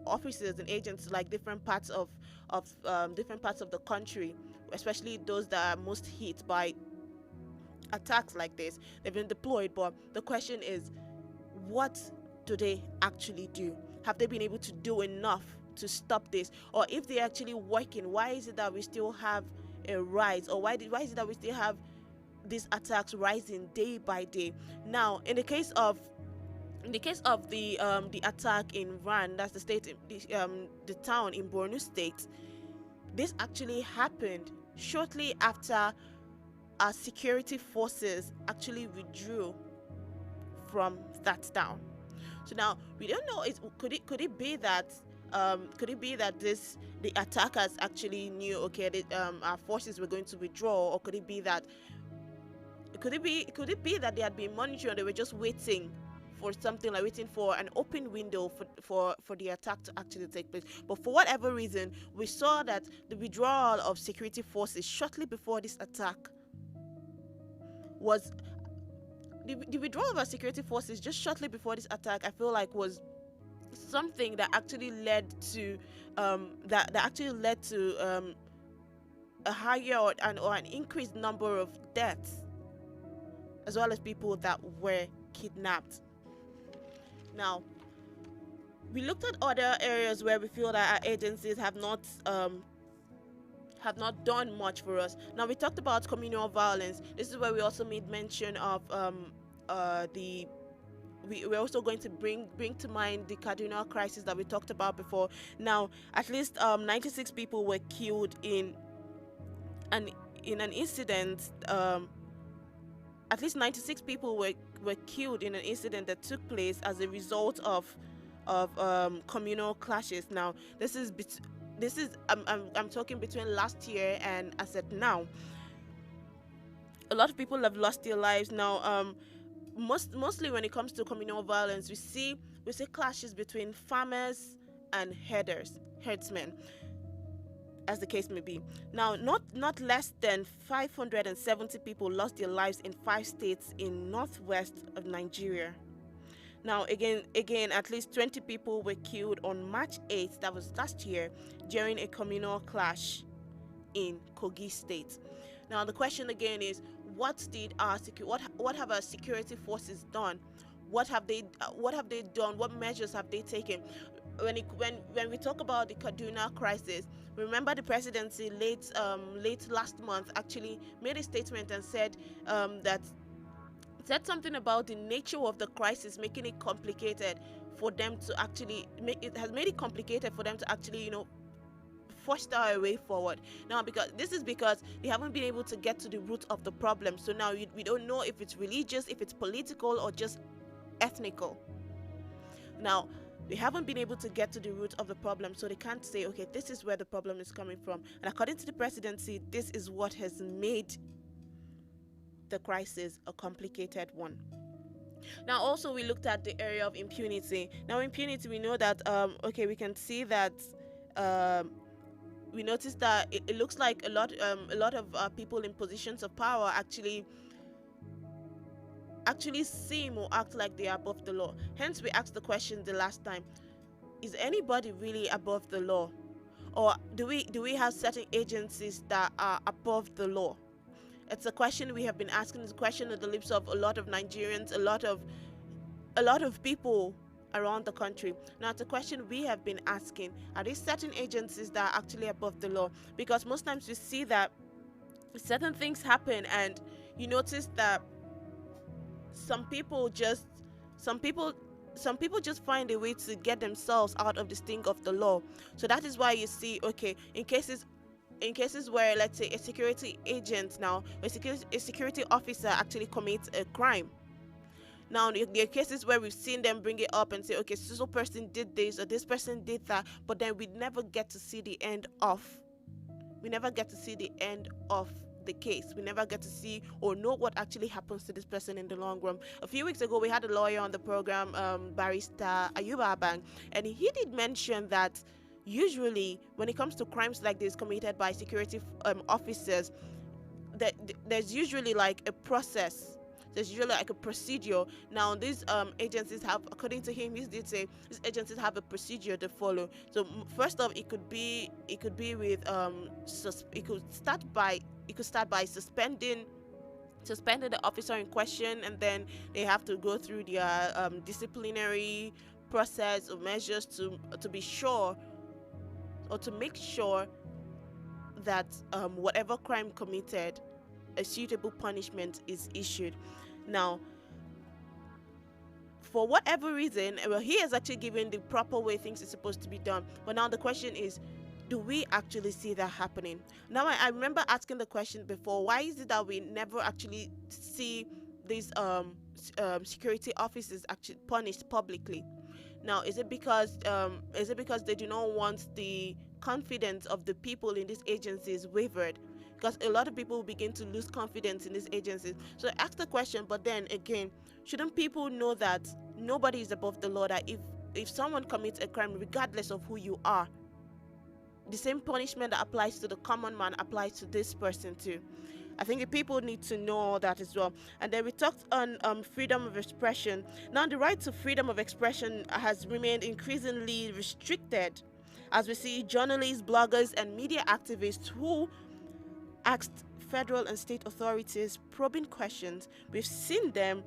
officers and agents to like different parts of the country, especially those that are most hit by attacks like this. They've been deployed, but the question is, what do they actually do? Have they been able to do enough to stop this? Or if they're actually working, why is it that we still have a rise? Or why is it that we still have these attacks rising day by day? Now, in the case of the attack in Ran, that's the town in Borno State, this actually happened shortly after our security forces actually withdrew from that town. So now we don't know, could it be that the attackers actually knew, okay, our forces were going to withdraw, or could it be that they had been monitoring, they were just waiting for an open window for the attack to actually take place? But for whatever reason, we saw that the withdrawal of security forces shortly before this attack was the withdrawal of our security forces just shortly before this attack, I feel like, was something that actually led to a higher or an increased number of deaths, as well as people that were kidnapped. Now, we looked at other areas where we feel that our agencies have not done much for us. Now, we talked about communal violence. This is where we also made mention of we're also going to bring to mind the Kaduna crisis that we talked about before. Now, at least 96 people were killed in an incident. At least 96 people were killed in an incident that took place as a result of communal clashes. Now, this is I'm talking between last year and as at now. A lot of people have lost their lives. Now, mostly when it comes to communal violence, we see clashes between farmers and herdsmen, as the case may be. Now, not less than 570 people lost their lives in 5 states in northwest of Nigeria. Now, again, at least 20 people were killed on March 8th, that was last year, during a communal clash in Kogi State. Now, the question again is, what have our security forces done? What have they done? What measures have they taken? When we talk about the Kaduna crisis, remember the presidency late last month actually made a statement and said something about the nature of the crisis, making it complicated for them to actually made it complicated for them to actually foster a way forward. Now, because they haven't been able to get to the root of the problem. So now we don't know if it's religious, if it's political, or just ethnical. Now, they haven't been able to get to the root of the problem, so they can't say, okay, this is where the problem is coming from. And according to the presidency, this is what has made the crisis a complicated one. Now, also, we looked at the area of impunity. Now, impunity, we know that we can see that we noticed that it looks like a lot of people in positions of power actually seem or act like they are above the law. Hence, we asked the question the last time: is anybody really above the law, or do we have certain agencies that are above the law? It's a question we have been asking. It's a question on the lips of a lot of Nigerians, a lot of people around the country. Now, it's a question we have been asking: are there certain agencies that are actually above the law? Because most times we see that certain things happen, and you notice that some people just find a way to get themselves out of the sting of the law. So that is why you see, okay, in cases where, let's say, a security agent, now a security officer actually commits a crime. Now, there are cases where we've seen them bring it up and say, okay, so person did this or this person did that, but then we never get to see the end of the case. We never get to see or know what actually happens to this person in the long run. A few weeks ago, we had a lawyer on the program, Barrister Ayuba Abang, and he did mention that usually when it comes to crimes like this committed by security officers, that there's usually like a process. There's usually like a procedure. Now, these agencies have, according to him, he did say these agencies have a procedure to follow. So first off, it could with it could start by suspending the officer in question, and then they have to go through their disciplinary process or measures to be sure, or to make sure that whatever crime committed, a suitable punishment is issued. Now, for whatever reason, he has actually given the proper way things are supposed to be done. But now the question is, do we actually see that happening? Now, I remember asking the question before: why is it that we never actually see these security officers actually punished publicly? Now, is it because they do not want the confidence of the people in these agencies wavered? Because a lot of people begin to lose confidence in these agencies. So I asked the question, but then again, shouldn't people know that nobody is above the law? That if someone commits a crime, regardless of who you are, the same punishment that applies to the common man applies to this person too. I think the people need to know that as well. And then we talked on freedom of expression. Now, the right to freedom of expression has remained increasingly restricted, as we see journalists, bloggers, and media activists who asked federal and state authorities probing questions. We've seen them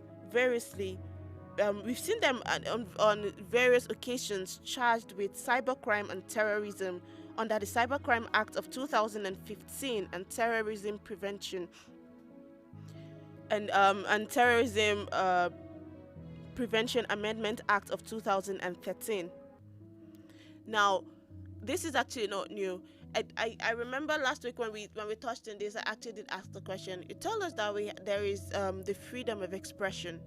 on various occasions charged with cybercrime and terrorism under the Cybercrime Act of 2015 and Terrorism Prevention and Terrorism Prevention Amendment Act of 2013. Now, this is actually not new. I remember last week when we touched on this, I actually did ask the question. It told us that there is the freedom of expression.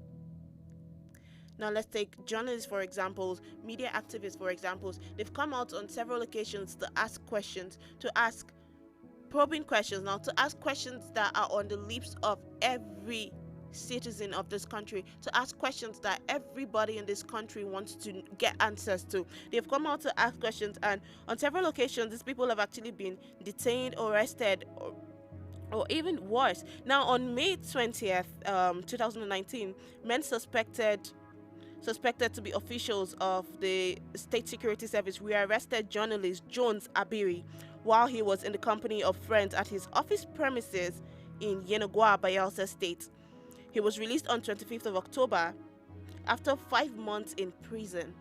Now, let's take journalists for examples, media activists for examples. They've come out on several occasions to ask questions, to ask probing questions, now to ask questions that are on the lips of every citizen of this country, to ask questions that everybody in this country wants to get answers to. They've come out to ask questions, and on several occasions, these people have actually been detained, arrested, or even worse. Now, on May 20th, 2019, men suspected suspected to be officials of the State Security Service rearrested journalist Jones Abiri while he was in the company of friends at his office premises in Yenagoa, Bayelsa State. He was released on 25th of October after 5 months in prison.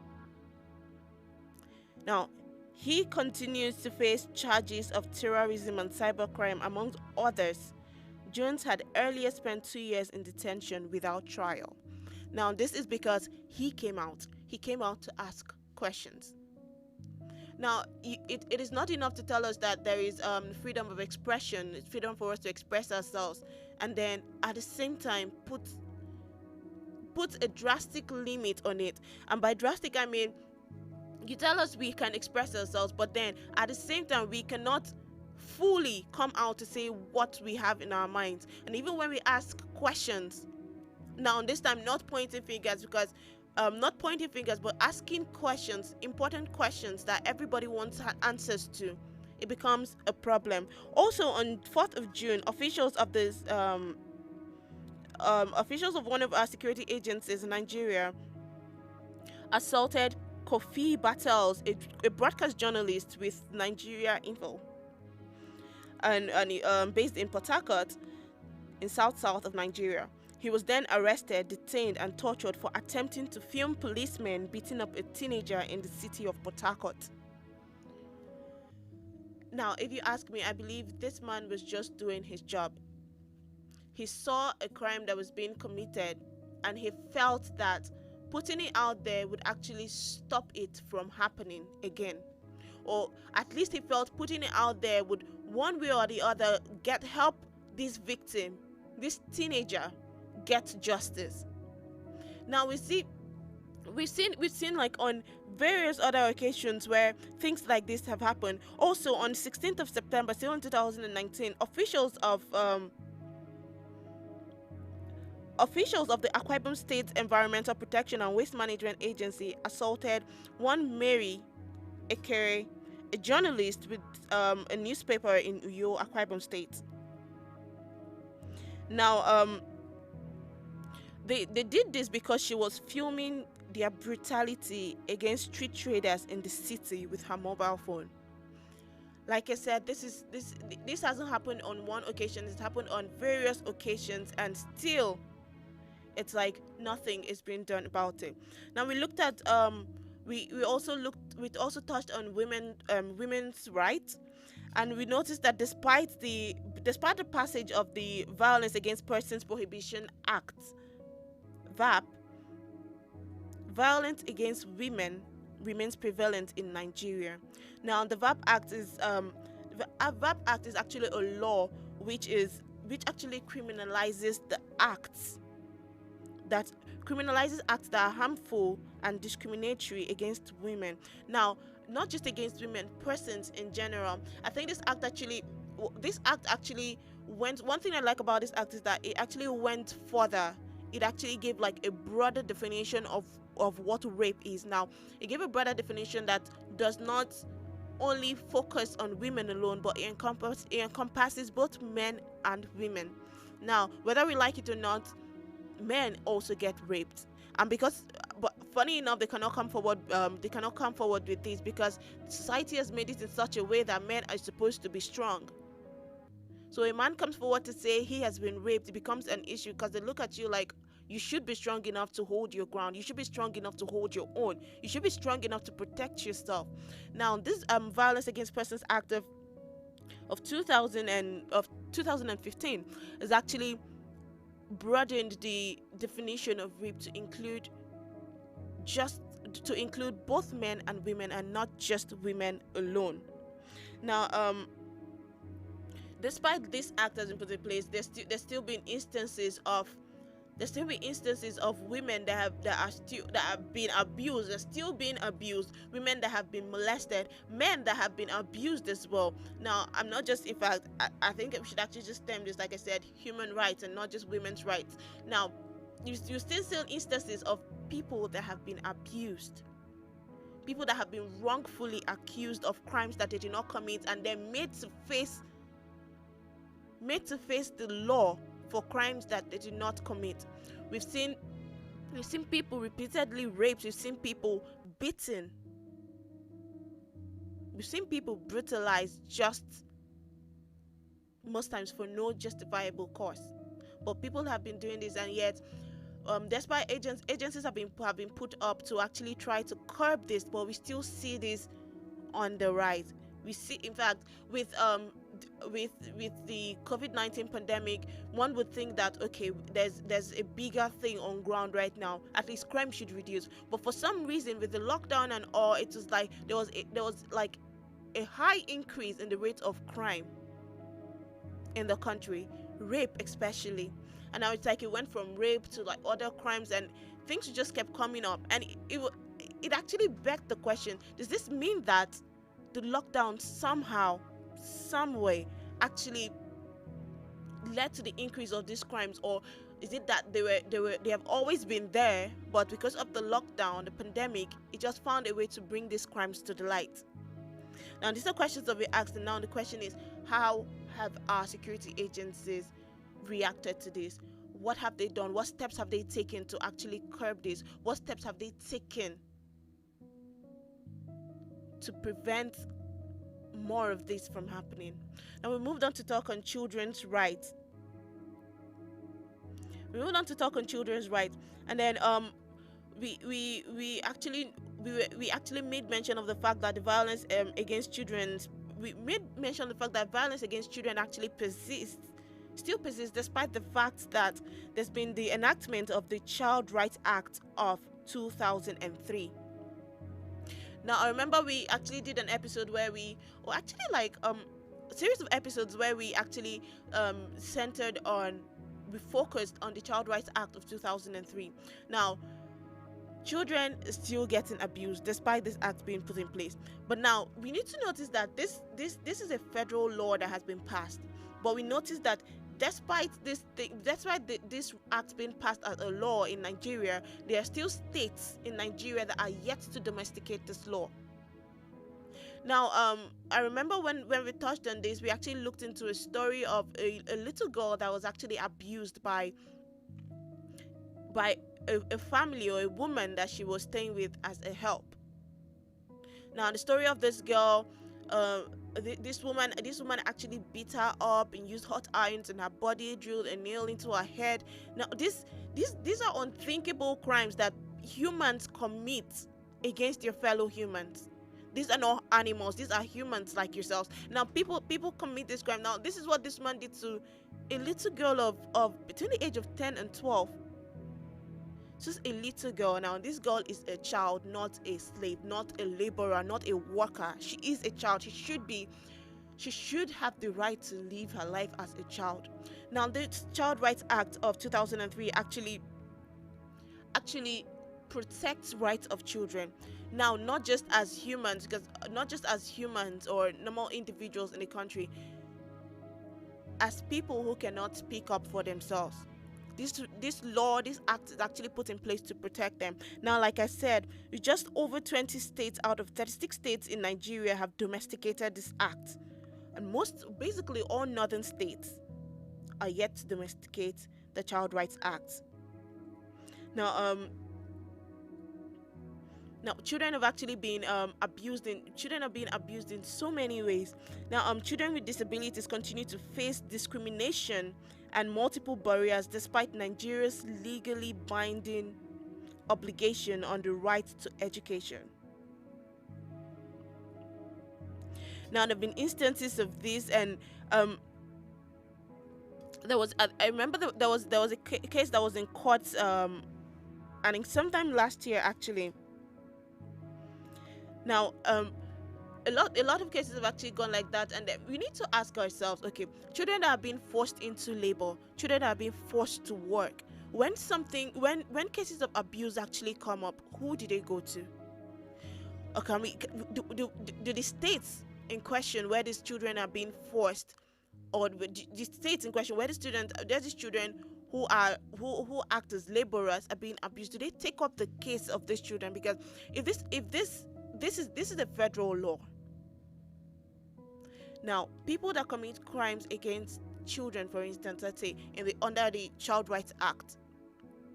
Now, he continues to face charges of terrorism and cybercrime, among others. Jones had earlier spent 2 years in detention without trial. Now, this is because he came out. He came out to ask questions. Now, it is not enough to tell us that there is freedom of expression, it's freedom for us to express ourselves, and then at the same time put a drastic limit on it. And by drastic, I mean, you tell us we can express ourselves, but then at the same time, we cannot fully come out to say what we have in our minds. And even when we ask questions, now this time not pointing fingers, because not pointing fingers, but asking questions, important questions that everybody wants answers to, it becomes a problem. Also, on 4th of June, officials of this officials of one of our security agencies in Nigeria assaulted Kofi Battles, a broadcast journalist with Nigeria Info, and based in Port Harcourt, in south of Nigeria. He was then arrested, detained, and tortured for attempting to film policemen beating up a teenager in the city of Port Harcourt. Now, if you ask me, I believe this man was just doing his job. He saw a crime that was being committed, and he felt that putting it out there would actually stop it from happening again. Or at least he felt putting it out there would, one way or the other, help this victim, this teenager, get justice. Now we've seen like on various other occasions where things like this have happened. Also on 16th of September, still in 2019, officials of the Akwa Ibom State Environmental Protection and Waste Management Agency assaulted one Mary Ekere, a journalist with a newspaper in Uyo, Akwa Ibom State. Now, they did this because she was filming their brutality against street traders in the city with her mobile phone. Like I said, this hasn't happened on one occasion. It's happened on various occasions, and still, it's like nothing is being done about it. Now we looked at we also touched on women's rights, and we noticed that despite the passage of the Violence Against Persons Prohibition Act, VAP, violence against women remains prevalent in Nigeria. Now, the VAP Act is actually a law which actually criminalizes acts that are harmful and discriminatory against women. Now, not just against women, persons in general. I think this act actually went. One thing I like about this act is that it actually went further. It actually gave like a broader definition of what rape is. Now, it gave a broader definition that does not only focus on women alone, but it encompasses both men and women. Now, whether we like it or not, men also get raped, and but funny enough, they cannot come forward with this because society has made it in such a way that men are supposed to be strong. So a man comes forward to say he has been raped, it becomes an issue because they look at you like you should be strong enough to hold your ground. You should be strong enough to hold your own. You should be strong enough to protect yourself. Now, this Violence Against Persons Act of 2015 is actually broadened the definition of rape to include both men and women, and not just women alone. Now, despite this act has been put in place, there's still been instances of women that have been abused. They're still being abused. Women that have been molested. Men that have been abused as well. Now, I'm not just, in fact, I think we should actually just stem this, like I said, human rights and not just women's rights. Now, you still see instances of people that have been abused. People that have been wrongfully accused of crimes that they did not commit, and they're made to face the law for crimes that they did not commit. We've seen We've seen people repeatedly raped. We've seen people beaten. We've seen people brutalized just most times for no justifiable cause. But people have been doing this, and yet, despite agencies have been put up to actually try to curb this, but we still see this on the rise. We see, in fact, with the COVID-19 pandemic, one would think that okay, there's a bigger thing on ground right now. At least crime should reduce. But for some reason, with the lockdown and all, it was like there was like a high increase in the rate of crime in the country, rape especially. And now it's like it went from rape to like other crimes, and things just kept coming up. And it actually begged the question: does this mean that the lockdown somehow, some way, actually led to the increase of these crimes, or is it that they have always been there, but because of the lockdown, the pandemic, it just found a way to bring these crimes to the light? Now, these are questions that we asked, and now the question is, how have our security agencies reacted to this? What have they done? What steps have they taken to actually curb this? What steps have they taken to prevent more of this from happening? Now we moved on to talk on children's rights. And then we actually made mention of the fact that the violence against children. We made mention of the fact that violence against children actually still persists, despite the fact that there's been the enactment of the Child Rights Act of 2003. Now, I remember we actually did an episode where a series of episodes where we actually we focused on the Child Rights Act of 2003. Now, children are still getting abused despite this act being put in place. But now we need to notice that this is a federal law that has been passed. But we notice that despite this act being passed as a law in Nigeria, there are still states in Nigeria that are yet to domesticate this law. Now, I remember when we touched on this, we actually looked into a story of a little girl that was actually abused by a family or a woman that she was staying with as a help. Now, the story of this girl, this woman actually beat her up and used hot irons in her body, drilled a nail into her head. Now, these are unthinkable crimes that humans commit against their fellow humans. These are not animals; these are humans like yourselves. Now, people commit this crime. Now, this is what this man did to a little girl of between the age of 10 and 12. Just a little girl. Now, this girl is a child, not a slave, not a laborer, not a worker. She is a child. She should have the right to live her life as a child. Now, the Child Rights Act of 2003 actually protects rights of children. Now, not just as humans or normal individuals in the country, as people who cannot speak up for themselves. This act is actually put in place to protect them. Now, like I said, just over 20 states out of 36 states in Nigeria have domesticated this act, and basically all northern states are yet to domesticate the Child Rights Act. Now, children have actually been abused in so many ways. Now, children with disabilities continue to face discrimination and multiple barriers despite Nigeria's legally binding obligation on the right to education. Now, there have been instances of this, and I remember there was a case that was in court, I think sometime last year actually. Now, a lot of cases have actually gone like that, and we need to ask ourselves, okay, children that are being forced into labor, children that are being forced to work, when cases of abuse actually come up, who do they go to? Okay, do the states in question where these children are being forced, or the states in question where these children who act as laborers are being abused, do they take up the case of these children? Because if this is a federal law. Now, people that commit crimes against children, for instance, let's say under the Child Rights Act,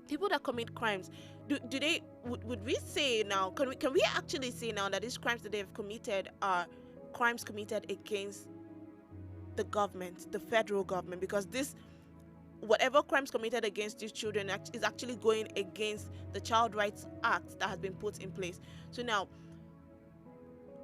people that commit crimes, do they would we say now, can we actually say now that these crimes that they've committed are crimes committed against the government, the federal government? Because this, whatever crimes committed against these children is actually going against the Child Rights Act that has been put in place. So now,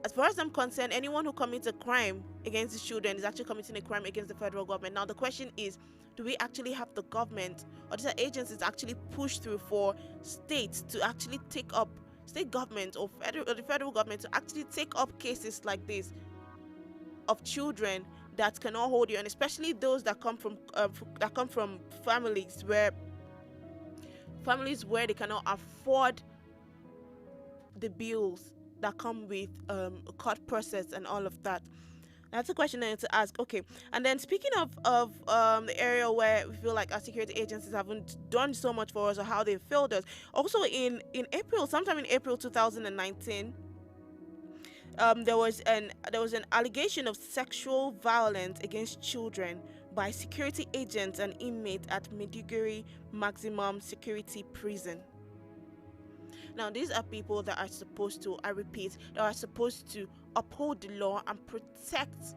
as far as I'm concerned, anyone who commits a crime against these children is actually committing a crime against the federal government. Now the question is, do we actually have the government or these agencies actually push through for states to actually take up, state government or the federal government to actually take up cases like this of children that cannot hold you, and especially those that come from families where they cannot afford the bills that come with court process and all of that. That's a question I need to ask. Okay, and then speaking of the area where we feel like our security agencies haven't done so much for us, or how they failed us. Also in April, sometime in April 2019, there was an allegation of sexual violence against children by security agents and inmates at Maiduguri Maximum Security Prison. Now, these are people that are supposed to, I repeat, that are supposed to uphold the law and protect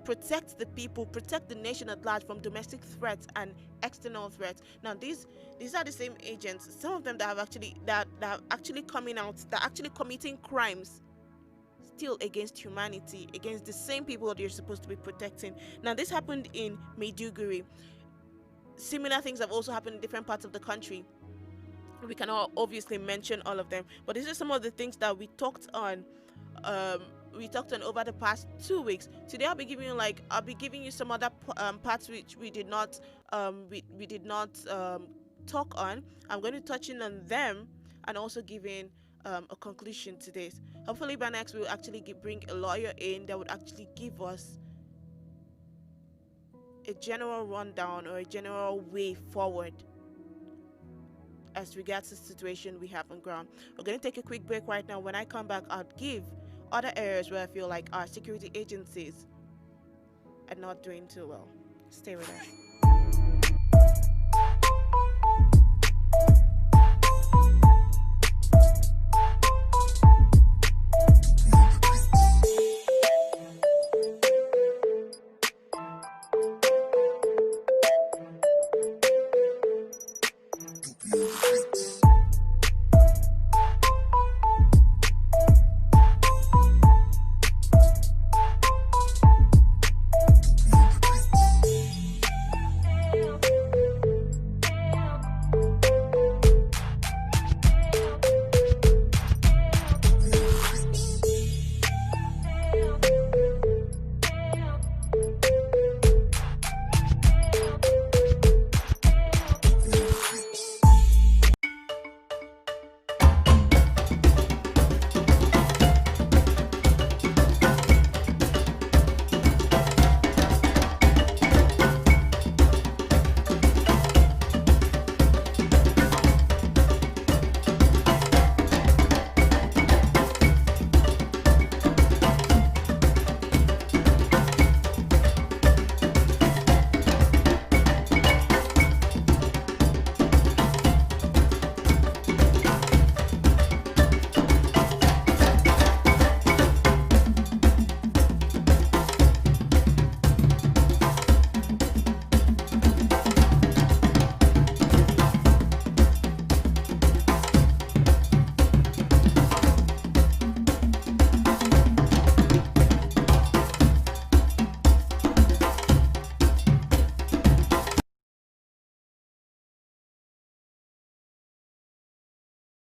the people, protect the nation at large from domestic threats and external threats. Now, these are the same agents, some of them that have actually coming out, that are actually committing crimes still against humanity, against the same people that you're supposed to be protecting. Now, this happened in Maiduguri. Similar things have also happened in different parts of the country. We cannot obviously mention all of them, but these are some of the things that we talked on over the past 2 weeks. Today I'll be giving you some other parts which we did not talk on. I'm going to touch in on them and also giving a conclusion to this. Hopefully by next we'll actually bring a lawyer in that would actually give us a general rundown or a general way forward as regards the situation we have on ground. We're going to take a quick break right now. When I come back, I'll give other areas where I feel like our security agencies are not doing too well. Stay with us.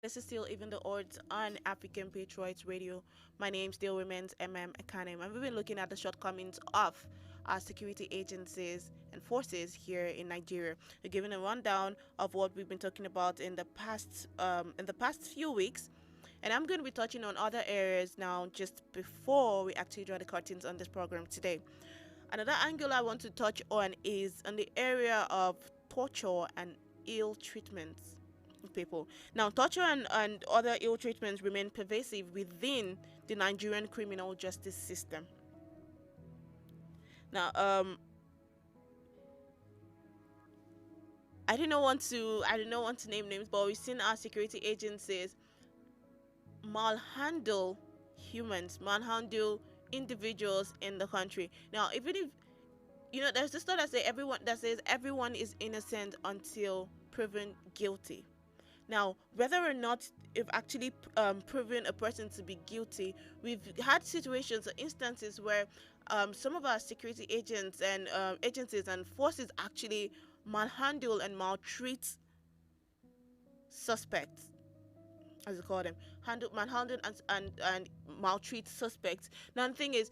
This is still Even the Odds on African Patriots Radio. My name still remains Akanem, and we've been looking at the shortcomings of our security agencies and forces here in Nigeria. We're giving a rundown of what we've been talking about in the past few weeks, and I'm going to be touching on other areas now just before we actually draw the curtains on this program today. Another angle I want to touch on is on the area of torture and ill treatments of people. Now, torture and other ill treatments remain pervasive within the Nigerian criminal justice system. Now, I do not want to name names, but we've seen our security agencies malhandle humans, manhandle individuals in the country. Now, even if there's this thought that says everyone is innocent until proven guilty. Now, whether or not if actually proven a person to be guilty, we've had situations or instances where some of our security agents and agencies and forces actually manhandle and maltreat suspects, as you call them, manhandle and maltreat suspects. Now the thing is,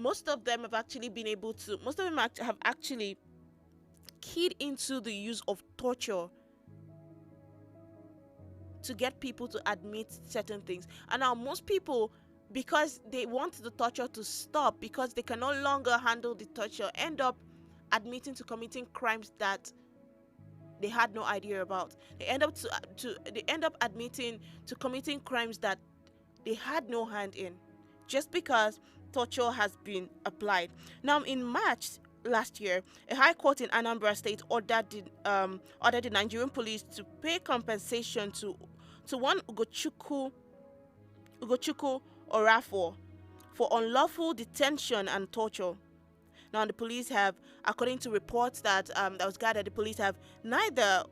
most of them have actually have actually keyed into the use of torture to get people to admit certain things. And now most people, because they want the torture to stop, because they can no longer handle the torture, end up admitting to committing crimes that they had no idea about. They end up admitting to committing crimes that they had no hand in, just because torture has been applied. Now, in March last year, a high court in Anambra State ordered the Nigerian police to pay compensation to one Ugochukwu Orafor for unlawful detention and torture. Now, the police have, according to reports that was gathered, the police have neither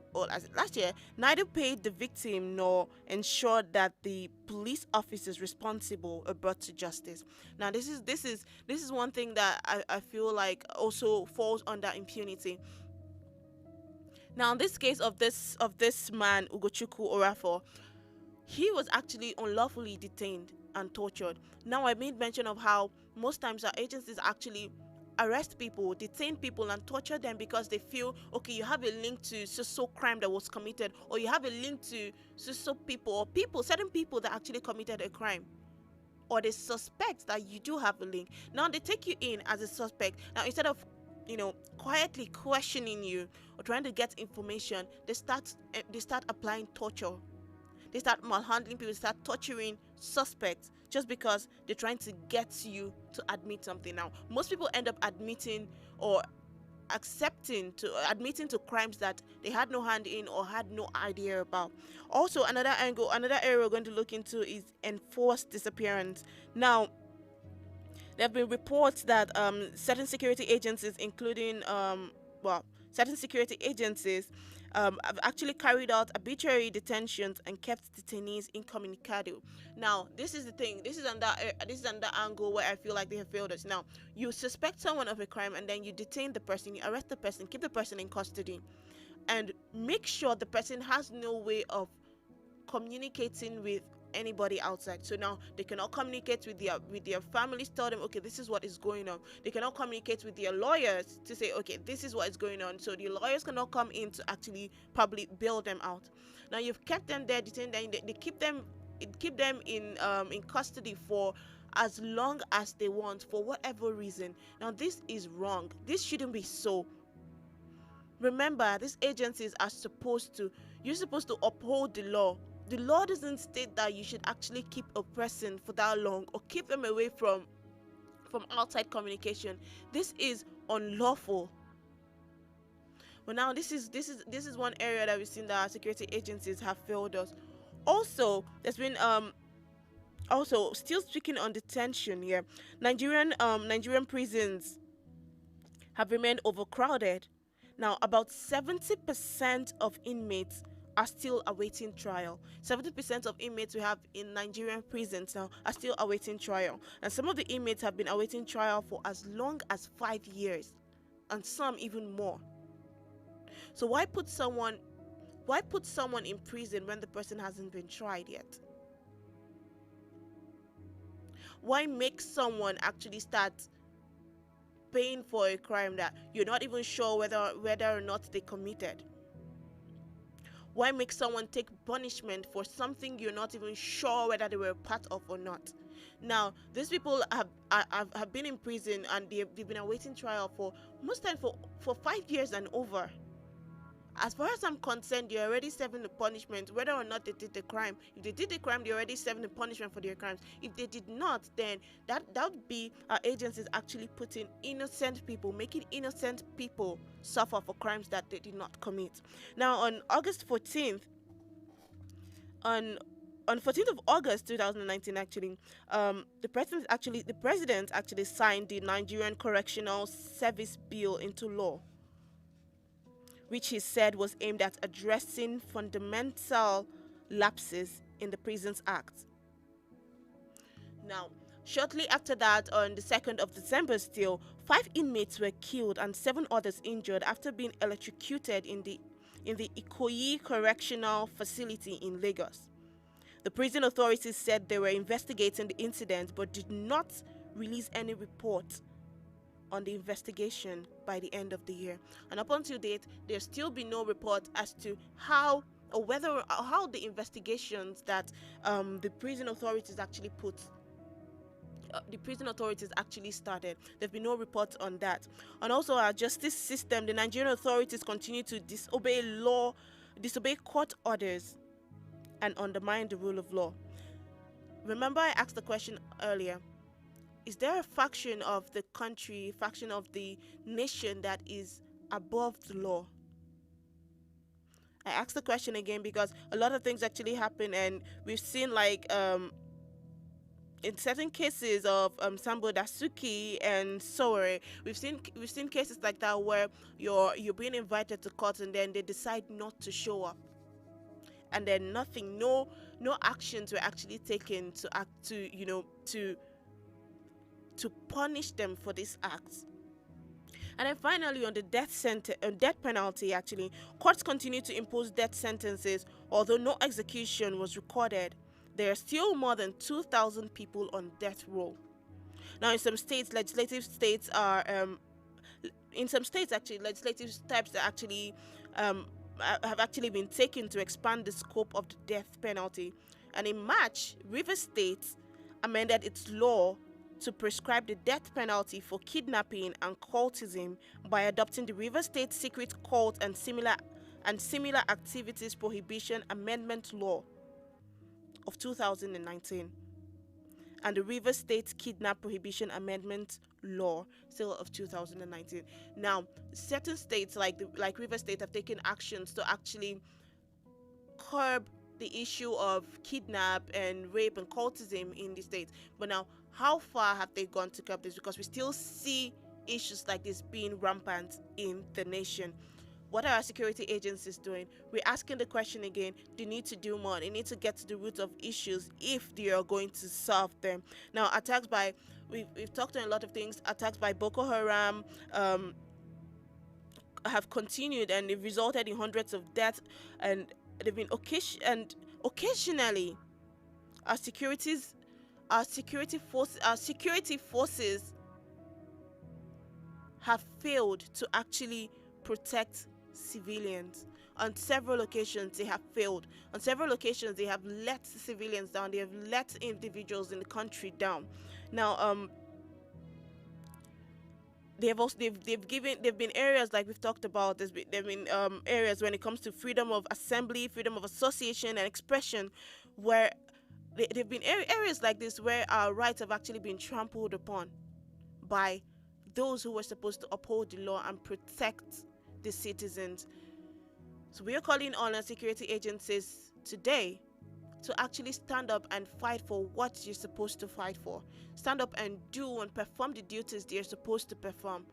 paid the victim nor ensured that the police officers responsible are brought to justice. Now, this is one thing that I feel like also falls under impunity. Now, in this case of this man Ugochukwu Orafor, he was actually unlawfully detained and tortured. Now, I made mention of how most times our agencies actually arrest people, detain people, and torture them because they feel, okay, you have a link to so crime that was committed, or you have a link to so people, or certain people that actually committed a crime, or they suspect that you do have a link. Now they take you in as a suspect. Now, instead of quietly questioning you or trying to get information, they start applying torture. They start malhandling people, start torturing suspects just because they're trying to get you to admit something. Now, most people end up admitting or admitting to crimes that they had no hand in or had no idea about. Also, another area we're going to look into is enforced disappearance. Now, there have been reports that certain security agencies, including certain security agencies have actually carried out arbitrary detentions and kept detainees incommunicado. Now, this is the thing. This is another angle where I feel like they have failed us. Now, you suspect someone of a crime and then you detain the person, you arrest the person, keep the person in custody, and make sure the person has no way of communicating with anybody outside. So now they cannot communicate with their families, tell them, okay, this is what is going on. They cannot communicate with their lawyers to say, okay, this is what is going on. So the lawyers cannot come in to actually probably bail them out. Now you've kept them there, detained them. They keep them in custody for as long as they want, for whatever reason. Now this is wrong. This shouldn't be so. Remember, these agencies are you're supposed to uphold the law. The law doesn't state that you should actually keep a person for that long or keep them away from outside communication. This is unlawful. But now this is one area that we've seen that our security agencies have failed us. Also, there's been also still speaking on detention here. Nigerian prisons have remained overcrowded. Now, about 70% of inmates are still awaiting trial. 70% of inmates we have in Nigerian prisons now are still awaiting trial. And some of the inmates have been awaiting trial for as long as 5 years, and some even more. So why put someone in prison when the person hasn't been tried yet? Why make someone actually start paying for a crime that you're not even sure whether or not they committed? Why make someone take punishment for something you're not even sure whether they were a part of or not? Now, these people have been in prison and they've been awaiting trial for most time for 5 years and over. As far as I'm concerned, you're already serving the punishment, whether or not they did the crime. If they did the crime, they're already serving the punishment for their crimes. If they did not, then that would be our agencies actually putting innocent people, making innocent people suffer for crimes that they did not commit. Now, on August 14th, on 14th of August 2019, actually, the president actually signed the Nigerian Correctional Service Bill into law, which he said was aimed at addressing fundamental lapses in the Prisons Act. Now, shortly after that, on the 2nd of December still, 5 inmates were killed and 7 others injured after being electrocuted in the Ikoyi Correctional Facility in Lagos. The prison authorities said they were investigating the incident but did not release any report on the investigation by the end of the year. And up until date, there's still been no report as to how or whether or how the investigations that the prison authorities actually started. There've been no reports on that. And also our justice system, the Nigerian authorities continue to disobey court orders, and undermine the rule of law. Remember, I asked the question earlier: is there a faction of the country, faction of the nation that is above the law? I asked the question again because a lot of things actually happen, and we've seen, like, in certain cases of Sambo Dasuki and Sowore, we've seen cases like that where you're being invited to court and then they decide not to show up, and then no actions were actually taken to punish them for this act. And then finally, on the death penalty, actually, courts continue to impose death sentences, although no execution was recorded. There are still more than 2,000 people on death row. Now, in some states, legislative steps are actually have actually been taken to expand the scope of the death penalty. And in March, Rivers State amended its law to prescribe the death penalty for kidnapping and cultism by adopting the Rivers State Secret Cult and Similar Activities Prohibition Amendment Law of 2019 and the Rivers State Kidnap Prohibition Amendment Law still of 2019. Now, certain states like Rivers State have taken actions to actually curb the issue of kidnap and rape and cultism in the state. But now, how far have they gone to curb this? Because we still see issues like this being rampant in the nation. What are our security agencies doing? We're asking the question again. They need to do more. They need to get to the root of issues if they are going to solve them. Now, attacks by, we've talked on a lot of things. Attacks by Boko Haram have continued, and they've resulted in hundreds of deaths. And they've been occasionally, our security forces have failed to actually protect civilians. On several occasions, they have failed. On several occasions, they have let civilians down. They have let individuals in the country down. Now, they've been areas like we've talked about. There've been areas when it comes to freedom of assembly, freedom of association and expression, where they've been areas like this where our rights have actually been trampled upon by those who were supposed to uphold the law and protect the citizens. So we are calling on our security agencies today to actually stand up and fight for what you're supposed to fight for. Stand up and do and perform the duties they're supposed to perform.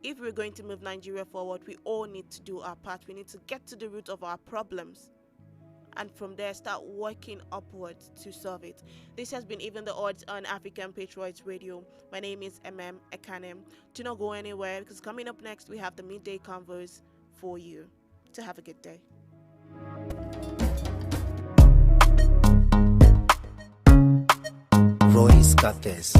If we're going to move Nigeria forward, we all need to do our part. We need to get to the root of our problems, and from there start working upwards to solve it. This has been Even the Odds on African Patriots Radio. My name is Ekanem. Do not go anywhere, because coming up next we have the midday convos for you. To have a good day. Royce got this.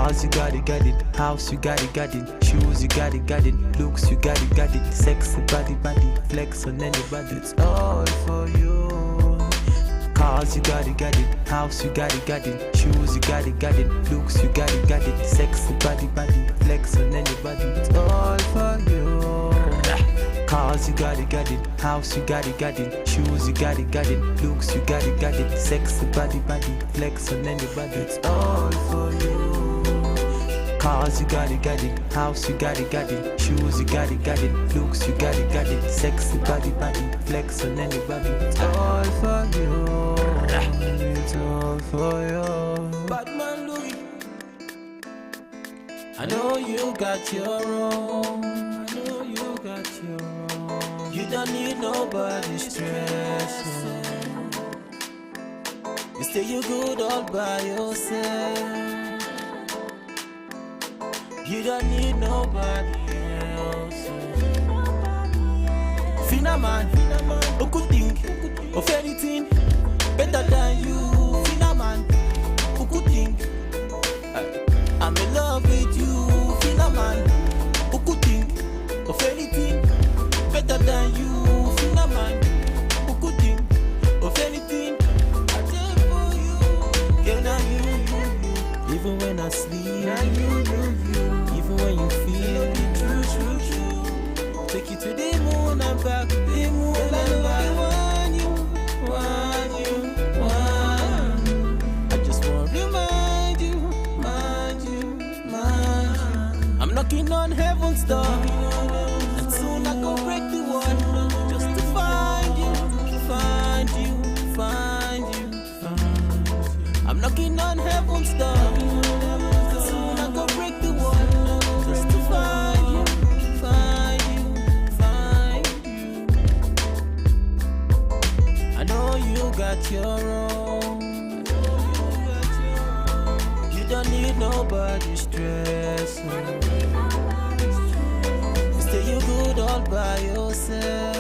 Cars, you got it. House, you got it. Shoes, you got it. Looks, you got it. Sexy body, flex on anybody. It's all for you. Cars, you got it. House, you got it. Shoes, you got it. Looks, you got it. Sexy body, flex on anybody. It's all for you. Cars, you got it. House, you got it. Shoes, you got it. Looks, you got it. Sexy body, flex on anybody. It's all for you. Cars, you got it. House, you got it. Shoes, you got it. Looks, you got it. Sexy body, flex on anybody. It's all for you. It's all for you. Batman Louis, I know you got your own. I know you got your own. You don't need nobody's stress. You say you good all by yourself. You don't need nobody else. Finna man, who could think of anything better than you? Finna man, who could think I'm in love with you? Finna man, who could think of anything better than you? Finna man, who could think of anything I did for you? Yeah, now you. Even when I sleep, now you. Even when you feel it, true. Take you to the moon and back, the moon and back. Want you. I just want to remind you. I'm knocking on heaven's door, and soon I go break the wall, just to find you. I'm knocking on heaven's door, and soon I go break the wall, just to find you. I know you got your own. You don't need nobody's stress. You say you good all by yourself.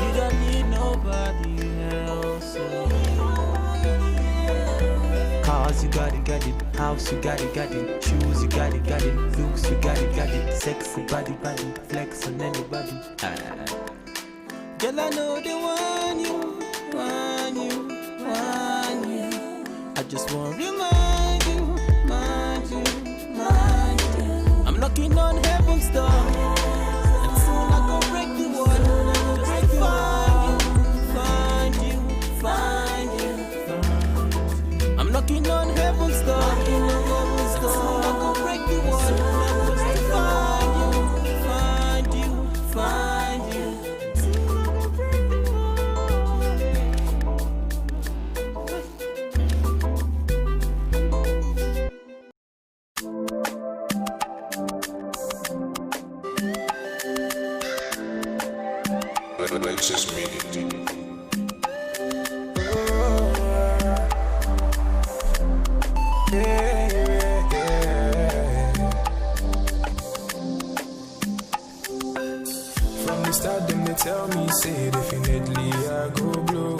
You don't need nobody else. Cars, you got it. House, you got it. Shoes, you got it. Looks, you got it. Sexy body, flex on anybody. Girl, I know they want you. I just want to remind you. I'm knocking on heaven's door, and soon I go break the wall, just to find you. I'm knocking on heaven's door, and soon I go break the wall, just to find you. Latest media. From the start, them they tell me, say definitely I go blow.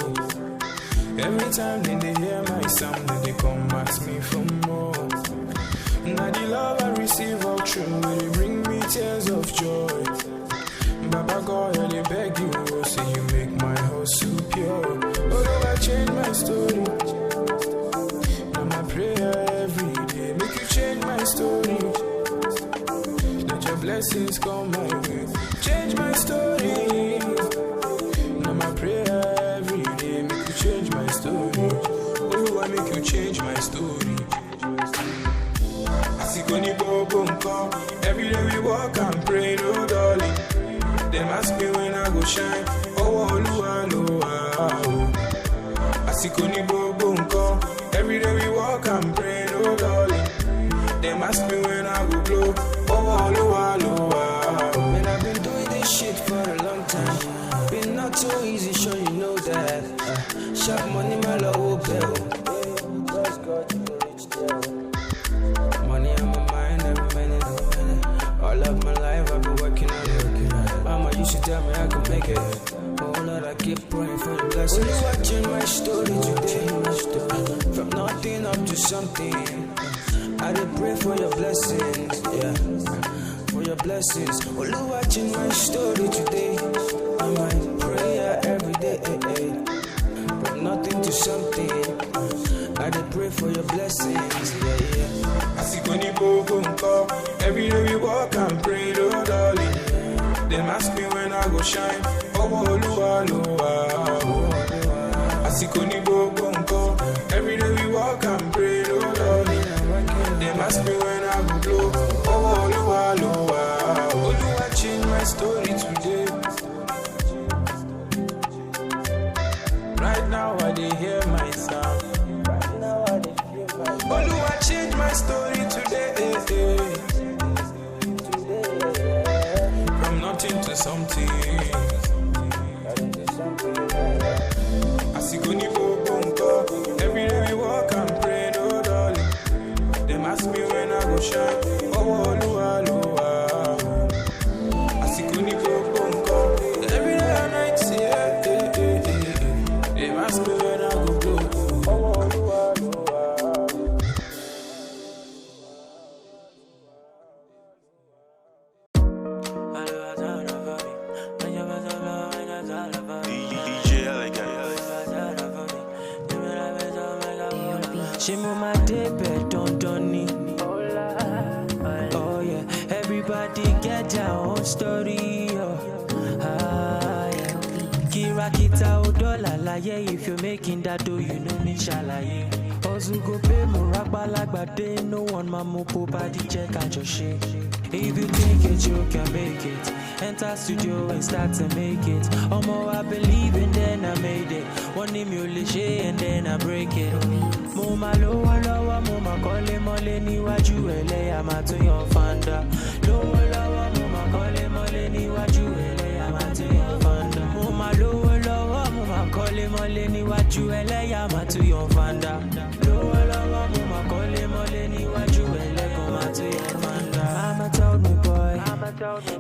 Every time then they hear my sound, then they come ask me for more. Now the love I receive all true, they bring me tears of joy. Baba God, I beg you, oh, say you make my heart so pure. Although I change my story, now my prayer every day, make you change my story. Let your blessings come my way, change my story. Now my prayer every day, make you change my story. Oh, I make you change my story. I see Connie Bobo come, every day we walk and pray, no darling. Them ask me when I go shine. Oh, I see Connie Bobo come, every day we walk and pray, no darling. Them ask me when I go blow. Oh, man, I've been doing this shit for a long time. Been not so easy, sure you know that. Sharp money, my low bill. Money on my mind every minute. All of my life I've been working on it. Mama used to tell me I could make it. Oh Lord, I keep praying for the blessings. Only watching my story today. From nothing up to something. I did pray for your blessings, yeah. For your blessings. Only watching my story today. And my prayer every day. From nothing to something. I did pray for your blessings, yeah. I see Connie Bobo. Every day we walk and pray, Lord, darling. Them ask me when I go shine. Oh, Lua, Lua. I see Connie Bobo. Every day we walk and pray, Lord, darling. Them ask me when I go blow. Oh, Lua, Lua. Oh, Lua, change my story today. Right now I dey hear my sound. Oh, Lua, change my story today. From nothing to something. I see Goni Bobo. Every day we walk and pray, no darling. Them ask me when I go shine. Oh, Lua, Lua. I see Goni Bobo. Every day and night, see, them ask me when I go blow. Oh, Lua, Lua. She move my day bed, don't need. Oh yeah, everybody get their own story. Oh. Yeah. Kira kita odola la yeah. If you're making that dough, you know me shalaye. Ozu go pay mo rakbalagba day. No one mamu body check out your shit. If you think it, you can make it. Enter studio and start to make it. Omo, I believe and then I made it. One name you lishi and then I break it. Muma lowa lowa, muma kole mole ni waju ele amatu your fanda. Lowa lowa, muma kole mole ni waju ele amatu your fanda. Muma lowa lowa, muma kole mole ni waju ele amatu your fanda. Lowa lowa, muma kole mole ni waju ele amatu your fanda. Mama told me, boy,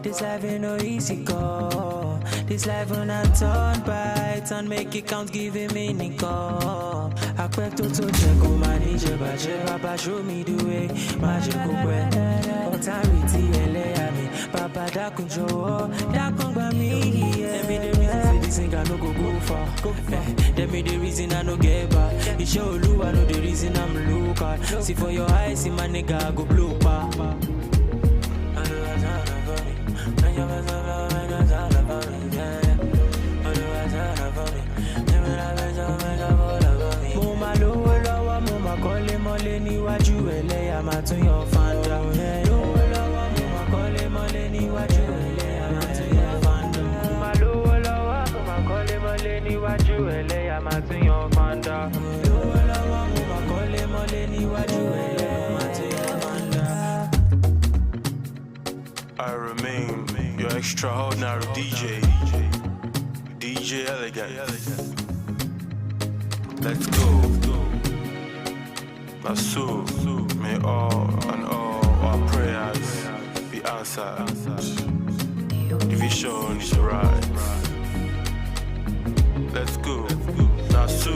this life ain't no easy go. This life when I turn by turn, make it count, give it meaning go. I quit to check on my ninja, Papa show me the way. Magic way. Authority, LA, Papa Dakunjo, Dakunba me. Tell me the reason say this ain't got no go far. Tell me the reason I no get back. You show Lu, I know the reason I'm look at. See for your eyes, see my nigga, I go blue pa. Kole mole ni waju ele amatu your fanda. Lowo lowo mama kole mole ni waju ele amatu your fanda. Mama lowo lowo mama kole mole ni waju ele amatu your fanda. Lowo lowo mama kole mole ni waju ele amatu your fanda. I remain your extraordinary DJ Elegant. Let's go. So may all and all our prayers be answered. The vision is right. Let's go. Now so.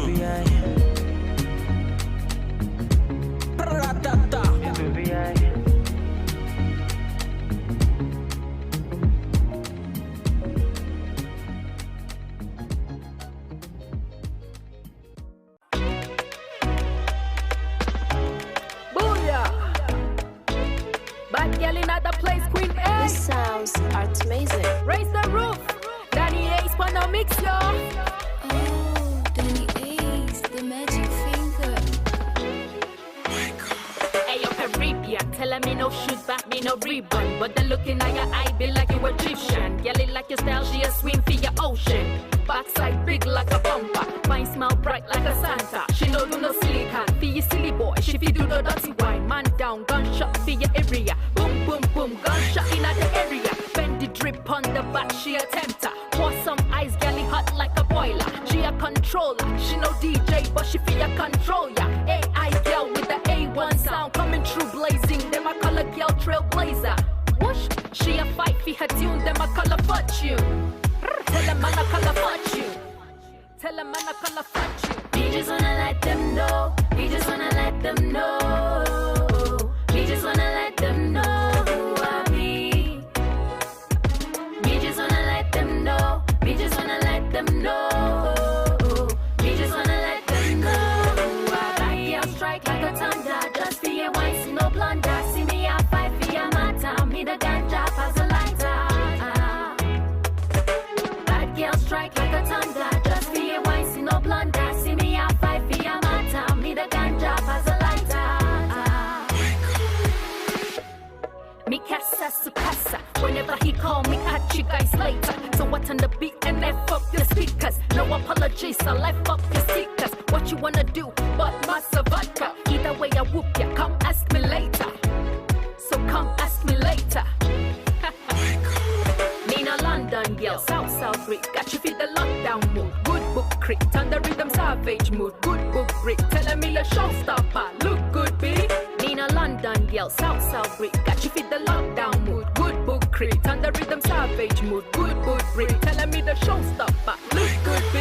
Sounds are amazing. Raise the roof. Danny Ace Pano mix yo. Oh, Danny Ace, the magic finger. My God. Hey yo, Caribbean, tell me no shoot back, me no rebound. But the looking at your eye be like you Egyptian. Yelling like your style, she a swim for your ocean. Backside big like a bumper, fine smile bright like a Santa. She no do no silly cat, for you silly boy. She fi do the dirty wine, man down, gunshot for your area. Boom boom boom, gunshot in the area. Bend the drip on the back, she a tempter. Pour some ice, galley hot like a boiler. She a controller, she no DJ, but she fi a control ya. AI girl with the A1 sound coming through blazing. Them a color girl trailblazer. Whoosh, she a fight for her tune, them a color fortune. Tell them man a color fortune. tell them man I call a front you. We just wanna let them know. We just wanna let them know. We just wanna let them know who I be. We just wanna let them know. We just wanna let them know. We just wanna let them know who I be. I'll strike like a thunder. Just for your wine, see no blunder. See me I fight for your matter. Me the ganja as a lighter. Bad girl strike like a thunder. Just for your wine, see no blunder. See me I fight for your matter. Me the ganja as a lighter. Me casa su casa. Whenever he call me, catch you guys later. So what on the beat and F up your speakers. No apologies, I life up your stickers. What you wanna do, but massa vodka. Either way I whoop ya, come ask me later. So come ask me later. Nina London girl, South Brit. Got you feel the lockdown mood. Good book crit, on the rhythm savage mood. Good book Brit, telling me the showstopper. Look good, B. Nina London girl, South Brit. Got you feel the lockdown mood. Good book crit, on the rhythm savage mood. Good book Brit, telling me the showstopper. Look good, B.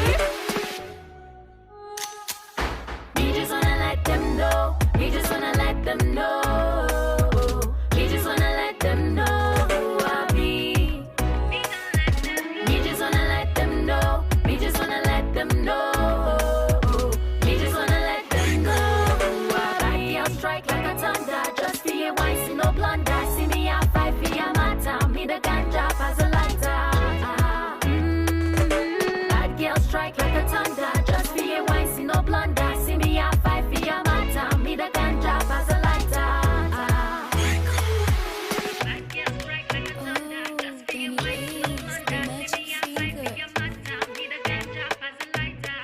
We just wanna let them know. We just wanna let them know. We just wanna let them know who I be. We just wanna let them know. We just wanna let them know. We just wanna let them know who I be. I'll strike like a thunder. Just for your wine, see no blunder. See me I fight for your matter. Me the ganja as a lighter. Bad girl strike like a thunder. Just for your wine, see no blunder. See me I fight for your matter. Me the ganja as a lighter. Bad girl strike like a thunder. Just for your wine, see no blunder. See me I fight for your matter. Me the ganja as a lighter.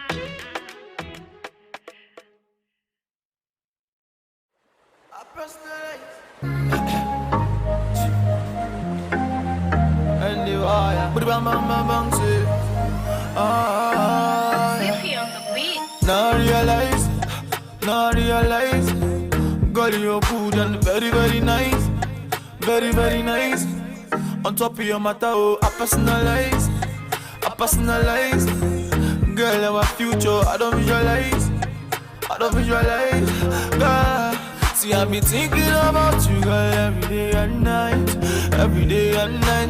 I personalize. And the wire, but bang bang bang bang say, Sleepy on the beat. Now realize, girl you're good and very very nice, very nice. On top of your matter, oh I personalize, girl our future I don't visualize, girl. See I be thinking about you, girl, every day and night,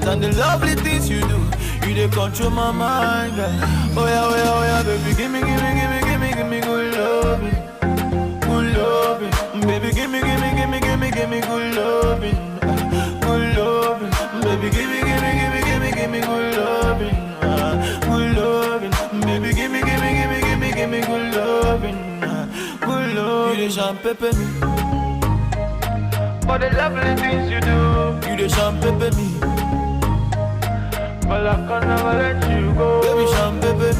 and the lovely things you do, you dey control my mind, girl. Oh yeah, baby, give me good loving, baby, give me good loving, baby, give me good loving, baby, give me good loving. You dey champagne me. For the lovely things you do, you the champagne me. But I can never let you go, baby, champagne me.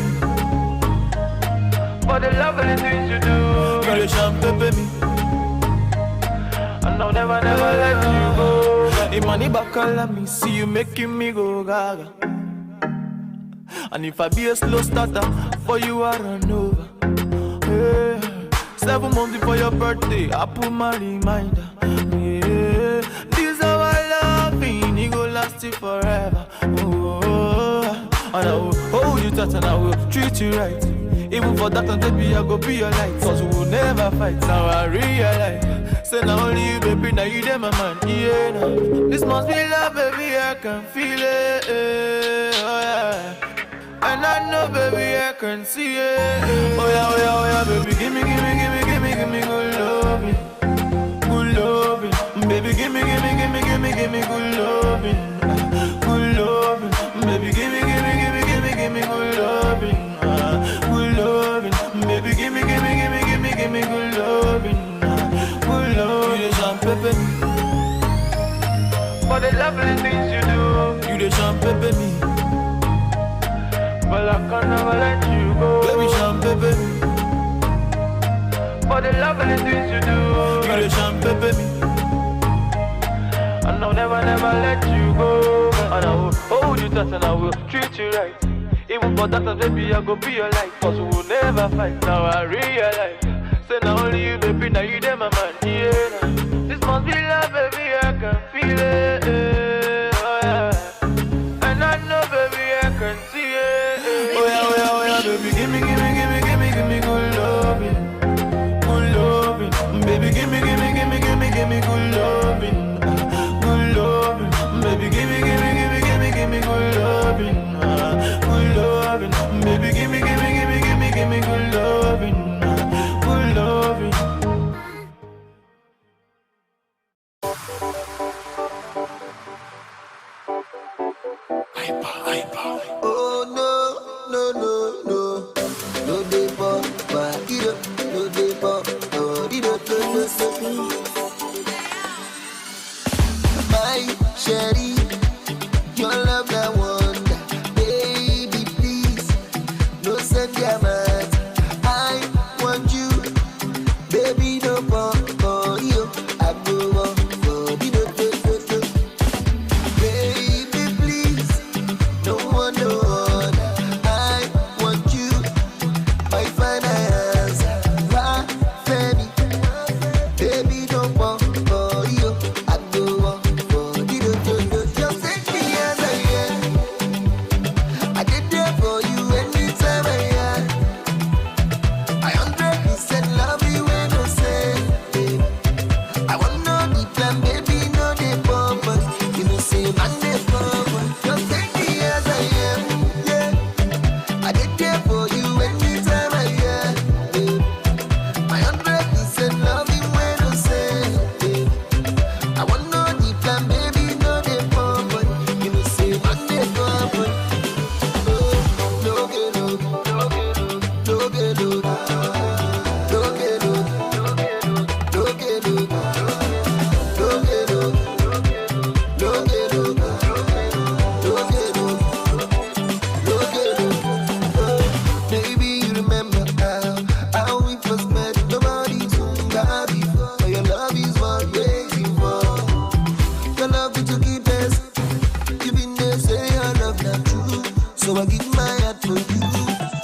For the lovely things you do, you the champagne me. And I'll never let you go. If money back all me, see you making me go gaga. And if I be a slow starter, for you I run over. Hey. 7 months before your birthday, I put my reminder. Yeah, this how I love me, it go last you forever. Oh, and I will hold you tight and I will treat you right. Even for that, and baby, I go be your light. Cause we will never fight. Now I realize, say now only you, baby, now you there, my man. Yeah, now this must be love, baby, I can feel it. Oh yeah. And I know, baby, I can see it. Oh yeah, baby, give me good loving, baby, give me good loving, baby, give me good loving, baby, give me good loving, You the champagne me. For the lovely things you do, you the champagne me. But I can never let you go, baby, champagne me. For the lovely things you do, you the champagne me. And I'll never let you go. And I will hold you tight and I will treat you right. Even for that, baby, I go be your life. Cause we will never fight. Now I realize, say now only you, baby, now you there, my man. Yeah, this must be love, baby, I can feel it. Oh yeah, and I know, baby, I can see it. Oh yeah, baby, give me good loving, good loving. Baby, give me good loving, good loving. Oh no, no, no, no. No dey pop, dido. No dey pop, dido, no. My sherry, your love that wonder, baby please, no send your mind. I want you, baby no pop, you. I go on for dido, baby please, no one no other. I want you, my finance, my baby, baby don't pop for you. I go on for dido, just take me as I am. I did there for you anytime I am. I 100% love you when you say, I want no the plan, baby, no the pump. You know say man the pump. Just take me as I am, yeah. I did there for you anytime I am. I 100% love you when you say, I want no the plan, baby, no the pump. You know say man the pump. Oh, no get no, no get no, no get no, no get no, no get no, no get no. Maybe you remember how we first met. Nobody told me that before. But your love is what we're waiting for. Your love to keep us. You been there, say your love not true. So I give my heart for you.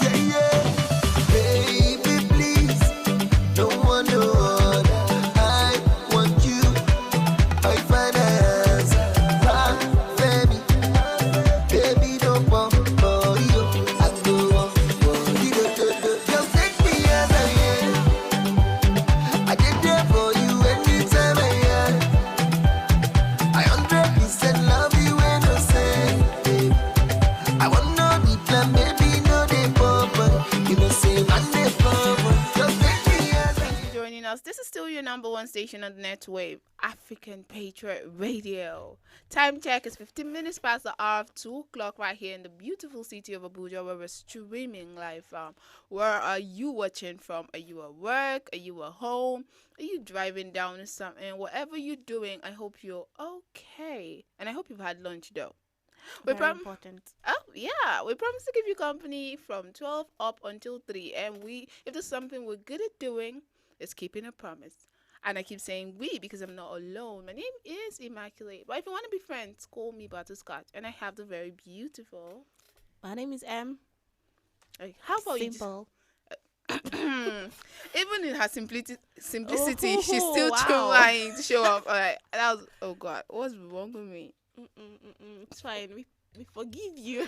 Yeah, yeah. Baby, please, no one no other. I want you. I find my baby, baby don't pump for you. I go on for you. Just take me as I am. I did there for you anytime I am. I 100% love you when you say, I want no the plan, baby, no the pump. You know say man the pump. Just take me as I am. Thanks for joining us. This is still your number one station on the net wave, African Patriot Radio. Time check is 15 minutes past the hour of 2 o'clock right here in the beautiful city of Abuja, where we're streaming live from. Where are you watching from? Are you at work? Are you at home? Are you driving down to something? Whatever you're doing, I hope you're okay. And I hope you've had lunch though. Very important. Oh yeah, we promise to give you company from 12 up until 3, and if there's something we're good at doing, it's keeping a promise. And I keep saying we because I'm not alone. My name is Immaculate, but if you want to be friends, call me Butterscotch, and I have the very beautiful. My name is M. How about Simple. Even in her simplicity, she's still trying to show off. All right, that was, oh God, what's wrong with me? It's fine. We forgive you.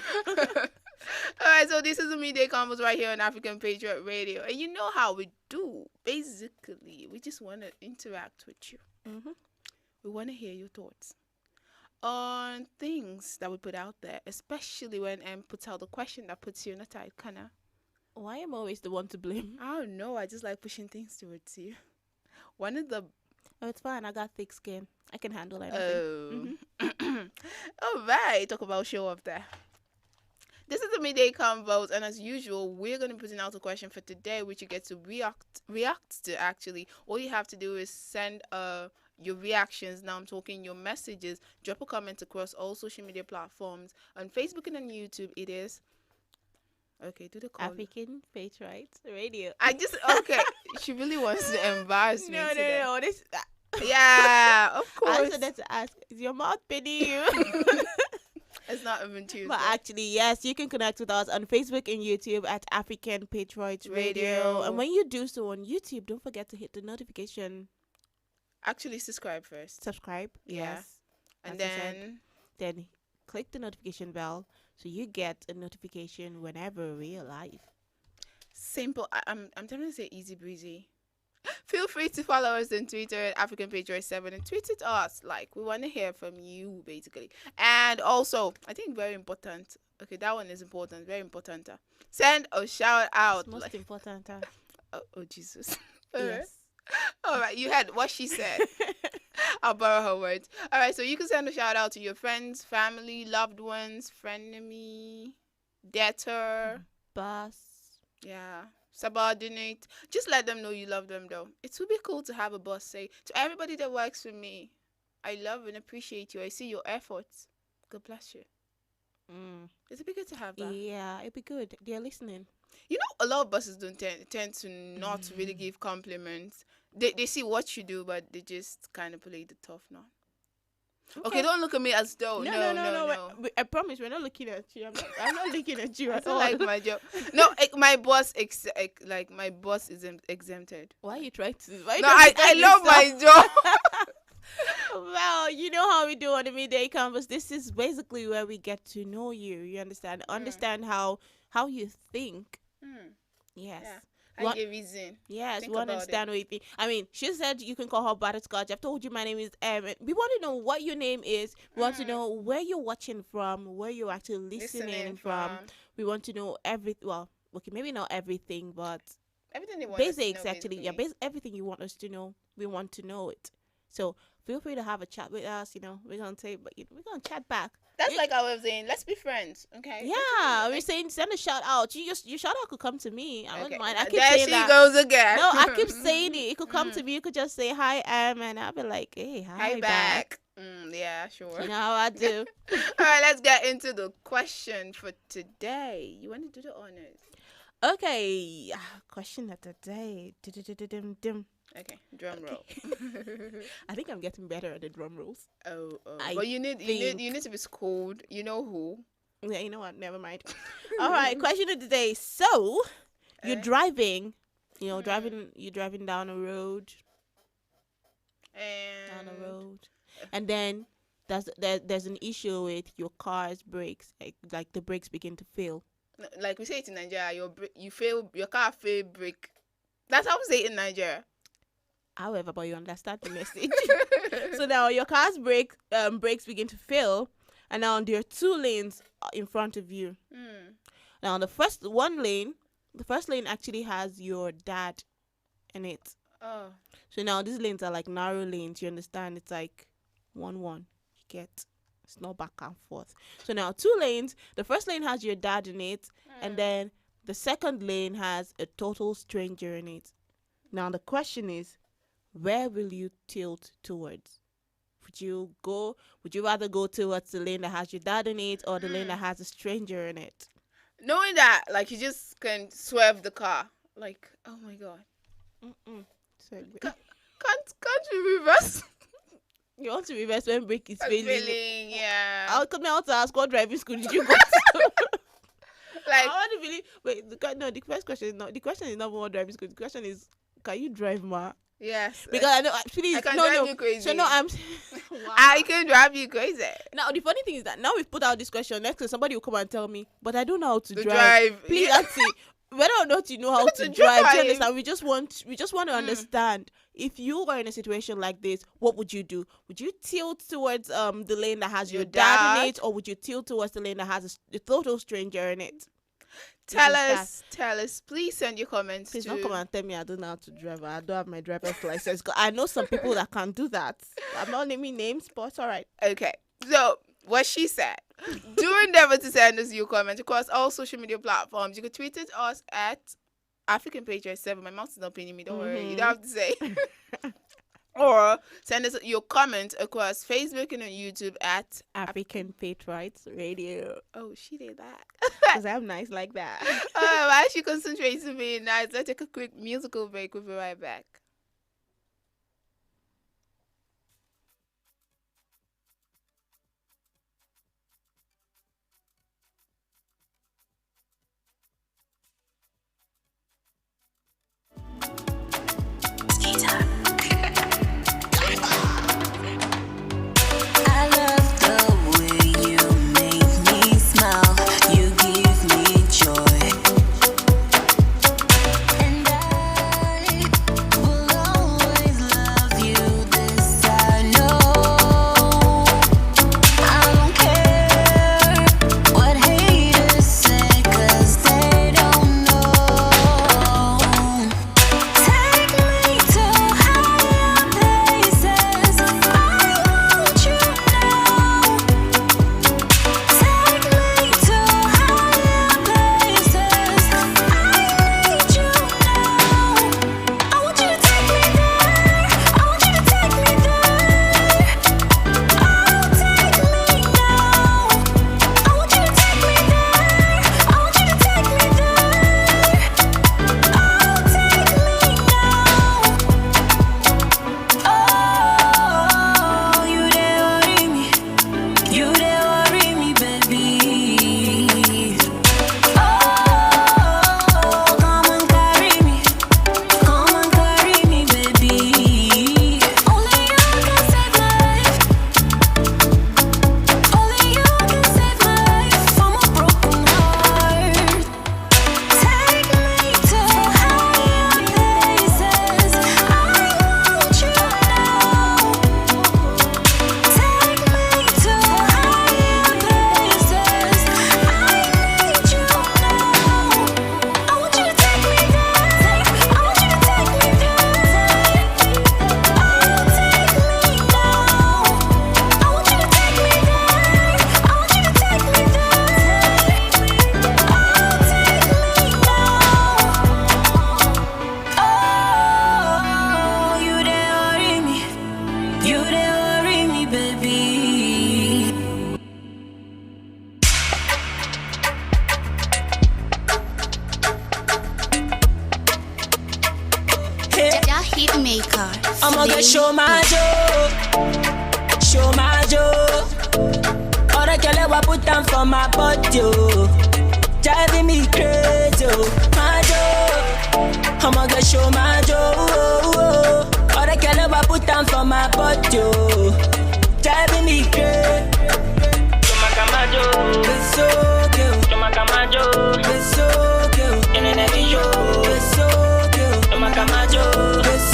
Alright, so this is the Midday Combos right here on African Patriot Radio. And you know how we do. Basically, we just want to interact with you. We want to hear your thoughts on things that we put out there, especially when M puts out the question that puts you in a tight corner. Why am I always the one to blame? I don't know. I just like pushing things towards you. One of the... Oh, it's fine. I got thick skin. I can handle anything. All right. Talk about show off there. This is the Midday Convos, and as usual, we're going to be putting out a question for today, which you get to react to, actually. All you have to do is send your reactions. Now I'm talking your messages. Drop a comment across all social media platforms. On Facebook and on YouTube, it is... Okay, do the call. African Patriots Radio. Okay. She really wants to embarrass me today. No. Yeah, of course. I said that to ask, is your mouth pinning you? It's not even Tuesday. But actually, yes, you can connect with us on Facebook and YouTube at African Patriots Radio. And when you do so on YouTube, don't forget to hit the notification. Actually, subscribe first. Subscribe, yeah. Yes. And then click the notification bell so you get a notification whenever we are live. Simple. I'm trying to say easy breezy. Feel free to follow us on Twitter at African Patriots 7 and tweet at us. Like, we want to hear from you, basically. And also, I think very important. Okay, that one is important. Very important. Send a shout out. It's most important. Oh, Jesus. Yes. All right, you had what she said. I'll borrow her words. All right, so you can send a shout out to your friends, family, loved ones, frenemy, debtor, boss. Yeah, subordinate. Just let them know you love them, though. It would be cool to have a boss say, to everybody that works for me, I love and appreciate you. I see your efforts. God bless you. It'd be good to have that. Yeah, it'd be good. They're listening. You know, a lot of bosses don't tend to not really give compliments. They see what you do, but they just kind of play the tough now. Okay, don't look at me as though. No. I promise we're not looking at you. I'm not looking at you at all. Like my job. No, my boss my boss is exempted. Why are you trying to? I love my job. Well, you know how we do on the midday canvas. This is basically where we get to know you. You understand? Understand how you think. Yes. Yeah. I give reason. Yes, Think we understand what you think. I mean, she said you can call her Butterscotch. I've told you my name is We want to know what your name is. We want to know where you're watching from, where you're actually listening from. We want to know everything. Well, okay, maybe not everything, but everything you want basics us to know, actually. basically. Yeah, everything you want us to know. We want to know it. So feel free to have a chat with us. You know, we're gonna say, but we're gonna chat back. That's like I was saying. Let's be friends, okay? Yeah, we're saying send a shout out. Your shout out could come to me. I wouldn't mind. I keep there saying she that. goes again. No, I keep saying it. It could come to me. You could just say hi, and I'll be like, hey, hi back. Yeah, sure. You know how I do. All right, let's get into the question for today. You want to do the honors? Okay, question of the day. Okay, drum roll. I think I'm getting better at the drum rolls. Oh. But you need to be schooled. You know who? Yeah, you know what? Never mind. All right, question of the day. So, you're driving. You're driving down a road. And then there's an issue with your car's brakes. Like the brakes begin to fail. Like we say it in Nigeria, your car fail brake. That's how we say it in Nigeria. However, but you understand the message. So now your car's brakes begin to fail, and now there are two lanes in front of you. Now the first lane actually has your dad in it. Oh. So now these lanes are like narrow lanes. You understand? It's like 1-1. You get. It's not back and forth. So now two lanes. The first lane has your dad in it, and then the second lane has a total stranger in it. Now the question is, where will you tilt towards? Would you rather go towards the lane that has your dad in it or the lane that has a stranger in it? Knowing that, like, you just can swerve the car. Like, oh my God. Can't you reverse? You want to reverse when brake is failing? Yeah. I'll come out to ask what driving school did you go to? Like, I want to believe. Wait, the first question is not. The question is not what driving school. The question is, can you drive, ma? Yes. Because I know. Please, I can drive you crazy. So no, I'm. Wow. I can drive you crazy. Now the funny thing is that now we've put out this question. Next, somebody will come and tell me, but I don't know how to drive. Please, Auntie, whether or not you know how to drive, you understand? We just want to understand. If you were in a situation like this, what would you do? Would you tilt towards the lane that has your dad in it, or would you tilt towards the lane that has a total stranger in it? Tell us. Please send your comments. Please don't come and tell me I don't know how to drive. I don't have my driver's license. I know some people that can do that. I'm not naming names, but it's all right. Okay. So, what she said. Do endeavor to send us your comments across all social media platforms. You can tweet at us at African Patriots 7. My mouth is not paying me. Don't worry. You don't have to say. Or send us your comments across Facebook and on YouTube at African Patriots Radio. Oh, she did that. Because I'm nice like that. While she concentrates on being nice, let's take a quick musical break. We'll be right back. Would Hitmaker. I'ma go show my joe. Other girl I put down for my body, driving me crazy, my joe. I'ma go show my joe. Other girl I put down for my body, driving me crazy. It's so cute. It's so cute. It's so cute. It's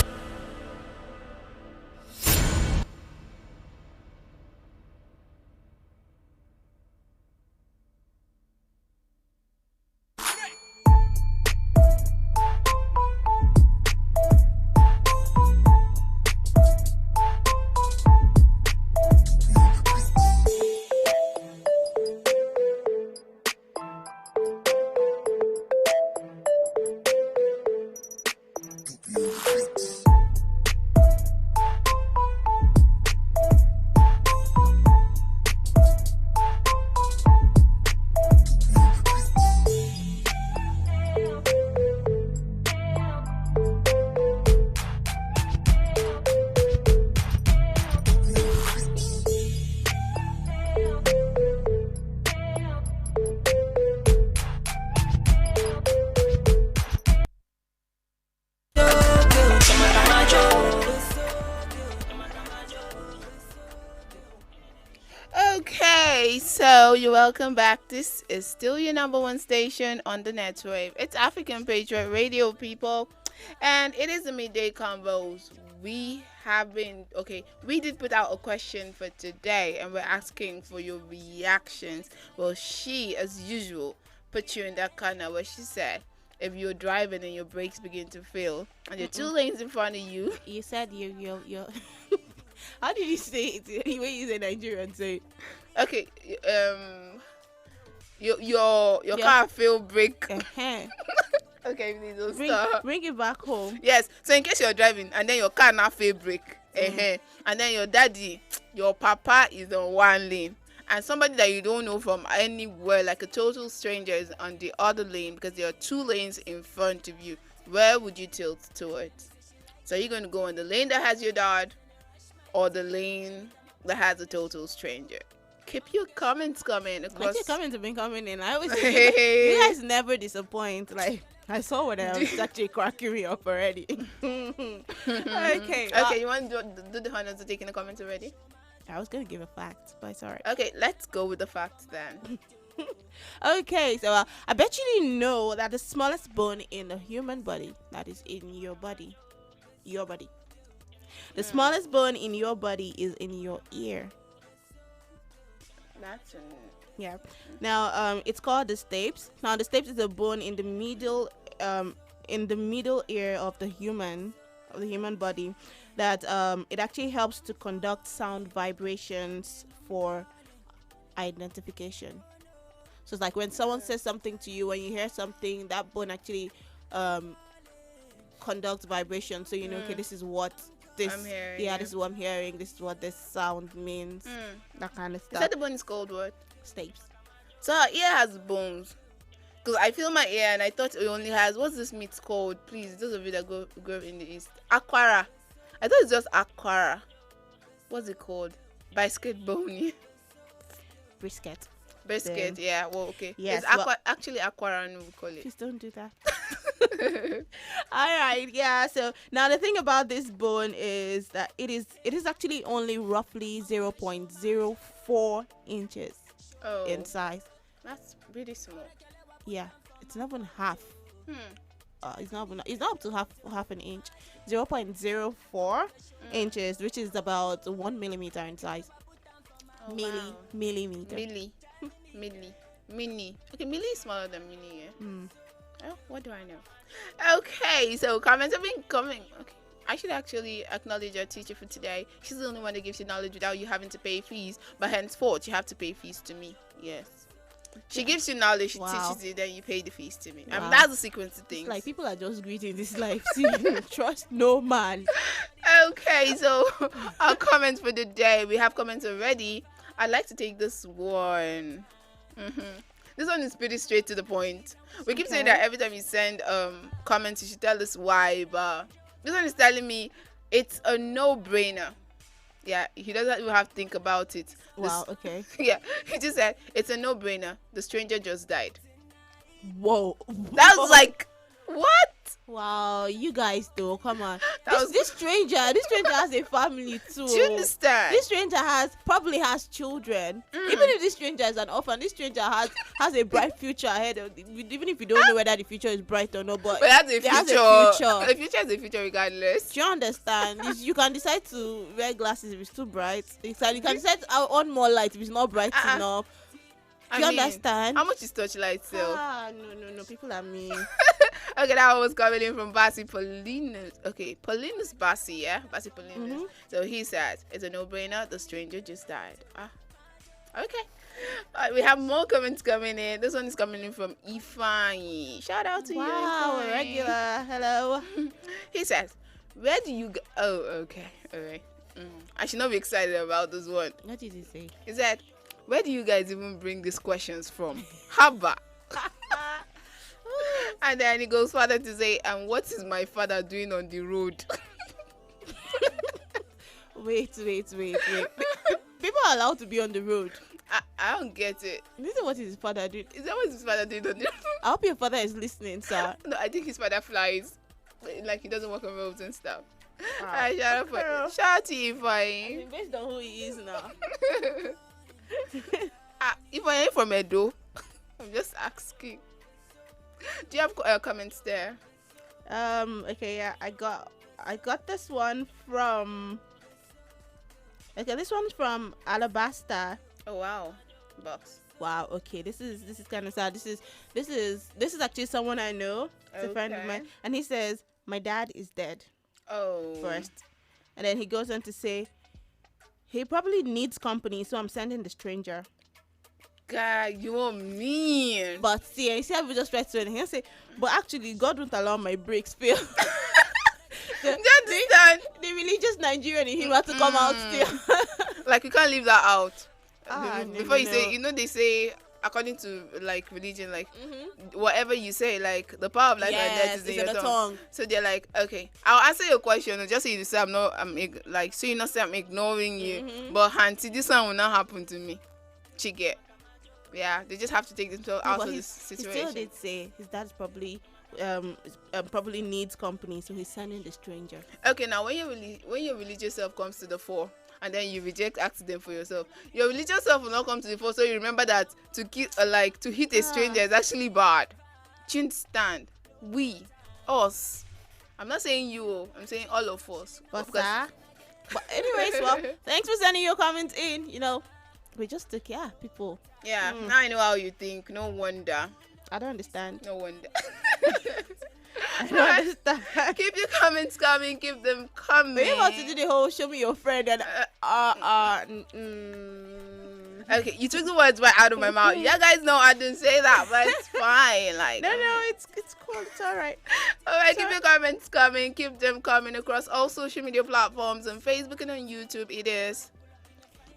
So you're welcome back. This is still your number one station on the netwave. It's African Patriot Radio, people, and it is the midday combos. We did put out a question for today, and we're asking for your reactions. Well, she, as usual, put you in that corner where she said, if you're driving and your brakes begin to fail, and there are two lanes in front of you. You said you're. How did you say it? The way you say Nigerian, say. Okay, your car fail brake. Okay, please don't stop. Bring it back home. Yes, so in case you're driving and then your car now fail brake, and then your papa is on one lane, and somebody that you don't know from anywhere, like a total stranger, is on the other lane because there are two lanes in front of you. Where would you tilt towards? So you're going to go on the lane that has your dad, or the lane that has a total stranger? Keep your comments coming. Your comments have been coming in. I always say you guys never disappoint. Like, I saw what I was actually cracking me up already. Okay. Okay, you want to do the honors of taking the comments already? I was going to give a fact, but it's alright. Okay, let's go with the facts then. Okay, so I bet you didn't know that the smallest bone in the human body, that is in your body, the smallest bone in your body is in your ear. Yeah. Now, it's called the stapes. Now, the stapes is a bone in the middle ear of the human body that it actually helps to conduct sound vibrations for identification. So it's like when someone says something to you, when you hear something, that bone actually conducts vibration. So you know, okay, this is what this. I'm hearing, this is what I'm hearing. This is what this sound means. That kind of stuff. Is that the bone is called what? Stapes. So our ear has bones. Because I feel my ear and I thought it only has, what's this meat called? Please, those of you that go in the east. Aquara. I thought it's just aquara. What's it called? Biscuit bone. Brisket. Yeah. Well, okay. Yes. It's actually aquara, we call it. Please don't do that. All right. Yeah. So now the thing about this bone is that it is actually only roughly 0.04 inches in size. That's really small. Yeah. It's not even half. It's not up to half an inch. 0.04 inches, which is about 1 millimeter in size. Millimeter. Mini. Okay, milli is smaller than mini, yeah. Oh, what do I know? Okay, so comments have been coming. Okay, I should actually acknowledge our teacher for today. She's the only one that gives you knowledge without you having to pay fees. But henceforth, you have to pay fees to me. Yes. She gives you knowledge, she teaches you, then you pay the fees to me. Wow. That's the sequence of things. It's like people are just greeting this life. Trust no man. Okay, so our comments for the day. We have comments already. I'd like to take this one. This one is pretty straight to the point. We keep saying that every time you send comments, you should tell us why, but This one is telling me it's a no-brainer. Yeah, he doesn't even have to think about it. Wow, okay. Yeah, he just said it's a no-brainer. The stranger just died. Whoa. That was like, what? Wow, you guys though, come on. This stranger has a family too. Do you understand? This stranger probably has children. Even if this stranger is an orphan, this stranger has a bright future ahead of even if you don't know whether the future is bright or not, but has a future. The future is a future regardless. Do you understand? You can decide to wear glasses if it's too bright. You can decide to on more light if it's not bright enough. Do you understand? How much is touchlight still? No, people are mean. Okay, that one was coming in from Bassi Paulinus. Okay, Paulinus Bassi, yeah? Bassi Paulinus. Mm-hmm. So he says, it's a no-brainer, the stranger just died. Okay. We have more comments coming in. This one is coming in from Ifeanyi. Shout out to you, Wow, Ifeanyi. regular. Hello. He says, where do you go? Oh, okay. All right. I should not be excited about this one. What did he say? He said, where do you guys even bring these questions from? Haba. And then he goes further to say, and what is my father doing on the road? Wait. People are allowed to be on the road. I don't get it. This is what his father did. Is that what his father did on the road? I hope your father is listening, sir. No, I think his father flies. Like he doesn't work on roads and stuff. Shout out to you, Ifeanyi. Based on who he is now. Ifeanyi from Edo. I'm just asking. Do you have comments there? Okay, yeah, I got this one from. Okay, this one's from Alabaster. Oh wow, box. Wow. Okay, this is kind of sad. This is actually someone I know. It's a friend of mine, and he says my dad is dead. Oh. First, and then he goes on to say he probably needs company, so I'm sending the stranger. God, you are mean. But see, I said we just tried to, and he'll say, but actually, God won't allow my brakes fail. The religious Nigerian in him had to come out still. Like you can't leave that out. Before you no. say, they say according to like religion, like whatever you say, like the power of life and death is in your tongue. So they're like, okay, I'll answer your question, just so you say so you not say I'm ignoring you, but Hanti, this one will not happen to me. Chige. Yeah, they just have to take themselves out of this situation. He still did say his dad's probably needs company, so he's sending the stranger. Okay, now when your religious self comes to the fore, and then you reject accident for yourself, your religious self will not come to the fore. So you remember that to hit a stranger is actually bad. Do you understand? Us. I'm not saying you. I'm saying all of us. But anyways, well, thanks for sending your comments in. We just took people. Yeah, now I know how you think. No wonder. I don't understand. No wonder. I don't understand. Keep your comments coming. Keep them coming. We're about to do the whole show me your friend and Okay, you took the words right out of my mouth. You guys know I didn't say that, but it's fine. Like no, it's cool. It's all right. All right, keep your comments coming. Keep them coming across all social media platforms on Facebook and on YouTube. It is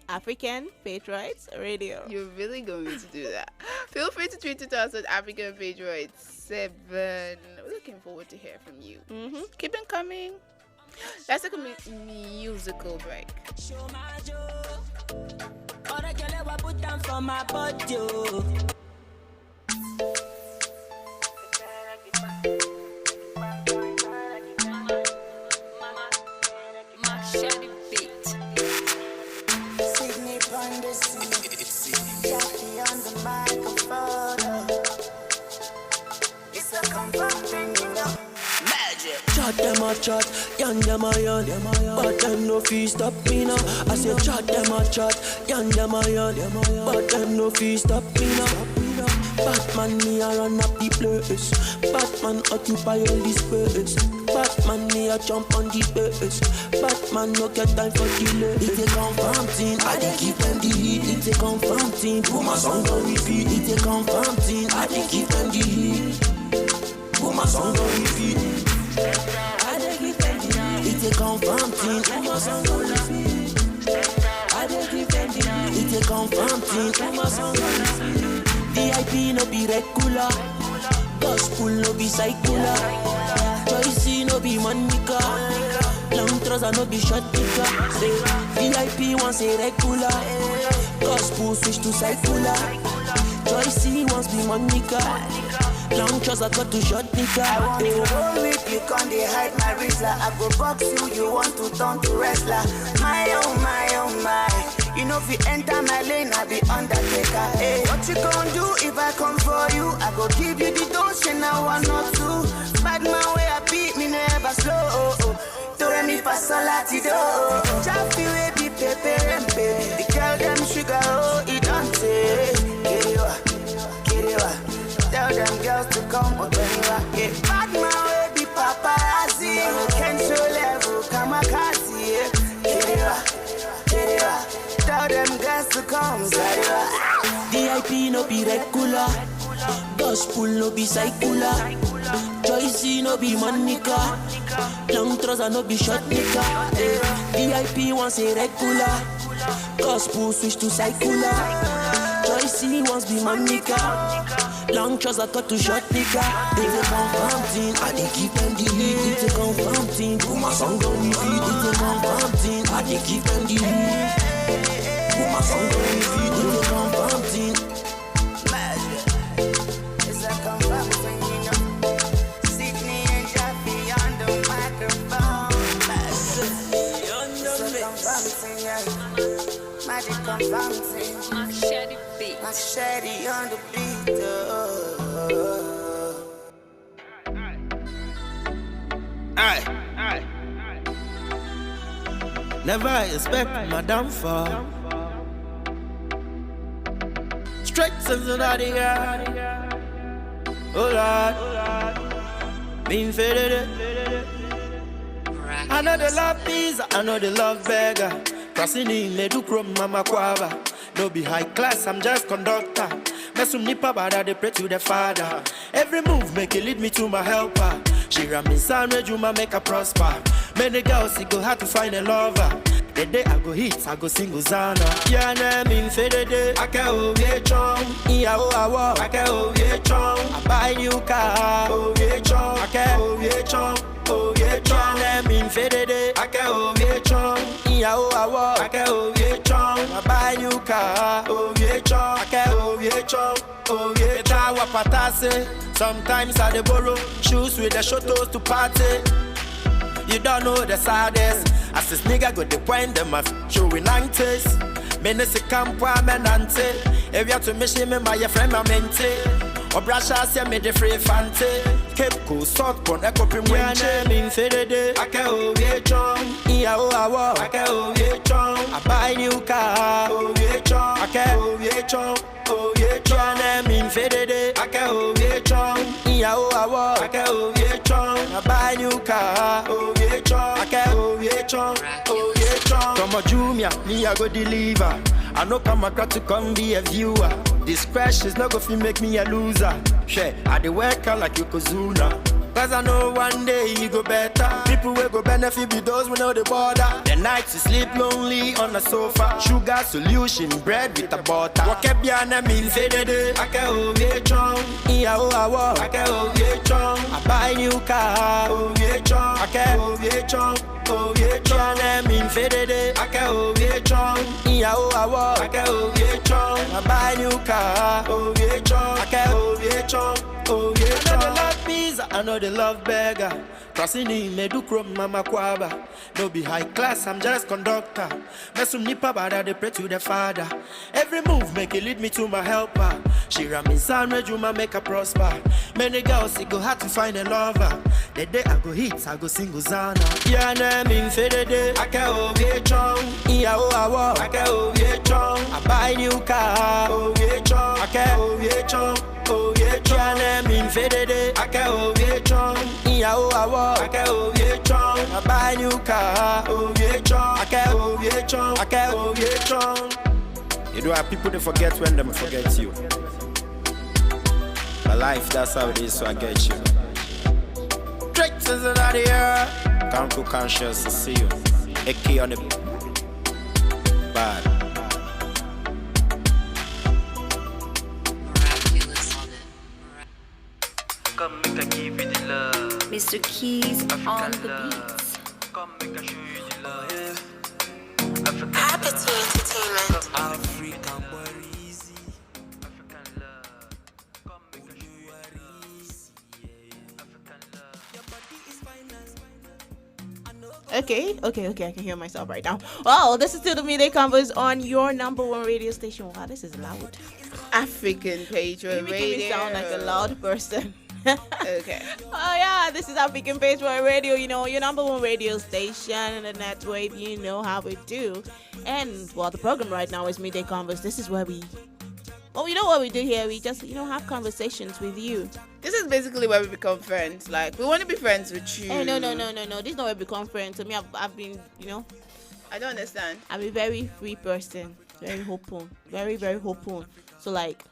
African Patriots Radio. You're really going to do that. Feel free to tweet it to us at African Patriots 7. We're looking forward to hear from you. Keep them coming. Let's take a musical break. Show my joy. All the girl I put down for my body. Jackie on the microphone. It's a comforting, magic. Chat them a chat, yan them a yan, but them no fee stop me now. I say chat them a chat, yan them a yan, but them no fee stop me now. Batman me a run up the place, Batman occupy all the space, Batman me a jump on the base, Batman no get time for delay. It's a confirm thing, I dey keep them the heat. It's a confirm thing, put my song on repeat. It's a confirm thing, I dey keep them the heat. Put my song on repeat. I dey keep them the heat. It's a confirm thing, put my song on repeat. I dey keep them the heat. It's a confirm thing, put my song on repeat. VIP no be regular, gospel no be secular. Choice no be Monica. Long trouser no be short nigga. Say VIP wants a regular. Gospel switch to circular. Choice wants be Monica. Long trouser cut to short nigga. I want to roll with you, can't they hide my wrist like I go box you, you want to turn to wrestler. My oh my oh my. You know if you enter my lane, I be undertaker. Hey, what you gonna do if I come for you? I go give you the dose and I want not to. Bad man way I beat me never slow. Tore me pass a latido. Jaffi way be pepe rempe. The girl them sugar oh it don't say. Kiriwa. Tell them girls to come up anywhere. Yeah, bad man way be paparazzi. Cancel level kamikaze. Kiriwa. Tell them girls to come, Zariwa. VIP no be regular. Gospel no be circular. Choice no be Monica. Long trouser no be short nigga. VIP wants a regular. Gospel switch to circular. Choice wants be Monica. Long trouser cut to short nigga. If they confirm thing, I dey give them the lead. If they confirm thing, put my song on repeat. If they confirm thing, I dey give them the lead. Put my song on repeat. If they confirm thing. It's a confirm thing, you know. Sydney and Jaffi on the microphone. It's a confirm thing, yeah. Magic confirm thing. Machete beat. Machete on the beat, Aye. Never expect my downfall. Straight sense of the air. Oh Lord, being faded. I know the love pizza, I know the love beggar. Crossing in, me do chrome mama quava. No be high class, I'm just conductor. Mesum nipa bada, they pray to the father. Every move make it lead me to my helper. She ram me sound, Juma make her prosper. Many girls, it go hard to find a lover. The day I go hit, I go sing Hosanna. Yeah, name in faded. I can't hold it strong. Yeah, oh, I walk. I can't hold it strong. I buy new car. Oh, yeah, strong. I can't hold it strong. Oh, yeah, strong. Name in faded. I can't hold it strong. Yeah, oh, I walk. I can't hold it strong. I buy new car. Oh, yeah, strong. I can't hold it strong. Oh, yeah, strong. Patase. Sometimes I dey borrow shoes with the shotos to party. You don't know the saddest. As this nigga go the point them of showing antes. Menese campa menante. If you have to miss him by your friend my mente. Or brasha say me the free fante. Cape cool salt pon echo pim wenche. Min faded. I can't hold it strong. Yeah oh I walk. I can't hold it strong. I buy new car. Oh yeah strong. I can't hold it strong. Oh yeah strong. Min faded. I can't hold it strong. Yeah oh I walk. I can't hold it strong. I buy new car. Oh yeah strong. I can't hold it strong. Oh yeah strong. Come on Jumia, me I go deliver. I know come across to come be a viewer. This crash is not gonna make me a loser. Share, I dey work out like Yokozuna. Cause I know one day you go better. People will go benefit be those who know the border. The nights you sleep lonely on the sofa. Sugar solution, bread with a butter. Walk up behind me, faded. I can't hold it strong. Yeah, oh, I walk. I can't hold it strong. I buy new car. Oh, yeah, strong. I can't hold it strong. Oh, yeah, strong. I'm faded. I can't hold it strong. Yeah, oh, I walk. I can't hold it strong. I buy new car. Oh, yeah, strong. I can't hold it strong. Oh, yeah, strong. I know the love pizza, I know the love beggar. Crossing in, me do chrome mama quava. No be high class, I'm just conductor. Mesum nipa bada, they pray to the father. Every move make it lead me to my helper. She ram me sound, Juma make her prosper. Many girls, it go hard to find a lover. The day I go hit, I go sing Hosanna. Yeah, name in faded. I can't hold it strong. Yeah, oh, I walk. I can't hold it strong. I buy new car. Oh, yeah, strong. I can't hold it strong. Oh, yeah, strong. Name in faded. I can't hold it strong. Yeah, oh, I walk. I can't hold it strong. I buy new car. Oh, yeah, strong. I can't hold it strong. I can't hold it strong. You know how people they forget when them forget you. My life, that's how it is, so I get you. Tricks is in the air. Can't too conscious to see you. AK on the bad. Come make I give you the love. Mr. Keys on the love. beats. Come make I show you the love. Happy to entertainment. African boy easy. African love. Come make I show you easy. African love. Your body is finance. Okay, I can hear myself right now. Wow, this is still the Midday Convos on your number one radio station. Wow, this is loud. African Patriot You making me Radio. sound like a loud person. Okay. Oh yeah, this is African Patriot Radio. You know, your number one radio station and the net wave. You know how we do. And well, the program right now is Midday Convos. This is where we. Well, you know what we do here? We just, have conversations with you. This is basically where we become friends. Like, we want to be friends with you. Hey, no. This is not where we become friends. To me, I've been, I don't understand. I'm a very free person. Very open. Very, very open. So, like,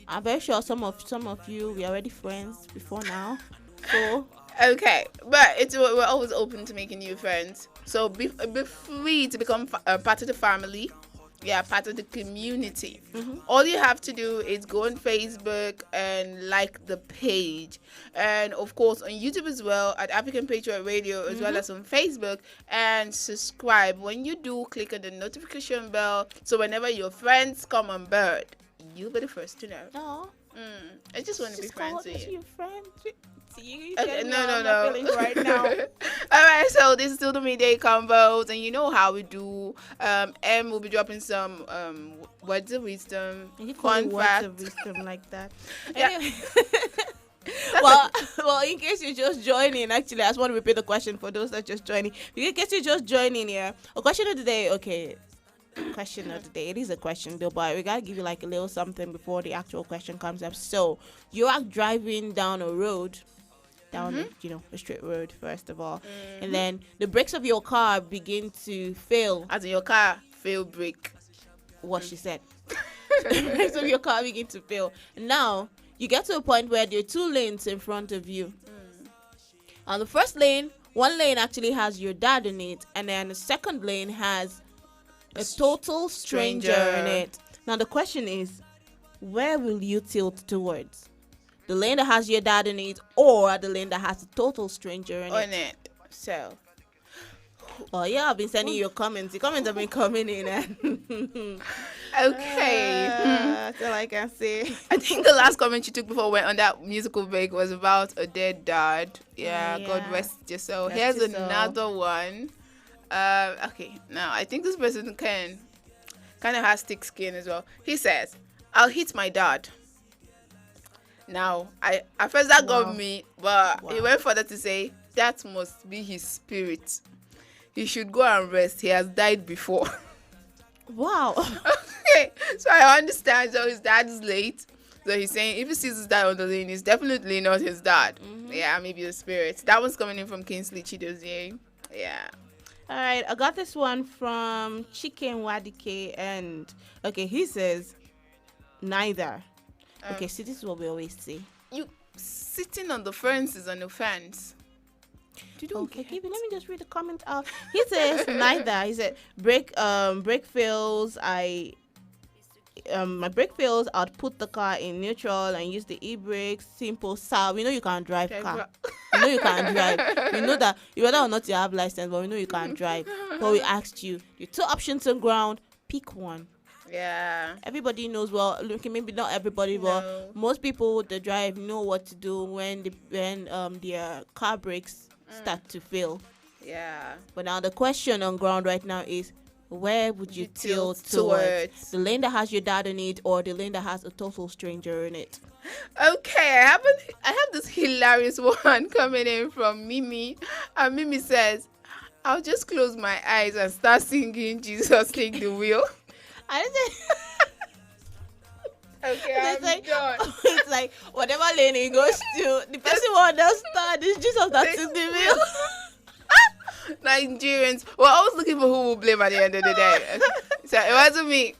I'm very sure some of you, we are already friends before now. So. Okay. But we're always open to making new friends. So, be free to become part of the family. Yeah, part of the community. Mm-hmm. All you have to do is go on Facebook and like the page, and of course on YouTube as well at African Patriot Radio, as well as on Facebook, and subscribe. When you do, click on the notification bell, so whenever your friends come on board, you'll be the first to know. No. I just want to be friends with you. Your friend. You Okay, no. My feelings right now. All right, so this is still the Midday Combos, and you know how we do. M will be dropping some words of wisdom, fun facts. Words of wisdom like that. Yeah. Anyway. well, in case you're just joining, actually, I just want to repeat the question for those that are just joining. In case you're just joining here, a question of the day. Okay. Question of the day. It is a question though, but we gotta give you like a little something before the actual question comes up. So you are driving down a road, a straight road first of all, and then the brakes of your car begin to fail. As in your car fail brake. What she said. The brakes of your car begin to fail. And now you get to a point where there are two lanes in front of you. On the first lane, one lane actually has your dad in it, and then the second lane has a total stranger in it. Now the question is, where will you tilt towards? The lane that has your dad in it, or the lane that has a total stranger in it? So. Oh yeah, I've been sending you your comments. The comments have been coming in. Okay. That's all I can say. I think the last comment you took before we went on that musical break was about a dead dad. Yeah. God rest your soul. Here's another one. Okay, now I think this person kind of has thick skin as well. He says, "I'll hit my dad." Now, at first that got me, but he went further to say that must be his spirit. He should go and rest. He has died before. Wow. Okay, so I understand. So his dad is late. So he's saying if he sees his dad on the lane, it's definitely not his dad. Yeah, maybe the spirit. That one's coming in from Kingsley Chidozie. Yeah. All right, I got this one from Chicken Wadike, and okay, he says neither. Okay, see, this is what we always say. You sitting on the fence is an offense. Okay, let me just read the comment out. He says neither. He said brake fails. My brake fails. I'll put the car in neutral and use the e-brakes. Simple. So we know you can't drive car. We know you can't drive. We know that whether or not you have license, but we know you can't drive. But we asked you. The two options on ground. Pick one. Yeah. Everybody knows. Well, look, maybe not everybody, but most people that drive know what to do when their car brakes start to fail. Yeah. But now the question on ground right now is, where would you tilt towards? The lane that has your dad in it, or the lane that has a total stranger in it? Okay, I have this hilarious one coming in from Mimi, and Mimi says, "I'll just close my eyes and start singing Jesus Take the Wheel." Okay, I'm done. It's like whatever lane he goes to, the person will understand. It's Jesus that took the wheel. Nigerians, we're always looking for who will blame at the end of the day. So it wasn't me.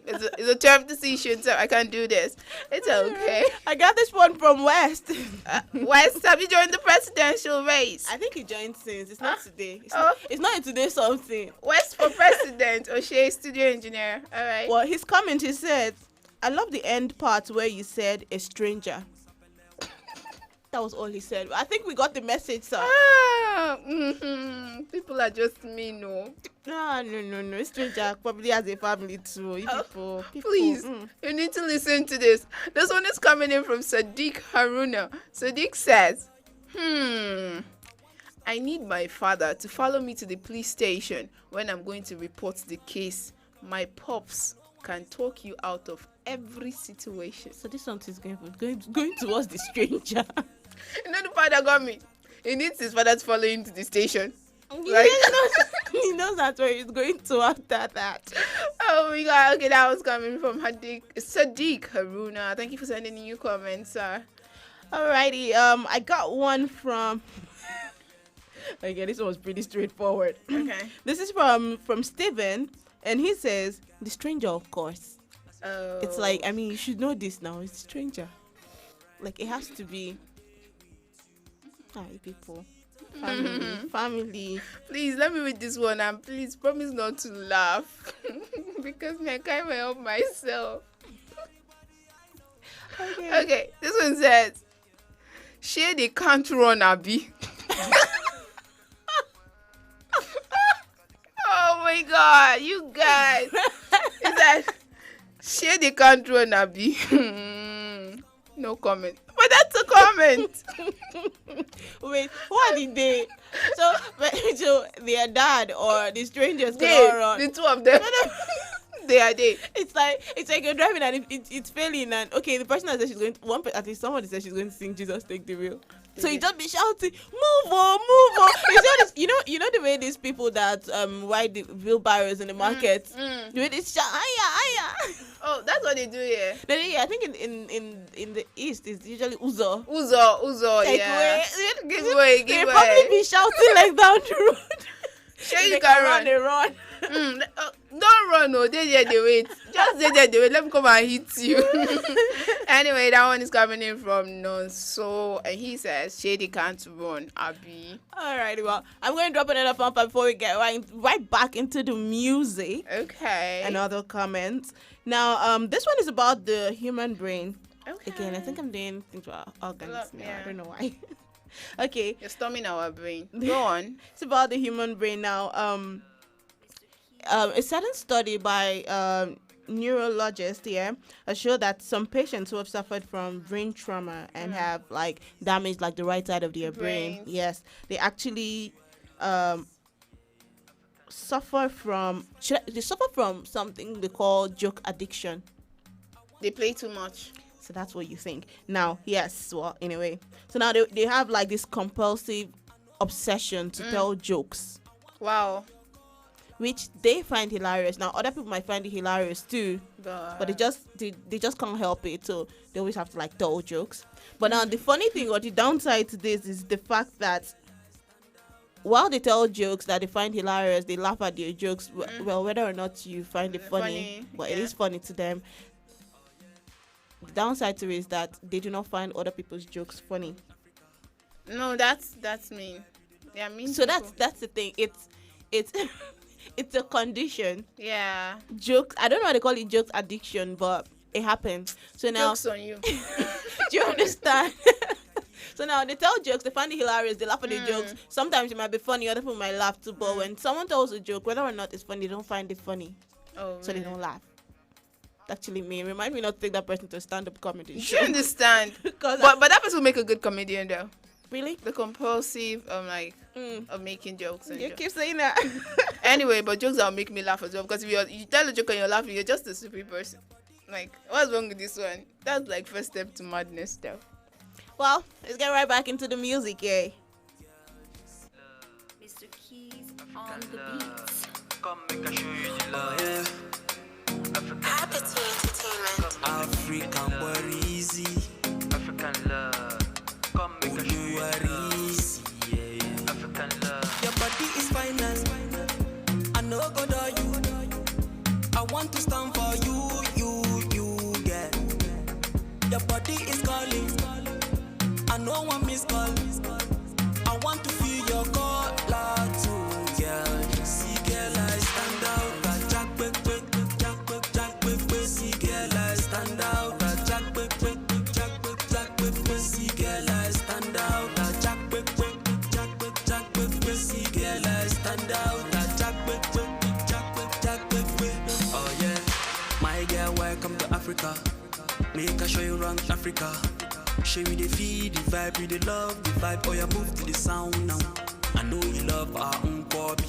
It's a tough decision, so I can't do this. It's okay. I got this one from West. West, have you joined the presidential race? I think he joined since. It's not today. It's not in today something. West for president. O'Shea, studio engineer. All right. Well, his comment, he said, I love the end part where you said a stranger. That was all he said. I think we got the message, sir. People are just mean, no. No. Stranger probably has a family too. You people. Please, you need to listen to this. This one is coming in from Sadiq Haruna. Sadiq says, I need my father to follow me to the police station when I'm going to report the case. My pops can talk you out of every situation. So this one is going towards the stranger. You know the father got me. He needs his father to follow him to the station. He knows that's where he's going to after that. Oh my god, okay, that was coming from Sadiq Haruna. Thank you for sending in your comments, sir. Alrighty, I got one from okay, this one was pretty straightforward. Okay. This is from Steven, and he says, the stranger, of course. Oh. It's like, I mean, you should know this now. It's a stranger. Like, it has to be. Hi, people. Family. Please, let me read this one, and please promise not to laugh. Because I can't help myself. Okay, this one says, Shey they can't run, Abi. Oh my god, you guys. It's like, Shey they can't run, Abi. No comment. But that's a comment. Wait, who are they? So their dad or the strangers can run. The two of them. They are they. It's like you're driving and it's failing, and okay, the person that says she's going to, at least somebody says she's going to sing Jesus Take the Wheel. So you just be shouting, move on. You know the way these people that ride the wheelbarrows in the market, the way they shout, aya. Oh, that's what they do here. I think in the east it's usually uzo. Like, yeah. Give way. They probably be shouting like down the road. Sure, you can run. They run. Don't run, no. They wait. Just they wait. Let me come and hit you. Anyway, that one is coming in from Nonso, and he says Shady can't run, Abby. Alrighty, well, I'm going to drop another fun fact before we get right back into the music. Okay. And other comments. Now, this one is about the human brain. Okay. Again, I think I'm doing things for organs now. Yeah. I don't know why. Okay. You're storming our brain. Go on. It's about the human brain now. A certain study by neurologists here has showed that some patients who have suffered from brain trauma and have like damaged like the right side of their brain, yes, they actually suffer from something they call joke addiction. They play too much. So that's what you think. Now, yes, well, anyway. So now they have like this compulsive obsession to tell jokes. Wow. Which they find hilarious. Now, other people might find it hilarious too, but they just can't help it. So they always have to like tell jokes. But now the funny thing or the downside to this is the fact that while they tell jokes that they find hilarious, they laugh at their jokes. Well, whether or not you find it funny, but it is funny to them. The downside to it is that they do not find other people's jokes funny. No, that's mean. Yeah, mean. So that's the thing. It's it's a condition. Yeah. Jokes. I don't know why they call it jokes addiction, but it happens. So now jokes on you. Do you understand? So now they tell jokes, they find it hilarious, they laugh at the jokes. Sometimes it might be funny, other people might laugh too, but when someone tells a joke, whether or not it's funny, they don't find it funny. Oh, so they don't laugh. Actually, remind me not to take that person to a stand-up comedy show. You understand? but that person will make a good comedian though. Really? The compulsive of making jokes. And you keep saying that. Anyway, but jokes that'll make me laugh as well, because if you tell a joke and you're laughing, you're just a stupid person. Like, what's wrong with this one? That's like first step to madness though. Well, let's get right back into the music, yay. Mr. Keys on the beats. Come make I show you the love. Apathy Entertainment. African boy easy. African love. Come make I show you the easy. Yeah. African love. Your body is finest. I know go to you. I want to stand for you, get. Your body is calling. I know one miss call. I want to feel your call too, girl. See, girl, I stand out. Jack, see, girl, I stand out. Jack, see, girl, I stand Africa. Show me the feed, the vibe, you the love, the vibe. Oh, yeah, move to the sound now. I know you love our Nkwabi,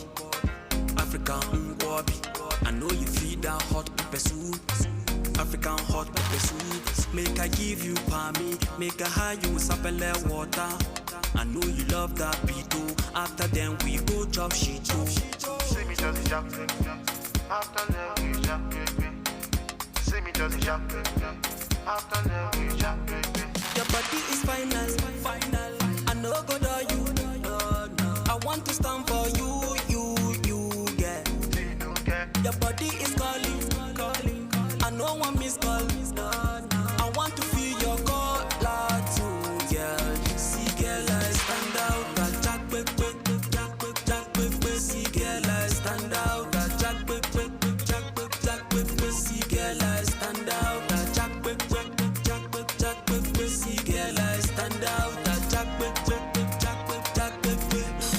African Nkwabi. I know you feed that hot pepper soup, African hot pepper soup. Make I give you palmy, make I high you with sapele water. I know you love that beat too. After then we go chop shit too. See me just jump, after that we jump, see me just jump, after that we jump, Your body is final, final. I know go to you. I want to stand for you, yeah. Your body is calling, calling. I know one miss call. I want to feel your call, too, girl. See, girl, I stand out. That jack, quick, see, girl, I stand out. That jack, quick, see, girl, I stand out. That jack, quick, see, girl, I stand out. That jack, quick.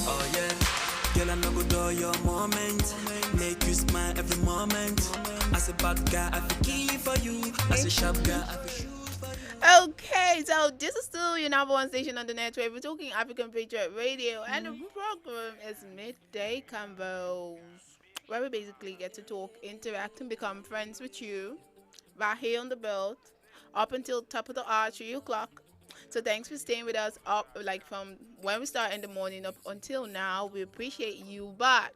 Oh yeah, girl, I know go do your moment. Make you smile every moment. As a bad guy, I feel key for you. As a sharp guy, I feel shoot for you. Okay, so this is still your number one station on the network. We're talking African Patriot Radio, and the program is Midday Combos, where we basically get to talk, interact, and become friends with you right here on the belt up until top of the hour, 3 o'clock. So thanks for staying with us up, like from when we start in the morning up until now. We appreciate you, but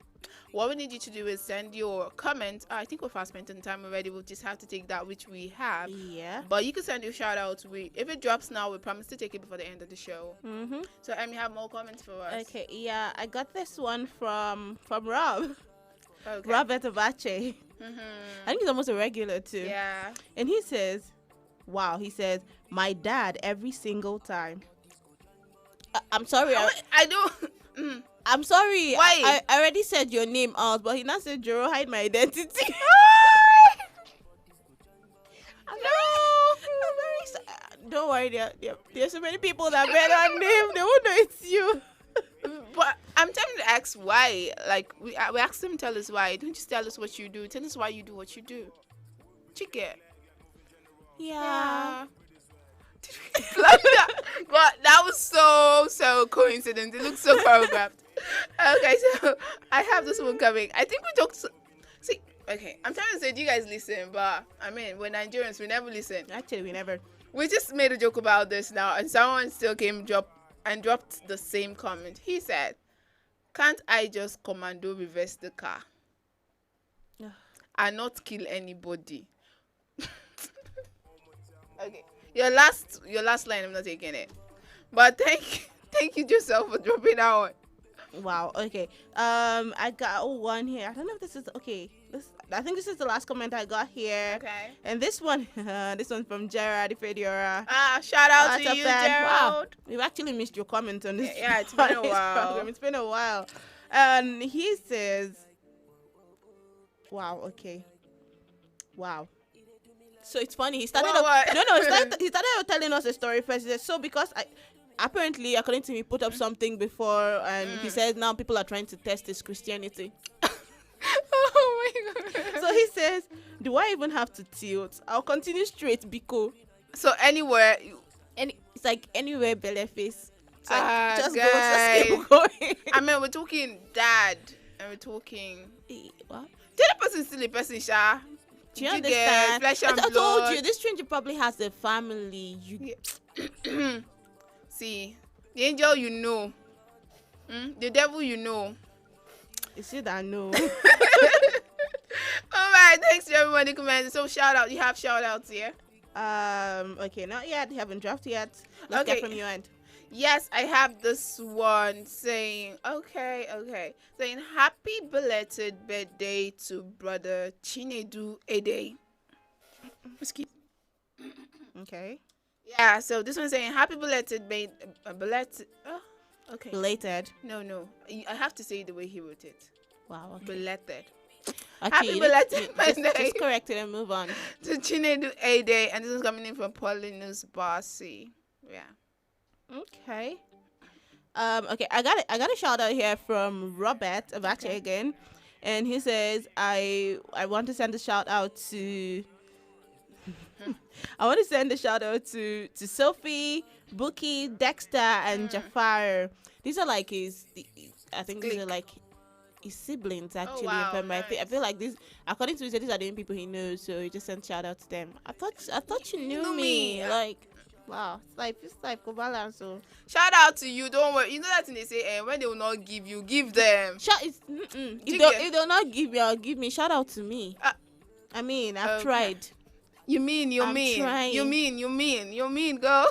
what we need you to do is send your comments. I think we're fast spending time already. We'll just have to take that which we have. Yeah. But you can send your shout outs. If it drops now, we promise to take it before the end of the show. Mm-hmm. So Emmy, have more comments for us. Okay, yeah, I got this one from Rob. Okay. Robert Abache. I think he's almost a regular too. Yeah. And he says, wow, he says, my dad every single time. I'm sorry. I don't. I'm sorry. Why? I already said your name out, but he now said, Joro, hide my identity. I'm very don't worry, there's so many people that bear that name. They won't know it's you. But I'm tempted to ask why. Like, we asked him, tell us why. Don't just tell us what you do. Tell us why you do what you do. Chicken. Yeah. Like that. But that was so coincident. It looks so choreographed. Okay, so I have this one coming. I think we talked. See, okay, I'm trying to say, do you guys listen? But I mean, we're Nigerians. We never listen. Actually, we never. We just made a joke about this now, and someone still dropped the same comment. He said, "Can't I just commando reverse the car and not kill anybody?" Okay, your last line, I'm not taking it. But thank you, Joseph, for dropping that one. Wow. Okay. I got one here. I don't know if this is okay. I think this is the last comment I got here. Okay. And this one, this one's from Gerard Ifediora. Shout out to you, Gerald. Wow. We've actually missed your comment on this. Yeah, it's been a while. Program. It's been a while. And he says, "Wow. Okay. Wow." So it's funny. He started. He started telling us a story first. He said, so because apparently, according to me, put up something before, and he says now people are trying to test his Christianity. Oh my god! So he says, "Do I even have to tilt? I'll continue straight, Biko." So anywhere, it's like anywhere, belly face. So just guys. go, just keep going. I mean, we're talking dad, and we're talking. What? The other person still a person, Sha. Do you understand? Flesh and I blood. told you, this stranger probably has a family. See, the angel you know, the devil you know. It's you that know. All right, thanks to everyone who commented. So shout out, you have shout outs here? Okay, not yet. You haven't dropped yet. Let's get from your end. Yes, I have this one saying, okay, saying happy belated birthday to brother Chinedu Ede. Excuse. Okay. Yeah, so this one's saying happy belated okay. Belated. No. I have to say it the way he wrote it. Wow. Okay. Belated. Okay, Happy belated birthday. Just correct it and move on. To Chinedu Ede, and this is coming in from Paulinus Barcy. Yeah. Okay. Okay, I got a shout out here from Robert Abache again, and he says I want to send a shout out to I want to send a shout out to Sophie, Bookie, Dexter, and Jafar. These are like I think these are like his siblings actually. wow, If I feel like these, according to him, these are the only people he knows. So he just sent shout out to them. I thought you knew me. Like, wow, it's like go balance. So shout out to you. Don't worry. You know that thing they say, when they will not give you, give them. If they'll not give you, I'll give me. Shout out to me. I mean, I've tried. You mean, trying. You mean, girl.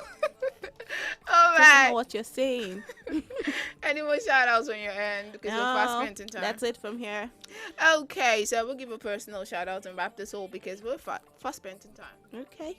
All Doesn't right. know what you're saying. Any more shout outs on your end? Because we're fast spent time. That's it from here. Okay, so we'll give a personal shout out and wrap this whole because we're fast spent time.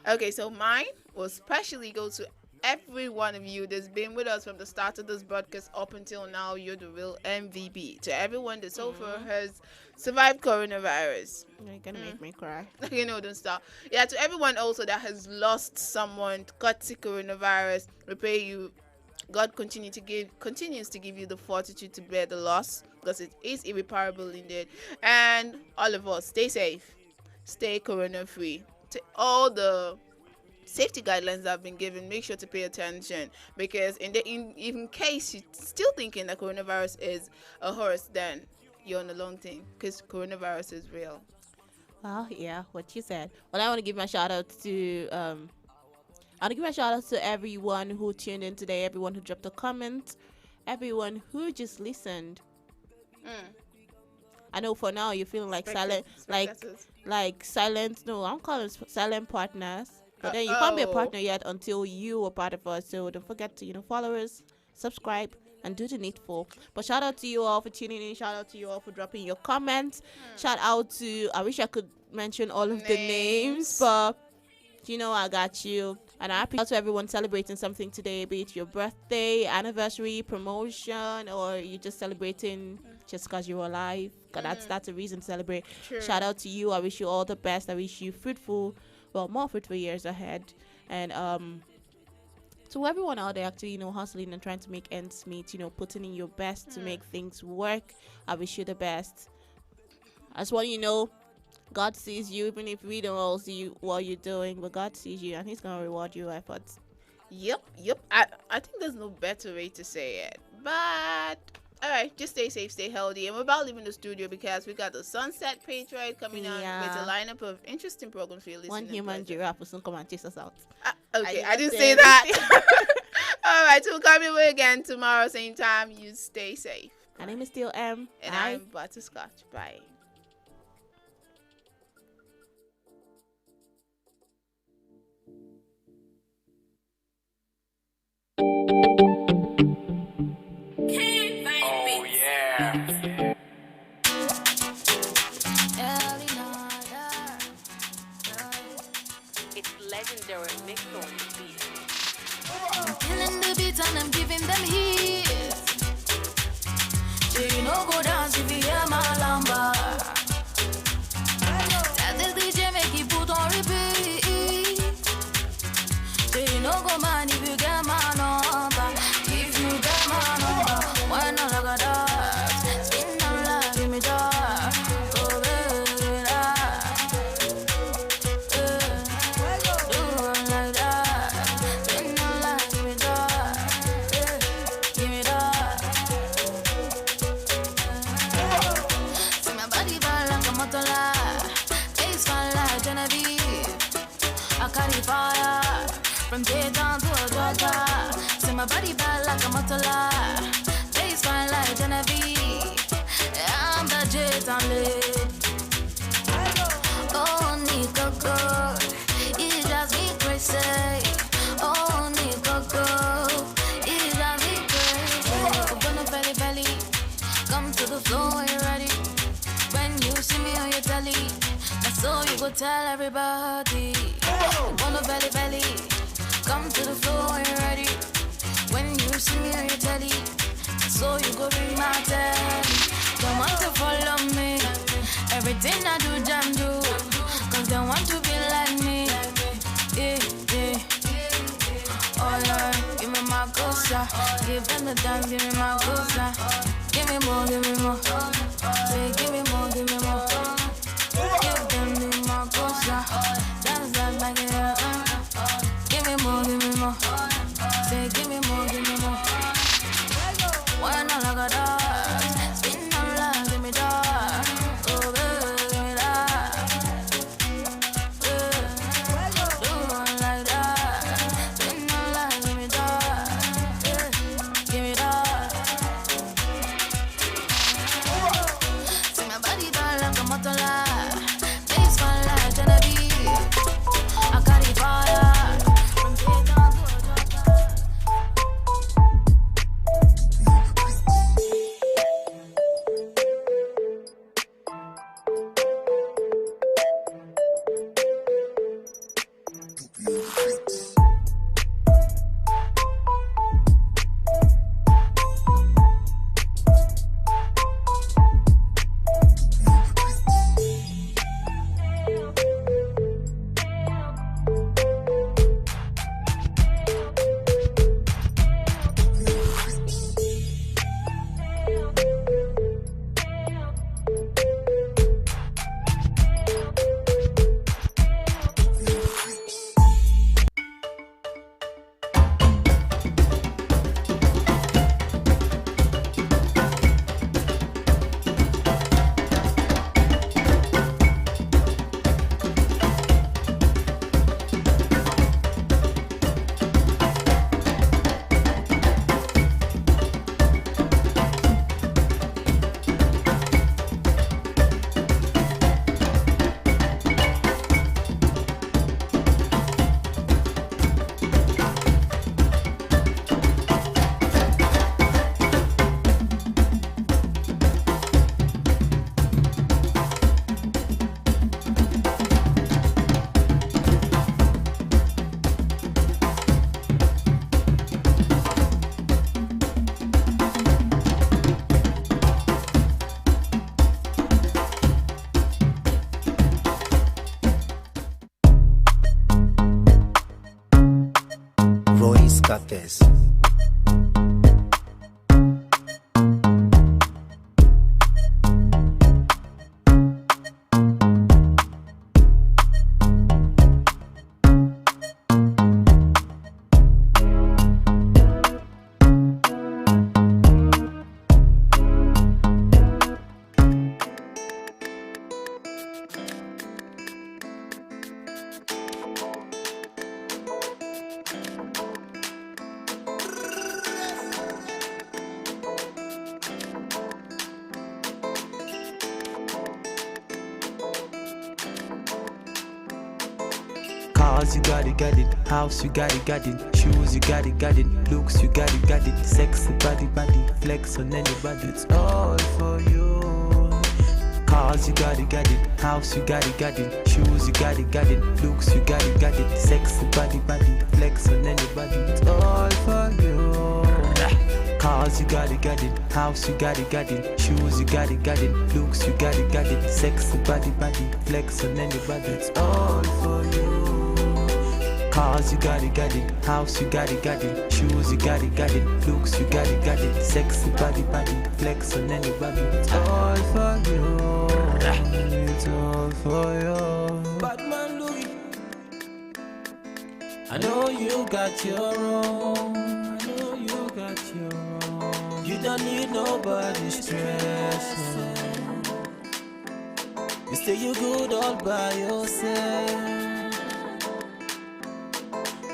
Okay, so mine will especially go to every one of you that's been with us from the start of this broadcast up until now. You're the real MVP. To everyone that so far has survived coronavirus. You're gonna make me cry. Don't stop. Yeah, to everyone also that has lost someone to coronavirus, we pray you. God continues to give you the fortitude to bear the loss because it is irreparable indeed. And all of us, stay safe, stay corona free. To all the safety guidelines that have been given, make sure to pay attention because in case you're still thinking that coronavirus is a horse, then you're on a long thing because coronavirus is real. Well, yeah, what you said. Well, I want to give my shout out to everyone who tuned in today, everyone who dropped a comment, everyone who just listened. I know for now you're feeling like silent, like silent. No, I'm calling silent partners. But then you can't be a partner yet until you are part of us. So don't forget to follow us, subscribe, and do the needful. But shout out to you all for tuning in. Shout out to you all for dropping your comments. Shout out to, I wish I could mention all of the names, but I got you. And I appreciate to everyone celebrating something today, be it your birthday, anniversary, promotion, or you're just celebrating just because you're alive. Cause that's a reason to celebrate. True. Shout out to you. I wish you all the best. I wish you more fruitful years ahead. And to everyone out there actually, hustling and trying to make ends meet, putting in your best to make things work, I wish you the best. I just want you to know, God sees you, even if we don't all see you, what you're doing, but God sees you and He's going to reward your efforts. Yep. I think there's no better way to say it. But, all right, just stay safe, stay healthy. And we're about leaving the studio because we got the Sunset Patriot coming on with a lineup of interesting programs for you listening. One human giraffe will soon come and chase us out. Okay, I didn't say that. All right, so we'll come your way again tomorrow, same time. You stay safe. My name is Still M. And I'm Butterscotch. Bye. Oh yeah. It's legendary mix on the beat. I'm killing the beat and I'm giving them heat. So you know go dance if you hear my lamba. Tell this DJ make it put on repeat. So you know go man if you get my number. If you get my number, why not like that? Spin on love, give me that. Oh baby, that. Do it like that. Spin on love, give me that. Give me that. See my body ball like a motola, face fine like Genevieve. I carry fire from day down to a Georgia. See my body bad like a motola, face fine like Genevieve. I'm the jet and lead. Oh, Nico good, it drives me crazy. Oh, Nico good, it drives me crazy. Open up belly, come to the floor when you're ready. When you see me on your telly, that's so you go tell everybody. Open up belly, come to the floor when you're ready. When you see me on your telly, so you go ring my telly. Don't want to follow me, everything I do, jam do. Cause they want to be like me. Yeah. Oh yeah, give me my cosa. Give them the dance, give me my cosa. Give me more. Say give me more. Give them the my cosa. Dance back it up. Give me more, give me more. Say, give me more, give me more. Why not like a dog? Spin on love, give me dog. Oh, baby, give me that. Do one like that. Spin on love, give me dog. Give me that. See my body down like a motor light. Face fun like Genevieve. I got it fire. From day down to a Royce got this. Cars, you got it. House, you got it. Shoes, you got it. Looks, you got it. Sexy body, flex on anybody. It's all for you. Cars, you got it. House, you got it. Shoes, you got it. Looks, you got it. Sexy body, flex on anybody. It's all for you. Cars, you got it. House, you got it. Shoes, you got it. Looks, you got it. Sexy body, flex on anybody. It's all for you. Cars, you got it. House, you got it. Shoes, you got it. Looks, you got it. Sexy body, flex on anybody. It's all for you. It's all for you. Batman Louis, I know you got your own. I know you got your own. You don't need nobody's stress. You say you good all by yourself.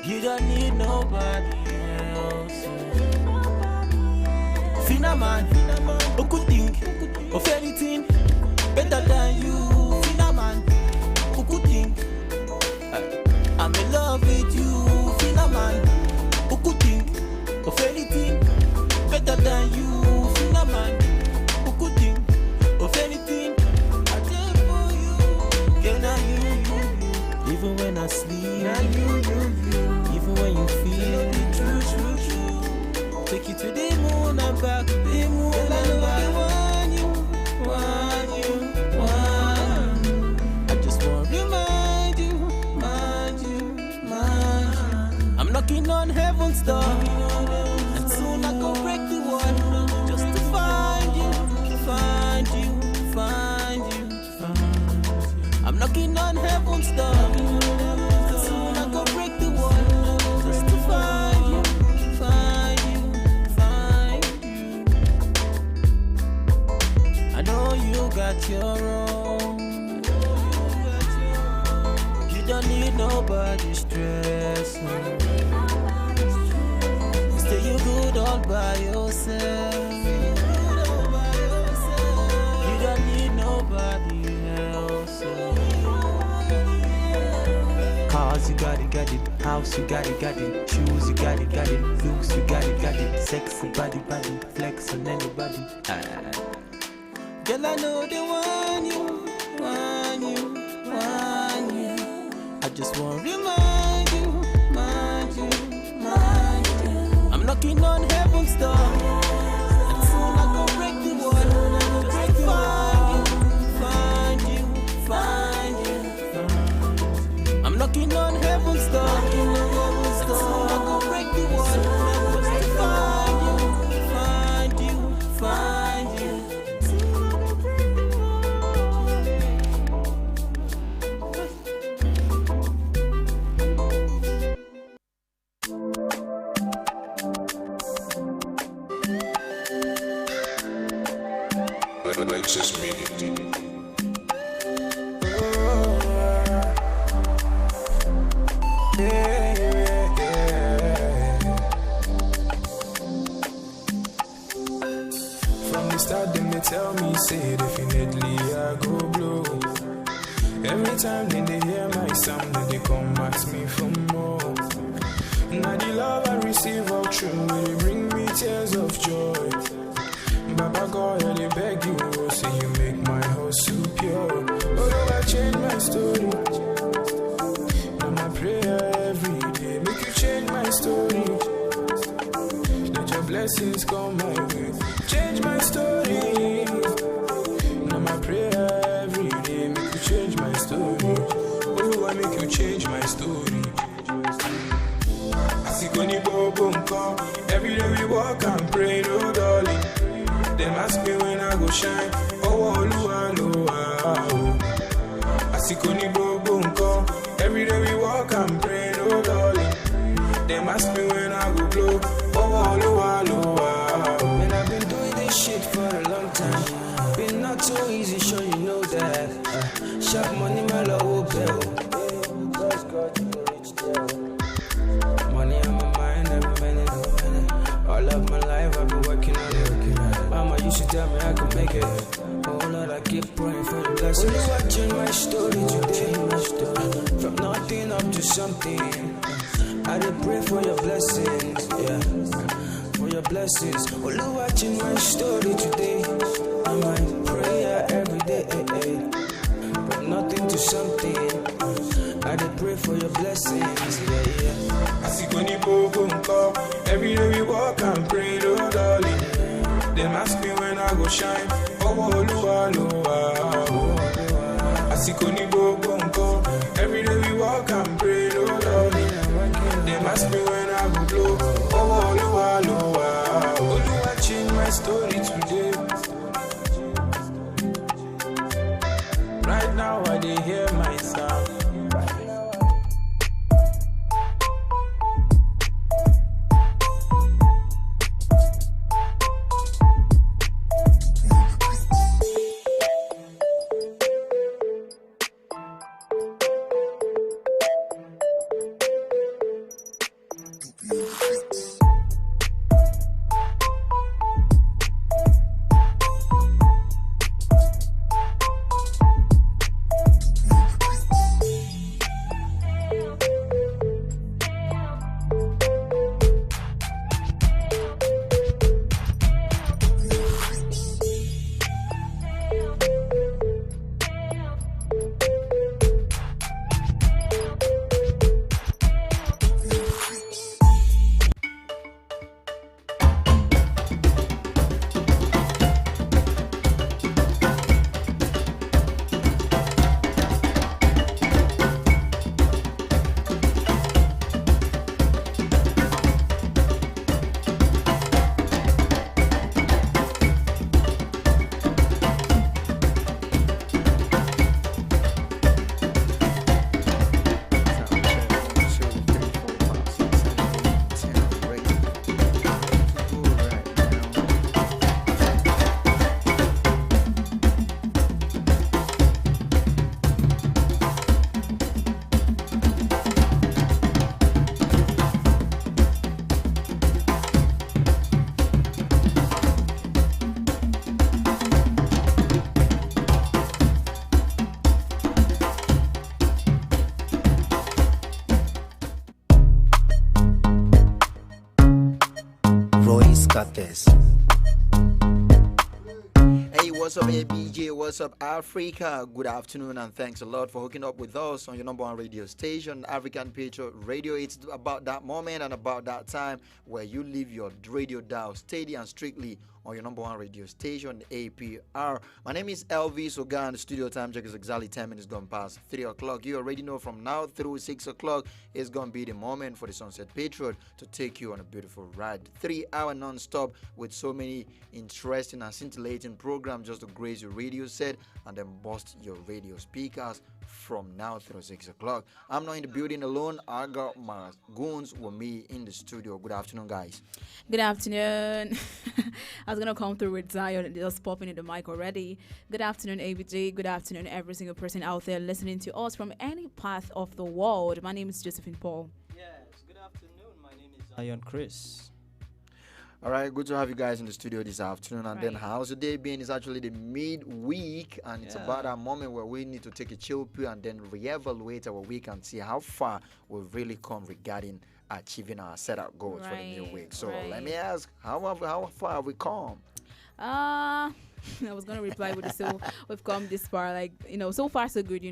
You don't need nobody else. Finna man, who could think of anything better than you? Finna man, who could think I'm in love with you? Finna man, who could think of anything better than you? Finna man, who could think of anything? I did for you. Yeah, now you. Even when I sleep, now you. Even when you feel it, true. Take you to the moon and back, the moon and back. Want you. I just want to remind you. I'm knocking on heaven's door, and soon I go break the wall, just to find you. I'm knocking on heaven's door. by yourself. You don't need nobody else. Cars, you got it. House, you got it. Shoes, you got it. Looks, you got it. Sexy body, flex on anybody. Girl, I know they want you. I just want to remind you. I'm knocking on heaven's door, and soon I go break the wall. Find you. I'm knocking on heaven's door, and soon I go break the wall. Find you. Latest media. From the start, them they tell me, say definitely I go blow. Every time then they hear my sound, then they come ask me for more. Now the love I receive all true, they bring me tears of joy. Baba God, I beg you, oh, say you make my heart so pure. Oh, I change my story. Now my prayer every day, make you change my story. Let your blessings come my way, change my story. Now my prayer every day, make you change my story. Oh, I make you change my story. Every day we walk and pray, no darling. Them ask me when I go shine. Oh, Asikoni bobo nko. Every day we walk and pray, no darling. Them ask me when I go blow. Oh, man, I've been doing this shit for a long time. Been not too easy, sure you know that. Sharp money, my low bill. Money on my mind every minute. All of my life I've been working on it. Mama used to tell me I could make it. Oh Lord, I keep praying for the blessings. Only watching my story today. From nothing up to something. I did pray for your blessings, yeah. For your blessings. Only watching my story today. And my prayer every day. From nothing to something. I did pray for your blessings, yeah. Asikoni bobo nko. Every day we walk and pray, oh darling. Them ask me when I go shine. Oh, Asikoni bobo nko. Every day we walk and pray, oh darling. Them ask me when I go blow. Oh, Oluwa change my story today. Right now I dey hear my sound. voice cutters. Hey, what's up, ABJ? What's up, Africa? Good afternoon, and thanks a lot for hooking up with us on your number one radio station, African Patriot Radio. It's about that moment and about that time where you leave your radio dial steady and strictly on your number one radio station, APR. My name is Elvis Ogan. The studio time check is exactly 10 minutes gone past 3 o'clock. You already know from now through 6 o'clock is going to be the moment for the Sunset Patriot to take you on a beautiful ride. 3-hour non-stop with so many interesting and scintillating programs just to grace your radio set and then bust your radio speakers from now through 6 o'clock. I'm not in the building alone. I got my goons with me in the studio. Good afternoon, guys. Good afternoon. I was going to come through with Zion just popping in the mic already. Good afternoon, ABJ. Good afternoon, every single person out there listening to us from any part of the world. My name is Josephine Paul. Yes, good afternoon. My name is Zion Chris. All right, good to have you guys in the studio this afternoon. And then how's the day been? It's actually the midweek, and it's about that moment where we need to take a chill pill and then reevaluate our week and see how far we've really come regarding achieving our set up goals for the new week. So let me ask, how far have we come? I was gonna reply with so we've come this far, like, so far so good,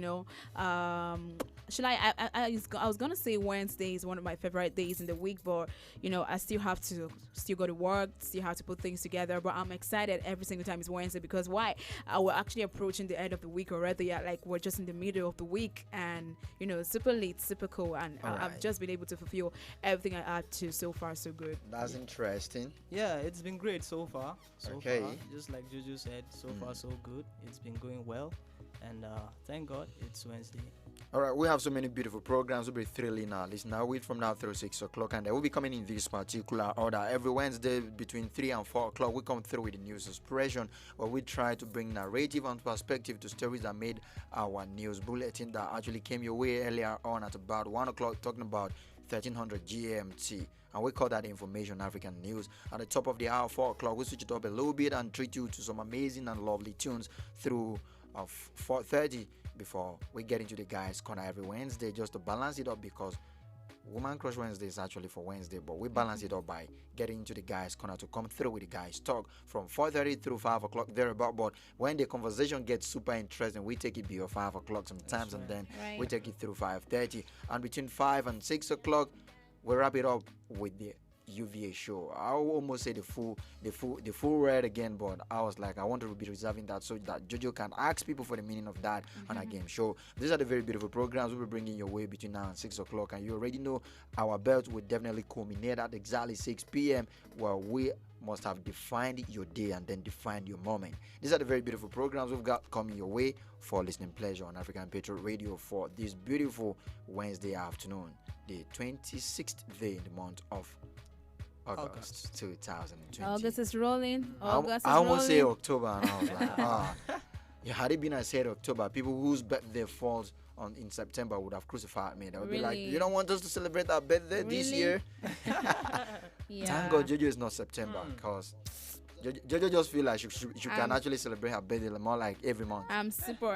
Should I was gonna say Wednesday is one of my favorite days in the week, but I still have to go to work, still have to put things together. But I'm excited every single time it's Wednesday because why? We're actually approaching the end of the week already. Like we're just in the middle of the week, and super late, super cool, and I've just been able to fulfill everything I had to. So far so good. That's interesting. Yeah, it's been great so far. So Okay. far, just like Juju said, so far so good. It's been going well, and thank God it's Wednesday. All right, we have so many beautiful programs. We'll be thrilling our listener with from now through 6 o'clock, and they will be coming in this particular order. Every Wednesday between 3 and 4 o'clock, we come through with the news expression, where we try to bring narrative and perspective to stories that made our news bulletin that actually came your way earlier on at about 1 o'clock, talking about 1300 GMT. And we call that information African news. At the top of the hour, 4 o'clock, we switch it up a little bit and treat you to some amazing and lovely tunes through 4:30 before we get into the guys' corner every Wednesday, just to balance it up, because Woman Crush Wednesday is actually for Wednesday, but we balance it up by getting into the guys' corner to come through with the guys' talk from 4:30 through 5 o'clock thereabout. But when the conversation gets super interesting, we take it beyond 5 o'clock sometimes, and then we take it through 5:30. And between 5 and 6 o'clock, we wrap it up with the UVA show. I almost say the full word again, but I was like, I want to be reserving that so that Jojo can ask people for the meaning of that on a game show. These are the very beautiful programs we'll be bringing your way between now and 6 o'clock, and you already know our belt will definitely culminate at exactly 6 p.m. where we must have defined your day and then defined your moment. These are the very beautiful programs we've got coming your way for listening pleasure on African Patriot Radio for this beautiful Wednesday afternoon, the 26th day in the month of August 2020. August is rolling. I almost say October, and I was like, had it been I said October, people whose birthday falls in September would have crucified me. They would be like, you don't want us to celebrate our birthday this year? Thank God Jojo is not September, because Jojo just feel like she can actually celebrate her birthday more like every month. I'm super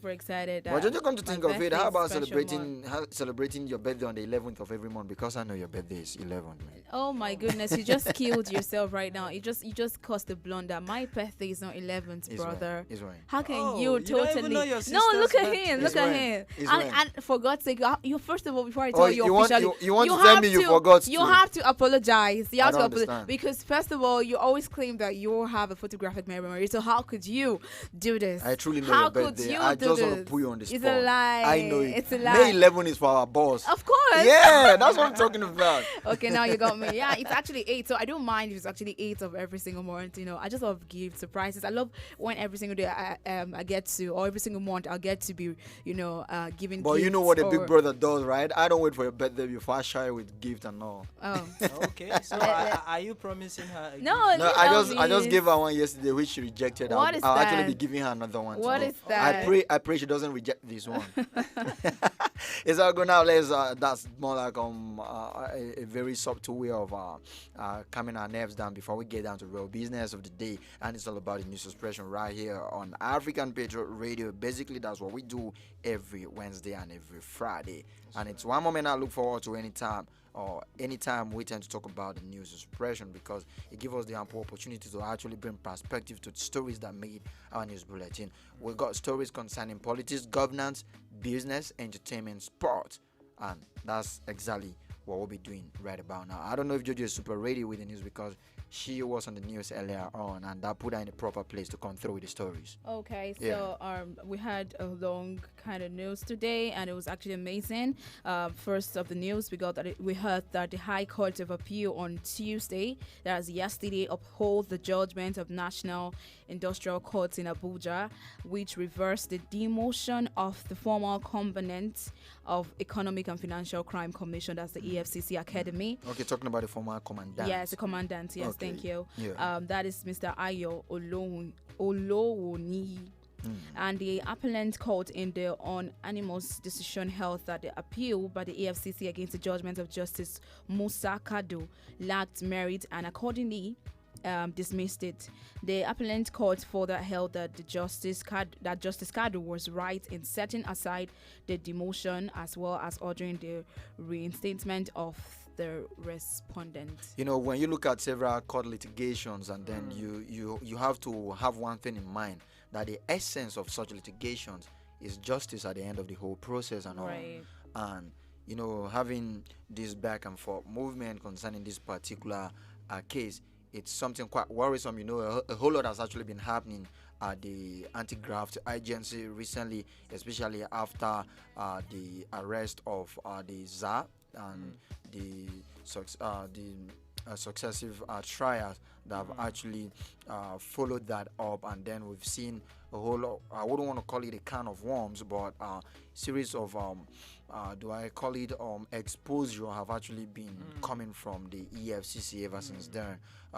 excited. But Jojo, come to think of it, how about celebrating your birthday on the 11th of every month? Because I know your birthday is 11th, man. Oh my goodness, you just killed yourself right now. You just caused a blunder. My birthday is not 11th, brother. How can you totally? No, look at him. Look at him. And for God's sake, you first of all, before I tell you officially, you want to tell me you forgot. You have to apologize. You have to apologize because first of all, you always claim that you have a photographic memory. So how could you do this? I truly know your birthday. I just want to put you on the spot. It's a lie. I know it. It's a lie. May 11 is for our boss. Of course. Yeah, that's what I'm talking about. Okay, now you got me. Yeah, it's actually 8. So I don't mind if it's actually 8 of every single month. I just love gift surprises. I love when every single day I get to, or every single month I'll get to be, giving. But you know what a big brother does, right? I don't wait for your birthday before I share with gift and all. Oh. Okay. So are you promising her? No, I just gave her one yesterday, which she rejected. I'll actually be giving her another one. What today. is that? I pray she doesn't reject this one. It's all good now. That's more like a very subtle way of calming our nerves down before we get down to real business of the day, and it's all about the news expression right here on African Patriot Radio. Basically, that's what we do every Wednesday and every Friday, and it's one moment I look forward to anytime or anytime we tend to talk about the news suppression, because it gives us the ample opportunity to actually bring perspective to the stories that made our news bulletin. We got stories concerning politics, governance, business, entertainment, sports, and that's exactly what we'll be doing right about now. I don't know if Jojo is super ready with the news, because she was on the news earlier on, and that put her in a proper place to come through with the stories. Okay, so we had a long kind of news today, and it was actually amazing. First of the news, we heard that the High Court of Appeal on Tuesday, that was yesterday, upheld the judgment of National Industrial Court in Abuja, which reversed the demotion of the former covenant of Economic and Financial Crime Commission, that's the EFCC Academy. Okay, talking about the former commandant. Yes, the commandant. Yes, okay. Thank you. Yeah. That is Mr. Ayo Olowoni. And the appellant court in the unanimous decision held that the appeal by the EFCC against the judgment of Justice Musa Kado lacked merit, and accordingly dismissed it. The appellant court further held that Justice Kado was right in setting aside the demotion, as well as ordering the reinstatement of the respondent. When you look at several court litigations, and then you have to have one thing in mind, that the essence of such litigations is justice at the end of the whole process and right. all. And having this back and forth movement concerning this particular case, it's something quite worrisome. A whole lot has actually been happening at the anti-graft agency recently, especially after the arrest of the ZA and the successive trials that have actually followed that up. And then we've seen a whole lot, I wouldn't want to call it a can of worms, but a series of do I call it exposure have actually been coming from the EFCC ever since then,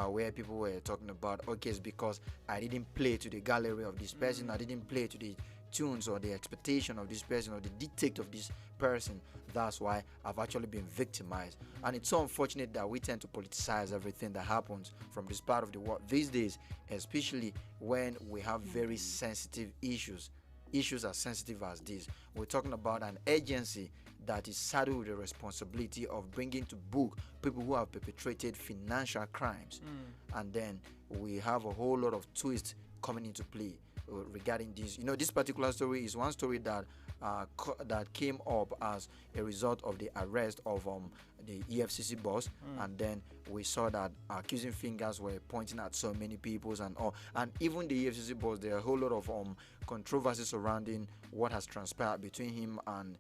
where people were talking about, okay, it's because I didn't play to the gallery of this person, I didn't play to the tunes or the expectation of this person or the dictate of this person, that's why I've actually been victimized. And it's so unfortunate that we tend to politicize everything that happens from this part of the world these days, especially when we have very sensitive issues as sensitive as this. We're talking about an agency that is saddled with the responsibility of bringing to book people who have perpetrated financial crimes. And then we have a whole lot of twists coming into play regarding this. This particular story is one story that that came up as a result of the arrest of the EFCC boss, and then we saw that accusing fingers were pointing at so many people and all, and even the EFCC boss, there are a whole lot of controversy surrounding what has transpired between him and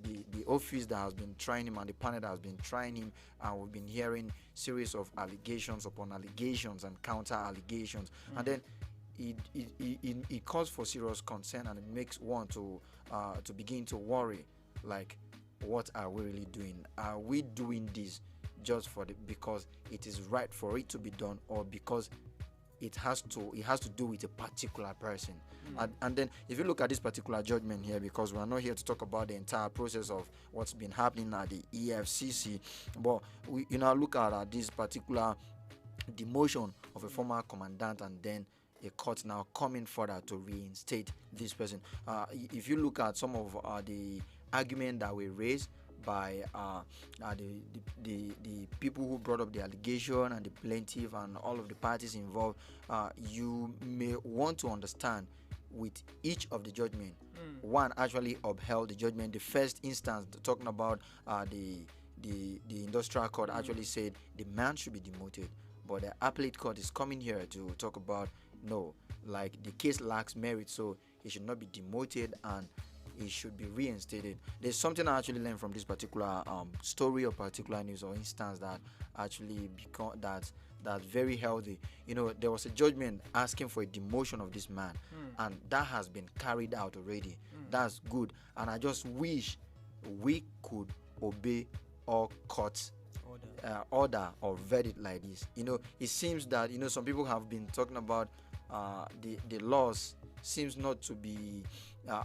the office that has been trying him and the panel that has been trying him, and we've been hearing series of allegations upon allegations and counter allegations, and then it calls for serious concern, and it makes one to begin to worry, like, what are we really doing? Are we doing this just because it is right for it to be done, or because it has to do with a particular person? And then if you look at this particular judgment here, because we are not here to talk about the entire process of what's been happening at the EFCC, but we look at this particular demotion of a former commandant, and then a court now coming further to reinstate this person. If you look at some of the argument that were raised by the people who brought up the allegation and the plaintiff and all of the parties involved, you may want to understand with each of the judgment. One actually upheld the judgment. The first instance, talking about the industrial court, actually said the man should be demoted, but the appellate court is coming here to talk about, no, like, the case lacks merit, so he should not be demoted and he should be reinstated. There's something I actually learned from this particular story or particular news or instance that actually become that's very healthy. There was a judgment asking for a demotion of this man, and that has been carried out already. That's good, and I just wish we could obey all courts order or verdict like this. It seems that some people have been talking about the laws seems not to be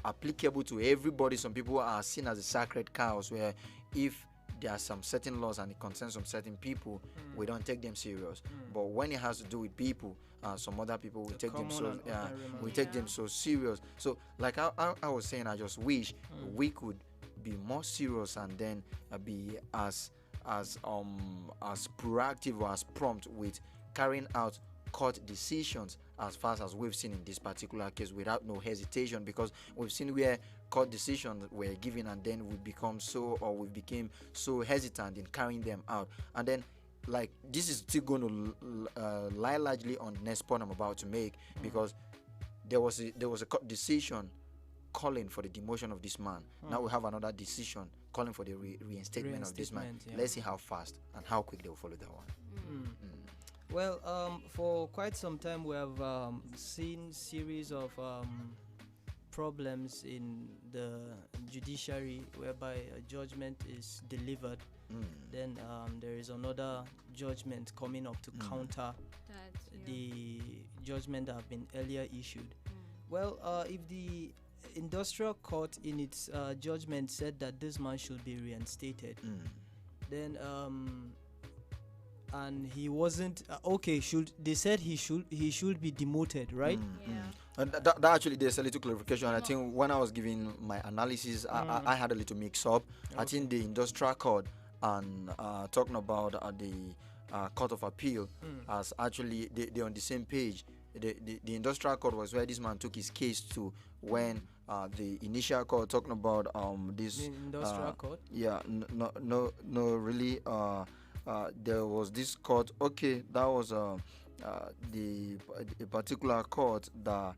applicable to everybody. Some people are seen as the sacred cows, where if there are some certain laws and it concerns some certain people, we don't take them serious. But when it has to do with people, some other people will take them so serious. So, like I was saying, I just wish we could be more serious and then be as as proactive or as prompt with carrying out court decisions as fast as we've seen in this particular case without no hesitation, because we've seen where court decisions were given and then we became so hesitant in carrying them out. And then like this is still going to lie largely on the next point I'm about to make, because there was a court decision calling for the demotion of this man. Now we have another decision calling for the reinstatement of this man. Yeah. Let's see how fast and how quick they'll follow that one. Well, for quite some time we have seen series of problems in the judiciary whereby a judgment is delivered. Then there is another judgment coming up to counter the judgment that have been earlier issued. Well, if the industrial court in its judgment said that this man should be reinstated, then and he wasn't they said he should be demoted, right? And that actually there's a little clarification. I think when I was giving my analysis, I had a little mix up. I think the industrial court and talking about the court of appeal as actually they're on the same page. The industrial court was where this man took his case to, when the initial court talking about this the industrial court. Really there was this court. Okay, that was the a particular court that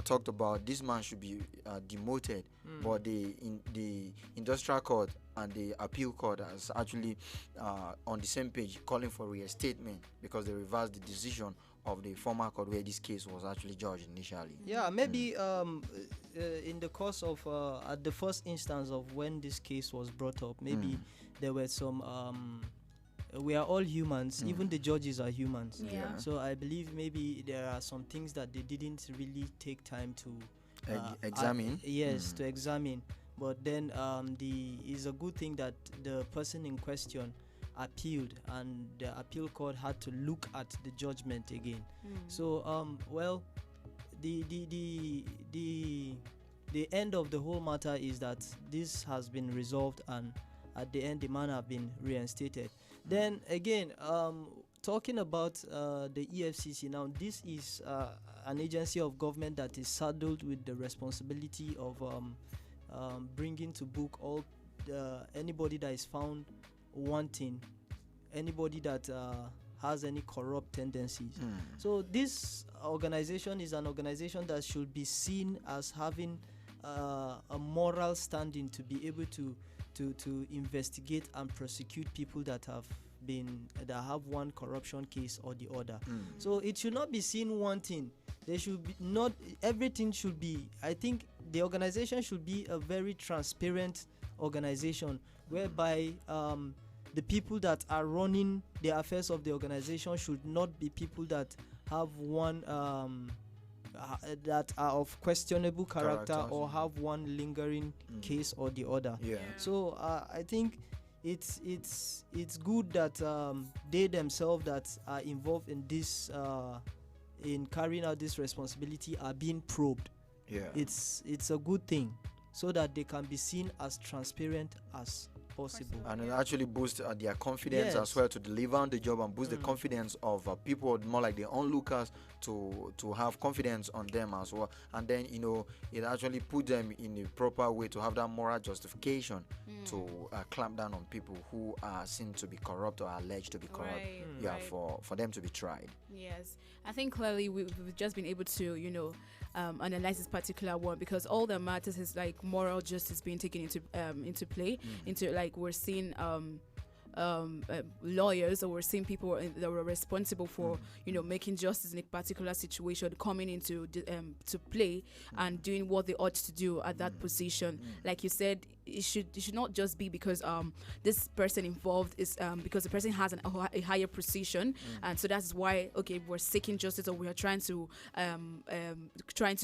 talked about this man should be demoted, but the industrial court and the appeal court is actually on the same page calling for reinstatement because they reversed the decision of the former court where this case was actually judged initially. Yeah, maybe in the course of at the first instance of when this case was brought up, maybe there were some we are all humans, even the judges are humans. So I believe maybe there are some things that they didn't really take time to examine. To examine. But then it's a good thing that the person in question appealed and the appeal court had to look at the judgment again. So well, the end of the whole matter is that this has been resolved, and at the end the man have been reinstated. Then again, talking about the EFCC now, this is an agency of government that is saddled with the responsibility of bringing to book all anybody that is found wanting, anybody that has any corrupt tendencies. So this organization is an organization that should be seen as having a moral standing to be able to investigate and prosecute people that have one corruption case or the other. So it should not be seen wanting. There should be not everything should be. I think the organization should be a very transparent organization whereby the people that are running the affairs of the organization should not be people that have one that are of questionable character or have one lingering case or the other. So I think it's good that they themselves that are involved in this in carrying out this responsibility are being probed. It's a good thing so that they can be seen as transparent as possible, and it actually boosts their confidence as well to deliver on the job, and boost the confidence of people, more like the onlookers, to have confidence on them as well. And then it actually put them in a proper way to have that moral justification to clamp down on people who are seen to be corrupt or alleged to be corrupt. For them to be tried. Yes, I think clearly we've just been able to analyze this particular one, because all that matters is like moral justice being taken into play. Into like we're seeing lawyers, or we're seeing people that were responsible for making justice in a particular situation coming into to play and doing what they ought to do at that position. Like you said, it should not just be because this person involved is because the person has a higher position, and so that's why we're seeking justice, or we are trying to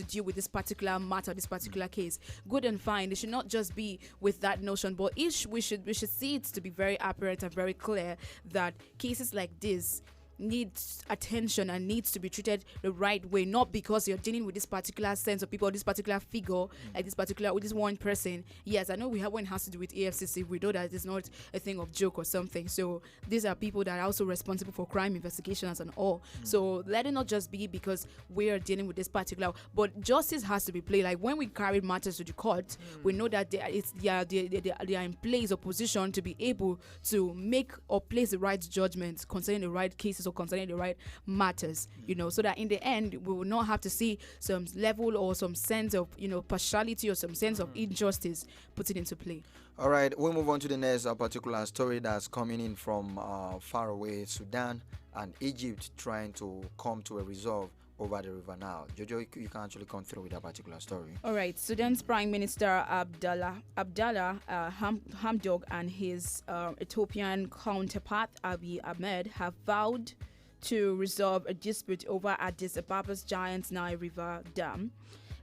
deal with this particular matter, this particular case. Good and fine. It should not just be with that notion, but we should see it to be very apparent and very clear that cases like this, needs attention and needs to be treated the right way, not because you're dealing with this particular sense of people or this particular figure, like with this one person. Yes, I know we have when it has to do with AFCC. We know that it's not a thing of joke or something. So these are people that are also responsible for crime investigations and all. So let it not just be because we are dealing with this particular, but justice has to be played. Like when we carry matters to the court, we know that they are in place or position to be able to make or place the right judgments concerning the right cases or concerning the right matters, so that in the end we will not have to see some level or some sense of partiality or some sense of injustice put it into play. All right, we'll move on to the next particular story that's coming in from far away Sudan and Egypt trying to come to a resolve over the river Nile. Jojo, you can actually come through with that particular story. All right, Sudan's Prime Minister Abdallah Hamdok and his Ethiopian counterpart Abiy Ahmed have vowed to resolve a dispute over Addis Ababa's giant Nile River Dam.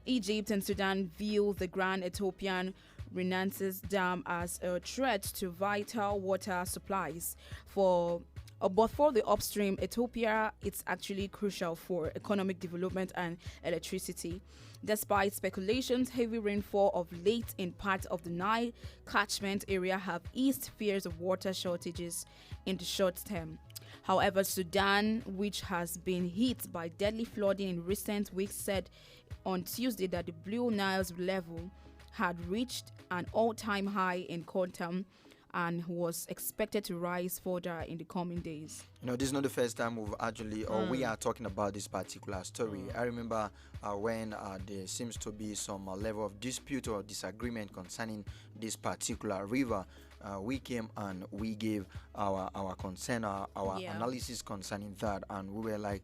Egypt and Sudan view the Grand Ethiopian Renaissance Dam as a threat to vital water supplies but for the upstream Ethiopia, it's actually crucial for economic development and electricity. Despite speculations, heavy rainfall of late in parts of the Nile catchment area have eased fears of water shortages in the short term. However, Sudan, which has been hit by deadly flooding in recent weeks, said on Tuesday that the Blue Nile's level had reached an all-time high in quantum and was expected to rise further in the coming days. This is not the first time we are talking about this particular story. I remember when there seems to be some level of dispute or disagreement concerning this particular river. We came and we gave our concern, our analysis concerning that, and we were like,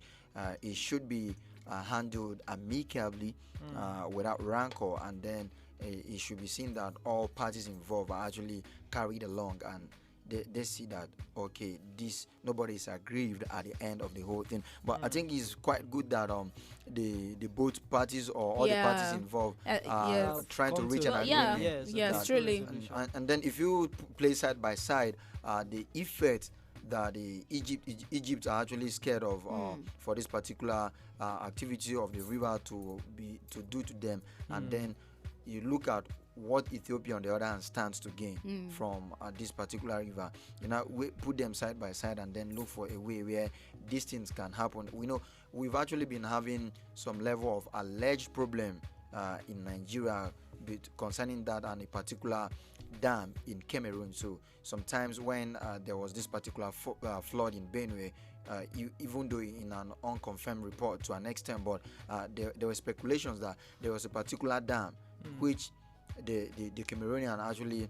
it should be handled amicably without rancor, and then it should be seen that all parties involved are actually carried along, and they see that nobody is aggrieved at the end of the whole thing. But I think it's quite good that the both parties or all the parties involved are trying to reach an agreement. Yes, truly. And then if you play side by side, the effect that the Egypt are actually scared of for this particular activity of the river to do to them, and then you look at what Ethiopia on the other hand stands to gain from this particular river. We put them side by side and then look for a way where these things can happen. We know we've actually been having some level of alleged problem in Nigeria concerning that and a particular dam in Cameroon. So sometimes when there was this particular flood in Benue, even though in an unconfirmed report to an extent, but there were speculations that there was a particular dam which the Cameroonian actually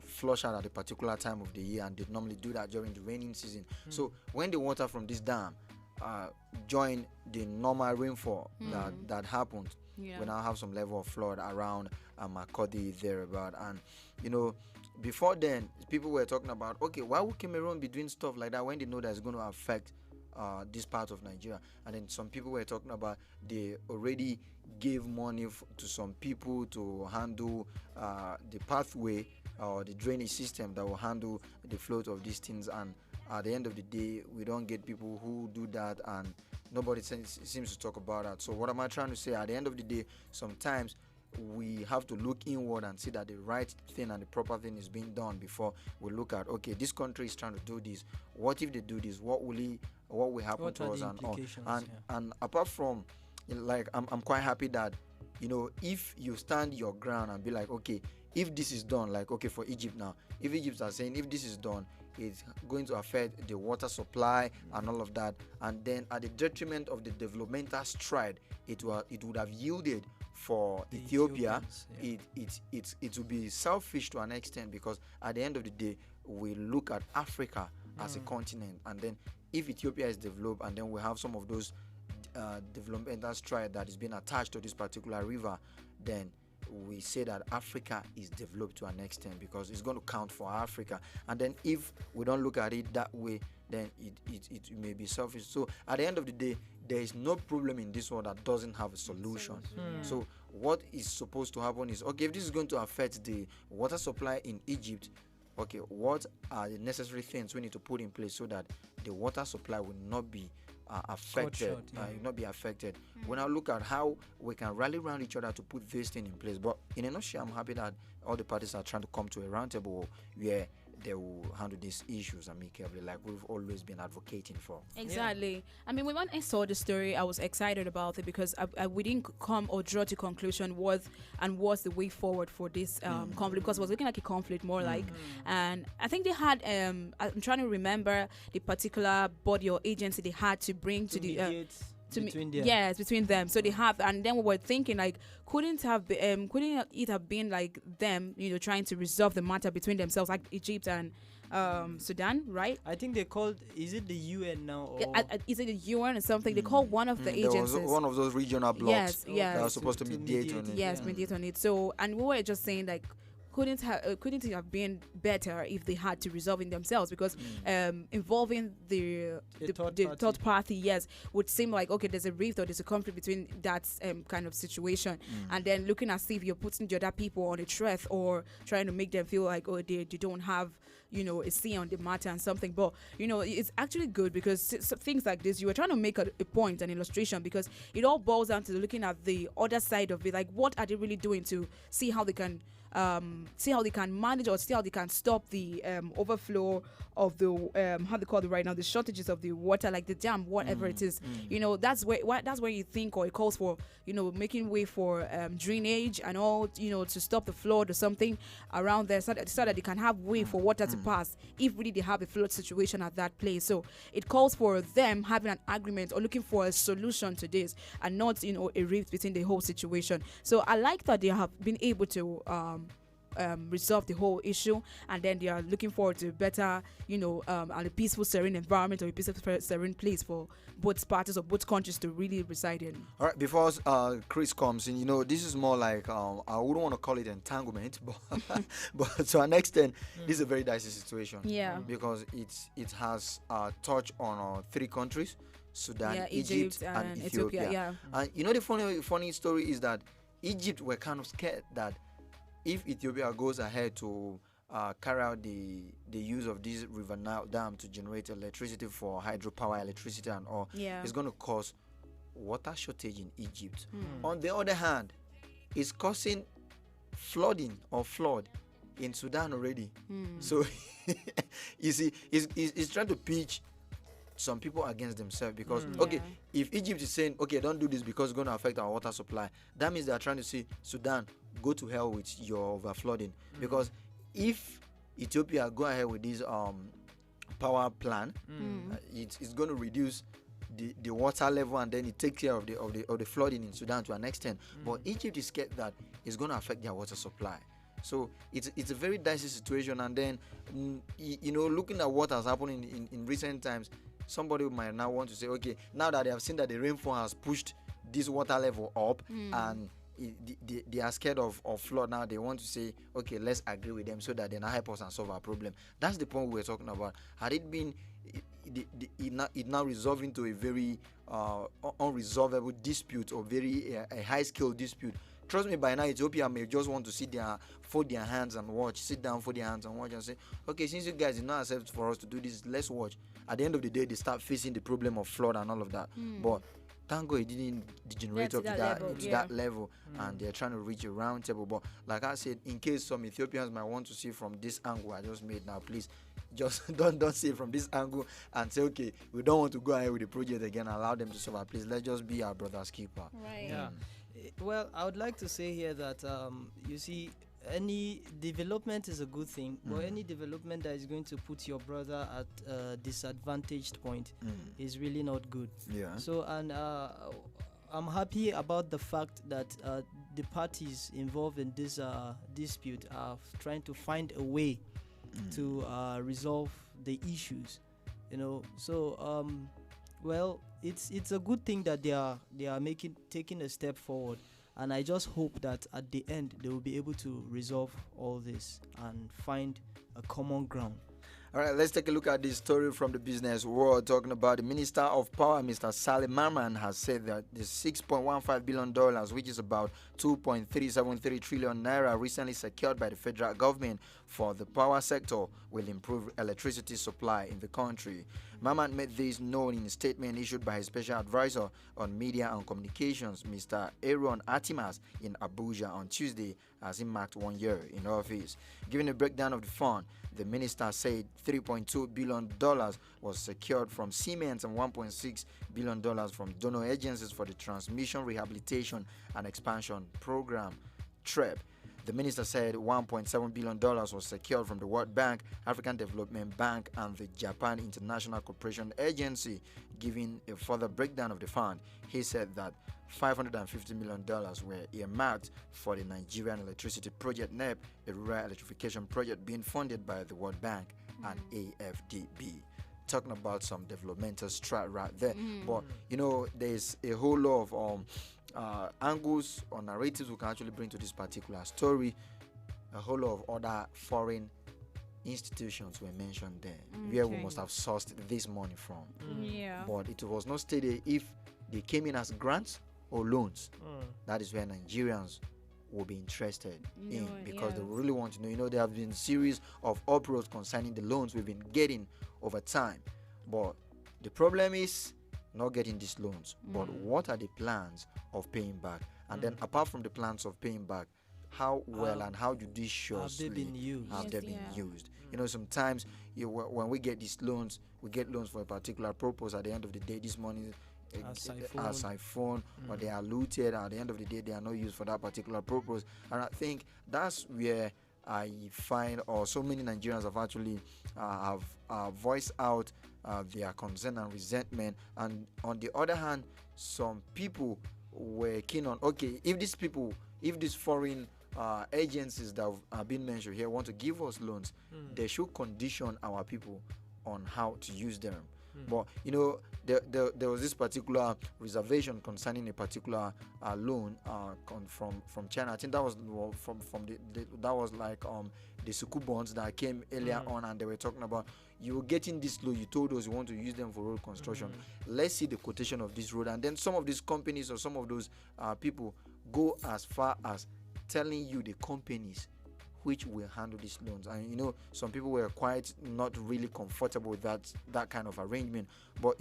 flush out at a particular time of the year, and they normally do that during the raining season. So when the water from this dam join the normal rainfall that happened, we now have some level of flood around Makodi thereabout. And before then, people were talking about, why would Cameroon be doing stuff like that when they know that it's going to affect this part of Nigeria? And then some people were talking about they already gave money to some people to handle the pathway or the drainage system that will handle the flow of these things. And at the end of the day, we don't get people who do that, and nobody seems to talk about that. So what am I trying to say? At the end of the day, sometimes we have to look inward and see that the right thing and the proper thing is being done before we look at, this country is trying to do this. What if they do this? What will happen to us and all? And apart from, I'm quite happy that, if you stand your ground and be like, if this is done, for Egypt now, if Egypt are saying if this is done, it's going to affect the water supply and all of that, and then at the detriment of the developmental stride it would have yielded for Ethiopia, it will be selfish to an extent, because at the end of the day we look at Africa as a continent, and then if Ethiopia is developed and then we have some of those developmental stride that is being attached to this particular river, then we say that Africa is developed to an extent, because it's going to count for Africa. And then if we don't look at it that way, then it may be selfish. So at the end of the day, there is no problem in this world that doesn't have a solution. So what is supposed to happen is, if this is going to affect the water supply in Egypt, okay, what are the necessary things we need to put in place so that the water supply will not be affected, short, yeah. will not be affected. When I look at how we can rally around each other to put this thing in place, but in a nutshell, I'm happy that all the parties are trying to come to a roundtable where they will handle these issues amicably, like we've always been advocating for. Exactly. I mean, when I saw the story, I was excited about it because we didn't come or draw to conclusion what's the way forward for this conflict, because it was looking like a conflict more like, and I think they had I'm trying to remember the particular body or agency they had to bring to the between them. Yes, between them. So they have, and then we were thinking like, couldn't it have been like them, trying to resolve the matter between themselves, like Egypt and Sudan, right? I think they called, is it the UN now? Or? Is it the UN or something? They called one of the agencies. There was one of those regional blocks yes. that was supposed to mediate on it. Yes, mediate on it. So, and we were just saying like, couldn't it have been better if they had to resolve it themselves, because involving the third party, yes, would seem like, okay, there's a rift or there's a conflict between that kind of situation, and then looking as if you're putting the other people on a threat or trying to make them feel like, oh, they don't have a say on the matter and something. But it's actually good, because things like this, you were trying to make a point, an illustration, because it all boils down to looking at the other side of it, like what are they really doing to see how they can manage or see how they can stop the overflow of the how they call it right now, the shortages of the water, like the dam, whatever it is. That's where you think, or it calls for making way for drainage and all, to stop the flood or something around there, so that they can have way for water to pass if really they have a flood situation at that place. So it calls for them having an agreement or looking for a solution to this, and not a rift between the whole situation. So I like that they have been able to resolve the whole issue, and then they are looking forward to a better, and a peaceful, serene environment, or a peaceful, serene place for both parties or both countries to really reside in. All right, before Chris comes in, this is more like I wouldn't want to call it entanglement, but to an extent, this is a very dicey situation. Yeah, because it has touched on 3 countries: Sudan, Egypt, and Ethiopia. Yeah, and the funny story is that Egypt were kind of scared that if Ethiopia goes ahead to carry out the use of this River Nile Dam to generate electricity for hydropower electricity and all, it's going to cause water shortage in Egypt. On the other hand, it's causing flooding or flood in Sudan already. So you see, it's trying to pitch some people against themselves, because if Egypt is saying, okay, don't do this because it's going to affect our water supply, that means they are trying to say, Sudan, go to hell with your overflooding. Because if Ethiopia go ahead with this power plan, it's going to reduce the water level, and then it takes care of the flooding in Sudan to an extent. But Egypt is scared that it's going to affect their water supply. So it's a very dicey situation. And then looking at what has happened in recent times, somebody might now want to say, okay, now that they have seen that the rainfall has pushed this water level up, and they are scared of flood, now they want to say, okay, let's agree with them so that they now help us and solve our problem. That's the point we were talking about. Had it been it now resolved into a very unresolvable dispute, or very a high-scale dispute, trust me, by now Ethiopia may just want to sit down, fold their hands and watch, and say, okay, since you guys did not accept for us to do this, let's watch. At the end of the day, they start facing the problem of flood and all of that. But thank God it didn't degenerate up to that level, and they're trying to reach a round table. But like I said, in case some Ethiopians might want to see from this angle I just made now, please just don't see it from this angle and say, okay, we don't want to go ahead with the project again, allow them to survive. Please, let's just be our brother's keeper. Right. Yeah. Well, I would like to say here that you see, any development is a good thing, but any development that is going to put your brother at a disadvantaged point is really not good. Yeah. So, and I'm happy about the fact that the parties involved in this dispute are trying to find a way to resolve the issues. So well, it's a good thing that they are taking a step forward. And I just hope that at the end they will be able to resolve all this and find a common ground. All right, let's take a look at this story from the business world. Talking about the Minister of Power, Mr. Salim Marman, has said that the $6.15 billion, which is about 2.373 trillion naira, recently secured by the federal government for the power sector, will improve electricity supply in the country. Marman made this known in a statement issued by his special advisor on media and communications, Mr. Aaron Atimas, in Abuja on Tuesday, as he marked 1 year in office. Giving a breakdown of the fund, the minister said $3.2 billion was secured from Siemens and $1.6 billion from donor agencies for the Transmission Rehabilitation and Expansion Program, TREP. The minister said $1.7 billion was secured from the World Bank, African Development Bank, and the Japan International Cooperation Agency. Giving a further breakdown of the fund, he said that $550 million were earmarked for the Nigerian Electricity Project NEP, a rural electrification project being funded by the World Bank and AFDB. Talking about some developmental strat right there. But, there's a whole lot of angles or narratives we can actually bring to this particular story. A whole lot of other foreign institutions were mentioned there, where we must have sourced this money from. Yeah. But it was not stated if they came in as grants or loans. That is where Nigerians will be interested in, because they really want to know. There have been a series of uproars concerning the loans we've been getting over time. But the problem is not getting these loans, but what are the plans of paying back? And then apart from the plans of paying back, how well and how judiciously have they been used? Used? Sometimes when we get these loans, we get loans for a particular purpose. At the end of the day, this money are siphoned or they are looted. At the end of the day, they are not used for that particular purpose. And I think that's where I find, or so many Nigerians have actually have voiced out their concern and resentment. And on the other hand, some people were keen on, okay, if these foreign agencies that have been mentioned here want to give us loans, they should condition our people on how to use them. But there was this particular reservation concerning a particular loan from China. I think that was from that was like the Sukuk bonds that came earlier on, and they were talking about, you're getting this loan, you told us you want to use them for road construction. Let's see the quotation of this road. And then some of these companies or some of those people go as far as telling you the companies which will handle these loans. And some people were quite not really comfortable with that kind of arrangement. But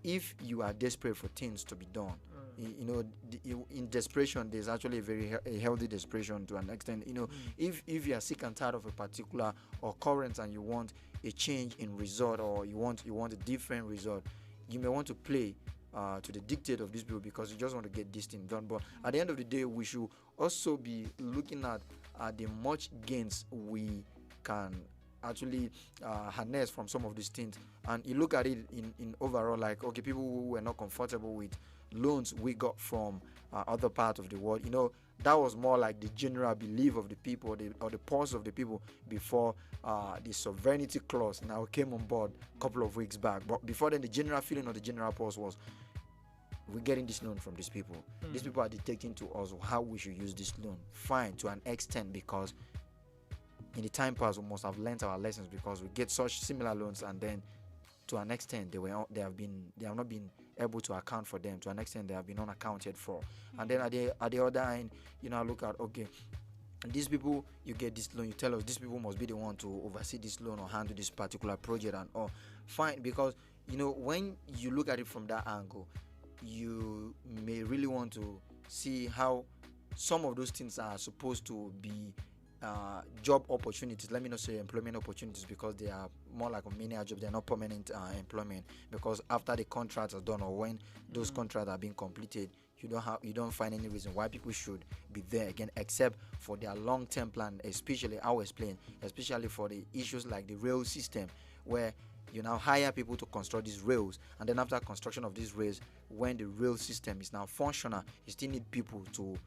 if you are desperate for things to be done, in desperation, there's actually a healthy desperation to an extent. If you are sick and tired of a particular occurrence and you want a change in result, or you want a different result, you may want to play to the dictate of these people because you just want to get this thing done. But at the end of the day, we should also be looking at the much gains we can actually harness from some of these things. And you look at it in overall, like, okay, people who were not comfortable with loans we got from other parts of the world, that was more like the general belief of the people, or the pulse of the people before the sovereignty clause now came on board a couple of weeks back. But before then, the general feeling or the general pulse was, we're getting this loan from these people. These people are dictating to us how we should use this loan. Fine, to an extent, because in the time past we must have learnt our lessons, because we get such similar loans, and then to an extent they have not been able to account for them. To an extent, they have been unaccounted for. And then at the other end, I look at, okay, these people, you get this loan, you tell us these people must be the one to oversee this loan or handle this particular project and all. Fine, because when you look at it from that angle, you may really want to see how some of those things are supposed to be job opportunities. Let me not say employment opportunities, because they are more like a mini job. They're not permanent employment, because after the contracts are done, or when those contracts are being completed, you don't find any reason why people should be there again, except for their long-term plan. Especially, I will explain, especially for the issues like the rail system, where you now hire people to construct these rails, and then after construction of these rails, when the rail system is now functional, you still need people to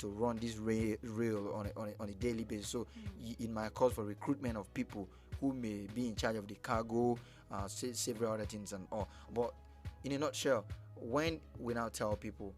run this rail on a daily basis. So it might call for recruitment of people who may be in charge of the cargo, several other things and all. But in a nutshell, when we now tell people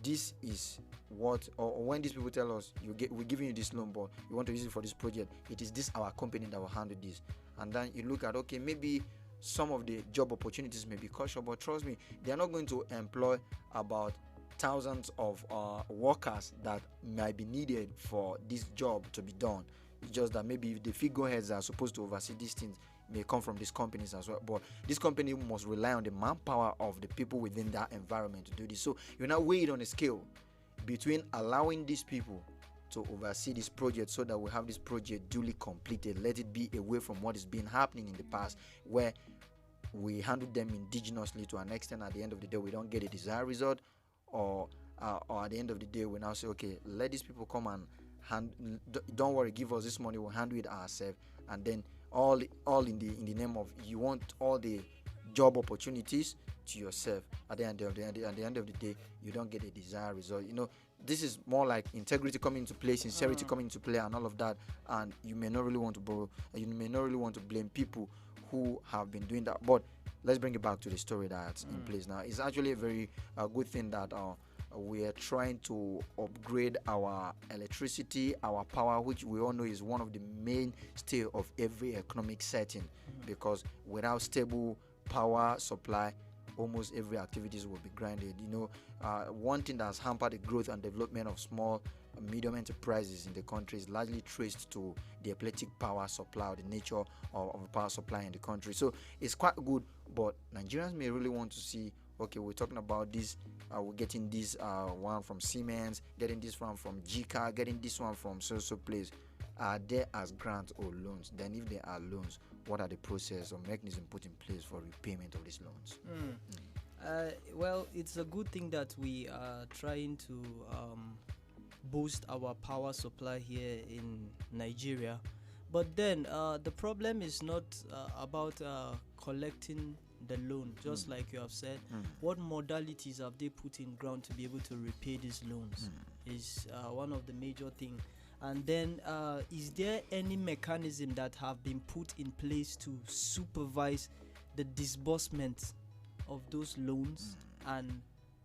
this is what, or when these people tell us we're giving you this loan, but you want to use it for this project, it is this our company that will handle this. And then you look at, okay, maybe some of the job opportunities may be cut short, but trust me, they are not going to employ about thousands of workers that might be needed for this job to be done. It's just that maybe the figureheads that are supposed to oversee these things may come from these companies as well, but this company must rely on the manpower of the people within that environment to do this. So you now weigh it on a scale between allowing these people to oversee this project so that we have this project duly completed, let it be away from what is been happening in the past, where we handle them indigenously to an extent. At the end of the day, we don't get a desired result, or at the end of the day, we now say, okay, let these people come and don't worry, give us this money, we'll handle it ourselves. And then all in the name of, you want all the job opportunities to yourself. At the end of the day, you don't get a desired result. This is more like integrity coming into play, sincerity coming into play, and all of that. And you may not really want to borrow, you may not really want to blame people who have been doing that. But let's bring it back to the story that's in place now. It's actually a very good thing that we are trying to upgrade our electricity, our power, which we all know is one of the mainstay of every economic setting, because without stable power supply, almost every activities will be grinded. One thing that has hampered the growth and development of small and medium enterprises in the country is largely traced to the epileptic power supply, or the nature of power supply in the country. So it's quite good, but Nigerians may really want to see, okay, we're talking about this, we're getting this one from Siemens, getting this one from GCA, getting this one from so place. Are there as grants or loans? Then if there are loans, what are the process or mechanism put in place for repayment of these loans? Well, it's a good thing that we are trying to boost our power supply here in Nigeria. But then the problem is not about collecting the loan, just like you have said. What modalities have they put in ground to be able to repay these loans is one of the major things. And then is there any mechanism that have been put in place to supervise the disbursement of those loans and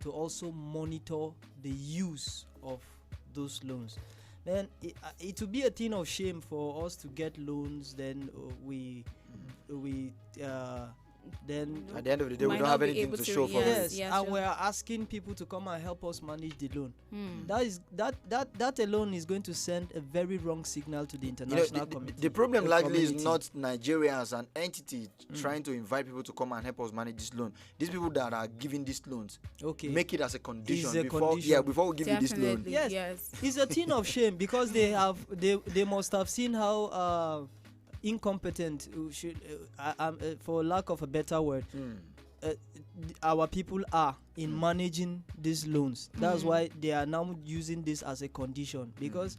to also monitor the use of those loans? Then it will be a thing of shame for us to get loans, then then at the end of the day, we don't have anything to show for it. Yes, and we're asking people to come and help us manage the loan. That alone is going to send a very wrong signal to the international community. The problem largely is not Nigeria as an entity trying to invite people to come and help us manage this loan. These people that are giving these loans, make it as a condition before we give you this loan. Yes, it's a thing of shame, because they must have seen how incompetent, for lack of a better word, our people are in managing these loans. That's why they are now using this as a condition, because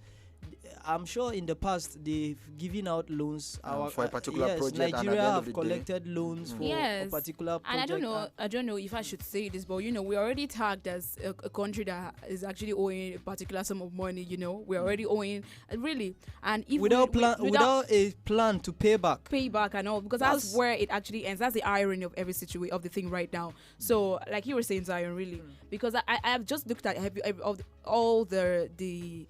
I'm sure in the past they've given out loans for a particular project. Nigeria have collected loans for a particular project. And I don't know if I should say this, but we're already tagged as a country that is actually owing a particular sum of money. We're already owing really, and if without a plan to pay back and all, because that's where it actually ends. That's the irony of every situation of the thing right now. So like you were saying, Zion, really, because I've just looked at all the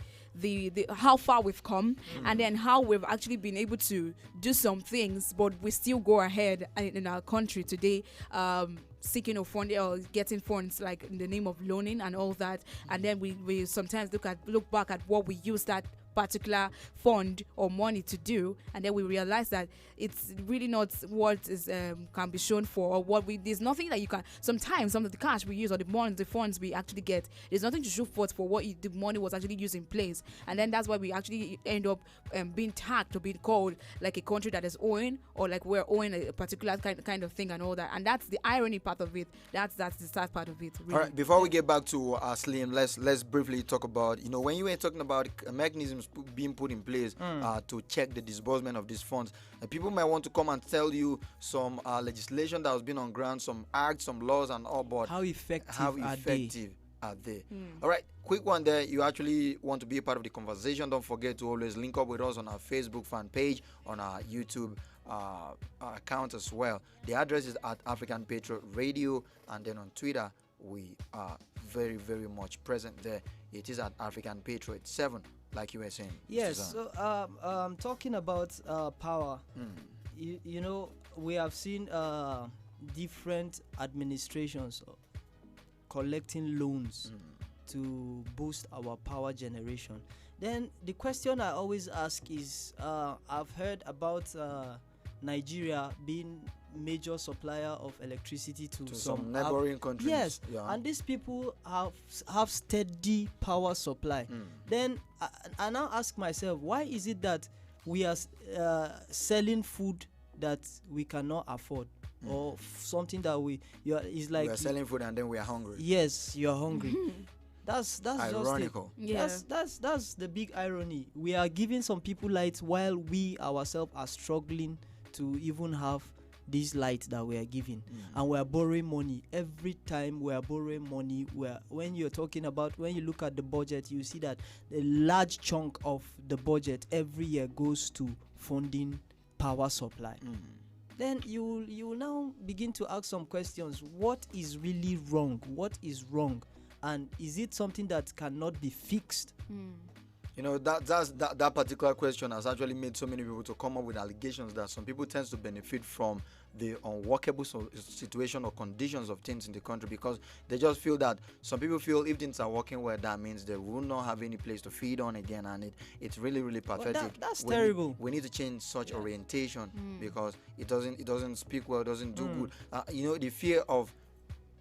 how far we've come, and then how we've actually been able to do some things, but we still go ahead in our country today, seeking of funding or getting funds like in the name of loaning and all that. And then we sometimes look back at what we use that particular fund or money to do, and then we realize that it's really not what is can be shown for, or there's nothing that you can. Sometimes some of the cash we use or the funds we actually get, there's nothing to show for what the money was actually used in place, and then that's why we actually end up being tagged or being called like a country that is owing, or like we're owing a particular kind of thing and all that. And that's the irony part of it. That's the sad part of it. Really. All right, before we get back to Slim, let's briefly talk about when you were talking about mechanisms being put in place to check the disbursement of these funds. People might want to come and tell you some legislation that has been on ground, some acts, some laws, and all. But how effective are they? All right, quick one there. You actually want to be a part of the conversation? Don't forget to always link up with us on our Facebook fan page, on our YouTube account as well. The address is at African Patriot Radio, and then on Twitter we are very, very much present there. It is at African Patriots 7, like you were saying. Yes. So talking about power, you know, we have seen different administrations collecting loans to boost our power generation. Then the question I always ask is, I've heard about Nigeria being major supplier of electricity to some neighboring countries. Yes, and these people have steady power supply. Then I now ask myself, why is it that we are selling food that we cannot afford, or something that is like we are selling food and then we are hungry? Yes, you are hungry. That's ironical. That's the big irony. We are giving some people lights while we ourselves are struggling to even have these lights that we are giving, and we are borrowing money every time. We are borrowing money. When you look at the budget, you see that a large chunk of the budget every year goes to funding power supply. Then you now begin to ask some questions. What is really wrong? What is wrong? And is it something that cannot be fixed? You know, that particular question has actually made so many people to come up with allegations that some people tend to benefit from the unworkable situation or conditions of things in the country, because they just feel that some people feel if things are working well, that means they will not have any place to feed on again, and it's really, really pathetic. Well, that's terrible. We need to change such orientation, because it doesn't speak well, doesn't do good. You know, the fear of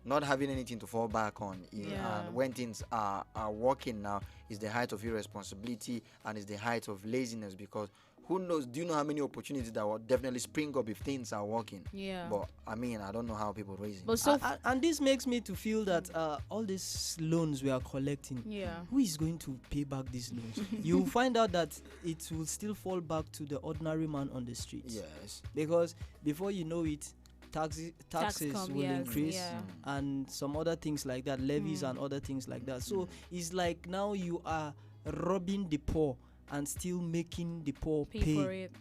not having anything to fall back on, and when things are working now, is the height of irresponsibility and is the height of laziness, because who knows, do you know how many opportunities that will definitely spring up if things are working? But I mean, I don't know how people raise it. But and this makes me to feel that all these loans we are collecting, who is going to pay back these loans? You find out that it will still fall back to the ordinary man on the streets. Yes. Because before you know it, taxes will increase, and some other things like that, levies and other things like that. So it's like now you are robbing the poor and still making the poor pay for it.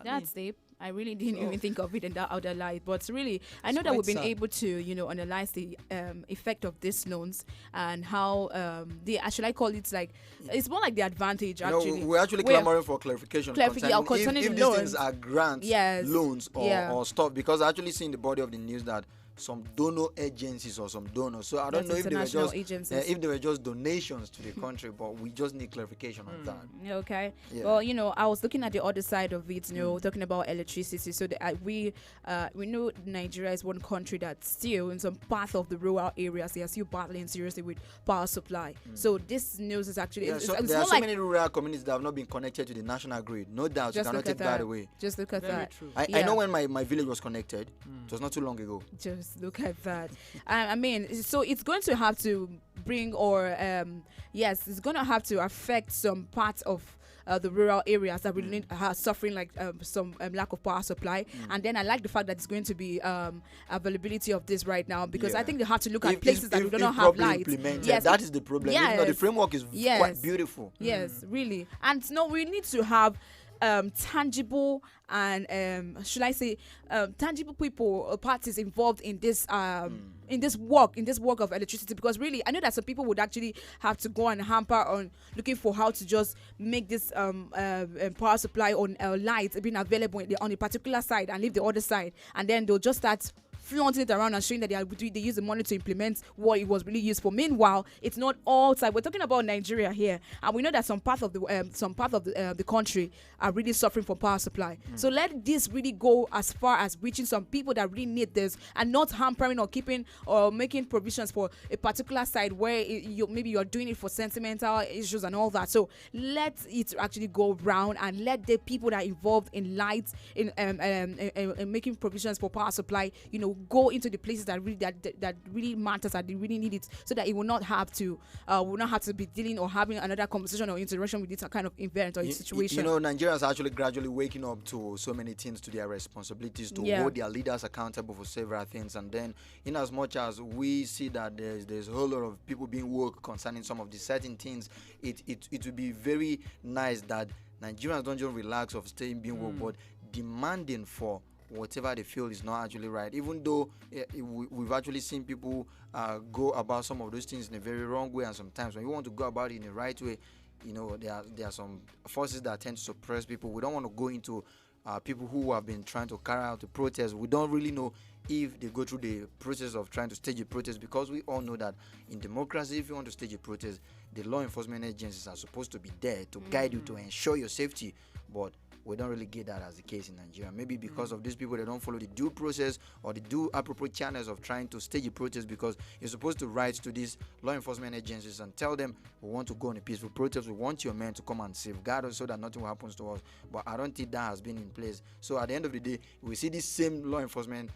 That's deep. I really didn't even think of it in that other light. But really, I know that we've been able to, you know, analyze the effect of these loans and how should I call it, like, it's more like the advantage, actually. No, we're actually clamoring for clarification concerning if these things are grants, loans, or stuff, because I actually see in the body of the news that some donor agencies or some donors. So I don't know if they were just donations to the country, but we just need clarification on that. Okay. Yeah. Well, you know, I was looking at the other side of it, you know, talking about electricity. So we know Nigeria is one country that still, in some part of the rural areas, they are still battling seriously with power supply. So this news is actually there are so many rural communities that have not been connected to the national grid. No doubt, you cannot take that away. Just look at that. True. I know when my village was connected. It was not too long ago. Just look at that. I mean, so it's going to have to bring, or it's going to have to affect some parts of the rural areas that really are suffering like some lack of power supply. And then I like the fact that it's going to be availability of this right now, because I think they have to look at places that do not have lights. Yes, that is the problem. Yes. The framework is quite beautiful. Yes, really. And no, we need to have tangible and should I say tangible people or parties involved in this work of electricity, because really I know that some people would actually have to go and hamper on looking for how to just make this power supply on lights being available on a particular side and leave the other side, and then they'll just start flaunting it around and showing that they use the money to implement what it was really used for. Meanwhile, it's not all time. We're talking about Nigeria here, and we know that some part of the country are really suffering from power supply. So let this really go as far as reaching some people that really need this, and not hampering or keeping or making provisions for a particular side where maybe you're doing it for sentimental issues and all that. So let it actually go round, and let the people that are involved in lights in making provisions for power supply, you know, go into the places that really matters, that they really need it, so that it will not have to be dealing or having another conversation or interaction with this kind of event or situation. You know, Nigeria is actually gradually waking up to so many things, to their responsibilities, to hold their leaders accountable for several things. And then, in as much as we see that there's a whole lot of people being woke concerning some of the certain things, it would be very nice that Nigerians don't just relax of staying being woke, but demanding for whatever they feel is not actually right. Even though we've actually seen people go about some of those things in a very wrong way, and sometimes when you want to go about it in the right way, there are some forces that tend to suppress people. We don't want to go into people who have been trying to carry out the protest. We don't really know if they go through the process of trying to stage a protest, because we all know that in democracy, if you want to stage a protest, the law enforcement agencies are supposed to be there to guide you, to ensure your safety. But we don't really get that as the case in Nigeria. Maybe because of these people, they don't follow the due process or the due appropriate channels of trying to stage a protest, because you're supposed to write to these law enforcement agencies and tell them, we want to go on a peaceful protest, we want your men to come and safeguard us so that nothing will happen to us. But I don't think that has been in place. So at the end of the day, we see these same law enforcement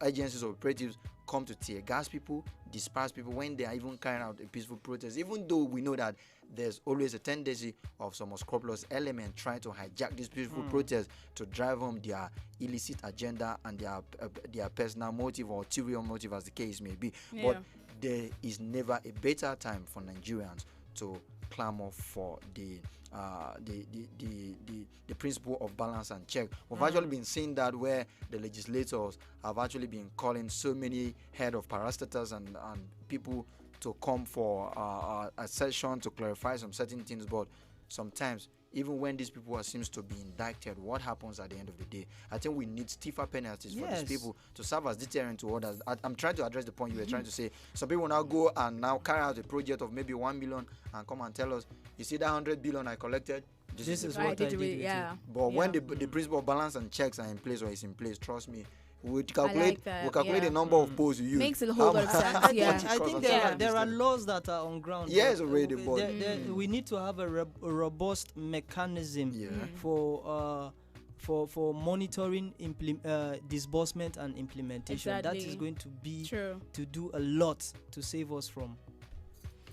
agencies or operatives come to tear gas people, disperse people when they are even carrying out a peaceful protest, even though we know that there's always a tendency of some unscrupulous element trying to hijack this peaceful protest to drive home their illicit agenda and their personal motive or ulterior motive, as the case may be. Yeah. But there is never a better time for Nigerians to clamor for the principle of balance and check. We've actually been seeing that, where the legislators have actually been calling so many head of parastatals and people to come for a session to clarify some certain things. But sometimes, even when these people seems to be indicted, what happens at the end of the day? I think we need stiffer penalties for these people to serve as deterrent to others. I'm trying to address the point you were trying to say. Some people now go and now carry out a project of maybe 1 million and come and tell us, you see that 100 billion I collected? This is what I did with it. But when the principle of balance and checks are in place, or is in place, trust me, we calculate the number of polls you use. Makes a whole lot of sense. Yeah. I think there are laws that are on ground. Yes, already. But we need to have a robust mechanism for monitoring disbursement and implementation. Exactly. That is going to be to do a lot to save us from.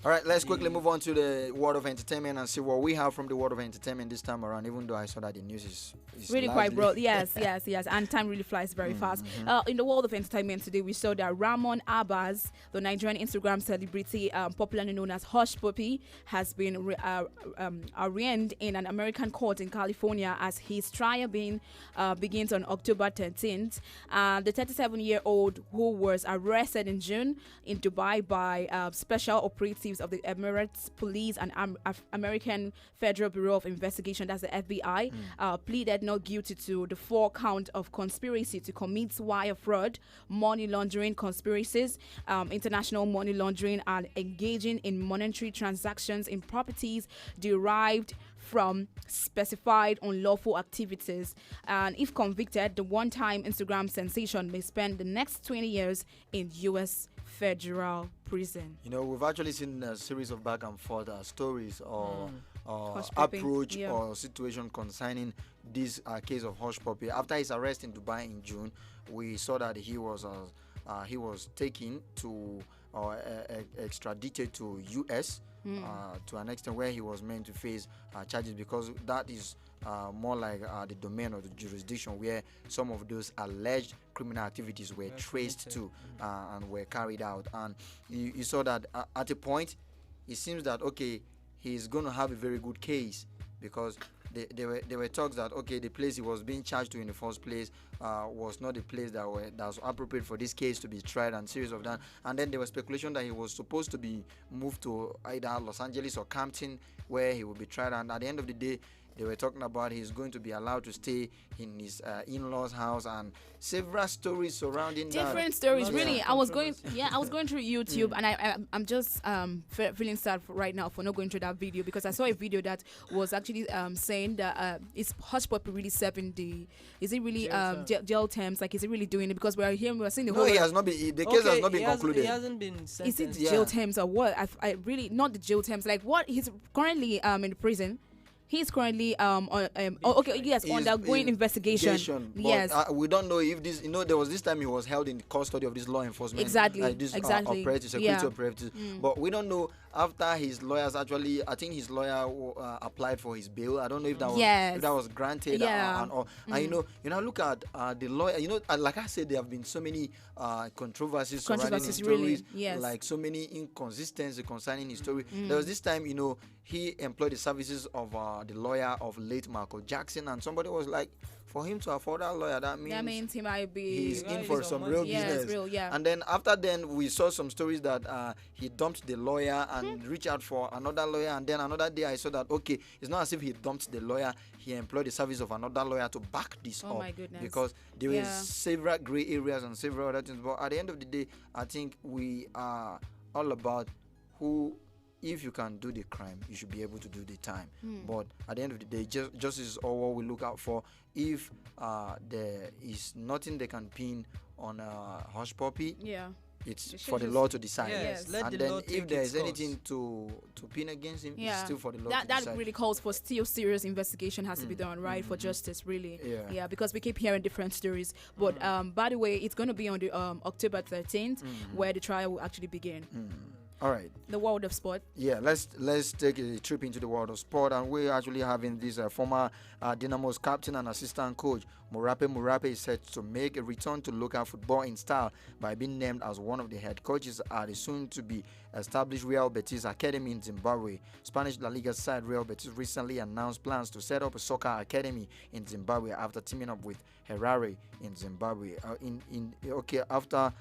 All right, let's quickly move on to the world of entertainment and see what we have from the world of entertainment this time around, even though I saw that the news is really quite broad. Yes. And time really flies very fast. In the world of entertainment today, we saw that Ramon Abbas, the Nigerian Instagram celebrity popularly known as Hush Puppy, has been arraigned in an American court in California as his trial begins on October 13th. The 37-year-old, who was arrested in June in Dubai by special operatives of the Emirates Police and American Federal Bureau of Investigation, that's the FBI, pleaded not guilty to the 4-count of conspiracy to commit wire fraud, money laundering conspiracies, international money laundering, and engaging in monetary transactions in properties derived from specified unlawful activities. And if convicted, the one-time Instagram sensation may spend the next 20 years in U.S. federal prison. We've actually seen a series of back and forth stories or approach or situation concerning this case of Hush Puppy. After his arrest in Dubai in June, we saw that he was taken to extradited to U.S. To an extent where he was meant to face charges, because that is more like the domain of the jurisdiction where some of those alleged criminal activities were traced to and were carried out. And you saw that at a point, it seems that, okay, he's going to have a very good case, because there were talks that, okay, the place he was being charged to in the first place was not the place that was appropriate for this case to be tried, and series of that. And then there was speculation that he was supposed to be moved to either Los Angeles or Compton, where he would be tried. And at the end of the day, they were talking about he's going to be allowed to stay in his in-laws' house, and several stories surrounding different stories. Really, I was going through YouTube, and I'm just feeling sad right now for not going through that video, because I saw a video that was actually saying that is Hush Puppy really serving is it really jail terms? Like, is it really doing it? Because we're seeing the whole. No, he has not been. The case has not been concluded. He hasn't been sentenced. Is it jail terms or what? I really not the jail terms. Like, what he's currently in prison. He's currently undergoing investigation. Yes, we don't know if this. There was this time he was held in custody of this law enforcement. Exactly. Operatives, security operatives. But we don't know after his lawyers actually. I think his lawyer applied for his bail. I don't know if that was granted. And look at the lawyer. Like I said, there have been so many controversies surrounding his stories. Yes. Like so many inconsistencies concerning his story. There was this time, he employed the services of the lawyer of late Michael Jackson, and somebody was like, for him to afford that lawyer, that means he might be he's in for some real business. It's real, yeah. And then after then, we saw some stories that he dumped the lawyer and reached out for another lawyer. And then another day, I saw that, okay, it's not as if he dumped the lawyer. He employed the service of another lawyer to back this up. My goodness. Because there were several gray areas and several other things. But at the end of the day, I think we are all about who, if you can do the crime, you should be able to do the time. But at the end of the day, justice is all what we look out for. If there is nothing they can pin on a hush puppy, it's for the law to decide. Yes, and then if there is anything to pin against him, it's still for the law to decide. That really calls for still serious investigation has to be done, right, for justice, really. Yeah, because we keep hearing different stories. But by the way, it's going to be on the October 13th where the trial will actually begin. All right. The world of sport. Yeah, let's take a trip into the world of sport, and we're actually having this former Dynamo's captain and assistant coach Murape is set to make a return to local football in style by being named as one of the head coaches at the soon-to-be established Real Betis Academy in Zimbabwe. Spanish La Liga side Real Betis recently announced plans to set up a soccer academy in Zimbabwe after teaming up with Harare in Zimbabwe. After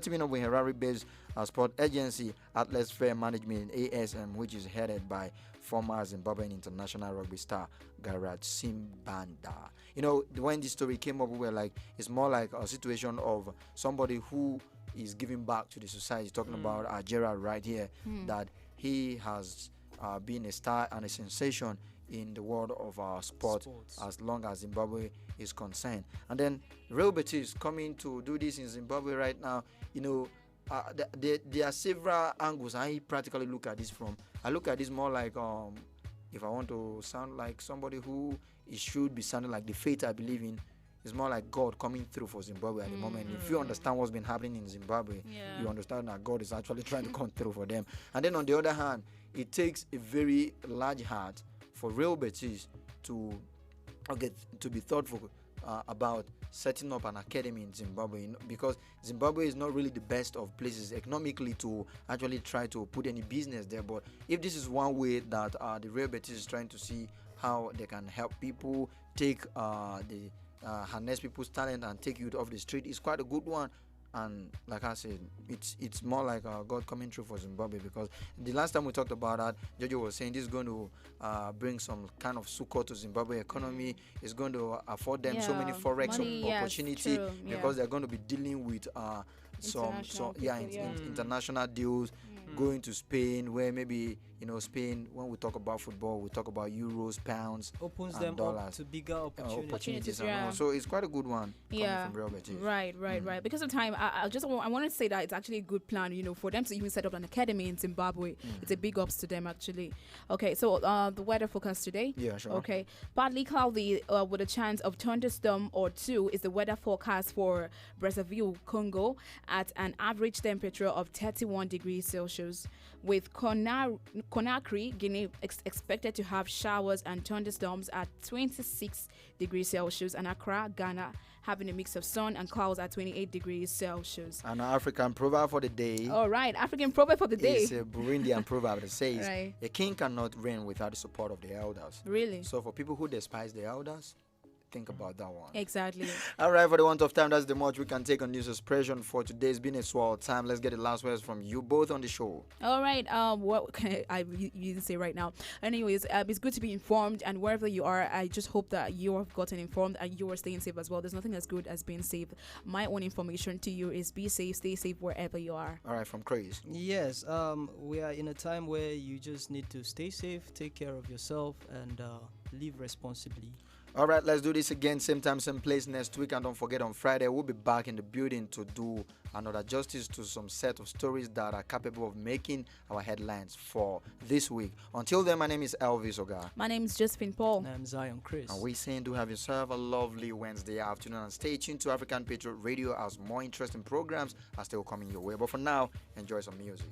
teaming up with Harare-based sport agency Atlas Fair Management ASM, which is headed by former Zimbabwean international rugby star Gareth Simbanda. You know, when this story came up, we were like, it's more like a situation of somebody who is giving back to the society. Talking about Gerard right here, that he has been a star and a sensation in the world of sports as long as Zimbabwe is concerned. And then Real Betis coming to do this in Zimbabwe right now. You know, there are several angles I practically look at this from. I look at this more like if I want to sound like somebody who should be sounding like the faith I believe in, it's more like God coming through for Zimbabwe at the moment. If you understand what's been happening in Zimbabwe, you understand that God is actually trying to come through for them. And then on the other hand, it takes a very large heart for Real Betis to be thoughtful about setting up an academy in Zimbabwe, because Zimbabwe is not really the best of places economically to actually try to put any business there. But if this is one way that the Real Betis is trying to see how they can help people take harness people's talent and take youth off the street, it's quite a good one. And like I said, it's more like God coming through for Zimbabwe, because the last time we talked about that, Jojo was saying this is going to bring some kind of succor to Zimbabwe economy. It's going to afford them so many forex opportunity, because they're going to be dealing with international deals. Going to Spain, where maybe Spain, when we talk about football, we talk about euros, pounds, opens and them dollars. up to bigger opportunities. So it's quite a good one. From Real Betis. Right. Because of time, I want to say that it's actually a good plan. For them to even set up an academy in Zimbabwe. It's a big ups to them actually. Okay, so the weather forecast today. Yeah, sure. Okay, partly cloudy with a chance of thunderstorm or two is the weather forecast for Brazzaville, Congo, at an average temperature of 31 degrees Celsius. With Conakry, Guinea expected to have showers and thunderstorms at 26 degrees Celsius, and Accra, Ghana, having a mix of sun and clouds at 28 degrees Celsius. An African proverb for the day. All right, African proverb for the day. It's a Burundian proverb that says, a king cannot reign without the support of the elders. Really? So for people who despise the elders, think about that one. Exactly. All right, for the want of time, that's the much we can take on news expression for today. It's been a swell time. Let's get the last words from you both on the show. All right. What can you didn't say right now. Anyways, it's good to be informed, and wherever you are, I just hope that you have gotten informed and you are staying safe as well. There's nothing as good as being safe. My own information to you is be safe, stay safe wherever you are. All right, from Craze. Yes. We are in a time where you just need to stay safe, take care of yourself, and live responsibly. All right, let's do this again, same time, same place next week. And don't forget, on Friday, we'll be back in the building to do another justice to some set of stories that are capable of making our headlines for this week. Until then, my name is Elvis Oga. My name is Josephine Paul. And I'm Zion Chris. And we're saying do have yourself a lovely Wednesday afternoon. And stay tuned to African Patriot Radio as more interesting programs are still coming your way. But for now, enjoy some music.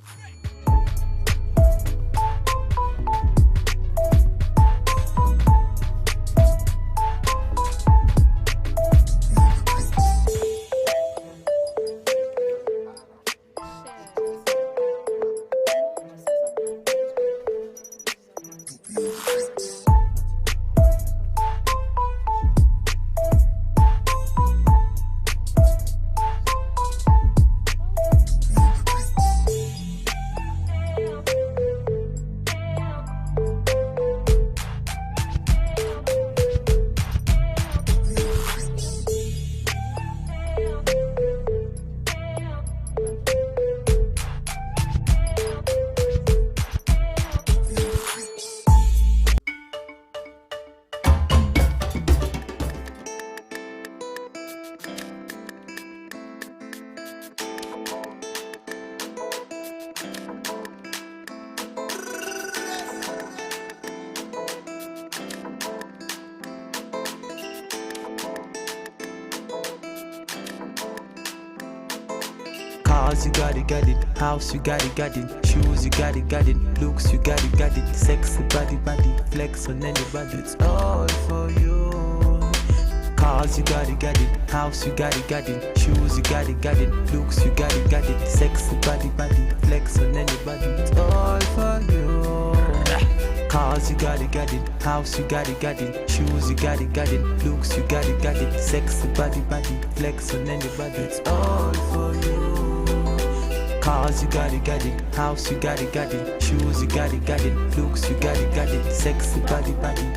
Cars, you got it. House, you got it. Shoes, you got it. Looks, you got it. Sexy body, flex on anybody. It's all for you. Cars, you got it. House, you got it. Shoes, you got it. Looks, you got it. Sexy body, flex on anybody. It's all for you. Cars, you got it. House, you got it. Shoes, you got it. Looks, you got it. Sexy body, flex on anybody. It's all for you. Cars, you got it. House, you got it. Shoes, you got it. Looks, you got it. Sexy body,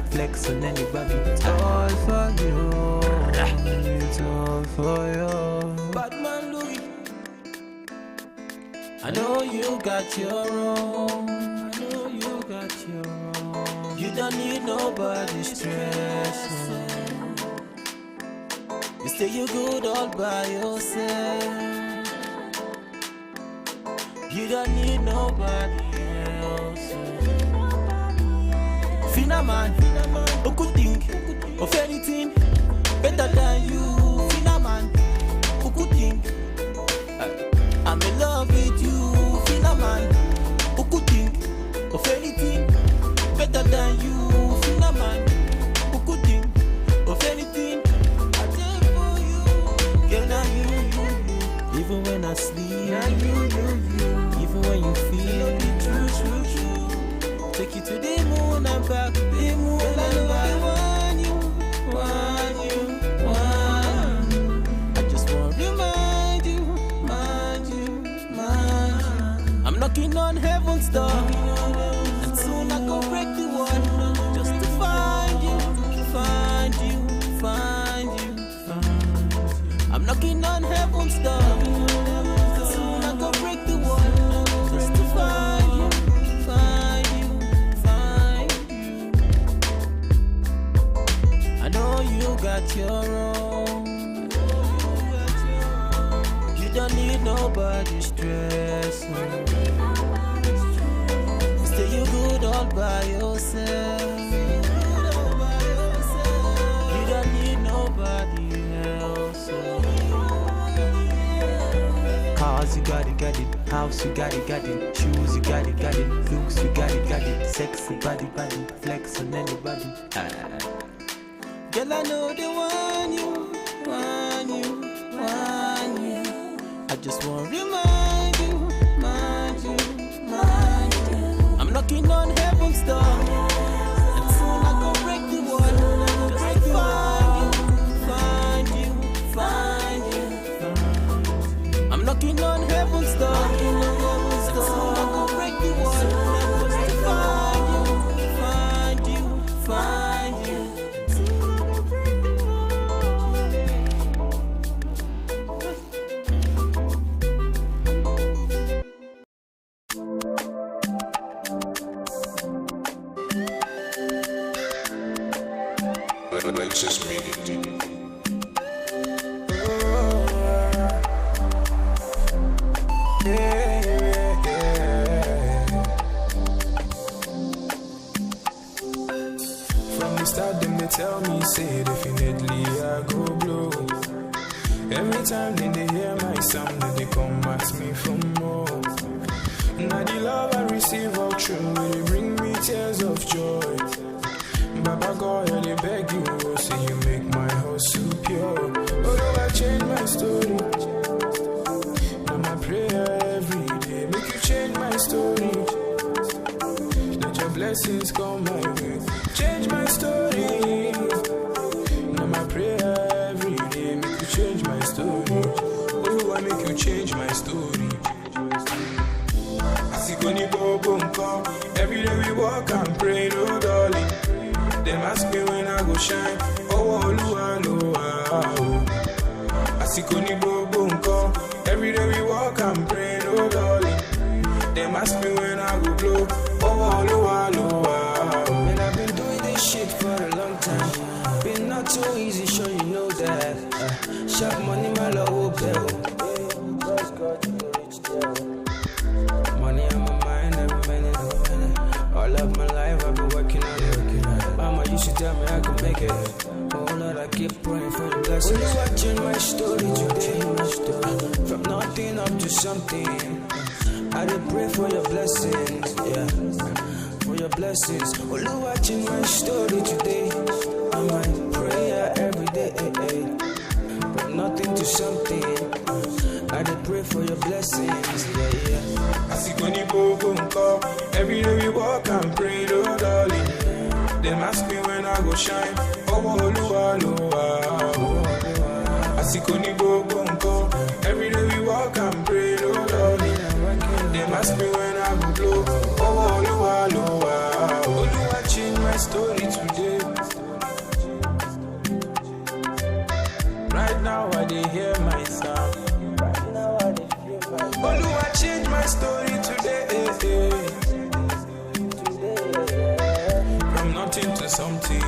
flex on anybody. It's all for you. It's all for you. Batman Louis, I know you got your own. I know you got your own. You don't need nobody's stress. You say you good all by yourself. You don't need nobody else. Finna man, who could think of anything better than you? Finna man, who could think I'm in love with you? Finna man, who could think of anything better than you? Finna man, who could think of anything I did for you? Yeah, now you. Even when I sleep, now you. Even when you feel it, true. Take you to the moon and back, the moon and back. Want you. I just want to remind you. I'm knocking on heaven's door, and soon I go break the wall, just to find you. I'm knocking on heaven's door, and soon I go break the wall, just to find you. I know you got your own. You don't need nobody's stress. Stay you good all by yourself. You don't need nobody else. Cars, you got it. House, you got it. Shoes, you got it. Looks, you got it. Sexy body, flex on anybody. Girl, I know they want you. I just want to remind you. I'm knocking on heaven's door, and soon I go break the wall, just to find you. I'm knocking on heaven's door, and soon I go break the wall, just to find you. Latest media. From the start, them they tell me, say definitely I go blow. Every time then they hear my sound, then they come ask me for more. Now the love I receive all true, they bring me tears of joy. Baba God, I beg you, oh, say you make my heart so pure. Although I change my story, now my prayer every day, make you change my story. Let your blessings come my way, change my story. Now my prayer every day, make you change my story. Oh, I make you change my story. Every day we walk and pray, no darling. Them ask me when I go shine. Oh, Asikoni bobo nko. Every day we walk and pray, no darling. Them ask me when I go blow. Oh, man, I've been doing this shit for a long time. Been not too easy, sure you know that. Sharp money, my love, bell. Money on my mind, every minute. All of my life, I've been working on it. Mama used to tell me I could make it. Oh Lord, I keep praying for the blessings. Will you change my story today? From nothing up to something. I dey pray for your blessings, yeah, for your blessings. Only watching my story today, and my prayer every day. From nothing to something, I dey pray for your blessings, yeah. Asikoni bobo nko, every day we walk and pray, Lord darling. Them ask me when I go shine, oh Oluwa, Oluwa. Asikoni bobo nko, every day we walk and pray, Lord darling. Them ask me when I go blow, oh Oluwa, Oluwa. Oluwa change my story today. Right now I dey hear my sound. Oluwa change my story today. From nothing to something.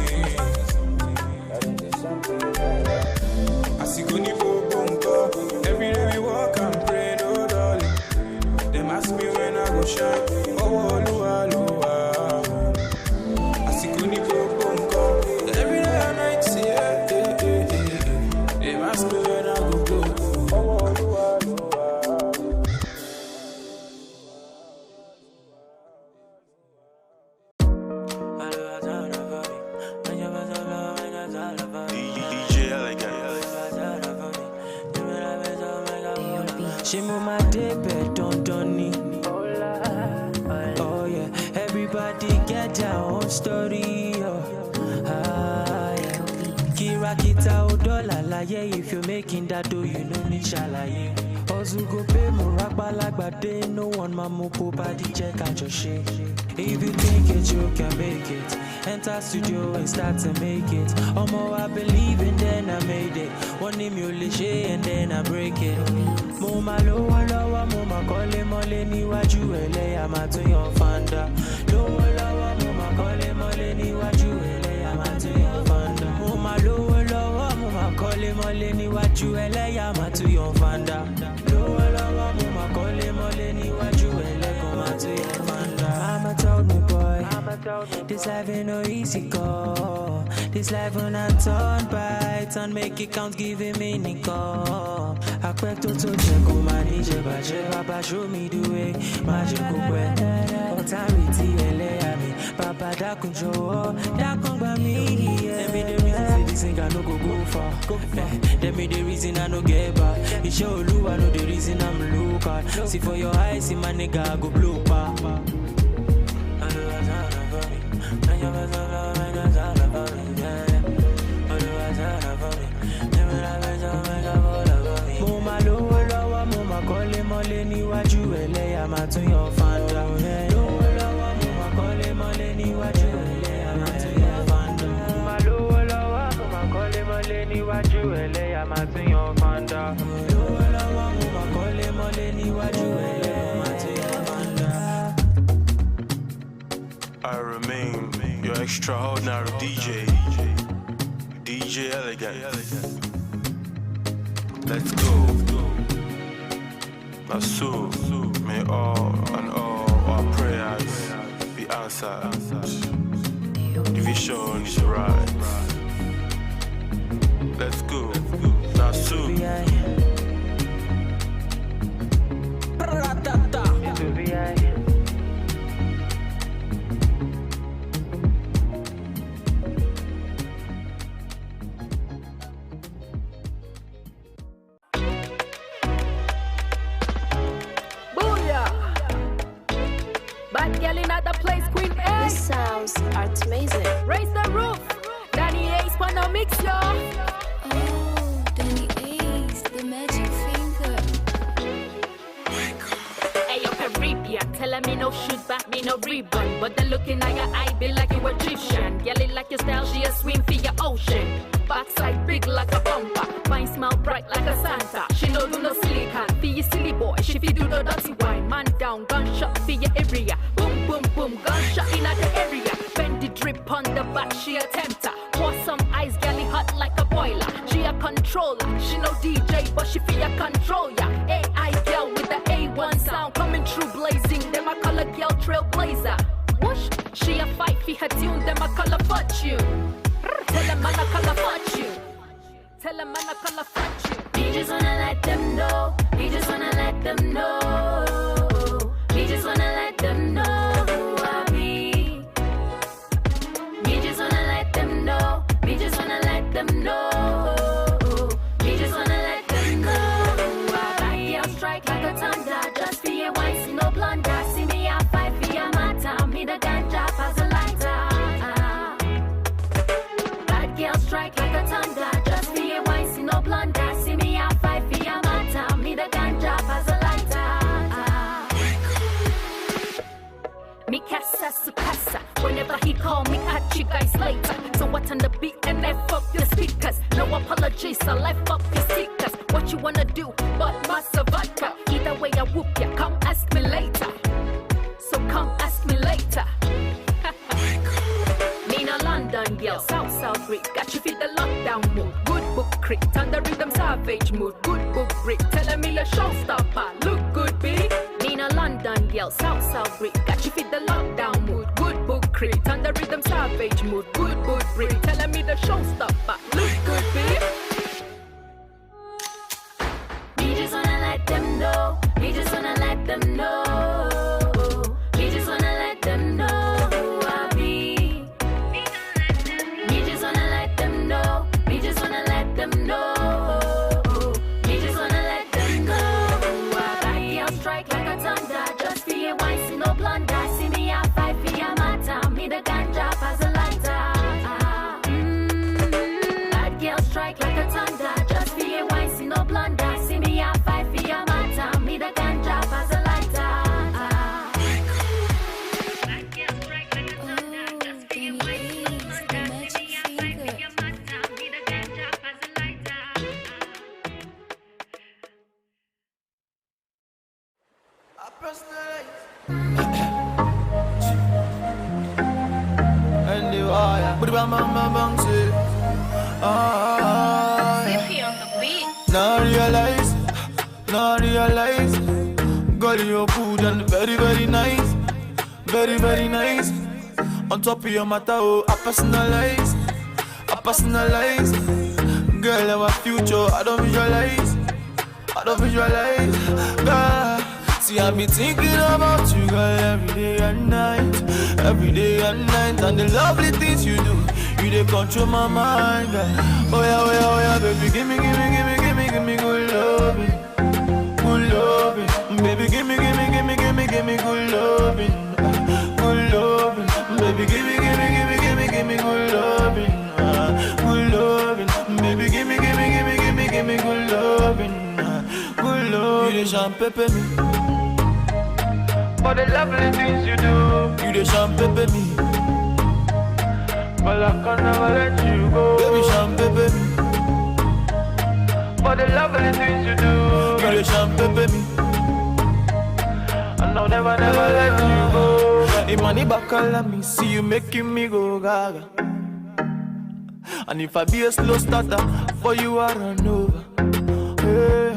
Asikoni bobo nko, every day we walk and pray, no darling. Them ask me when I go shine, oh Oluwa, Oluwa. Asikoni bobo nko, every day and night, yeah. Them ask me when I go blow, oh Oluwa, Oluwa. She move my day bed, don't oh yeah, everybody get their own story, oh. Yeah. Kira kita odola la yeah, if you're making that dough, you know me shalaye. Ozu go pay mo rakbalagba day, no one mamu body check out your shit. If you think it, you can make it. Enter studio and start to make it. Omo, I believe and then I made it. One name you lishe and then I break it. Moma lowa lowa, moma kole mole ni waju ele amatu yon fanda. Lowa lowa, moma kole mole ni waju ele amatu yon fanda. Moma lowa lowa, moma kole mole ni waju ele amatu yon fanda. Lowa lowa, moma kole mole ni waju ele amatu yon fanda. Mama told me, boy, this life ain't no easy go. This life when I turn by turn, make it count, giving meaning go. I quit to check on my nije, Baba show me the way. Magic way, authority, LA, Papa Dakunjo, Dakun me. Tell me the reason say this ain't got no go far. Tell me the reason I no get back. It show you I know the reason I'm looking. See for your eyes, see my nigga I go blue pa. Moma lowo lowo, moma kole mole ni waju ele amatu yon fanda. Lowo lowo, moma kole mole ni waju ele amatu yon fanda. Moma lowo lowo, moma kole mole ni waju ele amatu yon fanda. Lowo lowo, moma kole mole ni waju ele amatu yon fanda. I remain your extraordinary DJ Elegant. Let's go. Now so may all and all our prayers be answered. The vision is right. Let's go. Now so. Sounds are amazing. Raise the roof. Danny Ace Pano mix yo. Oh, Danny Ace, the magic finger. My God. Hey yo, Caribbean. Tell me no shoot back, me no rebound. But the looking at your eye be like you Egyptian. Yelling like your style, she a swim for your ocean. Backside big like a bumper. Fine smile bright like a Santa. She no do no silly hand for your silly boy. She fi do the dirty wine. Man down, gunshot for your area. Boom, boom, boom, gunshot in the area. Bend the drip on the back, she a tempter. Pour some ice, galley hot like a boiler. She a controller, she no DJ, but she fi a control ya. AI girl with the A1 sound coming through blazing. Them a color girl trailblazer. Whoosh, she a fight fi her tune. Them a color fortune. Tell them man a color fortune. Tell them man a color fortune. He just wanna let them know. He just wanna let them know. chase, I left up your stickers. What you wanna do? But massa vodka. Either way, I whoop ya. Come ask me later. So come ask me later. Nina London girl, South Rick. Got you fit the lockdown mood. Good book crit, on the rhythm savage mood. Good book Rick, telling me the showstopper. Look good, B. Nina London girl, South Rick. Got you fit the lockdown mood. Good book crit, on the rhythm savage mood. Good book Rick, telling me the showstopper. Look good, B. We just wanna let them know. We just wanna let them know. We just wanna let them know who I be. We just wanna let them know. We just wanna let them know. We just wanna let them know who I be. I'll strike like a thunder. Just for your wine, see no blunder. See me a fight for your matter. Me the ganja as a lighter. Bad girl strike like a thunder. Just for your wine, see no blunder. See me a fight for your matter. Me the ganja as a lighter. And the wire, but my bang say, now realize, girl you're good and very very nice, very nice. On top of your matter, oh, I personalize, girl our future, I don't visualize, girl. See, I be thinking about you, girl, every day and night, and the lovely things you do, you they control my mind, girl. Oh yeah, baby, give me good loving, baby, give me good loving, baby, give me good loving, baby, give me good loving, you the champagne me. For the lovely things you do, you the champagne me. But I can never let you go, baby, champagne me. For the lovely things you do, you the champagne me. And I'll never let you go. If money back all me, see you making me go gaga. And if I be a slow starter, for you I run over. Hey.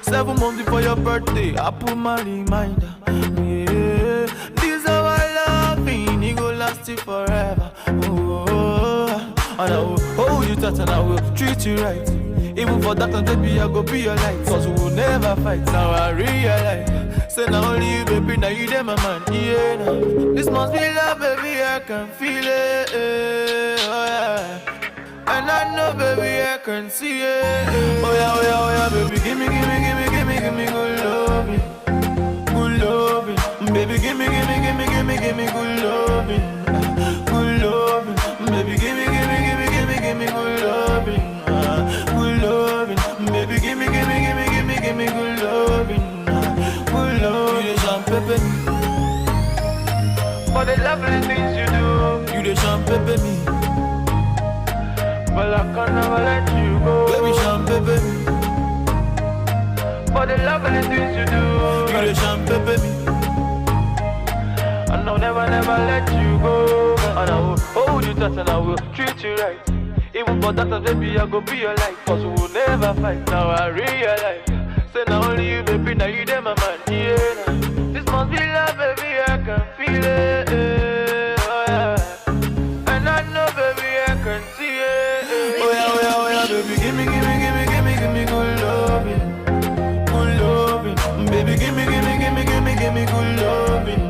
7 months before your birthday, I put my reminder. Yeah, this how I love me, it go last you forever. Oh, and I will hold you tight and I will treat you right. Even for that, baby, I go be your light. Cause we will never fight. Now I realize, say now only you, baby, now you there, my man. Yeah, now. This must be love, baby, I can feel it. Oh yeah. And I know, baby, I can see it. Oh yeah, baby, give me good loving, baby, give me good loving, baby, give me good loving, baby, give me good loving, you the champagne me. For the lovely things you do, you the champagne me. But I can never let you go, baby, champagne. For the lovely things you do, you the champagne me. And I'll never let you go. And I will hold you tight and I will treat you right. Even for that, baby, I go be your light. Cause we will never fight. Now I realize, say now only you, baby, now you there, my man. Yeah, now. This must be love, baby, I can feel it. Oh yeah. And I know, baby, I can see it. Oh yeah, baby, give me good loving, baby, give me good loving, baby, give me good loving, baby, give me good loving,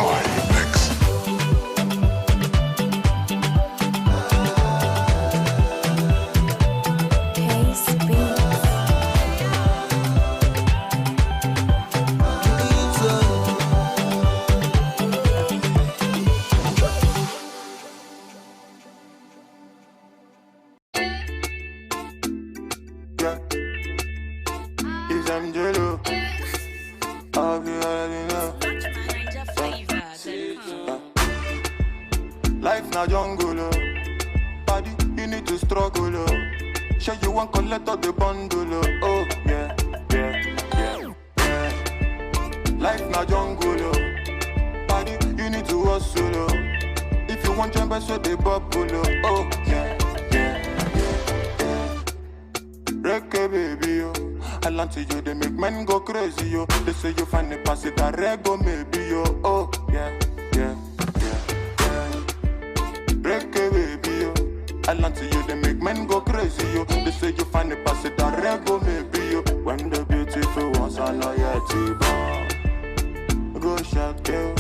High mix. Life na jungle, oh. Body, you need to struggle, oh. Sure you want collect all the bundle, oh. Oh, yeah, yeah, yeah, yeah. Life na jungle, oh. Body, you need to hustle, oh. If you want jump, so they bubble, oh. Oh, yeah, yeah, yeah, yeah. Reggae baby, oh. I land to you, they make men go crazy, yo. They say you find the pass it a rego, maybe, yo. Oh, yeah, yeah. Reggae baby, yo. I land to you, they make men go crazy, yo. They say you find the pass it a rego, maybe, yo. When the beautiful ones are not yet born, go shout, yo.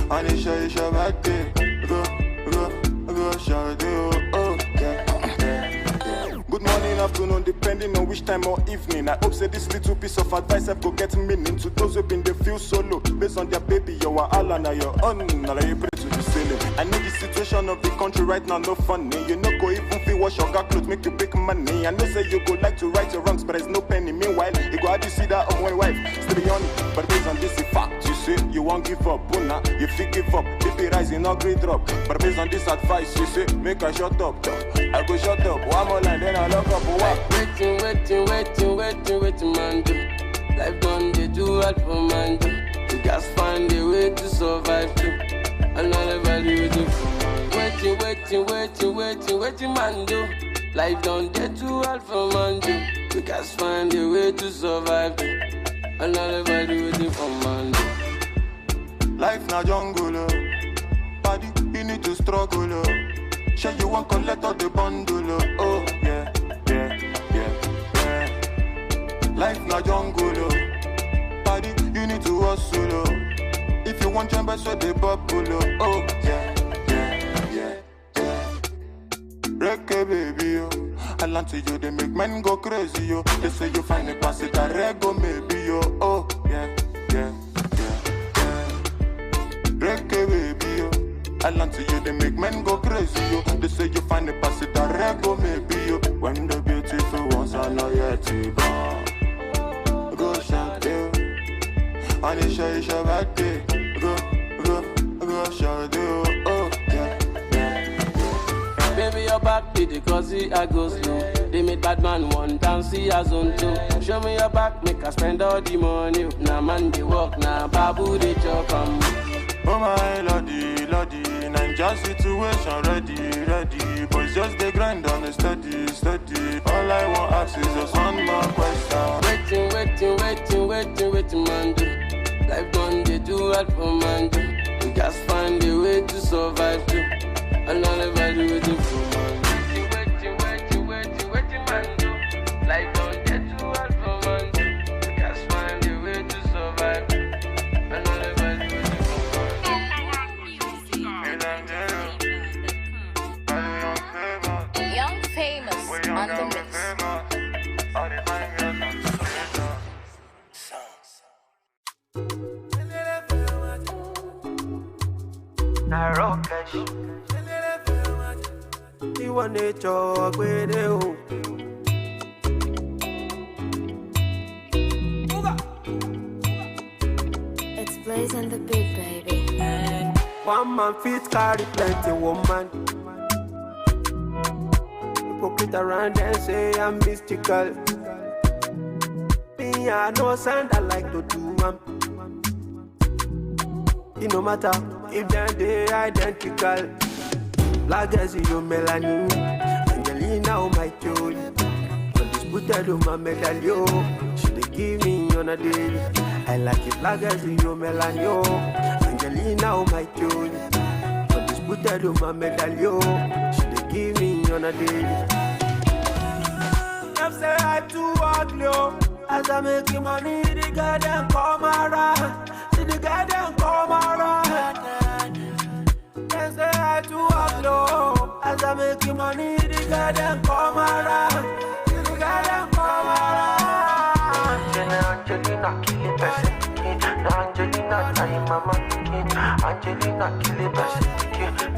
Anisha, it's your birthday. Go shout, yo. Oh, yeah, yeah, yeah. Good morning, afternoon, depending on which time or evening. I hope say this little piece of advice I've got get meaning to those who been they feel solo. Based on their baby, you are all on your own. Now you pray to the ceiling. I know the situation of the country right now, no funny. You know, go even feel wash your car clothes, make you big money. I know say you go like to right your wrongs, but there's no penny. Meanwhile, you go how do you see that on one wife? Still on it, but based on this fact, you say you won't give up. Buna, you feel give up. BP rising, no great drop. But based on this advice, you say make I shut up. I go shut up. One more line, then I lock up. Waiting, man. Do. Life done, they do hard for man. Do. You guys find a way to survive too. Another value waiting for waiting, man. Do. Life done, they do hard for man. Do. You guys find a way to survive too. Another value waiting for man. Do. Life na jungle, oh. Body, you need to struggle, oh. Sure you want collect all the bundle, oh. Oh, yeah, yeah, yeah, yeah. Life na jungle, oh. Body, you need to hustle, oh. If you want jump, so they bubble, oh. Oh, yeah, yeah, yeah, yeah. Reggae baby, oh. I land to you, they make men go crazy, yo. They say you find a pass it a rego, maybe, yo. Oh, yeah, yeah, yeah, yeah. Reggae baby, yo. I land to you, they make men go crazy, yo. They say you find a pass it a rego, maybe, yo. When the beautiful ones are not yet born, go shout, yo. Anisha, it's your birthday. Go shout, yo. Oh, yeah, yeah, yeah. Baby, your back be the cozy, I go slow. They made bad man one dance, see as on two. Show me your back, make I spend all the money. Now man, they walk, now babu, they chop. Oh my lordy, lordy, Ninja situation ready. Boys just they grind on the steady. All I want ask is just one more question. Waiting, man. Do. Life done, they do hard for man. Do. You guys find a way to survive too. Another value waiting for man. Waiting, man. Do. Life done, they do hard for man. Do. You guys find a way to survive. Another value waiting for man. Young famous on the mix. It's Blaze and the Big Baby. One man fit carry plenty woman. Hypocrite around and say I'm mystical. Me, I know sound I like to do, man. It no matter if they identical. Black as you melanin, Angelina oh my joy. Undisputed on my medallion. She dey give me on a daily. I like it black as you melanin. Angelina oh my joy. Undisputed on my medallion. She dey give me on a daily. Them say I too ugly, oh. As I make money, the girl them come around. See the girl them come around. Angelina, time mama, Angelina, kill it best.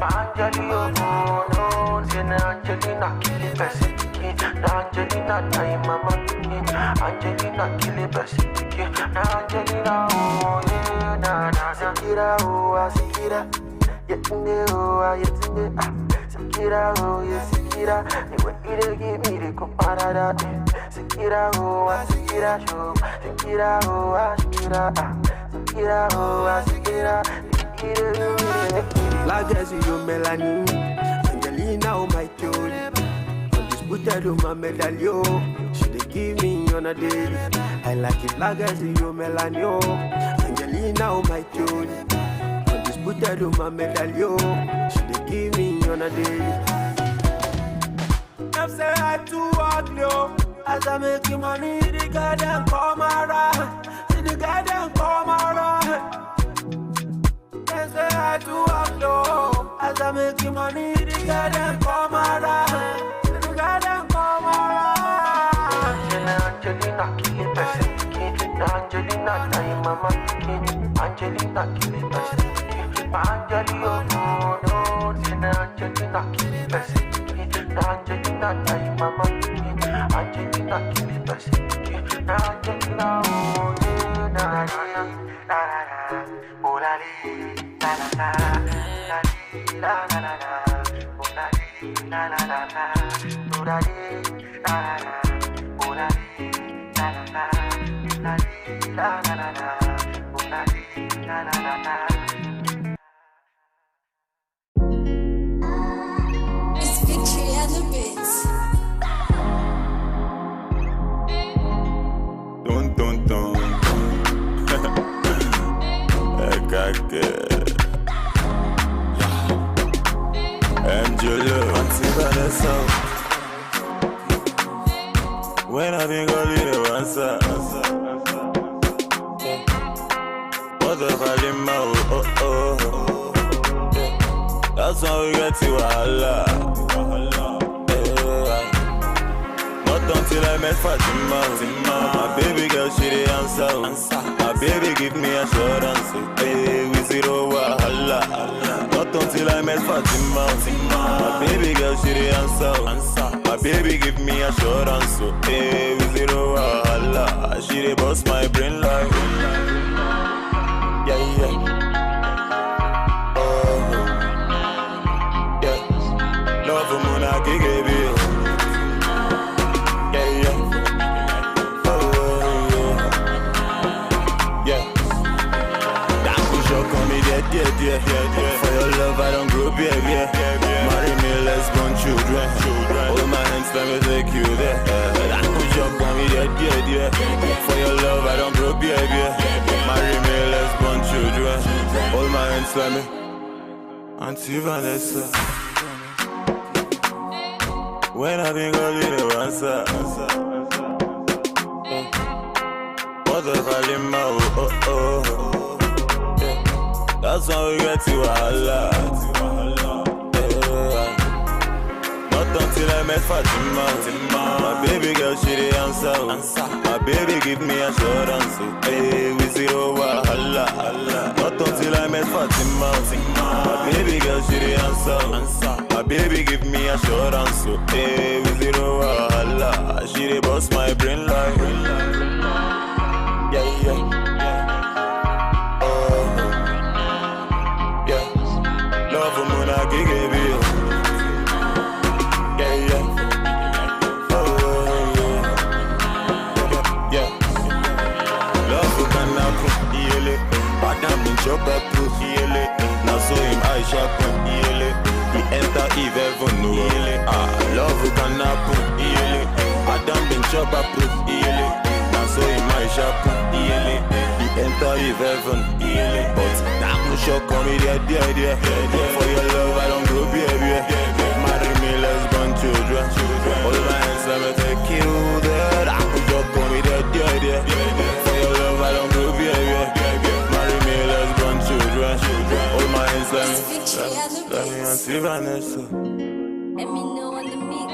Angelina, oh no, say Angelina, kill it best. Angelina, time mama, Angelina, kill it best. Angelina, oh yeah, na na, Sikira, oh Sikira, yetinde, oh yetinde, Sikira, oh yeah, Sikira, the way you give me the comparada, Sikira, oh Sikira, show, Sikira, oh Sikira, Sikira, oh Sikira, Legacy, you melanin, Angelina, oh my Jolie, undisputed, oh my medallion, she dey give me on a daily. I like it, Legacy, you melanin, oh Angelina, oh my Jolie, undisputed, oh my medallion, she dey give me on a daily. Them say I too ugly, oh. As I make you money, the guy them come around. See the guy them come around. Them say I too ugly, oh. As I make you money, the guy them come around. See the guy them come around. Angelina, kill it best. Angelina, time mama. Angelina, kill it best. Angelina, oh no, say Angelina, kill it best. Angelina, time mama. Angelina, kill it best. Angelina, oh yeah, na na na, oh la la la la, la la la la, oh la la la la, oh la la la, oh la la la la, la la la la, oh la la la. It's Victory and the Bits. Dun dun dun. Angelo, Vanessa. When I think of you, answer. What the volume, oh. That's how we get to Allah. Not until I met Fatima. My baby girl, she the answer. My baby give me assurance. Hey, we zero wahala. Not until I met Fatima. My baby girl, she the answer. My baby give me assurance. Hey, we zero wahala. She the boss my brain like. Yeah. Love for Mona Gigi. Yeah. For your love, I don't grow baby. Marry me, let's born children. Hold my hands, let me take you there. I could jump on me, yeah. For your love, I don't grow baby. Marry me, let's born children. Hold my hands, let me. Auntie Vanessa. When I think of you, the answer. What the volume, oh. That's how we get to Allah. Not until I met Fatima. My baby girl, she the answer. My baby give me assurance. Hey, we zero wahala. Not until I met Fatima. My baby girl, she the answer. My baby give me assurance. Hey, we zero wahala. She the boss my brain like. Yeah. Love for Mona Gigi. Yeah. Love for Kanaku. Badam in Chopper Proof. Now so him I sharpen. He enter Eve heaven. Love for Kanaku. Badam in Chopper Proof. Now so him I sharpen. He enter Eve heaven. But now sure come with the idea. For your love, I don't grow baby. Marry me, let's born children. Hold my hands, let me take you there. I could just come with the idea. For your love, I don't grow baby. Marry me, let's born children. Hold my hands, let me Auntie Vanessa. Let me know on the mix.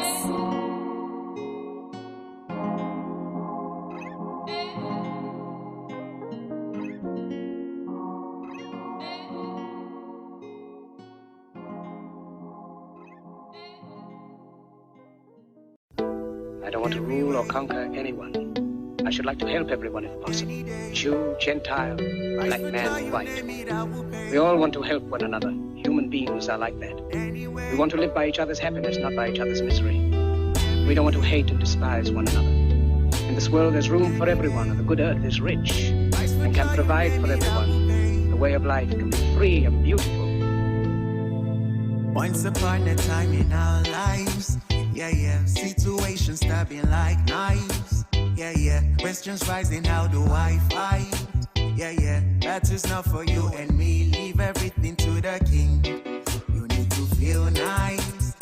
want to rule or conquer anyone. I should like to help everyone if possible. Jew, Gentile, black man, white. We all want to help one another. Human beings are like that. We want to live by each other's happiness, not by each other's misery. We don't want to hate and despise one another. In this world there's room for everyone, and the good earth is rich and can provide for everyone. The way of life can be free and beautiful. Once upon a time in our lives, situations stabbing like knives, questions rising, how do I fight? That is not for you and me, leave everything to the king. You need to feel nice,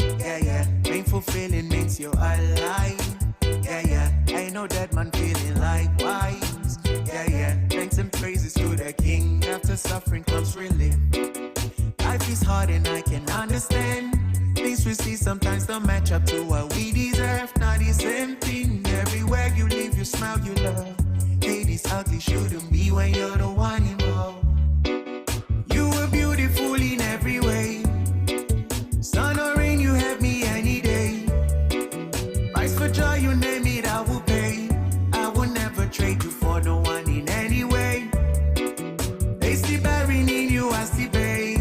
painful feeling makes you alive, ain't no dead man feeling likewise, thanks and praises to the king, after suffering comes relief. Life is hard and I can understand. Things we see sometimes don't match up to what we deserve. Not the same thing. Everywhere you live, you smile, you love. Hate is ugly, shouldn't be when you're the one involved. You were beautiful in every way. Sun or rain, you have me any day. Price for joy, you name it, I will pay. I will never trade you for no one in any way. They see bearing in you, I see babe.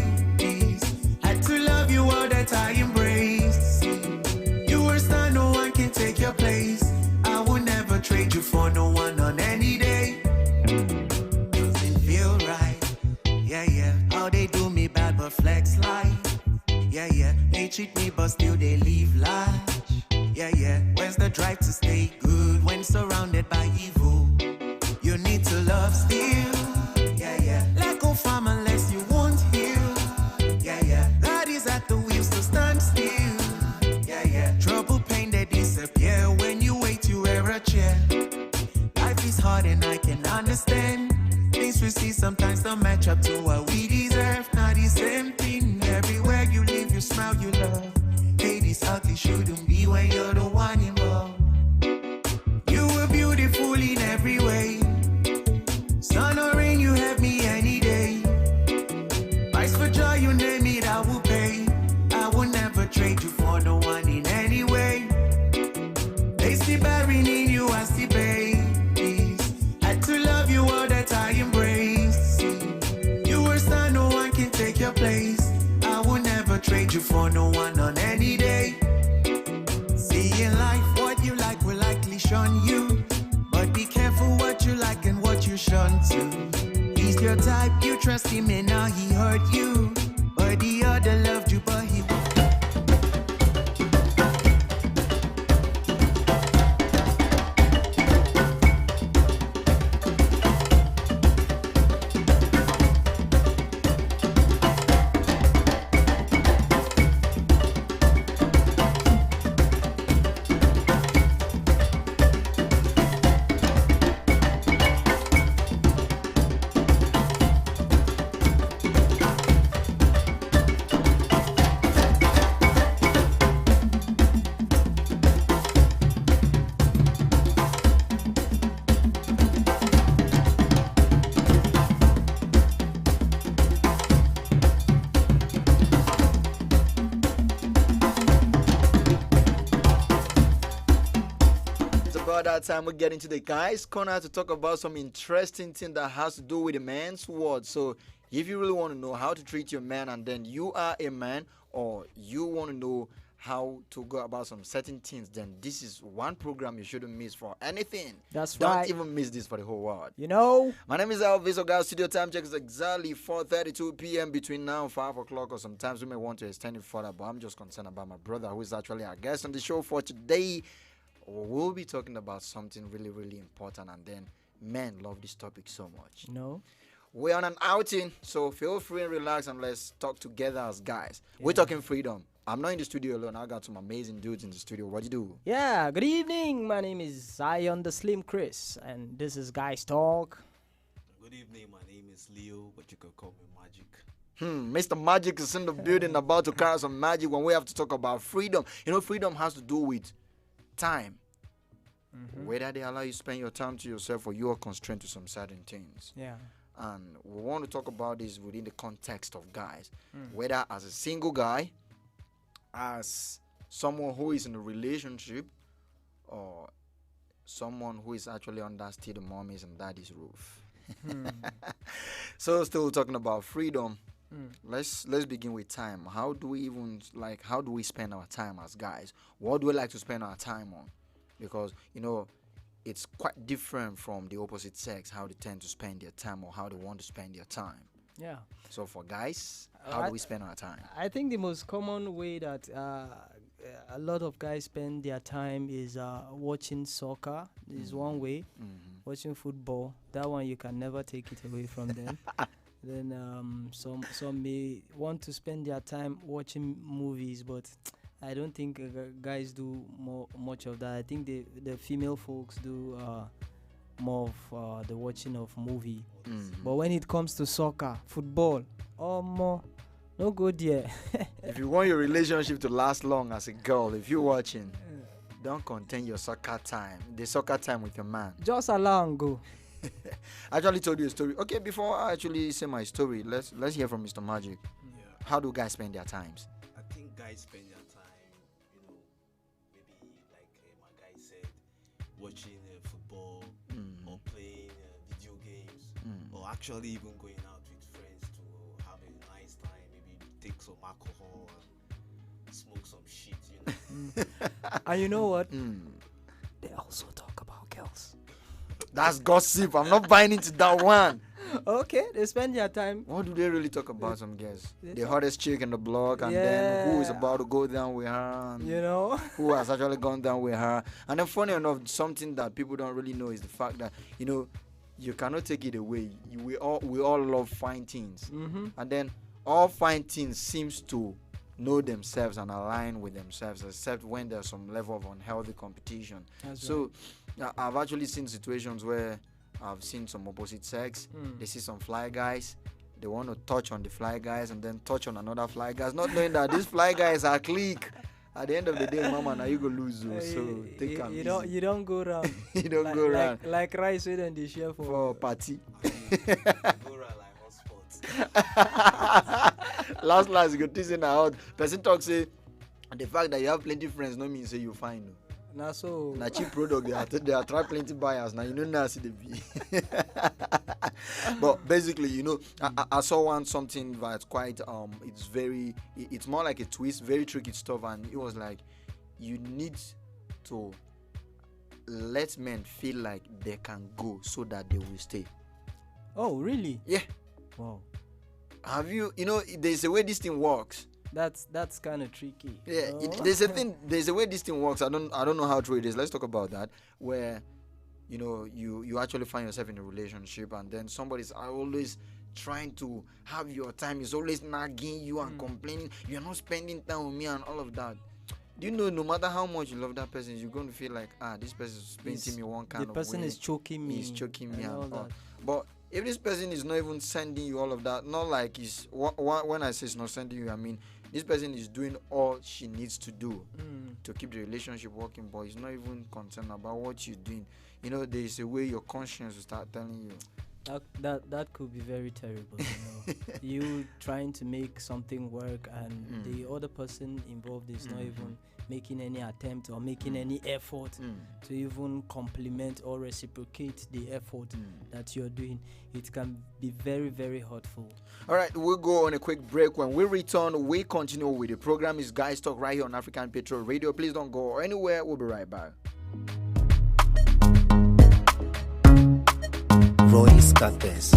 I embrace. You were star, no one can take your place. I will never trade you for no one on any day. Doesn't feel right. How they do me bad but flex life. They cheat me but still they leave large. Where's the drive to stay good when surrounded by evil? You need to love still. Let go from unless you won't heal. That is at the wheels to stand still. Trouble, pain, they disappear when you wait, you wear a chair. Life is hard and I can understand. Things we see sometimes don't match up to what we deserve. Not the same thing. Everywhere you live, you smile, you love. Hate is ugly, shouldn't be when you're the one involved. You were beautiful in every way. Sun or rain, you have me any day. Price for joy, you name it, I will pay. I will never trade you for no one in any way. They see bearing in you, I see babies. Had to love you all that I embrace. You were star, no one can take your place. I will never trade you for no one on any day. See in life, what you like will likely shun you. But be careful what you like and what you shun to. He's your type, you trust him and now he hurt you. But the other loved you, but he That time we get into the guys corner to talk about some interesting thing that has to do with a man's world. So if you really want to know how to treat your man and then you are a man, or you want to know how to go about some certain things, then this is one program you shouldn't miss for anything. That's Don't right. even miss this for the whole world. You know, my name is Elvis Oga. Studio time check is exactly 4:32 p.m. between now and 5 o'clock, or sometimes we may want to extend it further, but I'm just concerned about my brother, who is actually our guest on the show for today. We'll be talking about something really, really important, and then men love this topic so much. No. We're on an outing, so feel free and relax, and let's talk together as guys. We're talking freedom. I'm not in the studio alone. I got some amazing dudes in the studio. What you do? Yeah, good evening. My name is Zion the Slim Chris, and this is Guys Talk. Good evening. My name is Leo, but you can call me Magic. Mr. Magic is in the building, about to carry some magic when we have to talk about freedom. You know, freedom has to do with time. Whether they allow you to spend your time to yourself or you are constrained to some certain things. Yeah. And we want to talk about this within the context of guys. Whether as a single guy, as someone who is in a relationship, or someone who is actually under still the mommy's and daddy's roof. So still talking about freedom. Let's begin with time. How do we spend our time as guys? What do we like to spend our time on? Because it's quite different from the opposite sex, how they tend to spend their time or how they want to spend their time. Yeah. So for guys, how do we spend our time? I think the most common way that a lot of guys spend their time is watching soccer. Is one way. Watching football. That one you can never take it away from them. Then some may want to spend their time watching movies, but I don't think guys do much of that. I think the female folks do more of the watching of movie. But when it comes to soccer, football, more no good there. If you want your relationship to last long as a girl, if you're watching, don't contain your soccer time. The soccer time with your man. Just allow and go. I actually told you a story. Okay, before I actually say my story, let's hear from Mr. Magic. Yeah. How do guys spend their times? I think guys spend their time, maybe like my guy said, watching football or playing video games, or actually even going out with friends to have a nice time. Maybe take some alcohol and smoke some shit. And you know what? They also talk about girls. That's gossip. I'm not buying into that one. Okay, they spend their time. What do they really talk about? Some girls, the hottest chick in the block, and then who is about to go down with her, and who has actually gone down with her. And then, funny enough, something that people don't really know is the fact that you cannot take it away. We all love fine things, and then all fine things seems to know themselves and align with themselves, except when there's some level of unhealthy competition. So I've actually seen situations where I've seen some opposite sex. They see some fly guys. They want to touch on the fly guys and then touch on another fly guys, not knowing that these fly guys are clique. At the end of the day, mama, now you go lose. So take them easy. You don't go around. You don't go around. Like rice with and the share for party. Go around like hot spots. Last, you go teasing out. Person talk say, the fact that you have plenty friends no mean say you fine. Now so na cheap product they attract plenty buyers. Now now see the B. But basically, I saw something that's quite it's more like a twist, very tricky stuff, and it was like you need to let men feel like they can go so that they will stay. Oh, really? Yeah. Wow. Have you there's a way this thing works. That's kind of tricky. Yeah, there's a way this thing works. I don't know how true it is. Let's talk about that. Where, you actually find yourself in a relationship, and then somebody's always trying to have your time. Is always nagging you and complaining. You're not spending time with me and all of that. Do you know, no matter how much you love that person, you're going to feel like, this person is painting me one kind of way. The person is choking me. He's choking me and all that. But if this person is not even sending you all of that, not like when I say it's not sending you, I mean this person is doing all she needs to do to keep the relationship working, but he's not even concerned about what you're doing. There is a way your conscience will start telling you. That could be very terrible. You trying to make something work, and the other person involved is not even making any attempt or making any effort to even compliment or reciprocate the effort that you're doing. It can be very, very hurtful. All right, we'll go on a quick break. When we return, we continue with the program. Is Guys Talk right here on African Patriot Radio. Please don't go anywhere. We'll be right back. Royce Cates.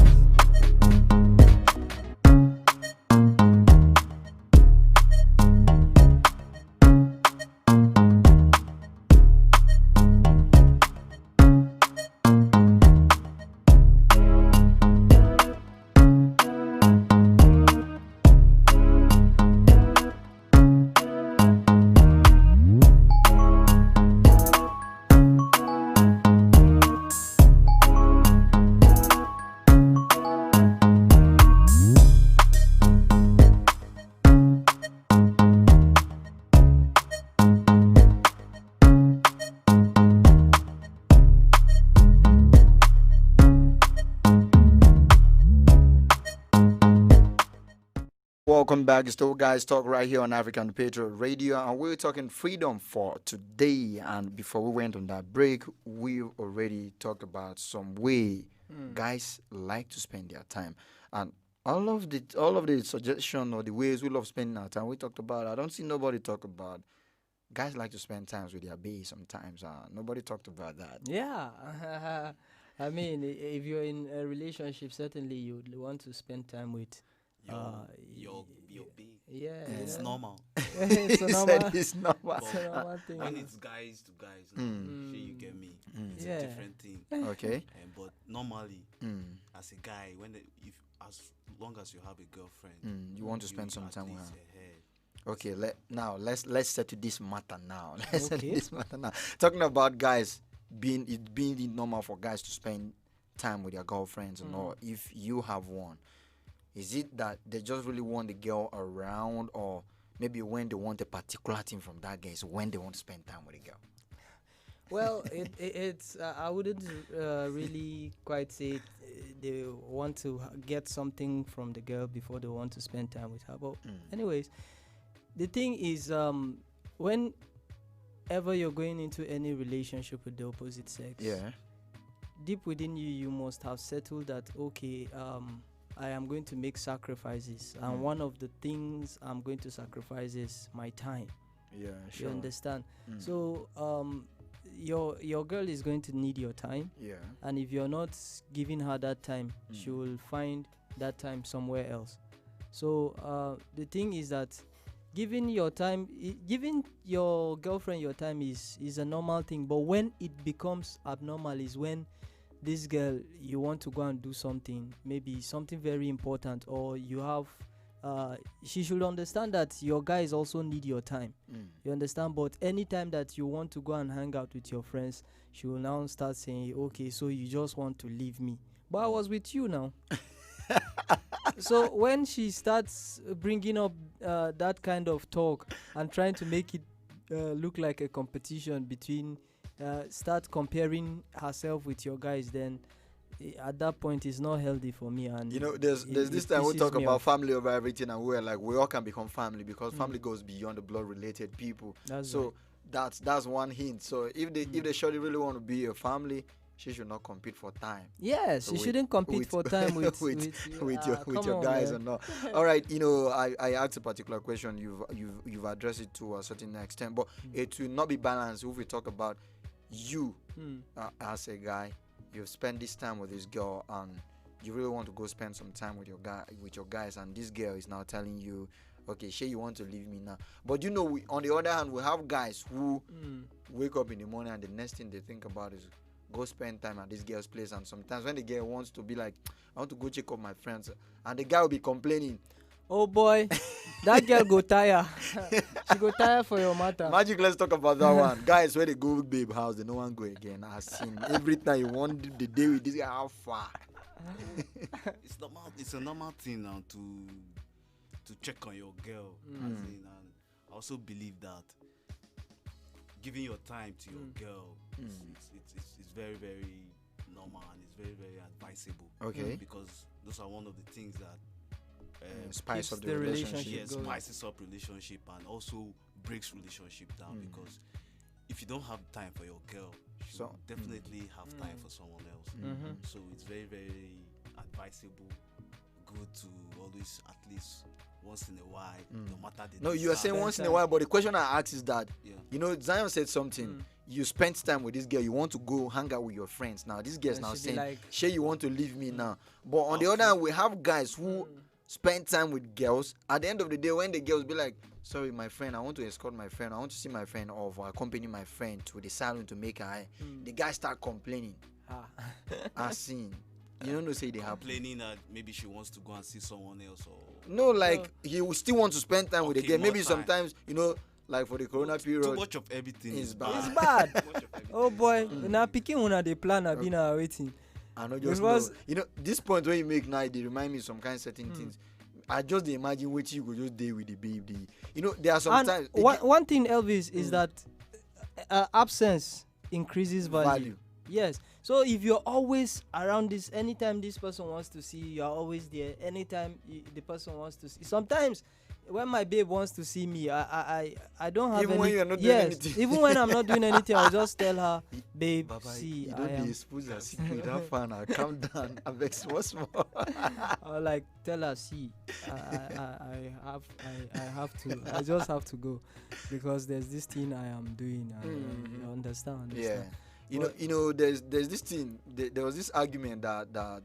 welcome back. It's still Guys Talk right here on African Patriot Radio, and we're talking freedom for today. And before we went on that break, we already talked about some way guys like to spend their time, and all of the suggestion or the ways we love spending our time. We talked about. I don't see nobody talk about guys like to spend times with their bae sometimes. Nobody talked about that. Yeah. I mean, if you're in a relationship, certainly you'd want to spend time with your B. Yeah, It's normal. It's a normal. It's normal. It's a normal thing. When it's guys to guys, sure you get me. It's Yeah. a different thing. Okay. But normally, as a guy, if as long as you have a girlfriend, You want to spend some at time with least, her. Okay, let's settle this matter now. Let's settle Okay. this matter now. Talking about guys being normal for guys to spend time with their girlfriends and all. If you have one, is it that they just really want the girl around, or maybe when they want a particular thing from that guy is when they want to spend time with a girl? Well, it's I wouldn't really quite say they want to get something from the girl before they want to spend time with her. But anyways, the thing is, whenever you're going into any relationship with the opposite sex, deep within you, you must have settled that, okay, I am going to make sacrifices, and one of the things I'm going to sacrifice is my time. Yeah, sure. You understand? So your girl is going to need your time. Yeah. And if you're not giving her that time, she will find that time somewhere else. So the thing is that giving your girlfriend your time is a normal thing, but when it becomes abnormal is when this girl, you want to go and do something, maybe something very important, or you have she should understand that your guys also need your time. You understand? But anytime that you want to go and hang out with your friends, she will now start saying, okay, so you just want to leave me, but I was with you now. So when she starts bringing up that kind of talk and trying to make it look like a competition between start comparing herself with your guys, then at that point it's not healthy for me. And there's this time we talk about family over everything, and we're like, we all can become family because family goes beyond the blood related people. That's one hint. So if the shorty really want to be a family, she should not compete for time. Yes, she shouldn't compete for time with your guys or not. All right, I asked a particular question. You've addressed it to a certain extent, but it will not be balanced if we talk about you as a guy. You spend this time with this girl, and you really want to go spend some time with your guys, and this girl is now telling you, okay, Shay, you want to leave me now. But on the other hand, we have guys who wake up in the morning and the next thing they think about is go spend time at this girl's place. And sometimes when the girl wants to be like, I want to go check up my friends, and the guy will be complaining, oh boy, that girl go tire. She go tire for your matter. Magic, let's talk about that one. Guys, when they go babe house, they no one go again. I've seen every time you want the day with this guy, how far? It's normal. It's a normal thing now to check on your girl. And I also believe that giving your time to your girl, it's very, very normal, and it's very, very advisable. Okay. Because those are one of the things that spice up the relationship. Yes, spices up relationship and also breaks relationship down, because if you don't have time for your girl, you definitely have time for someone else. So it's very, very advisable, good to always, at least once in a while, no matter the. No, you are saying once in a while, but the question I ask is that, Zion said something. You spent time with this girl, you want to go hang out with your friends. Now this girl is now saying, like, Shay, you want to leave me now. But on the other hand, we have guys who spend time with girls. At the end of the day, when the girls be like, sorry, my friend, I want to escort my friend, I want to see my friend, or accompany my friend to the salon to make her hair, the guy start complaining. I seen. You don't know, say they have complaining that maybe she wants to go and see someone else, or no, like he will still want to spend time with the girl. Maybe sometimes, like for the corona period, too much of everything is bad. It's bad. Oh boy, now picking one of the plan I've been waiting. I know, just this point when you make now, they remind me some kind of certain things. I just imagine what you could just deal with the baby. There are sometimes one thing, Elvis, is that absence increases value. Yes. So if you're always around this, anytime this person wants to see you, you're always there. Anytime the person wants to see. Sometimes when my babe wants to see me, I don't have Even any. when you're not doing yes. anything. Even when I'm not doing anything, I'll just tell her, babe, Baba, see, you I don't am. expose your secret. Have fun. I'll calm down. I vex what's more. I'll like tell her, see, I have to. I just have to go because there's this thing I am doing. And, you understand? Yeah. You know, there's this thing. There was this argument that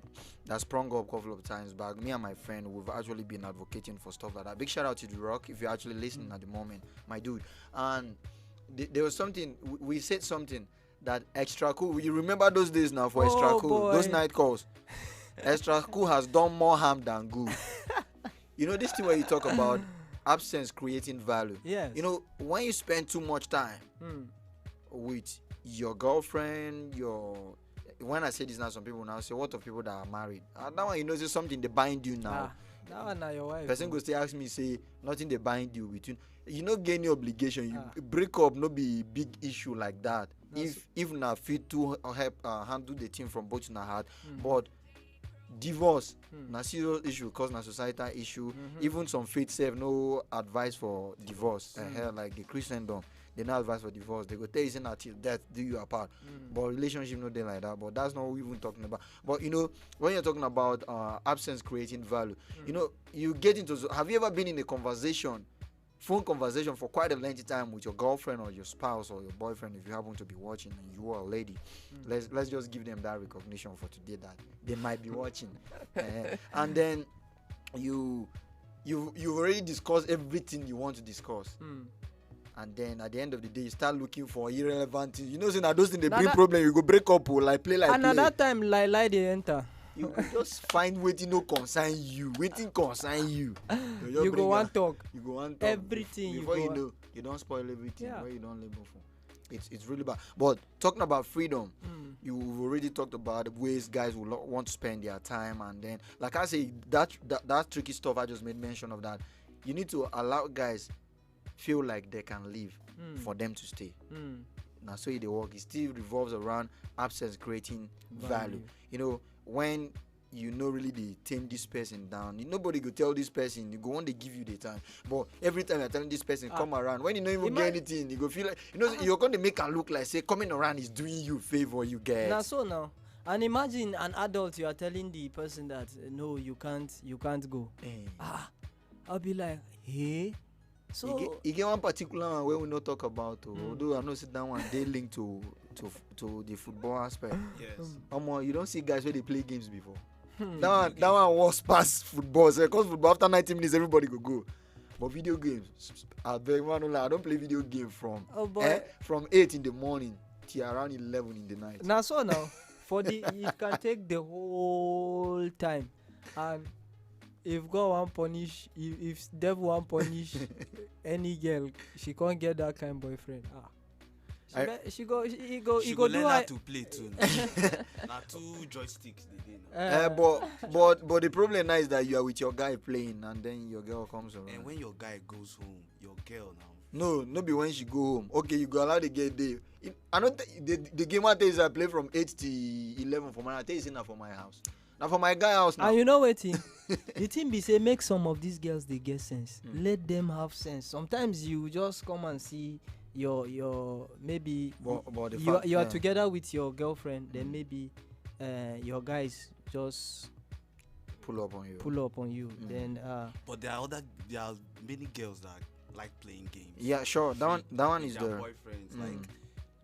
sprung up a couple of times back. Me and my friend, we've actually been advocating for stuff like that. Big shout out to The Rock if you're actually listening at the moment, my dude. And there was something we said something that extra cool. You remember those days now for extra cool, those night calls. Extra cool has done more harm than good. You know this thing where you talk about absence creating value. Yes. You know when you spend too much time with your girlfriend, when I say this now, some people now say, what of people that are married? That one, you know, it's something they bind you now. That one now your wife. Person go stay ask me, say, nothing they bind you between. You know, gain your obligation. You break up, no be big issue like that. If na fit to help handle the thing from both in the heart, but divorce na serious issue cause na societal issue. Even some faith say no advice for divorce. Like the Christendom. They not advise for divorce. They go tell you that till death do you apart. But relationship not there like that. But that's not what we're even talking about. But you know, when you're talking about absence creating value, you know, you get into. Have you ever been in a conversation, phone conversation for quite a lengthy time with your girlfriend or your spouse or your boyfriend if you happen to be watching and you are a lady? Let's just give them that recognition for today that they might be watching. And then you've already discussed everything you want to discuss. And then at the end of the day, you start looking for irrelevant things. You know, saying that those things they bring problem. You go break up or like play like. And at that time, lie they enter. You just find waiting no concern you. Waiting concern you. You go one talk. You go one talk. Everything before you know, go you don't spoil everything. Where you don't labor for. It's really bad. But talking about freedom, you've already talked about the ways guys will want to spend their time, and then, like I say, that tricky stuff I just made mention of that. You need to allow guys feel like they can live for them to stay. Now, so they work. It still revolves around absence creating value. You know, when you know really they tame this person down, nobody go tell this person. You go on, they give you the time. But every time you're telling this person come around, when you don't even get anything, you go feel like you're going to make her look like say coming around is doing you a favor. You get now. And imagine an adult, you are telling the person that no, you can't go. I'll be like, hey. So you get one particular one where we not talk about, although I know sit down one they linked to the football aspect. Yes. You don't see guys where they play games before. That one was past football. So because football after 90 minutes everybody go. But video games, I don't play video game from 8 in the morning till around 11 in the night. Now it can take the whole time, and if God want punish, if devil want punish any girl, she can't get that kind of boyfriend. He go learn how to play too. Now 2 joysticks they did. But the problem now is that you are with your guy playing and then your girl comes around. And when your guy goes home, your girl now. No be when she go home. Okay, you go allow the girl there. I don't the game I tell you I play from 8 to 11 for my. I tell you now for my house. Now for my guy house now. And you know what thing? The thing be say make some of these girls they get sense. Let them have sense. Sometimes you just come and see your maybe you are together with your girlfriend, then maybe your guys just pull up on you. Then but there are many girls that like playing games. Yeah, sure. That one is there. Boyfriends like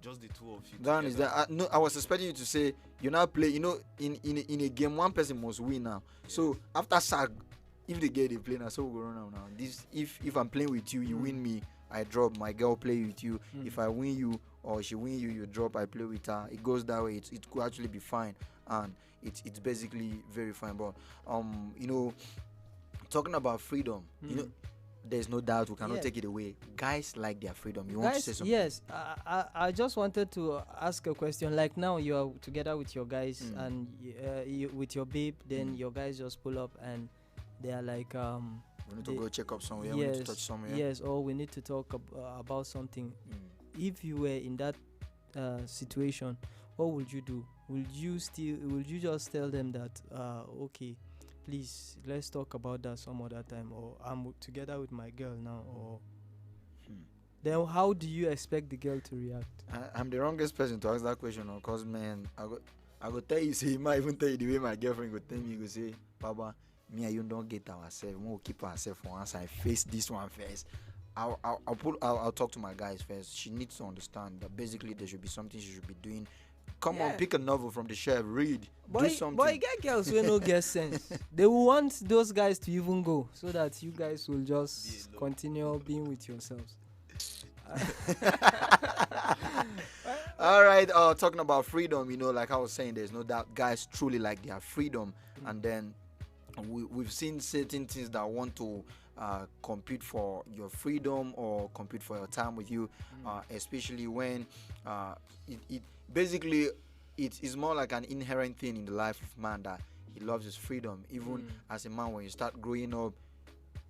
just the two of you. That one is there. I was expecting you to say you now play. You know, in a game, one person must win now. Yeah. So after SAG, if they get a play now, so we go run now. This if I'm playing with you, you win me, I drop. My girl play with you. If I win you or she win you, you drop. I play with her. It goes that way. It could actually be fine, and it's basically very fine. But you know, talking about freedom, you know. There's no doubt we cannot take it away. Guys like their freedom. You want to say something? Yes. I just wanted to ask a question. Like now you are together with your guys and you, with your babe. Then your guys just pull up and they are like we need to go check up somewhere. We need to touch somewhere. Yes. Or we need to talk about something. If you were in that situation, what would you do? Would you just tell them that okay, please let's talk about that some other time, or I'm together with my girl now, or then how do you expect the girl to react? I'm the wrongest person to ask that question, because man, I go tell you, say, he might even tell you the way my girlfriend go tell me, you go say, Papa, me and you don't get ourselves, we'll keep ourselves for once. I face this one first. I'll talk to my guys first. She needs to understand that basically there should be something she should be doing. Come on, pick a novel from the shelf, read, do something. But you get girls who no get sense. They will want those guys to even go, so that you guys will just continue being with yourselves. All right, talking about freedom, like I was saying, there's no doubt guys truly like their freedom, and then we've seen certain things that want to compete for your freedom or compete for your time with you, especially when it basically it is more like an inherent thing in the life of man that he loves his freedom. Even as a man, when you start growing up,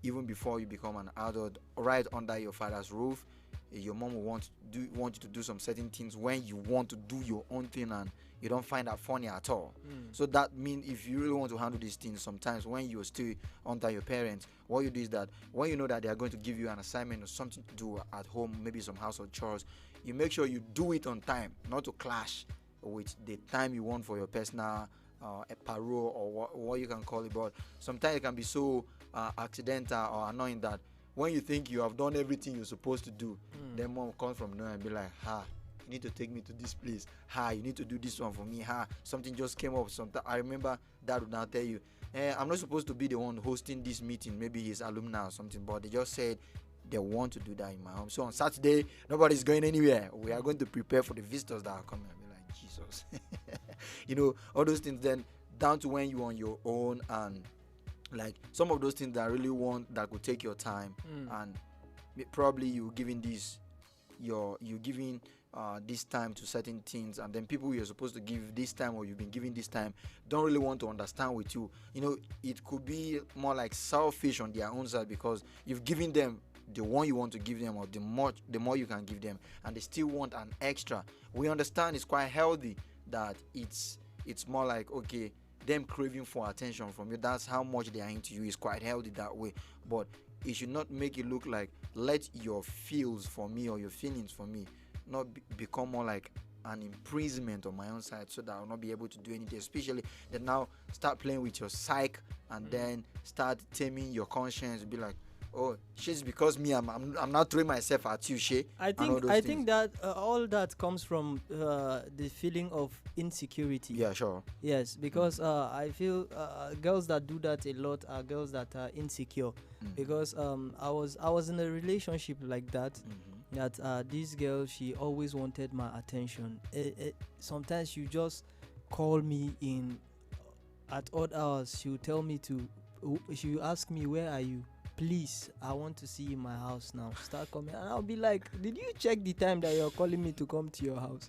even before you become an adult, right under your father's roof, your mom will want you to do some certain things when you want to do your own thing, and you don't find that funny at all. So that means if you really want to handle these things, sometimes when you're still under your parents, what you do is that when you know that they are going to give you an assignment or something to do at home, maybe some household chores, you make sure you do it on time, not to clash with the time you want for your personal parole, or what you can call it. But sometimes it can be so accidental or annoying that when you think you have done everything you're supposed to do, then mom comes from nowhere and be like, you need to take me to this place. You need to do this one for me. Something just came up. I remember dad would now tell you, I'm not supposed to be the one hosting this meeting, maybe his alumni or something, but they just said they want to do that in my home. So on Saturday, nobody's going anywhere. We are going to prepare for the visitors that are coming. I'll be like, Jesus. All those things. Then down to when you're on your own, and like some of those things that I really want that could take your time, and probably you're giving this time to certain things, and then people you're supposed to give this time, or you've been giving this time, don't really want to understand with you. It could be more like selfish on their own side, because you've given them the one you want to give them, or the more you can give them, and they still want an extra. We understand it's quite healthy that it's more like, okay, them craving for attention from you, that's how much they are into you, is quite healthy that way. But it should not make it look like, let your feels for me or your feelings for me not become more like an imprisonment on my own side, so that I'll not be able to do anything. Especially that now start playing with your psyche, and then start taming your conscience, be like, oh, shit's because me, I'm not throwing myself at you, shit. I think that all that comes from the feeling of insecurity. Yeah, sure. Yes, because I feel girls that do that a lot are girls that are insecure. Because I was in a relationship like that. That this girl, she always wanted my attention. Sometimes you just call me in at odd hours. She'll tell me she'll ask me, where are you? Please, I want to see you in my house now. Start coming. And I'll be like, did you check the time that you're calling me to come to your house?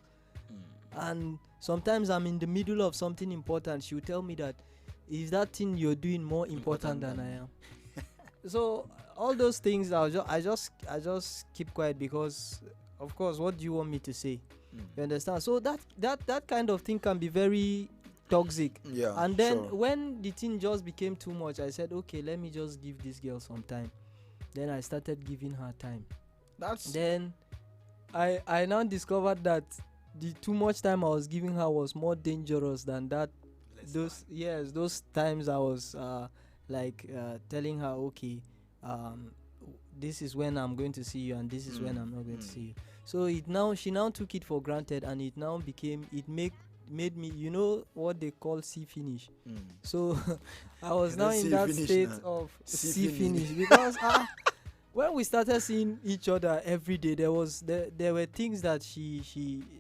And sometimes I'm in the middle of something important. She'll tell me that, is that thing you're doing more important than I am? So all those things, I just keep quiet, because of course, what do you want me to say? You understand? So that kind of thing can be very toxic. Yeah. And then when the thing just became too much, I said, okay, let me just give this girl some time. Then I started giving her time. Then I now discovered that the too much time I was giving her was more dangerous than that. Those times I was telling her, okay, this is when I'm going to see you, and this is when I'm not going to see you. So she now took it for granted, and it now made me, you know what they call C finish. So I was now in that state of C finish because when we started seeing each other every day, there were things that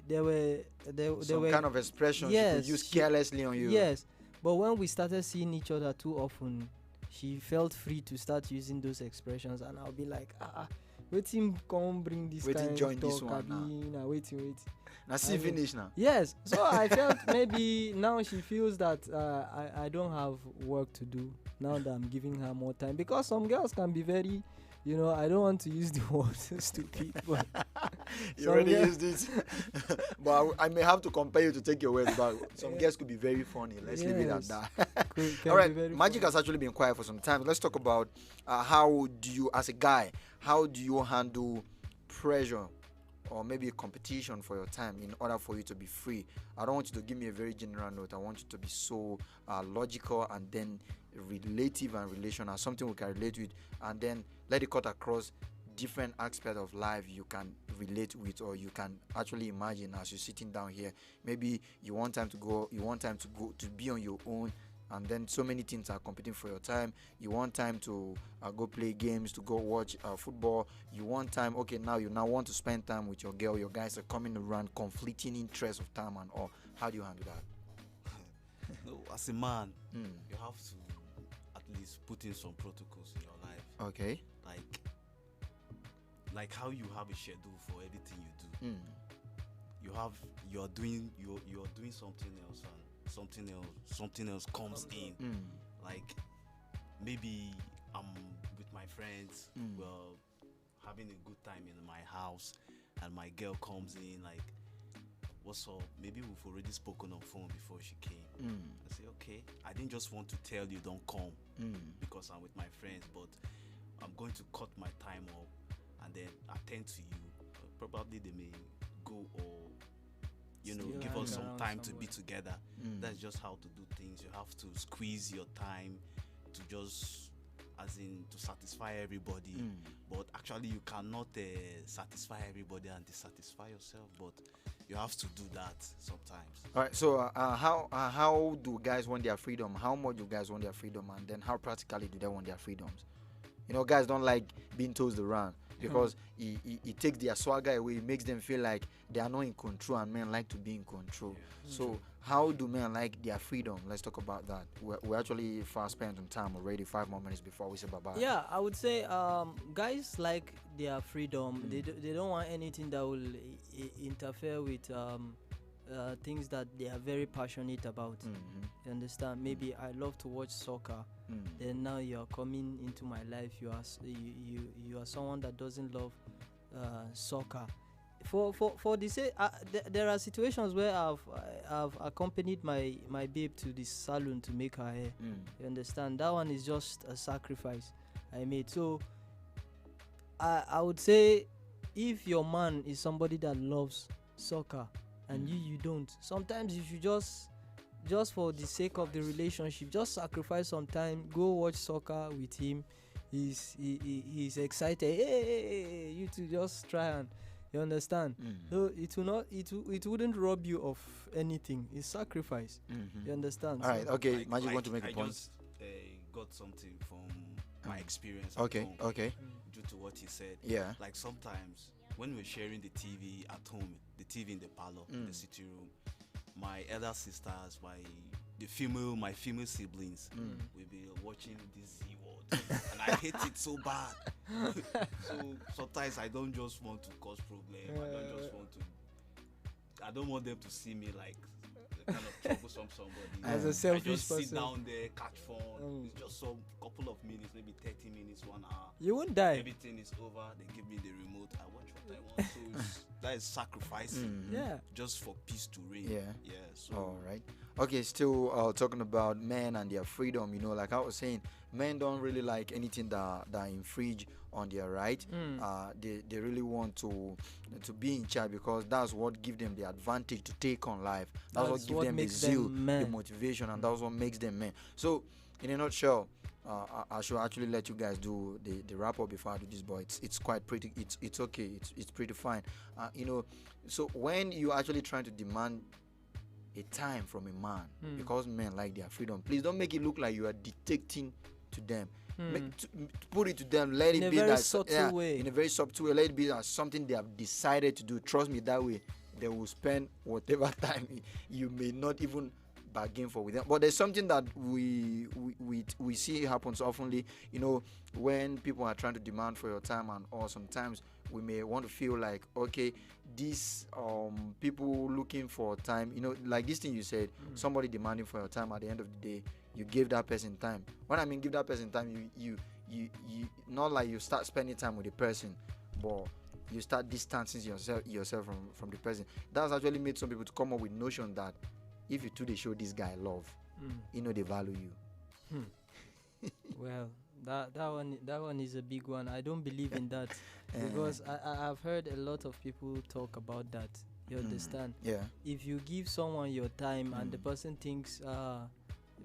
there were kind of expressions she could use carelessly on you. Yes, but when we started seeing each other too often, she felt free to start using those expressions, and I'll be like, waiting, come bring this kind join of this talk, one now. waiting. Now see finish now. Yes, so I felt maybe now she feels that I don't have work to do now that I'm giving her more time, because some girls can be very, I don't want to use the word stupid, but You already used it. But I may have to compare you to take your words back. Some girls could be very funny. Let's leave it at that. All right, Magic has actually been quiet for some time. Let's talk about how do you, as a guy, how do you handle pressure or maybe a competition for your time in order for you to be free? I don't want you to give me a very general note. I want you to be so logical and then relative and relational, something we can relate with, and then let it cut across different aspects of life you can relate with, or you can actually imagine as you're sitting down here. Maybe you want time to go to be on your own, and then so many things are competing for your time. You want time to go play games, to go watch football. You want time, okay, now you want to spend time with your girl. Your guys are coming around, conflicting interests of time and all. How do you handle that? No, as a man, you have to at least put in some protocols in your life. Okay. Like how you have a schedule for everything you do. You're doing something else, and something else comes in. Like maybe I'm with my friends, we're having a good time in my house, and my girl comes in like, what's up? Maybe we've already spoken on phone before she came. I say, okay, I didn't just want to tell you don't come because I'm with my friends, but I'm going to cut my time off and then attend to you. Probably they may go or give us some time to be together. That's just how to do things. You have to squeeze your time to just, as in, to satisfy everybody. But actually you cannot satisfy everybody and dissatisfy yourself, but you have to do that sometimes. All right, so how do guys want their freedom? How much do guys want their freedom, and then how practically do they want their freedoms? Guys don't like being tossed around because it takes their swagger away. It makes them feel like they are not in control, and men like to be in control. So how do men like their freedom? Let's talk about that. We're actually fast spent on time already. 5 more minutes before we say bye-bye. Yeah, I would say guys like their freedom. They don't want anything that will interfere with things that they are very passionate about. You understand? Maybe I love to watch soccer. Then now you are coming into my life. You are someone that doesn't love soccer. For the say, there are situations where I've accompanied my babe to the salon to make her hair. You understand? That one is just a sacrifice I made. So I would say, if your man is somebody that loves soccer and you don't, sometimes you should just for the sake of the relationship, just sacrifice some time, go watch soccer with him. He's excited. Hey, you two just try, and you understand. So it wouldn't rob you of anything. It's sacrifice. You understand? All right, okay. Magic want to make a point. I just got something from my experience. Okay. Due to what he said. Yeah. Like sometimes when we're sharing the TV at home, the TV in the parlor, in the sitting room, my elder sisters, my female siblings will be watching this Z World, and I hate it so bad. So sometimes I don't just want to cause problem. I don't want them to see me like kind of troublesome somebody. As a selfish I just person. sit down there, catch phone. It's just some couple of minutes, maybe 30 minutes, 1 hour. You won't die. Everything is over. They give me the remote. I watch what I want. So that is sacrificing. Yeah. Just for peace to reign. Yeah. So all right. Okay, still talking about men and their freedom. Like I was saying, men don't really like anything that infringe on their right. They really want to be in charge, because that's what gives them the advantage to take on life. That's what gives them the zeal, the motivation, and that's what makes them men. So, in a nutshell, I should actually let you guys do the wrap up before I do this, but it's quite pretty. It's okay. It's pretty fine. So when you actually trying to demand a time from a man, because men like their freedom, please don't make it look like you are dictating to them. Put it to them. Let it be in a very subtle way. In a very subtle way. Let it be as something they have decided to do. Trust me, that way they will spend whatever time you may not even bargain for with them. But there's something that we see happens oftenly. When people are trying to demand for your time, and or sometimes we may want to feel like, okay, these people looking for time, like this thing you said, somebody demanding for your time. At the end of the day, you give that person time. When I mean give that person time, you not like you start spending time with the person, but you start distancing yourself from the person. That's actually made some people to come up with notion that if you they show this guy love, they value you. Well, that one is a big one. I don't believe in that because I've heard a lot of people talk about that. You understand? Yeah. If you give someone your time and the person thinks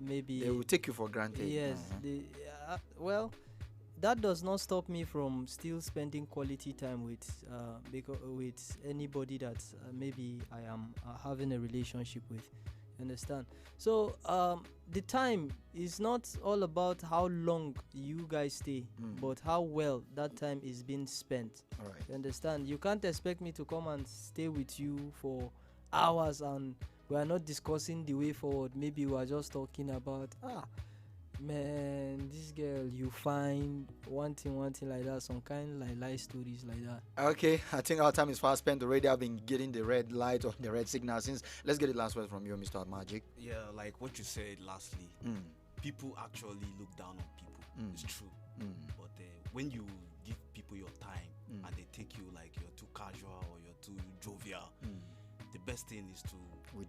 maybe they will take you for granted. Yes. Well, that does not stop me from still spending quality time with anybody that maybe I am having a relationship with. Understand? So the time is not all about how long you guys stay, but how well that time is being spent. All right. You understand? You can't expect me to come and stay with you for hours and we are not discussing the way forward. Maybe we are just talking about man, this girl you find one thing like that, some kind like life stories like that. Okay, I think our time is fast spent already. I've been getting the red light or the red signal since. Let's get the last word from you, Mr. Magic. Yeah, like what you said lastly, people actually look down on people. It's true. But when you give people your time and they take you like you're too casual or you're too jovial, the best thing is to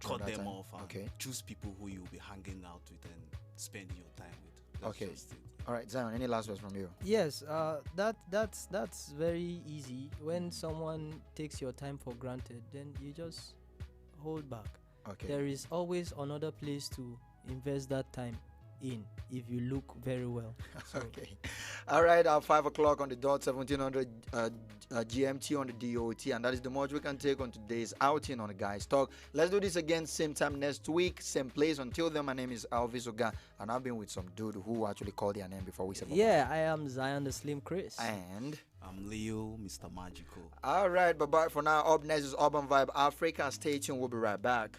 cut them off and choose people who you'll be hanging out with and spending your time with. That's all right, Zion, any last words from you? Yes, that's very easy. When someone takes your time for granted, then you just hold back. Okay. There is always another place to invest that time in if you look very well. So. Okay. All right, 5 o'clock on the dot, 1700 GMT on the DOT, and that is the much we can take on today's outing on the Guys Talk. Let's do this again same time next week, same place. Until then, my name is Alvis Oga, and I've been with some dude who actually called their name before we said yeah, I am Zion the Slim Chris. And I'm Leo, Mr. Magical. All right, bye-bye for now. Up next is Urban Vibe Africa. Stay tuned, we'll be right back.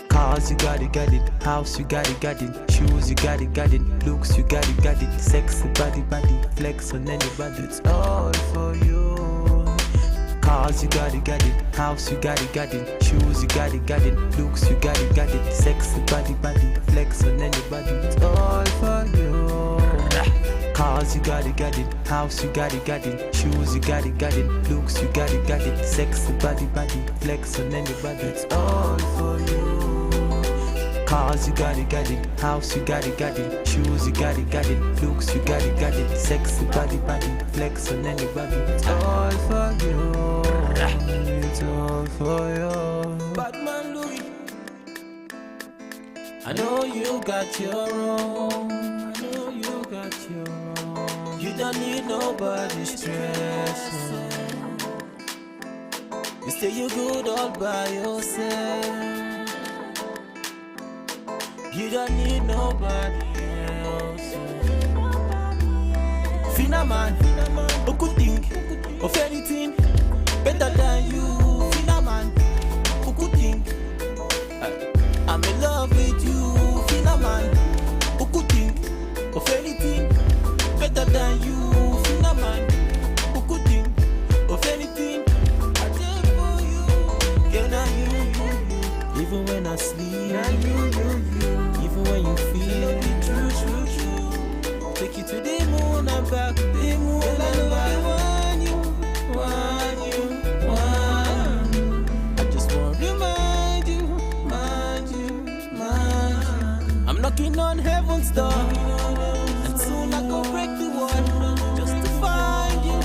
Cars, you got it. House, you got it. Shoes, you got it. Looks, you got it. Sexy body, flex on anybody. It's all for you. Cars, you got it. House, you got it. Shoes, you got it. Looks, you got it. Sexy body, flex on anybody. It's all for you. Cars, you got it. House, you got it. Shoes, you got it. Looks, you got it. Sexy body, flex on anybody. It's all for you. Cars, you got it. House, you got it. Shoes, you got it. Looks, you got it. Sexy body, flex on anybody. It's all for you. It's all for you. Batman Louis, I know you got your own. I know you got your own. You don't need nobody's stress. You say you good all by yourself. You don't need nobody else. Fina man, who could think of anything better than you? Fina man, who could think I'm in love with you? Fina man, who could think of anything better than you? Fina man, who could think of anything? I did for you, girl, now you. Even when I sleep, now you. Even when you feel it, true. Take you to the moon and back, the moon and back. Want you. I just want to remind you. I'm knocking on heaven's door, and soon I go break the wall, just to find you.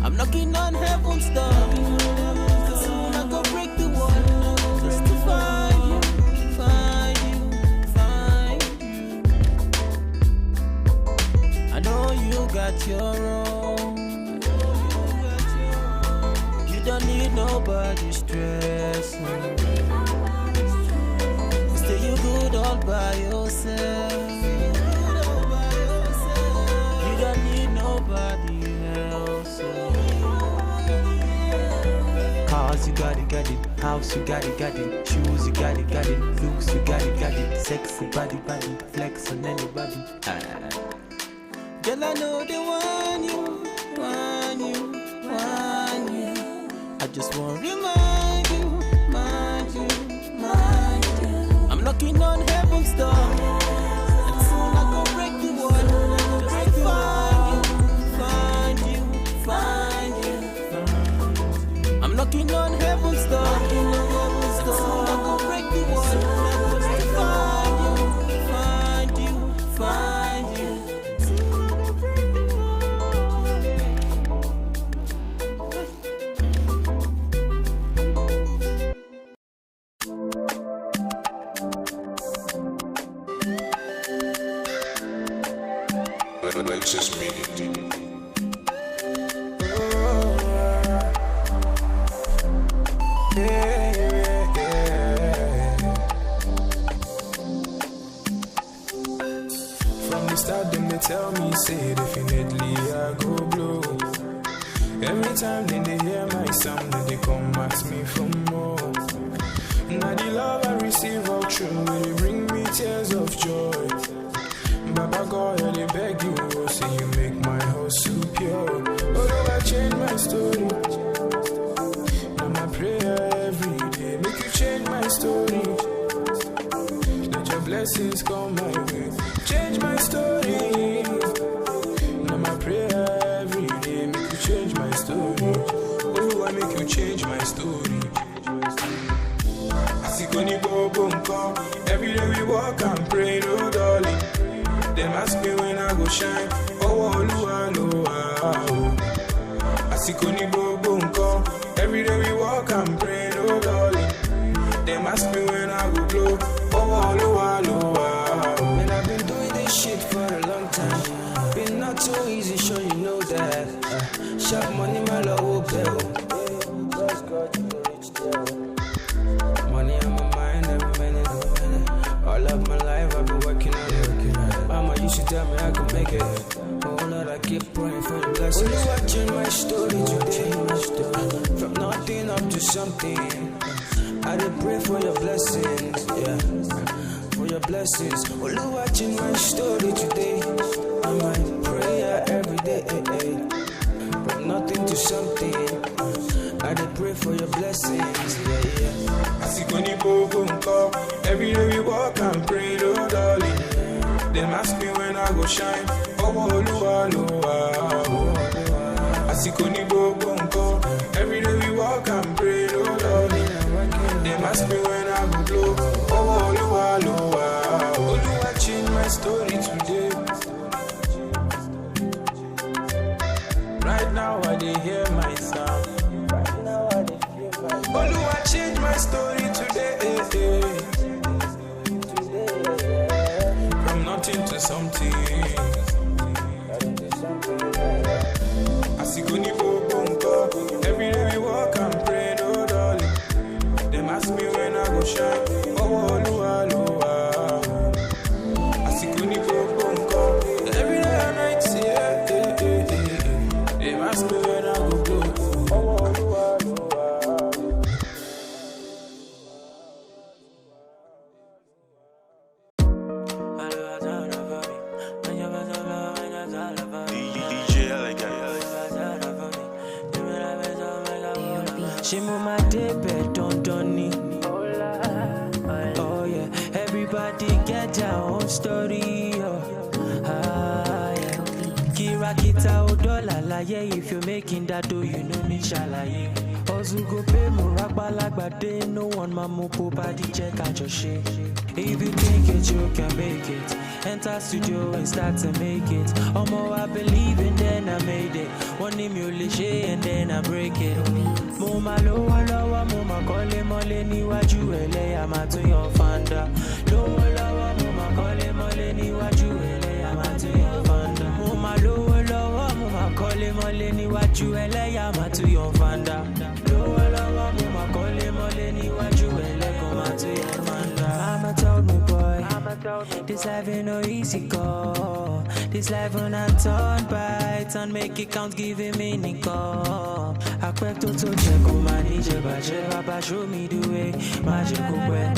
I'm knocking on heaven's door, and soon I go break the wall, just to find you. I know you got your own. You don't need nobody's stress. Stay you good all by yourself. You don't need nobody else. Cars, you got it. House, you got it. Shoes, you got it. Looks, you got it. Sexy body, flex on anybody. Girl, I know they want you. I just want to remind you. I'm knocking on heaven's door, and soon I go break the wall, just to find you. I'm knocking on heaven's door, and soon I go break the wall, just to find you. Alexis Media. From the start, them they tell me, say definitely I go blow. Every time then they hear my sound, then they come ask me for more. Now the love I receive all true, they bring me tears of joy. Baba God, I they beg you, oh, say you make my heart so pure. Although I change my story, now my prayer every day, make you change my story. Let your blessings come my way, change my story. Now my prayer every day, make you change my story. Oh, I make you change my story. I see Connie go boom come. Every day we walk and pray, no darling. Them ask me when I go shine. Oh, I see Connie go boom come. Every day we walk and pray, no darling. Them ask me when I go blow. Oh, and I've been doing this shit for a long time. Been not too easy, sure you know that. Sharp money, my love will bill. Money on my mind, every minute. All of my life, I've been working on it. Mama used to tell me I could make it. Oh Lord, I keep praying for the blessings. Only watching my story today. From nothing up to something. I did pray for your blessings, yeah. For your blessings. Only watching my story today. I might prayer every day. From nothing to something. I did pray for your blessings, yeah. I see Connie Boom come. Every day we walk and pray, oh darling. Them ask me when I go shine. Oh, I see Connie Boom come. Every day we walk and pray, oh darling. Them ask me when I go blow. Oh, I change my story today. ask me when I go shine. Oh, Lua, Lua. I see Kuni go. Every day and night, see, they ask me when I go blow. Oh, Lua, Lua. She move my debit, don't oh yeah, everybody get their own story. Yeah. Kira kita odola la yeah, if you're making that dough, you know me shalaye. Ozu go pay muraba lagbade, no one mamupo body check out your shit. If you think it, you can make it. Enter studio and start to make it. Omo, I believe and then I made it. One emulation and then I break it. Muma lowa, muma kole mole ni waju ele amatu your fanda. Lowa, muma kole mole ni waju ele amatu your fanda. Muma lowa, muma kole mole ni waju ele amatu your fanda. Lowa, muma kole mole ni waju ele amatu your fanda. I'ma tell me boy, this life ain't no easy go. This life when I turn by, turn make it count, give it meaning go. I quit to check on my nije baba show me the way, magic way.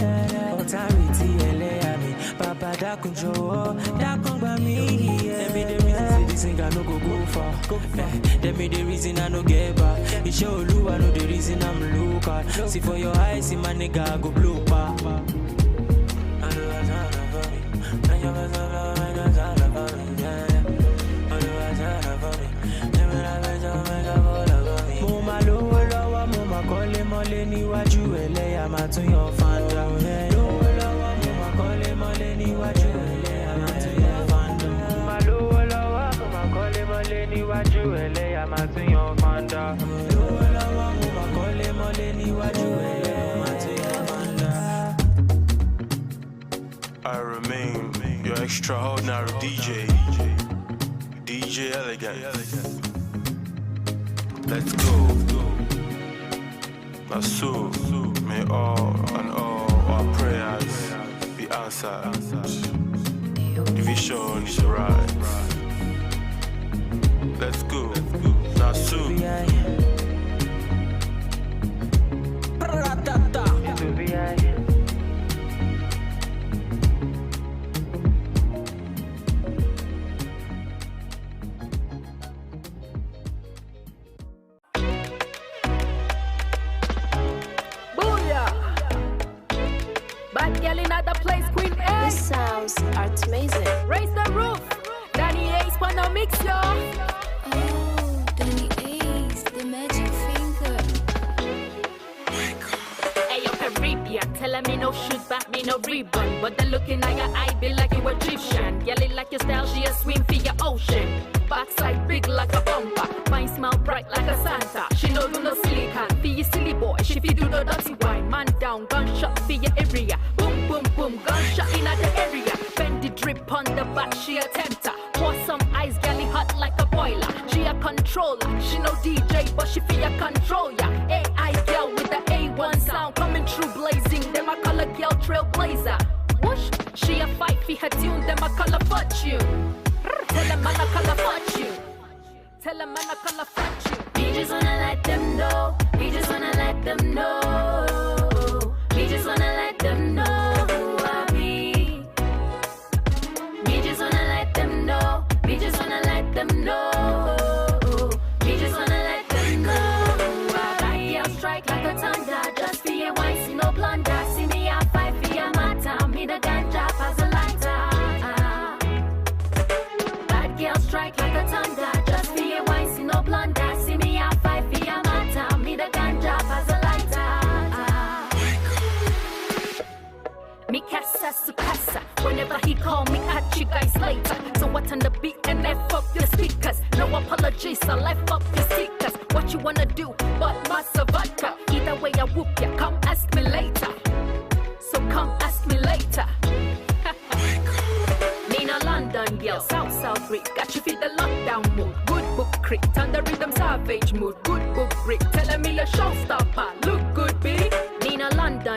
Authority LA Papa dakunjo, dakun ba me. Them be the reason say this ain't got no go far. Them be the reason I no get back. It show you I know the reason I'm look at. See for your eyes, see my nigga I go blow pa. Mole ni waju ele amatu your fanda. Lowa mama kole mole ni waju ele amatu your fanda. Lowa mama kole mole ni waju ele amatu your fanda. Lowa mama kole mole ni waju ele amatu your fanda. I remain your extraordinary DJ Elegant. Let's go. My soul, may all and all our prayers be answered. The vision is right. Let's go. Now soon.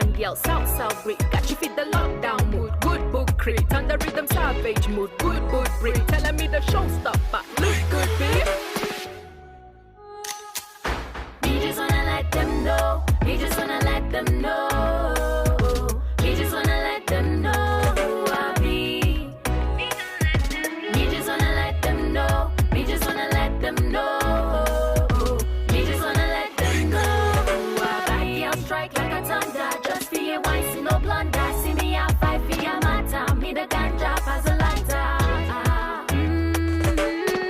Kingston girl, South break. Got you fit the lockdown mood. Good book crate, on the rhythm savage mood. Good break, telling me the showstopper. Look good, babe. We just wanna let them know. We just wanna let them know. We just wanna let them know who I be. We just wanna let them know. We just wanna let them know. We just wanna let them know who I be. Bad girl strike like a thunder. Just for your wine, see no blunder. See me at 5 for your matter. Me the ganja as a lighter.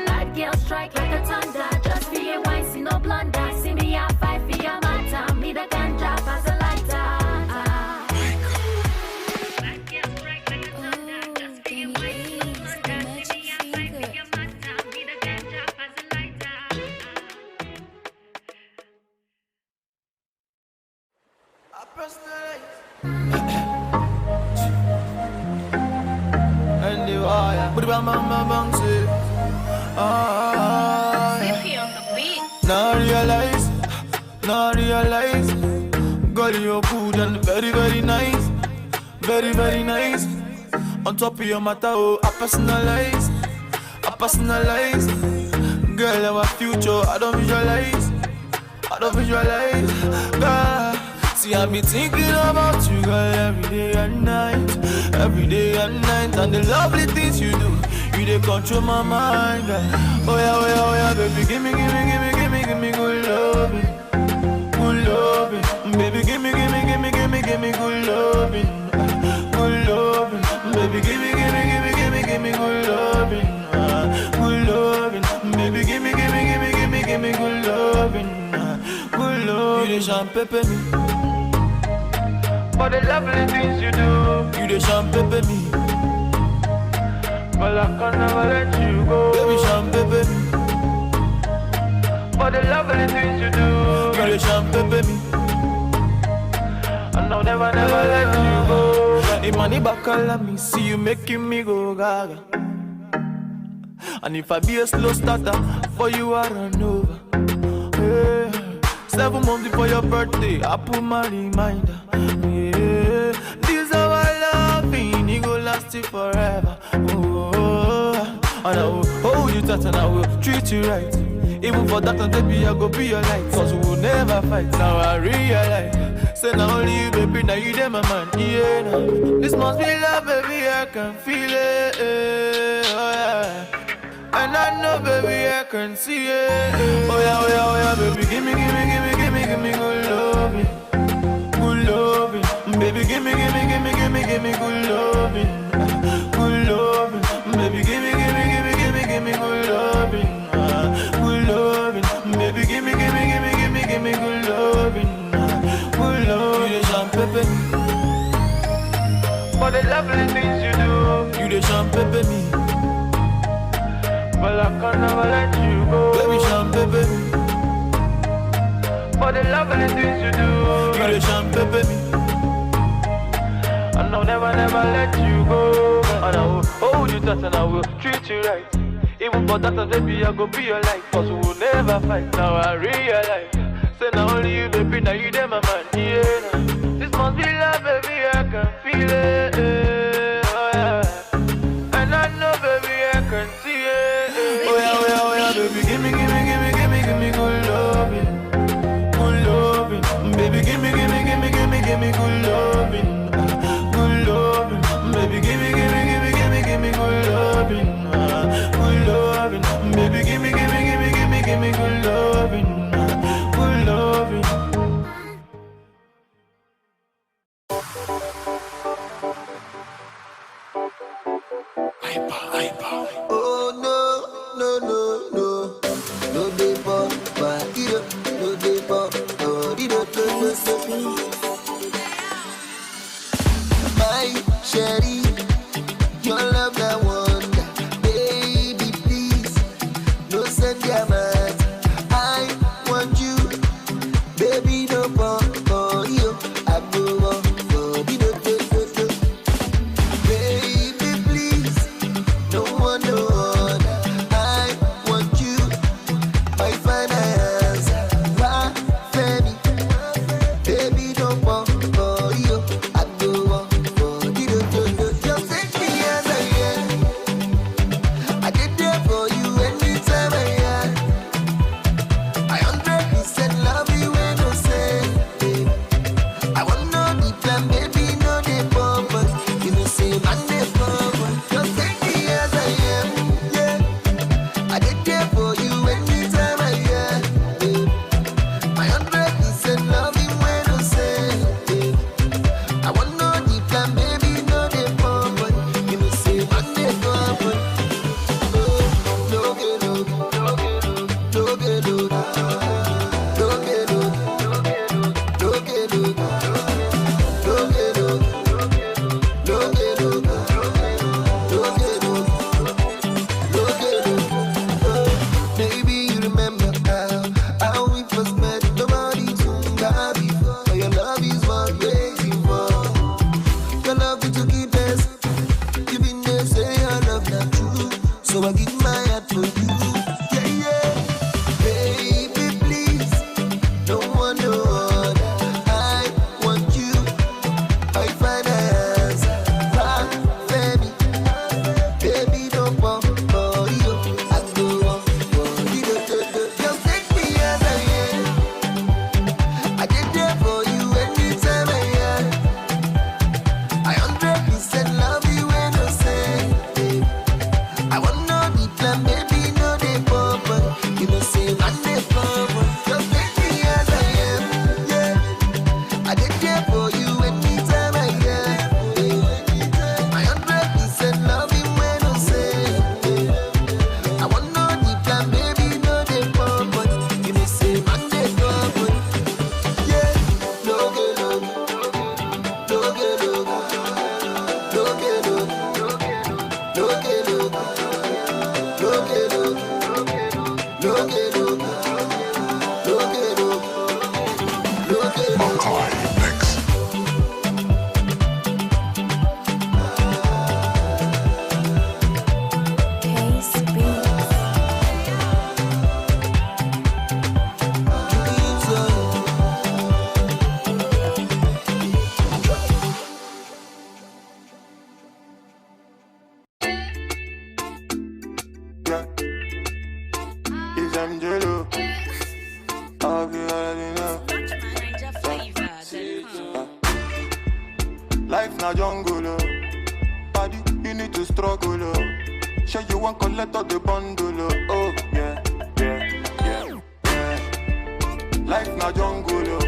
Bad girl strike like a thunder. Just for your wine, see no blunder. See me at 5 for your matter. Me the ganja as a lighter. And the wire, but bang bang bang bang say, now realize, girl you're good and very very nice, very nice. On top of your matter, oh I personalize, girl our future I don't visualize, girl. See, I be thinking about you, girl, every day and night, and the lovely things you do, you they control my mind, girl. Oh yeah, baby, give me good loving, baby, give me good loving, baby, give me good loving, baby, give me good loving, You the champagne me. For the lovely things you do, you the champagne me. But I can never let you go, baby champagne me. For the lovely things you do, you the champagne me. And I'll never let you go. If money back all of me, see you making me go gaga. And if I be a slow starter, for you I run over. Hey. 7 months before your birthday, I put my reminder. Yeah, this is how I love you, it go last you forever. Oh, and I will hold you tight and I will treat you right. Even for that, and baby, I go be your light. Cause we will never fight. Now I realize, say now only you, baby, now you them my man. Yeah, now. This must be love, baby, I can feel it. Oh yeah. And I know, baby, I can see it. Oh yeah, baby, give me good loving, baby, give me good loving, baby, give me good loving, baby, give me good loving, You the champagne me. For the lovely things you do, you the champagne me. But I can never let you go, baby champagne baby. For the lovely things you do, you the champagne baby. And I'll never let you go. And I will hold you tight and I will treat you right. Even for that, baby, I go be your life. Cause we will never fight. Now I realize, say now only you, baby, now you them my man. Yeah, this must be love, baby, I can feel it. Oh yeah. And I know, baby, I can see it. Oh yeah, baby, give me good loving, baby, give me good loving, baby, give me good loving, baby, give me good loving, Oh no, they pop, no they pop, my cherry, your love that wonder, baby please, no send your man, I want you, baby no pop for you, I go on for the baby please, no one no other, I want you, my finance, baby don't pop for you. Life na jungle, oh. Body, you need to struggle, oh. Sure you want collect all the bundle, oh. Yeah, yeah, yeah, yeah. Life na jungle, oh.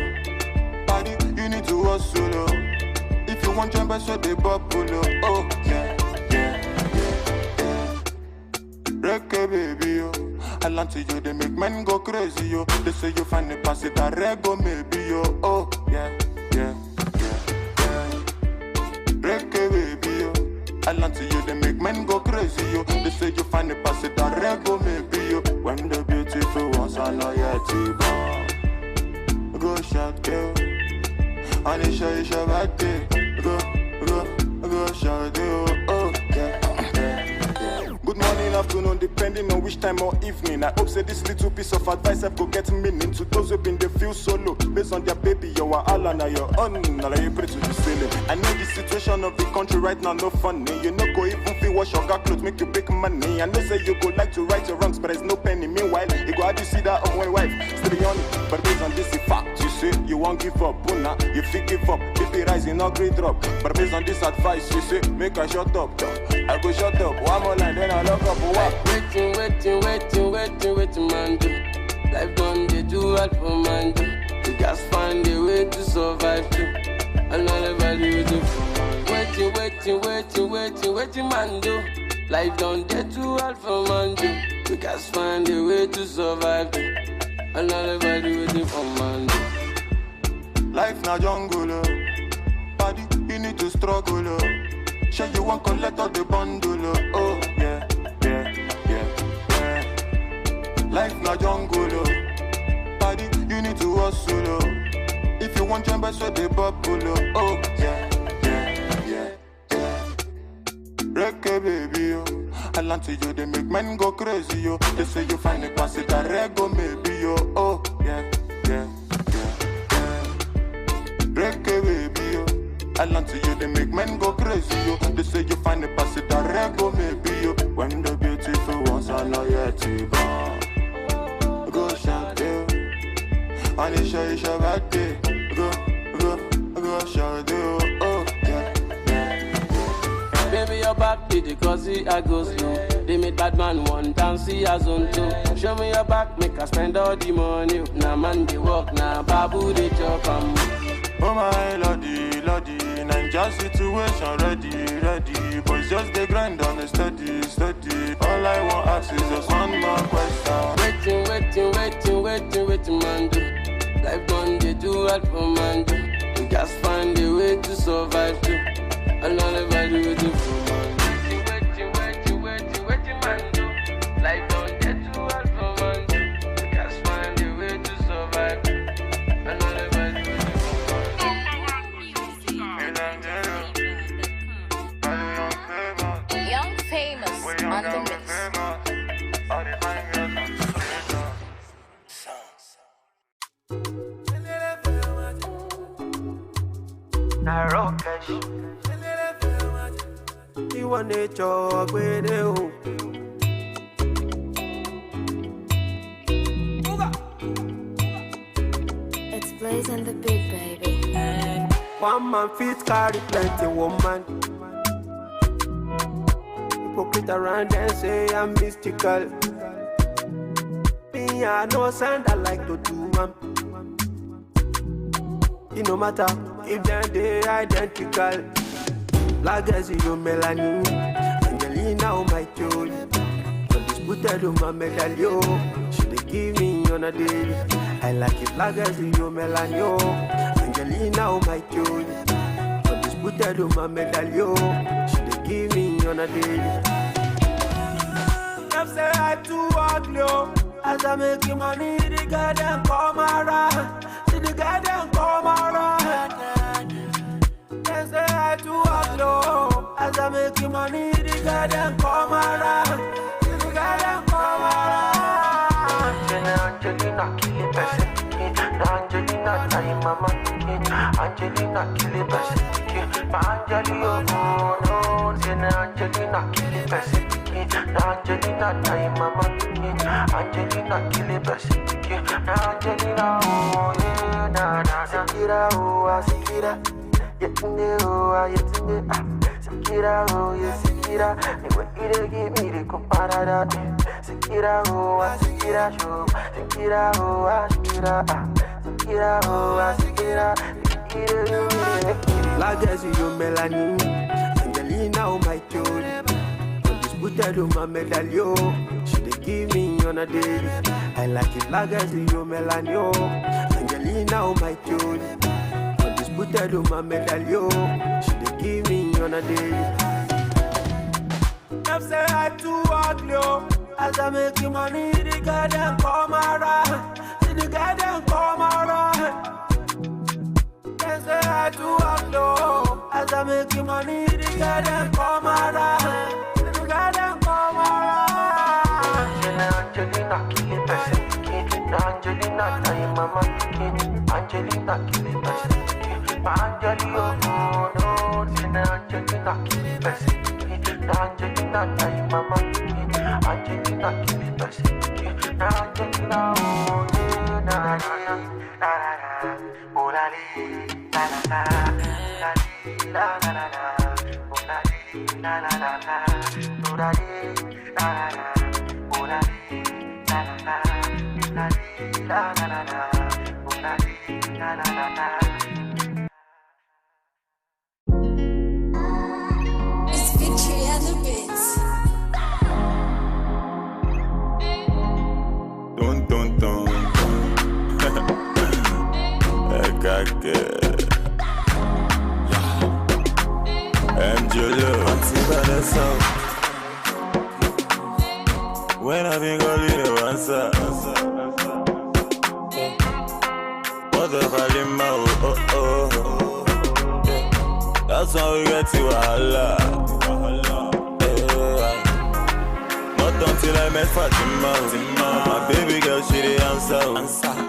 Body, you need to hustle, oh. If you want jump, so they bubble, oh. Yeah, yeah, yeah, yeah. Reggae baby, oh. I land to you, they make men go crazy, yo. They say you find the pass it a rego, maybe, yo. Oh, yeah, yeah, yeah, yeah. Reggae baby, yo. I land to you, they make men go crazy, yo. They say you find the pass it a rego, maybe, yo. When the beautiful ones are not yet born. Go shout, girl. Anisha, it's your birthday. Go shout, yo. Oh, yeah. Good morning, afternoon, depending on which time or evening. I hope say this little piece of advice I go get meaning to those who been they feel solo. Based on their baby, you are all and your own. Now you pray to the ceiling. I know the situation of the country right now no funny. You know go even feel wash your clothes, make you big money. I know say you go like to right your wrongs, but there's no penny. Meanwhile, you go how do you see that on my wife? Still be on it, but based on this fact, you say you won't give up. Una, you feel give up. BP rising, not great drop. But based on this advice, you say make I shut up. I go shut up. One more line, then I lock up. What? Waiting, man, do. Life done, they do hard for man, do. You just find a way to survive, too. Another value, do. Waiting, man, do. Life done, they do hard for man, do. You just find a way to survive, too. Another value, do for man, do. Life na jungle, oh. Body, you need to struggle, oh. Sure you want collect all the bundle, oh. Yeah, yeah, yeah, yeah. Life na jungle, oh. Body, you need to hustle, oh. If you want jump, so they bubble, oh. Yeah, yeah, yeah, yeah. Reggae baby, oh. I land to you, they make men go crazy, yo. They say you find a pass it a rego, maybe, yo. Oh, yeah, yeah, yeah, yeah. Reggae baby, yo. I land to you, they make men go crazy, yo. They say you find a pass it a rego, maybe, yo. When the beautiful ones are not yet born. Go shout, yo. Anisha, it's your birthday. Go shout, yo. Oh, yeah, yeah, yeah. Baby, your back, did it cause I go slow. They made bad man one dance, see as on two. Show me your back, make us spend all the money. Now man, they walk, now babu, they chop, oh my lordy, Ninja situation ready. Boys just they grind on a steady. All I want ask is just one more question. Waiting, man, do. Life done, they do hard for man, do. You just find a way to survive, too. Another value, do for man. Waiting, man, do. Life done, they do hard for man, do. You just find a way to survive, too. Another value, do for man. Young famous on the mix. You want to talk with you. It's Blaze and the Big Baby. One man fit carry plenty woman. Hypocrite around and say I'm mystical. Me, I know sound I like to do, man. It no matter if they identical. Legacy, you melanin. Angelina, oh my joy. Undisputed, oh my medallion. She they give me on a daily. I like it, legacy, you melanin. Angelina, oh my joy. Undisputed, oh my medallion. She they give me on a daily. Them say I too ugly, oh. As I make you money, the guy them come around. See the guy them come around. They say I too ugly. As I make you money, the guy them come around. See the guy them come around. Angelina kill it person. Angelina time mama. Angelina kill it person. Angelina no. Angelina kill it person. Angelina time mama. Angelina kill it person. Angelina oh yeah na. Sikira oh sikira. Yetunde, oh, yetunde, Sekira, oh, yeah, Sekira. The way you give me the comparada. Sekira, oh, Sekira, show. Sekira, oh, Sekira, Sekira, oh, Sekira. Legacy, you melanin. Angelina, oh, my Jody. Undisputed, oh, my medallion. She dey give me on a daily. I like it, legacy, you melanin. Angelina, oh, my Jody. Undisputed, oh, my medallion. She dey give me on a daily. Them say I too ugly, oh. As I make you money, the girl them come around. See the girl them come around. Them say I too ugly, oh. As I make you money, the girl them come around. See the girl them come around. Angelina, kill it, person. Angelina, na your mama, Angelina, kill it, person. Angelina, oh no, Angelina, kill it, person. Angelina, na your mama, Angelina, kill it, person. Angelina, oh yeah, na na na, oh la la la la la la la, oh la la la la la, oh la la la, oh la la la la, oh la la la. It's Victory at the Bits. Dun dun dun. Angelo, Vanessa. When I think I'll leave the answer. What the Valima, oh. That's how we get to Allah. Not until I met Fatima. My baby girl, she the answer.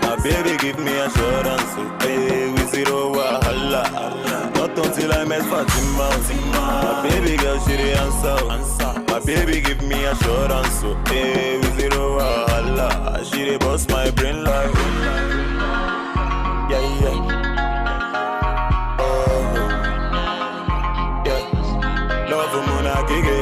My baby give me assurance. Hey, we zero wahala. Not until I met Fatima. My baby girl, she the answer. My baby give me assurance. Hey, we zero wahala. She the boss my brain like. Yeah. Love for Mona Gigi.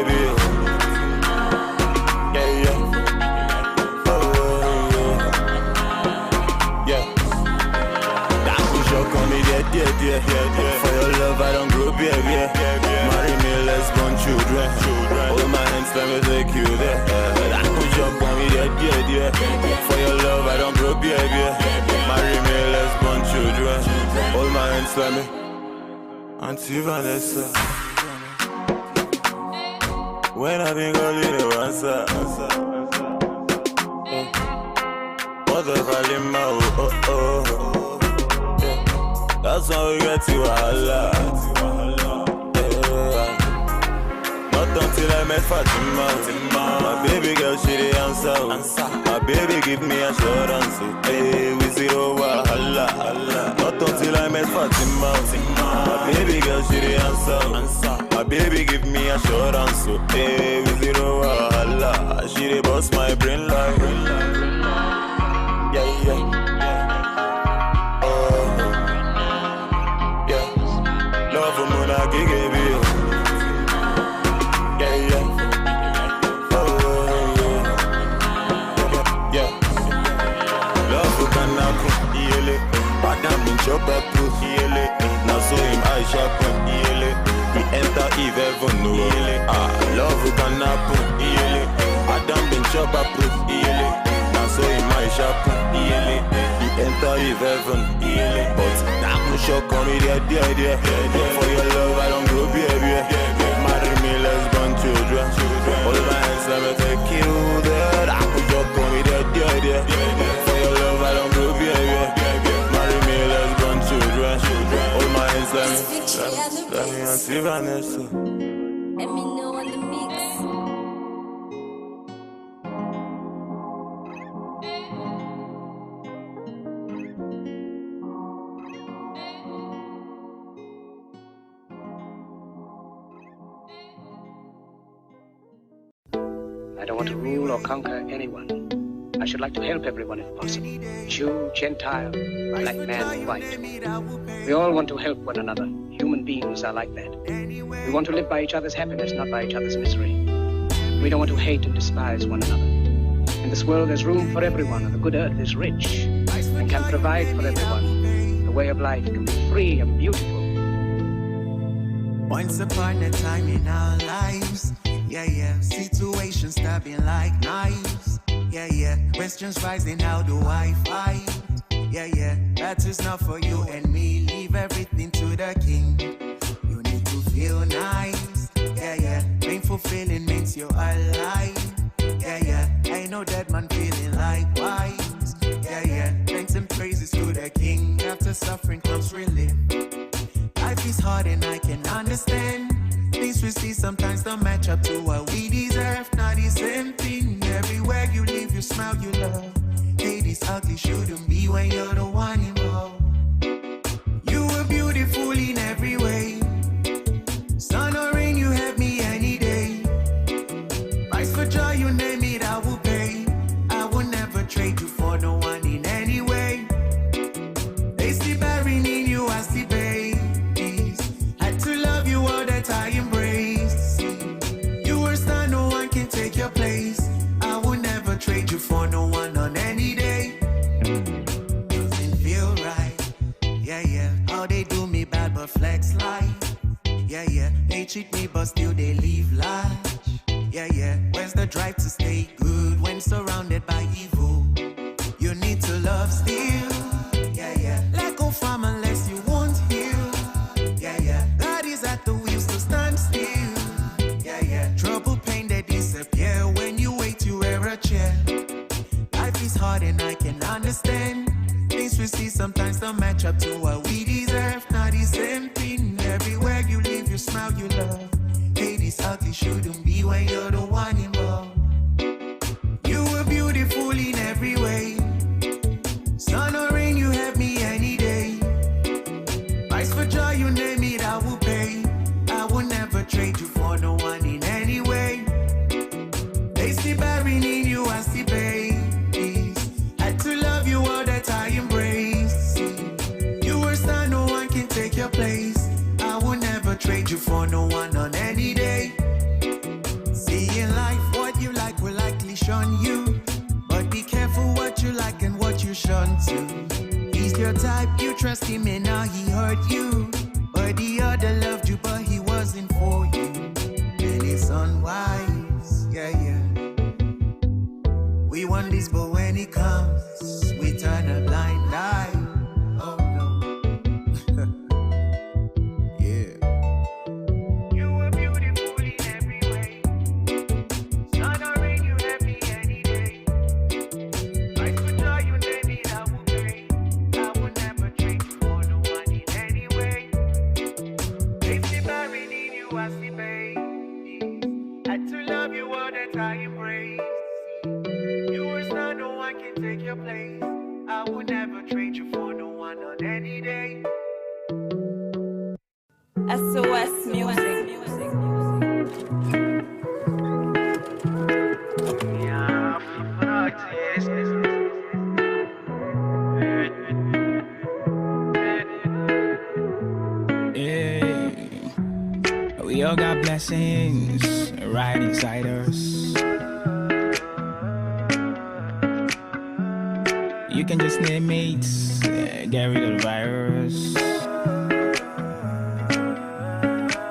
Yeah. For your love, I don't grow beer. Marry me, let's born children. Hold my hands, let me take you there. I push up on me, yeah. For your love, I don't grow beer. Marry me, let's born children. Hold my hands, let me. Auntie Vanessa. When I think I'll leave the answer. What the Valima, oh. That's how we get to Allah. Not until I met Fatima. My baby girl, she the answer. My baby give me assurance. Hey, we zero wahala. Not until I met Fatima. My baby girl, she the answer. My baby give me assurance. Hey, we zero wahala. She the boss my brain like. Yeah. Love for Mona Gigi. Yeah. Love for Kanaku. Madam in Chopper Proof. Now so him I sharpen. He enter Eve heaven. Love for Kanaku. Madam in Chopper Proof. Now so him I sharpen. He enter Eve heaven. But shock on me, dear. For your love, I don't grow beer. Marry me, let's born children. Hold my hands, let me take you there. I put shock on me, dear. For your love, I don't grow beer. Marry me, let's born children. Hold my hands, let me Auntie Vanessa. Let me know on the mix. I don't want to rule or conquer anyone. I should like to help everyone if possible. Jew, Gentile, black man, white. We all want to help one another. human beings are like that. We want to live by each other's happiness, not by each other's misery. We don't want to hate and despise one another. In this world, there's room for everyone, and the good earth is rich and can provide for everyone. The way of life can be free and beautiful. Once upon a time in our lives, situations stabbing like knives, questions rising, how do I fight? That is not for you and me, leave everything to the king. You need to feel nice, painful feeling makes you alive, ain't no dead man feeling likewise, thanks and praises to the king, after suffering comes relief. Life is hard and I can understand. Things we see sometimes don't match up to what we deserve. Not the same thing. Everywhere you live, you smile, you love. Hate is ugly, shouldn't be when you're the one involved. You were beautiful in every way. Sun or rain, you have me any day. Price for joy, you name it, I will pay. I will never trade you for no one in any way. They see bearing in you, I see babe. I embrace. You were star, no one can take your place. I will never trade you for no one on any day. Doesn't feel right. How they do me bad but flex life. They cheat me but still they leave large. Where's the drive to stay good when surrounded by evil? You need to love still. Let go from unless you won't heal. God is at the wheels to stand still. Trouble, pain, they disappear when you wait, you wear a chair. Life is hard and I can understand. Things we see sometimes don't match up to what we deserve. Not the same thing. Everywhere you live, you smile, you love. Hate is ugly, shouldn't be when you're the one involved. You were beautiful in every way. Sun or rain, you have me any day. Price for joy, you name it, I will pay. I will never trade you for no one in any way. They see bearing in you, I see babies. Had to love you all that I embrace. You were star, no one can take your place. I will never trade you for no one on any day. See in life, what you like will likely shun you. But be careful what you like and what you shun to. He's your type, you trust him and now he hurt you. But the other loved you but he wasn't for you. And it's unwise, We want this but when it comes, we turn a blind eye. Oh no. You were beautiful in every way. Sun or rain, you have me any day. Price for joy, you name it, I will pay. I will never trade you for no one in any way. Safety bearing in you, I see babe. Had to love you all that I embrace. You were star, no one can take your place. I will never trade you for no one on any day. SOS Music. We all got blessings right inside us. You can just name it, get rid of the virus.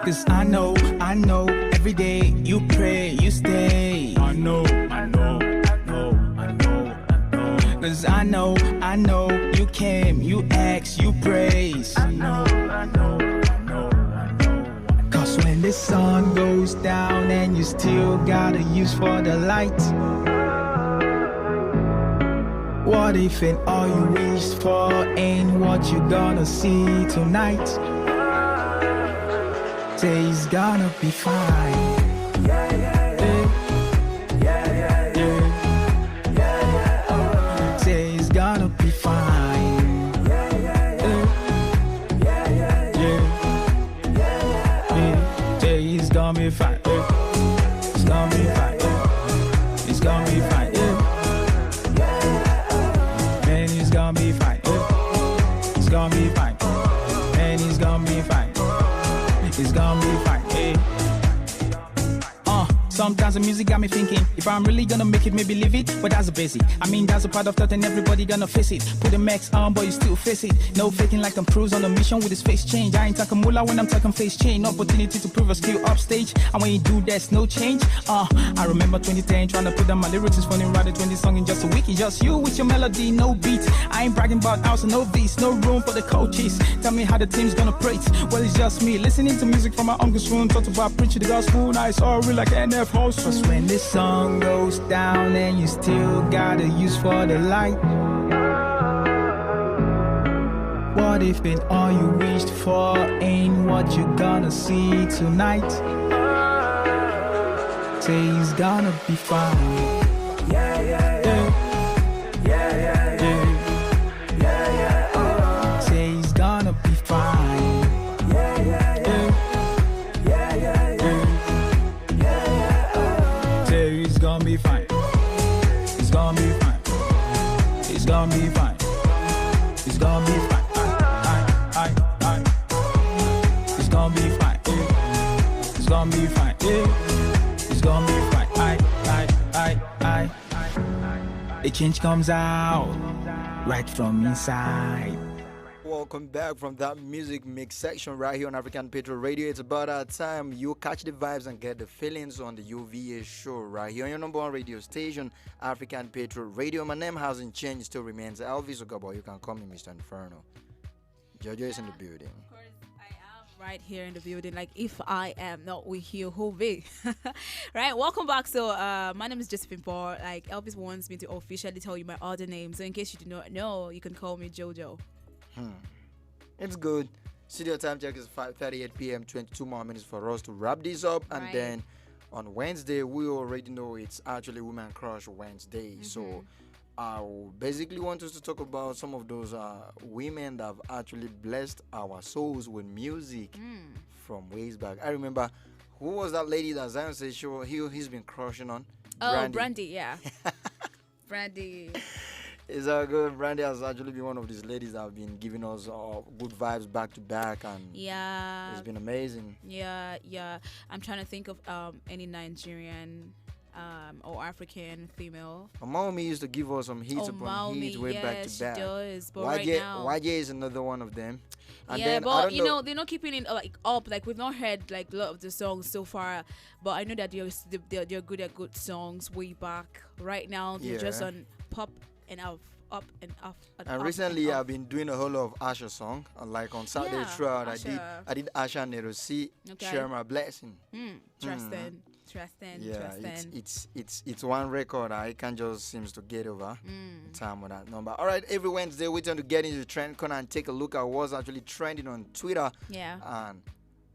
Cause I know, every day you pray, you stay. I know. Cause I know, you came, you asked, you praise. I know. Cause when the sun goes down and you still gotta use for the light. What if and all you wish for ain't what you gonna see tonight? Say it's gonna be fine. Say it's gonna be fine. Say it's gonna be fine. It's gonna be fine. It's gonna be fine. Man, it's gonna be fine. It's gonna be fine. Man, it's gonna be fine. it's gonna be fine. Hey. Sometimes the music got me thinking, if I'm really gonna make it, maybe leave it. But that's the basic. I mean, that's a part of that and everybody gonna face it. Put the max on, but you still face it. No faking like Tom Cruise on a mission with his face change. I ain't talking moolah when I'm talking face change. Opportunity to prove a skill upstage. And when you do, there's no change. I remember 2010 trying to put down my lyrics. It's funny, writing 20 songs in just a week. It's just you with your melody, no beat. I ain't bragging about house and no beats. No room for the coaches. Tell me how the team's gonna praise. Well, it's just me listening to music from my uncle's room. Talked about preaching the gospel. Now it's all real like NF house. Cause when this song goes down and you still gotta use for the light. What if it all you wished for ain't what you gonna see tonight? Say it's gonna be fine. Yeah, yeah, yeah. Yeah, yeah, yeah. Yeah, yeah. Say it's gonna be fine. Yeah, yeah, yeah. Yeah, yeah, yeah. Say it's gonna be fine. It's gonna be fine. It's gonna be fine. It's gonna be fine. It's gonna be fine. It's gonna be fine. It's gonna be fine. The change comes out right from inside. Welcome back from that music mix section right here on African Patriot Radio. It's about our time. You catch the vibes and get the feelings on the UVA show right here on your number one radio station, African Patriot Radio. My name hasn't changed, still remains Elvis Ogabo. You can call me Mr. Inferno. Jojo is in the building. Right here in the building, like if I am not with you, who be? Right, welcome back. So my name is Josephine Paul. Like Elvis wants me to officially tell you my other name, so in case you do not know, you can call me Jojo. It's good. Studio time check is 5:38 p.m. 22 more minutes for us to wrap this up, and then on Wednesday we already know it's actually Women Crush Wednesday. So I basically want us to talk about some of those women that have actually blessed our souls with music from ways back. I remember, who was that lady that Zion said he's been crushing on? Brandy, yeah. Brandy. It's all good. Brandy has actually been one of these ladies that have been giving us good vibes back to back, and it's been amazing. Yeah. I'm trying to think of any Nigerian or African female. Mommy used to give us some hits upon hits way back to back. She does, but YJ, right now YJ is another one of them. And yeah, then, but you know they're not keeping it like up. Like we've not heard like a lot of the songs so far, but I know that they're good at good songs way back. Right now they're just on pop and up and up. And recently I've been doing a whole lot of Asha song. Like on Saturday throughout, I did Asha Nerosi, Share My Blessing. Interesting. Yeah, it's one record I can't just seems to get over time with that number. All right, every Wednesday we tend to get into the trend corner and take a look at what's actually trending on Twitter. Yeah. And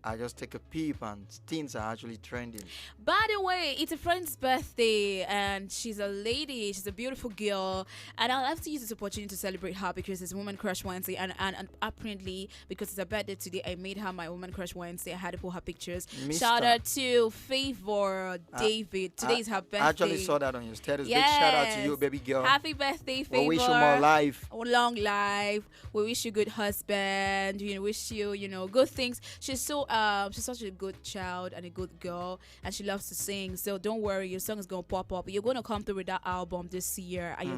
I just take a peep and things are actually trending. By the way, it's a friend's birthday and she's a lady. She's a beautiful girl. And I'll have to use this opportunity to celebrate her because it's Woman Crush Wednesday. And apparently, because it's her birthday today, I made her my Woman Crush Wednesday. I had to put her pictures. Shout out to Favor David. Today is her birthday. I actually saw that on your status. Yes. Big shout out to you, baby girl. Happy birthday, Favor. We wish you more life. Long life. We wish you good husband. We wish you, good things. She's such a good child and a good girl, and she loves to sing. So don't worry, your song is gonna pop up. You're gonna come through with that album this year, and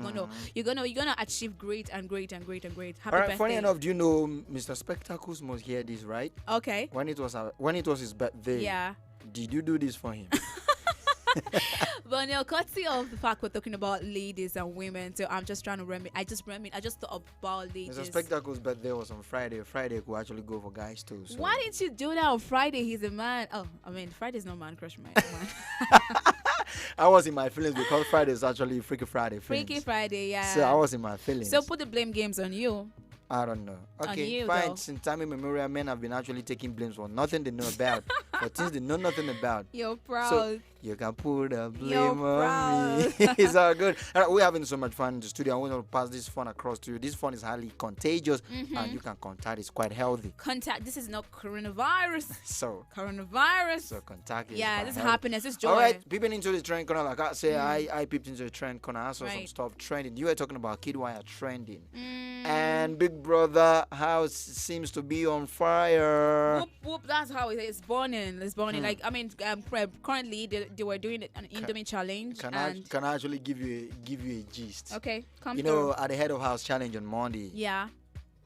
you're gonna achieve great and great and great and great. Happy birthday. Funny enough, do you know Mr. Spectacles must hear this, right? Okay. When it was his birthday. Yeah. Did you do this for him? But courtesy of the fact we're talking about ladies and women, so I'm just trying to I just thought about ladies. Mr. Spectacle's birthday was on Friday. Friday could actually go for guys too. So. Why didn't you do that on Friday? He's a man. Oh, I mean, Friday's no man crush, man. I was in my feelings because Friday is actually Freaky Friday. Freaky Friday, yeah. So I was in my feelings. So put the blame games on you. I don't know. Okay, fine. Since time immemorial, men have been actually taking blames for nothing they know about, for things they know nothing about. You're proud. So You can put a blame Yo, on me. It's all good. All right, we're having so much fun in the studio. I want to pass this fun across to you. This fun is highly contagious, and you can contact. It's quite healthy. Contact. This is not coronavirus. So coronavirus. So contact. Yeah, this is happiness. This is joy. All right, peeping into the trend corner. Like I say, I peeped into the trend corner. I saw some Right. stuff trending. You were talking about Kidwire trending, and Big Brother house seems to be on fire. Whoop, whoop, that's how it's burning. It's burning. Like, I mean, currently they were doing an Indomie challenge. Can I actually give you a gist? Okay, come You through. know, at the head of house challenge on Monday. Yeah.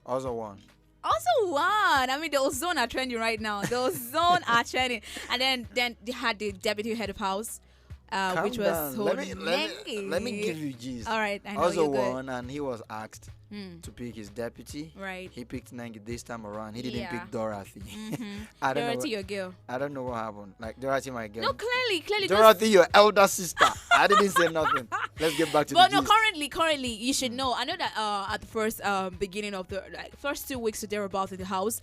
Also won. Also one. I mean, the Ozone are trending right now. The Ozone are trending. And then they had the deputy head of house, which was Calm down. Let me give you gist. All right, I know Also you're good. won, and he was asked to pick his deputy. Right. He picked Nengi this time around. He didn't Yeah. pick Dorothy. Mhm. I don't Dorothy, know. your girl. I don't know what happened. Like Dorothy, my girl. No, clearly. Dorothy, your elder sister. I didn't say nothing. Let's get back to But the no, gist. currently, you should know. I know that at the first beginning of the first 2 weeks they were about in the house,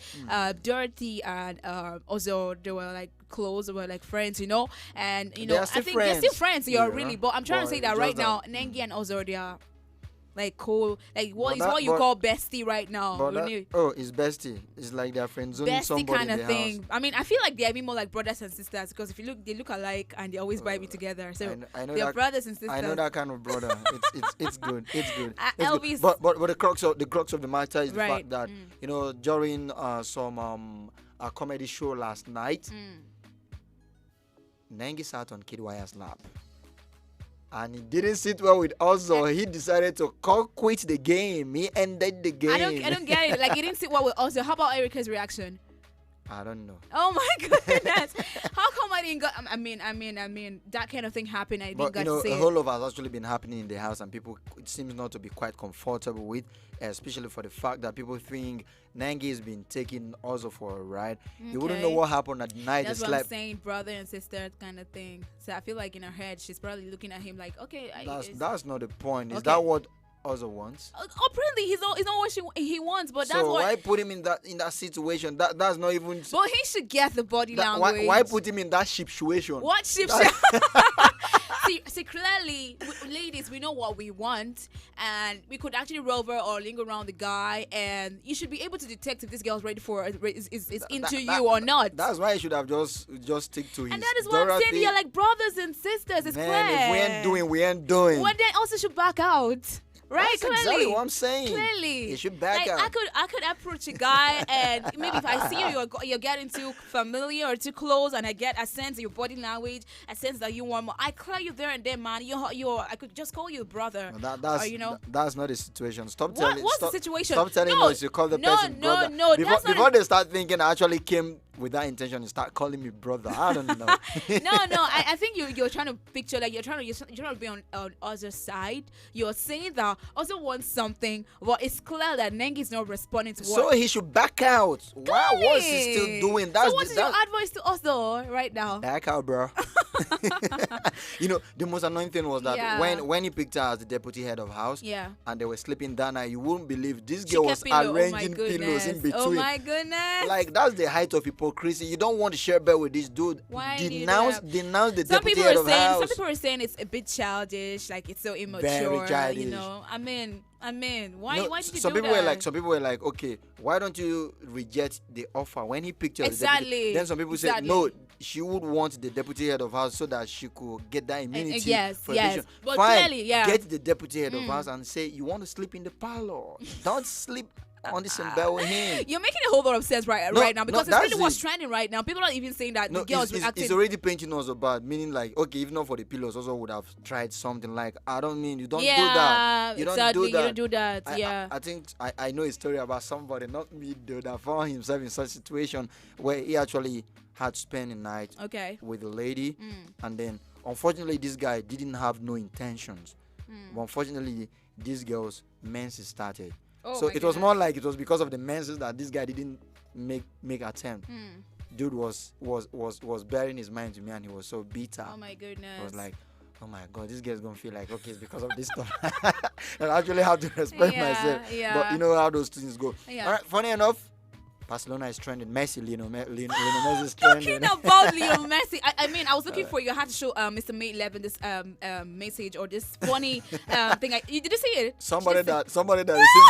Dorothy and also they were like close, they were like friends, you know. And you They know, are I still think they're still friends. friends. You're Yeah. really, but I'm trying to But say that it's right just now, that- Nengi and Ozo, they are like cool. Like what But is that- what you but- call bestie right now. But when that- you- it's bestie. It's like they're friend zoning bestie somebody kind in of the thing. house. I mean, I feel like they're a bit more like brothers and sisters because if you look, they look alike and they always vibe together. So I know they're that, brothers and sisters. I know that kind of brother. It's good. It's good. It's good. Elvis. But the crux of the matter is the Right. fact that you know during some a comedy show last night, Nengi sat on Kidwire's lap. And he didn't sit well with us, so he decided to quit the game. He ended the game. I don't get it. Like, it didn't sit well with us. How about Erica's reaction? I don't know. Oh my goodness! How come I didn't got? I mean, that kind of thing happened. I didn't But get you know, to see a it. whole lot has actually been happening in the house, and people it seems not to be quite comfortable with, especially for the fact that people think Nengi has been taking also for a ride. You wouldn't know Okay. what happened at night. That's It's what I'm like saying, brother and sister kind of thing. So I feel like in her head, she's probably looking at him like, okay, that's not the point. Is Okay. that what also wants? Apparently, he's not what he wants, but that's So what. why put him in that situation? That's not even. But he should get the body language. Why put him in that situation? What ship? See, clearly, ladies, we know what we want, and we could actually rover or linger around the guy, and you should be able to detect if this girl's ready for is into you or not. That's why he should have just stick to his. And that is what I'm saying. You're like brothers and sisters. It's Man, clear. if we ain't doing, we ain't doing. Well, then also should back out. Right, That's clearly. exactly what I'm saying. Clearly, You should back like, out. I could approach a guy, and maybe if I see you're getting too familiar or too close, and I sense your body language, I sense that you want more. I clear you there and then, man. I could just call you a brother. That's or, you know. that's not the situation. Stop What- telling. what's the stop, situation? Stop telling No, us you call the no, person no, brother. no, Before, that's not before they start thinking, I actually came with that intention. You start calling me brother. I don't know. No, I think you're trying to picture like you're trying to be on other side. You're saying that also wants something, but it's clear that Nengi's not responding to So what. he should back out. Why? What's he still doing? That's so what is your advice to us though right now? back out, bro. You know, the most annoying thing was that Yeah. when he picked her as the deputy head of house, Yeah. and they were sleeping that night, you wouldn't believe this She girl kept was pillow. Oh my arranging pillows in goodness. between. Oh my goodness. Like that's the height of hypocrisy. You don't want to share bed with this dude. Why do you do Denounce that? the Some deputy people head are of saying house. some people are saying it's a bit childish, like it's so immature. childish. You know, I mean, why No, did you some do people that? were like, okay, why don't you reject the offer when he picked you as the Exactly. deputy? Then some people said Exactly. no, she would want the deputy head of house so that she could get that immunity. yes, for yes. eviction. But Fine, clearly, yeah. get the deputy head of house and say you want to sleep in the parlor. Don't sleep on this bed with him. You're making a whole lot of sense right now because it's that's really what's it. trending right now. People are even saying that No, the girls it's reacting. already painting us bad, meaning like, okay, if not for the pillows, also would have tried something like, I don't mean, you don't do that. You don't exactly. do that. You don't do that. I- I think I know a story about somebody, not me though, that found himself in such a situation where he actually had to spend a night Okay. with a lady, and then unfortunately this guy didn't have no intentions. But unfortunately, this girl's menses started. Oh So my it was more like it was because of the menses that this guy didn't make attempt. Dude was bearing his mind to me, and he was so bitter. Oh my goodness. I was like, oh my god, this girl's gonna feel like, okay, it's because of this stuff. And I actually have to respect myself. yeah. But you know how those things go. Yeah. All right, funny enough, Barcelona is trending. Messi, Lionel Messi is trending. Talking about Lionel Messi, I mean, I was looking for you. I had to show Mr. May 11 this message or this funny thing. Did you see it? Somebody that is in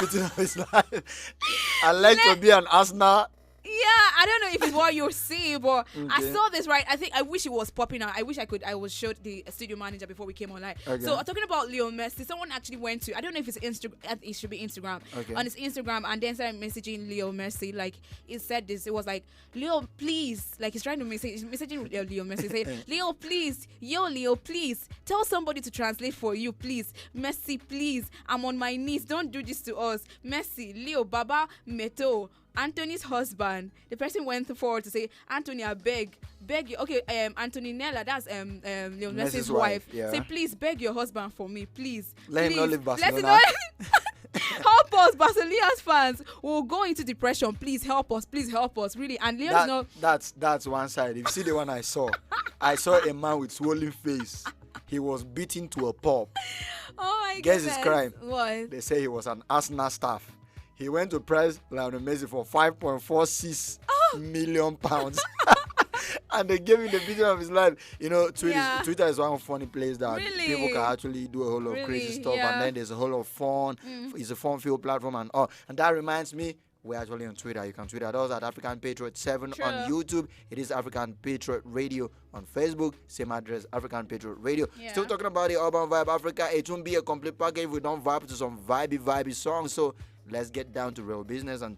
between of his life. I like to be an Arsenal. Yeah, I don't know if it's what you're seeing, but I Okay. saw this right. I wish it was popping out. I wish I was showed the studio manager before we came online. Okay. So talking about Leo Messi, someone actually went to, I don't know if it's Instagram, it should be Instagram, Okay. on his Instagram, and then started messaging Leo Messi. Like, it said this, it was like, Leo, please, like he's trying to messaging Leo Messi, saying, Leo, please, Leo, please, tell somebody to translate for you, please. Messi, please, I'm on my knees, don't do this to us. Messi, Leo, Baba, Meto, Anthony's husband. The person went forward to say, Anthony, I beg you. Okay, Anthony Nella, that's Leo Messi's wife. Yeah. Say, please beg your husband for me, please. Let him not Please. leave Let Barcelona. him not- help us, Barcelona's fans. We'll go into depression. Please help us. Please help us. Really. And Leo's not. That's one side. If you see the one I saw a man with swollen face. He was beaten to a pulp. Oh my god. Guess his crime. What? They say he was an Arsenal staff. He went to press Lionel Messi for 5.46 million pounds. And they gave him the beating of his life. You know, Twitter is one funny place that people can actually do a whole lot of crazy stuff. And then there's a whole lot of fun. It's a fun-filled platform and all. And that reminds me, we're actually on Twitter. You can tweet at us at African Patriot 7 on YouTube. It is African Patriot Radio on Facebook. Same address, African Patriot Radio. Still talking about the Urban Vibe Africa. It won't be a complete package if we don't vibe to some vibey songs. So let's get down to real business and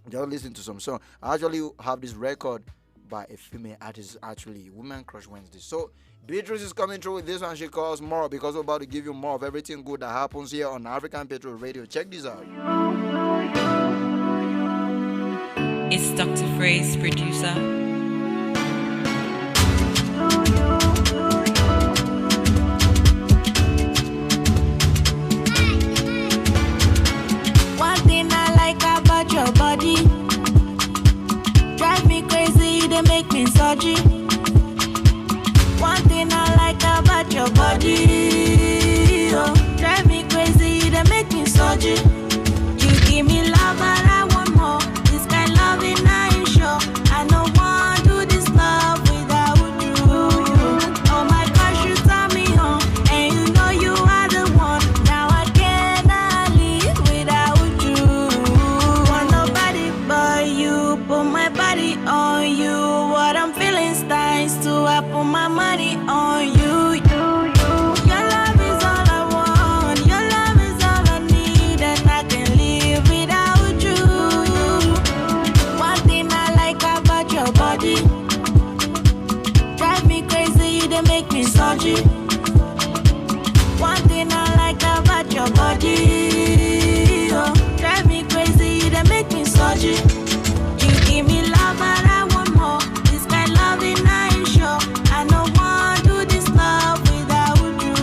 just listen to some song. I actually have this record by a female artist, actually, Women Crush Wednesday. So Beatrice is coming through with this one. She calls more because we're about to give you more of everything good that happens here on African Patriot Radio. Check this out. It's Dr. Freeze, producer. One thing I like about your body, drive me crazy, they make me surgery. One thing I like about your body, drive me crazy, they make me surgery. You give me love, but I want more. This kind loving I ain't sure. I know one do this love without you. Oh my gosh, you turn me on, and you know you are the one. Now I cannot live without you. Want nobody but you. Put my body on you. What I'm feeling starts to I put my money on you. Your love is all I want. Your love is all I need, and I can't live without you. One thing I like about your body, drive me crazy, they make me surgery. One thing I like about your body, drive me crazy, they make me surgery. You give me love, but I want more. This kind loving I ain't sure. I know one do this love without you.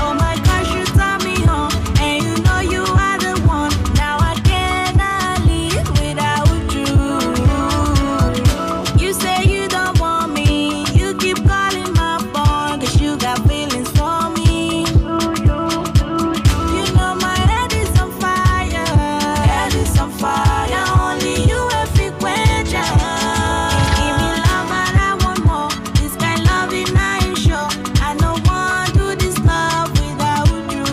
Oh my gosh, you turn me on, and you know you are the one. Now I cannot live without you. You say you don't want me, you keep calling my phone, 'cause you got feelings for me. You know my head is on fire, head is on fire. Only you if you quench it. Give me love, but I want more. This kind loving I ain't sure. I know one do this love without you.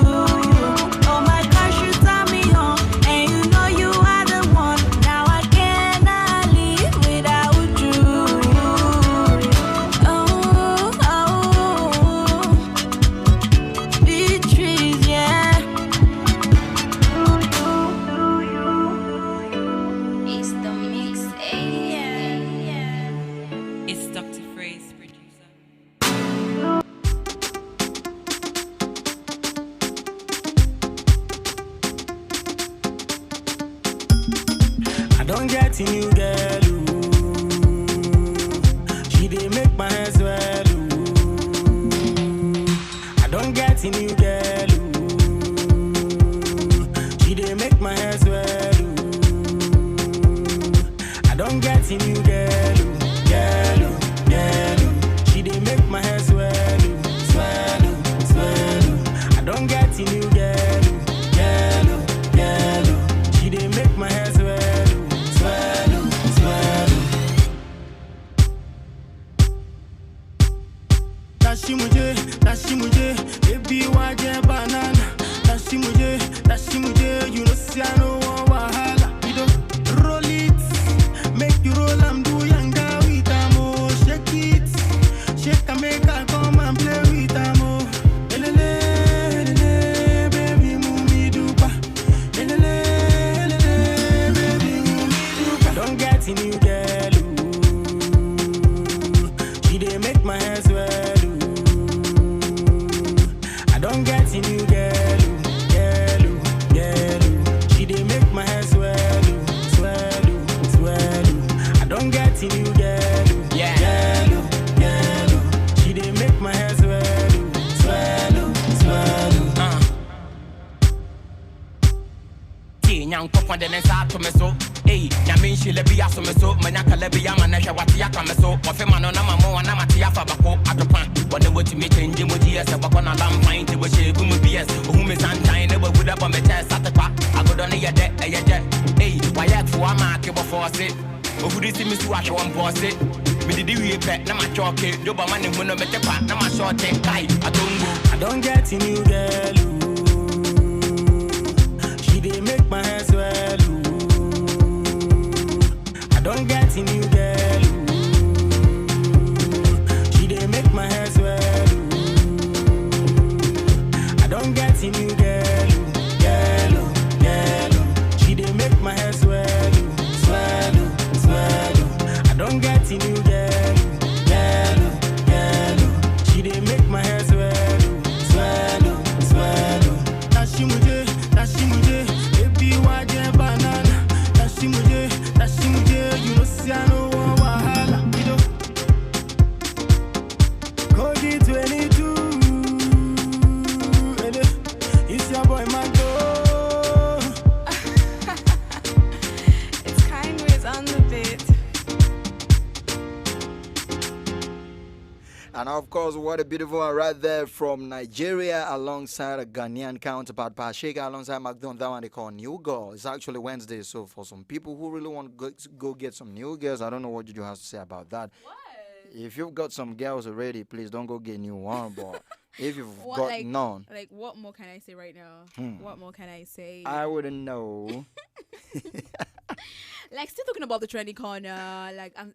Oh my gosh, you turn me on, and you know you are the one. Now I cannot live without you. Beatrice, yeah. It's the mix, yeah. It's Dr. Freeze, producer. I don't get in you, girl. Ooh. She dey make my head swell. Ooh. I don't get in you, girl. Ooh. She dey make my head swell. Ooh. I don't get in you, girl. Ooh. Girl, ooh. Girl, ooh. She dey make my head swell. Ooh. Swell, ooh. Swell, ooh. I don't get in you, girl. Ooh. Girl, ooh. Girl, ooh. She dey make my head swell. Ooh. Swell. Dashimuje, baby waje banana. Dashimuje, you know see I know one wahala. You don't roll it, make you roll and do yanga with amo. Shake it, shake and make her come and play with amo. Elele, baby mumi dupa. Elele, baby mumi dupa. Don't get in you girl, ooh. She dey make my hair swell, ooh. I don't get in you girl, ooh. She dey make my hair swell, ooh. I don't get in you girl, ooh. She dey make my hair swell, ooh. Nyang pokwa de nsa to me so eh nya me nshi le bia so me so manya kala bia ma na hwe wate ya ka me so wo fe ma no na ma mo na mate ya fa bako adopa wone woti me change mo di ese bako na lam pint we she bu mu bs ohu me santan ne we would up on me chest atepa agodo ne ye de eh why ya for ma ke bo force ohu di si me su ahwe on boss me didi wie pe na ma choke do ba ma ne hu no me tepa na ma short kai atongo I don't get in you girl, ooh. She dey make my hair swell, ooh. I don't get in you girl, ooh. She dey make my hair swell, ooh. I don't get in you girl, ooh. She dey make my hair swell, ooh. I don't get in you girl, ooh. She dey make my hair swell, ooh. Dashimuje, baby waje banana. Dashimuje, you know see I know one wahala. You know, Cody 22, it's your boy Mango. It's kind ways on the beat. And of course, what a beautiful one right there from Nigeria alongside a Ghanaian counterpart, Pasheka, alongside McDonald. That one they call New Girl. It's actually Wednesday, so for some people who really want to go get some new girls, I don't know what you have to say about that. What? If you've got some girls already, please don't go get new one, but if you've got none. Like, what more can I say right now? What more can I say? I wouldn't know. Like, still talking about the trending corner, like I'm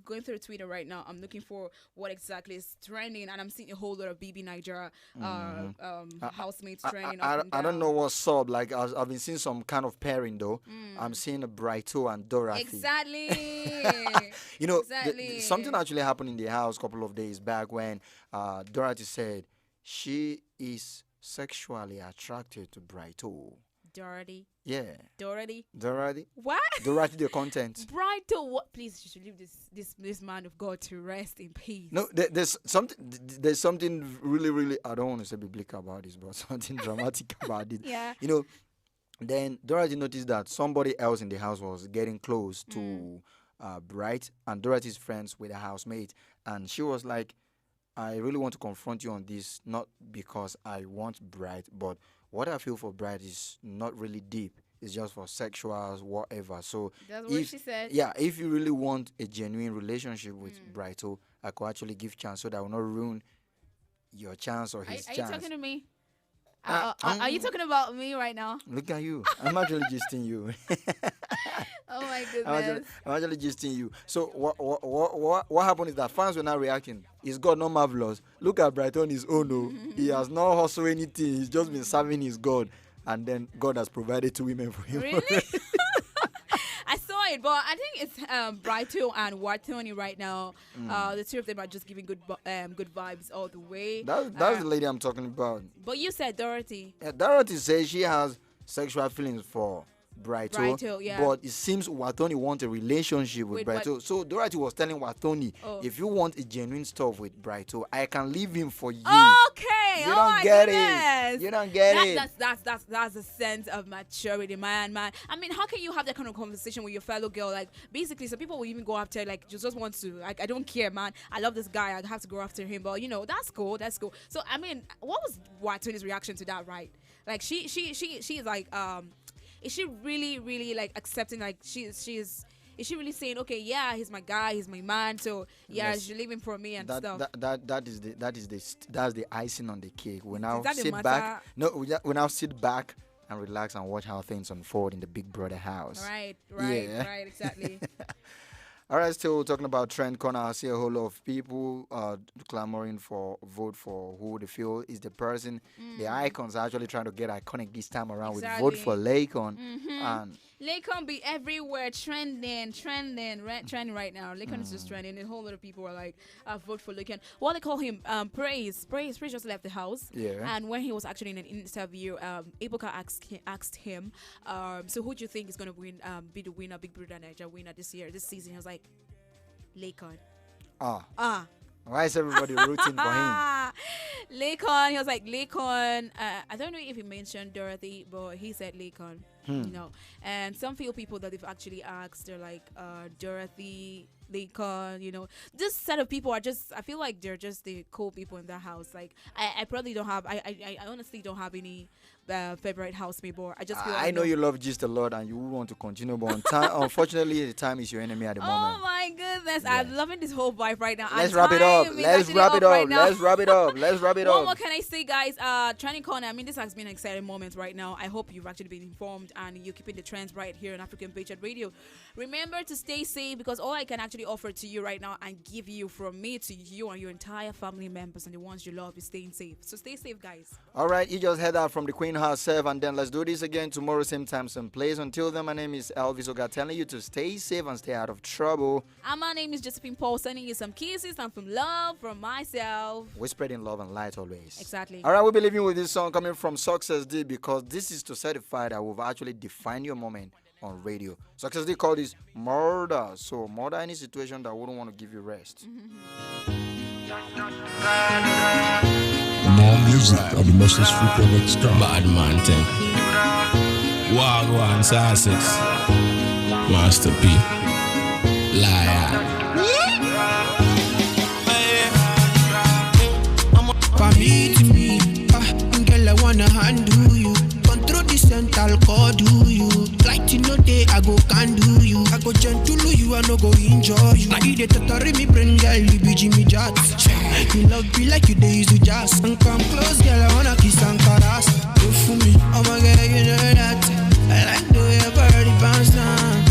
going through Twitter right now. I'm looking for what exactly is trending, and I'm seeing a whole lot of BB Nigeria housemates trending. I don't know what's up. Like I've been seeing some kind of pairing though. I'm seeing a Brighto and Dorothy. Exactly. You know, exactly. Something actually happened in the house a couple of days back when Dorothy said she is sexually attracted to Brighto. Dorothy. Yeah. Dorothy. What? Dorothy the content. Brighto. What? Please, you should leave this man of God to rest in peace. No, there's something really, I don't want to say biblical about this, but something dramatic about it. Yeah. You know, then Dorothy noticed that somebody else in the house was getting close to Bright, and Dorothy's friends with a housemate, and she was like, I really want to confront you on this, not because I want Bright, but what I feel for Bright is not really deep. It's just for sexuals, whatever. So that's what she said. Yeah, if you really want a genuine relationship with Brighto, I could actually give chance so that I will not ruin your chance or his chance. Are you talking to me? Are you talking about me right now? Look at you. I'm actually gisting you. Oh my goodness. I'm actually gisting you. So what happened is that fans were not reacting. He's got no marvelous. Look at Brighton his own. No. He has not hustled anything. He's just been serving his God. And then God has provided 2 women for him. Really? I saw it, but I think it's Brighto and Watoni right now. The two of them are just giving good vibes all the way. That's the lady I'm talking about. But you said Dorothy. Yeah, Dorothy says she has sexual feelings for Brighto, yeah. But it seems Watoni wants a relationship with Brighto. So Dorothy was telling Watoni, if you want a genuine stuff with Brighto, I can leave him for you. Okay, you don't get it. You don't get it. That's a sense of maturity, man. I mean, how can you have that kind of conversation with your fellow girl? Like, basically, some people will even go after, like, just want to, like, I don't care, man. I love this guy. I have to go after him. But, you know, that's cool. So, I mean, what was Watoni's reaction to that, right? Like, she's like, is she really, really, like, accepting, like, she's Is she really saying, okay, yeah, he's my guy, he's my man, so yeah, she's leaving for me and stuff? That's the icing on the cake. We now that the sit matter? back. No, we now sit back and relax and watch how things unfold in the Big Brother house. Right, exactly. All right, still talking about Trend Corner. I see a whole lot of people clamoring for vote for who they feel is the person. The icons are actually trying to get iconic this time around with vote for Lakon. And Lakon be everywhere, trending right now. Lakon is just trending. A whole lot of people are like, vote for Lakon. What they call him, Praise just left the house. Yeah. And when he was actually in an interview, Ibuka asked him, so who do you think is going to win, be the winner, Big Brother Nigeria winner this season? He was like, Lakon. Why is everybody rooting for him? Lakon. He was like, Lakon. I don't know if he mentioned Dorothy, but he said Lakon. You know, and some few people that they've actually asked, they're like, Dorothy, Lakon. You know, this set of people are just, I feel like they're just the cool people in that house. Like, I probably don't have, I honestly don't have any favorite housemate, but I just feel like I know you love Gist a lot and you want to continue, but unfortunately, the time is your enemy at the moment. Oh my goodness, I'm loving this whole vibe right now. Let's wrap it up. Let's wrap it up. What more can I say, guys? Trending Corner. I mean, this has been an exciting moment right now. I hope you've actually been informed and you're keeping the trends right here on African Patriot Radio. Remember to stay safe, because all I can actually offer to you right now and give you from me to you and your entire family members and the ones you love is staying safe. So stay safe, guys. All right, you just head out from the Queen herself, and then let's do this again tomorrow, same time, same place. Until then, my name is Elvis Oga, telling you to stay safe and stay out of trouble. And my name is Josephine Paul, sending you some kisses and some love from myself. We're spreading love and light always. Exactly. All right, we'll be leaving with this song coming from Success D, because this is to certify that we've actually defined your moment on radio. Success D called this murder. So murder any situation that wouldn't want to give you rest. More music of the most frequent Bad man thing. Wagwan Sussex. Master P. Liar. Permit me, girl, I wanna handle you. Control the central core, do you? Like to know day I go can do you. I go gentle you, I no go enjoy you. Now you dey totally me brain, girl, you be Jimmy Jazz. You love me like you dey use jazz. And come close, girl, I wanna kiss and caress. Do for me, oh my girl, you know that. I like the way your body bounce down.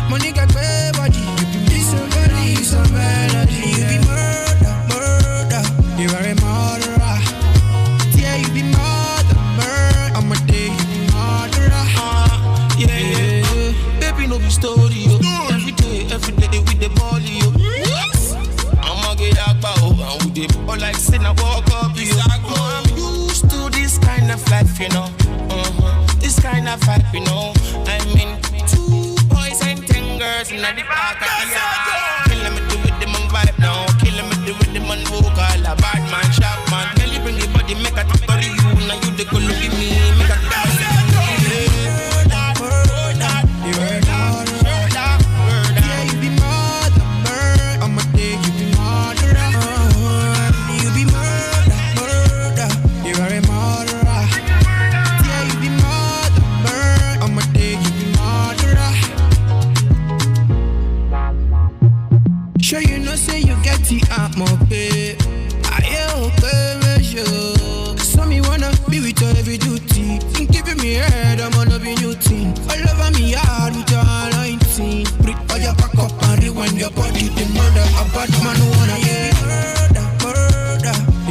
Money got great body, you be somebody, some melody. You be murder, you are a murderer. Yeah, you be murder. I'm a day, you be murderer. Yeah. Baby, no be story, yo. Every day with the body, yo. I'ma get that bow, and with the ball like sin, I walk up, yo. I'm used to this kind of life, you know. This kind of vibe, you know. I mean, 2 boys and 10 girls in the park, yeah. Killing me with the man vibe now. Killing me with the man vocal, a bad man, sharp man. Girl, you bring the body, make a tip for you. Now you the go look at me, make a tip for you. Sure you know say you get the atmosphere. I okay with you. So me wanna be with you every duty. Think giving me head, I'm gonna be new thing. All over me hard with your 19. Break all your back up and rewind your body. The murder, a bad man who wanna hear murder.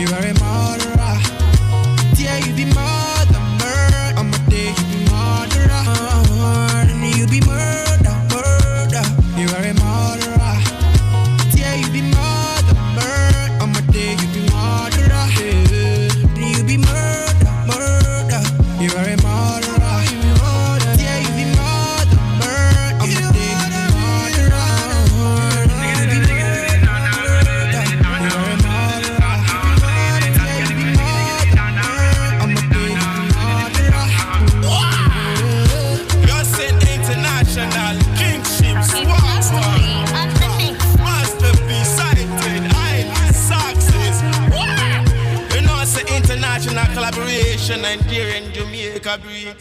You are a murderer. Yeah, you be murder. I'm a day, you be murderer. You be murder. You are a murderer. You be murder, I'm a day, you be murderer. You be murder, you are a murderer. Yeah, you be murder, I'm a day, you be murderer. You be murder, you are a murderer. Yeah, you be murder, I'm a day, you be murderer. You're saying international kingship, international collaboration, Nigeria and Jamaica breed.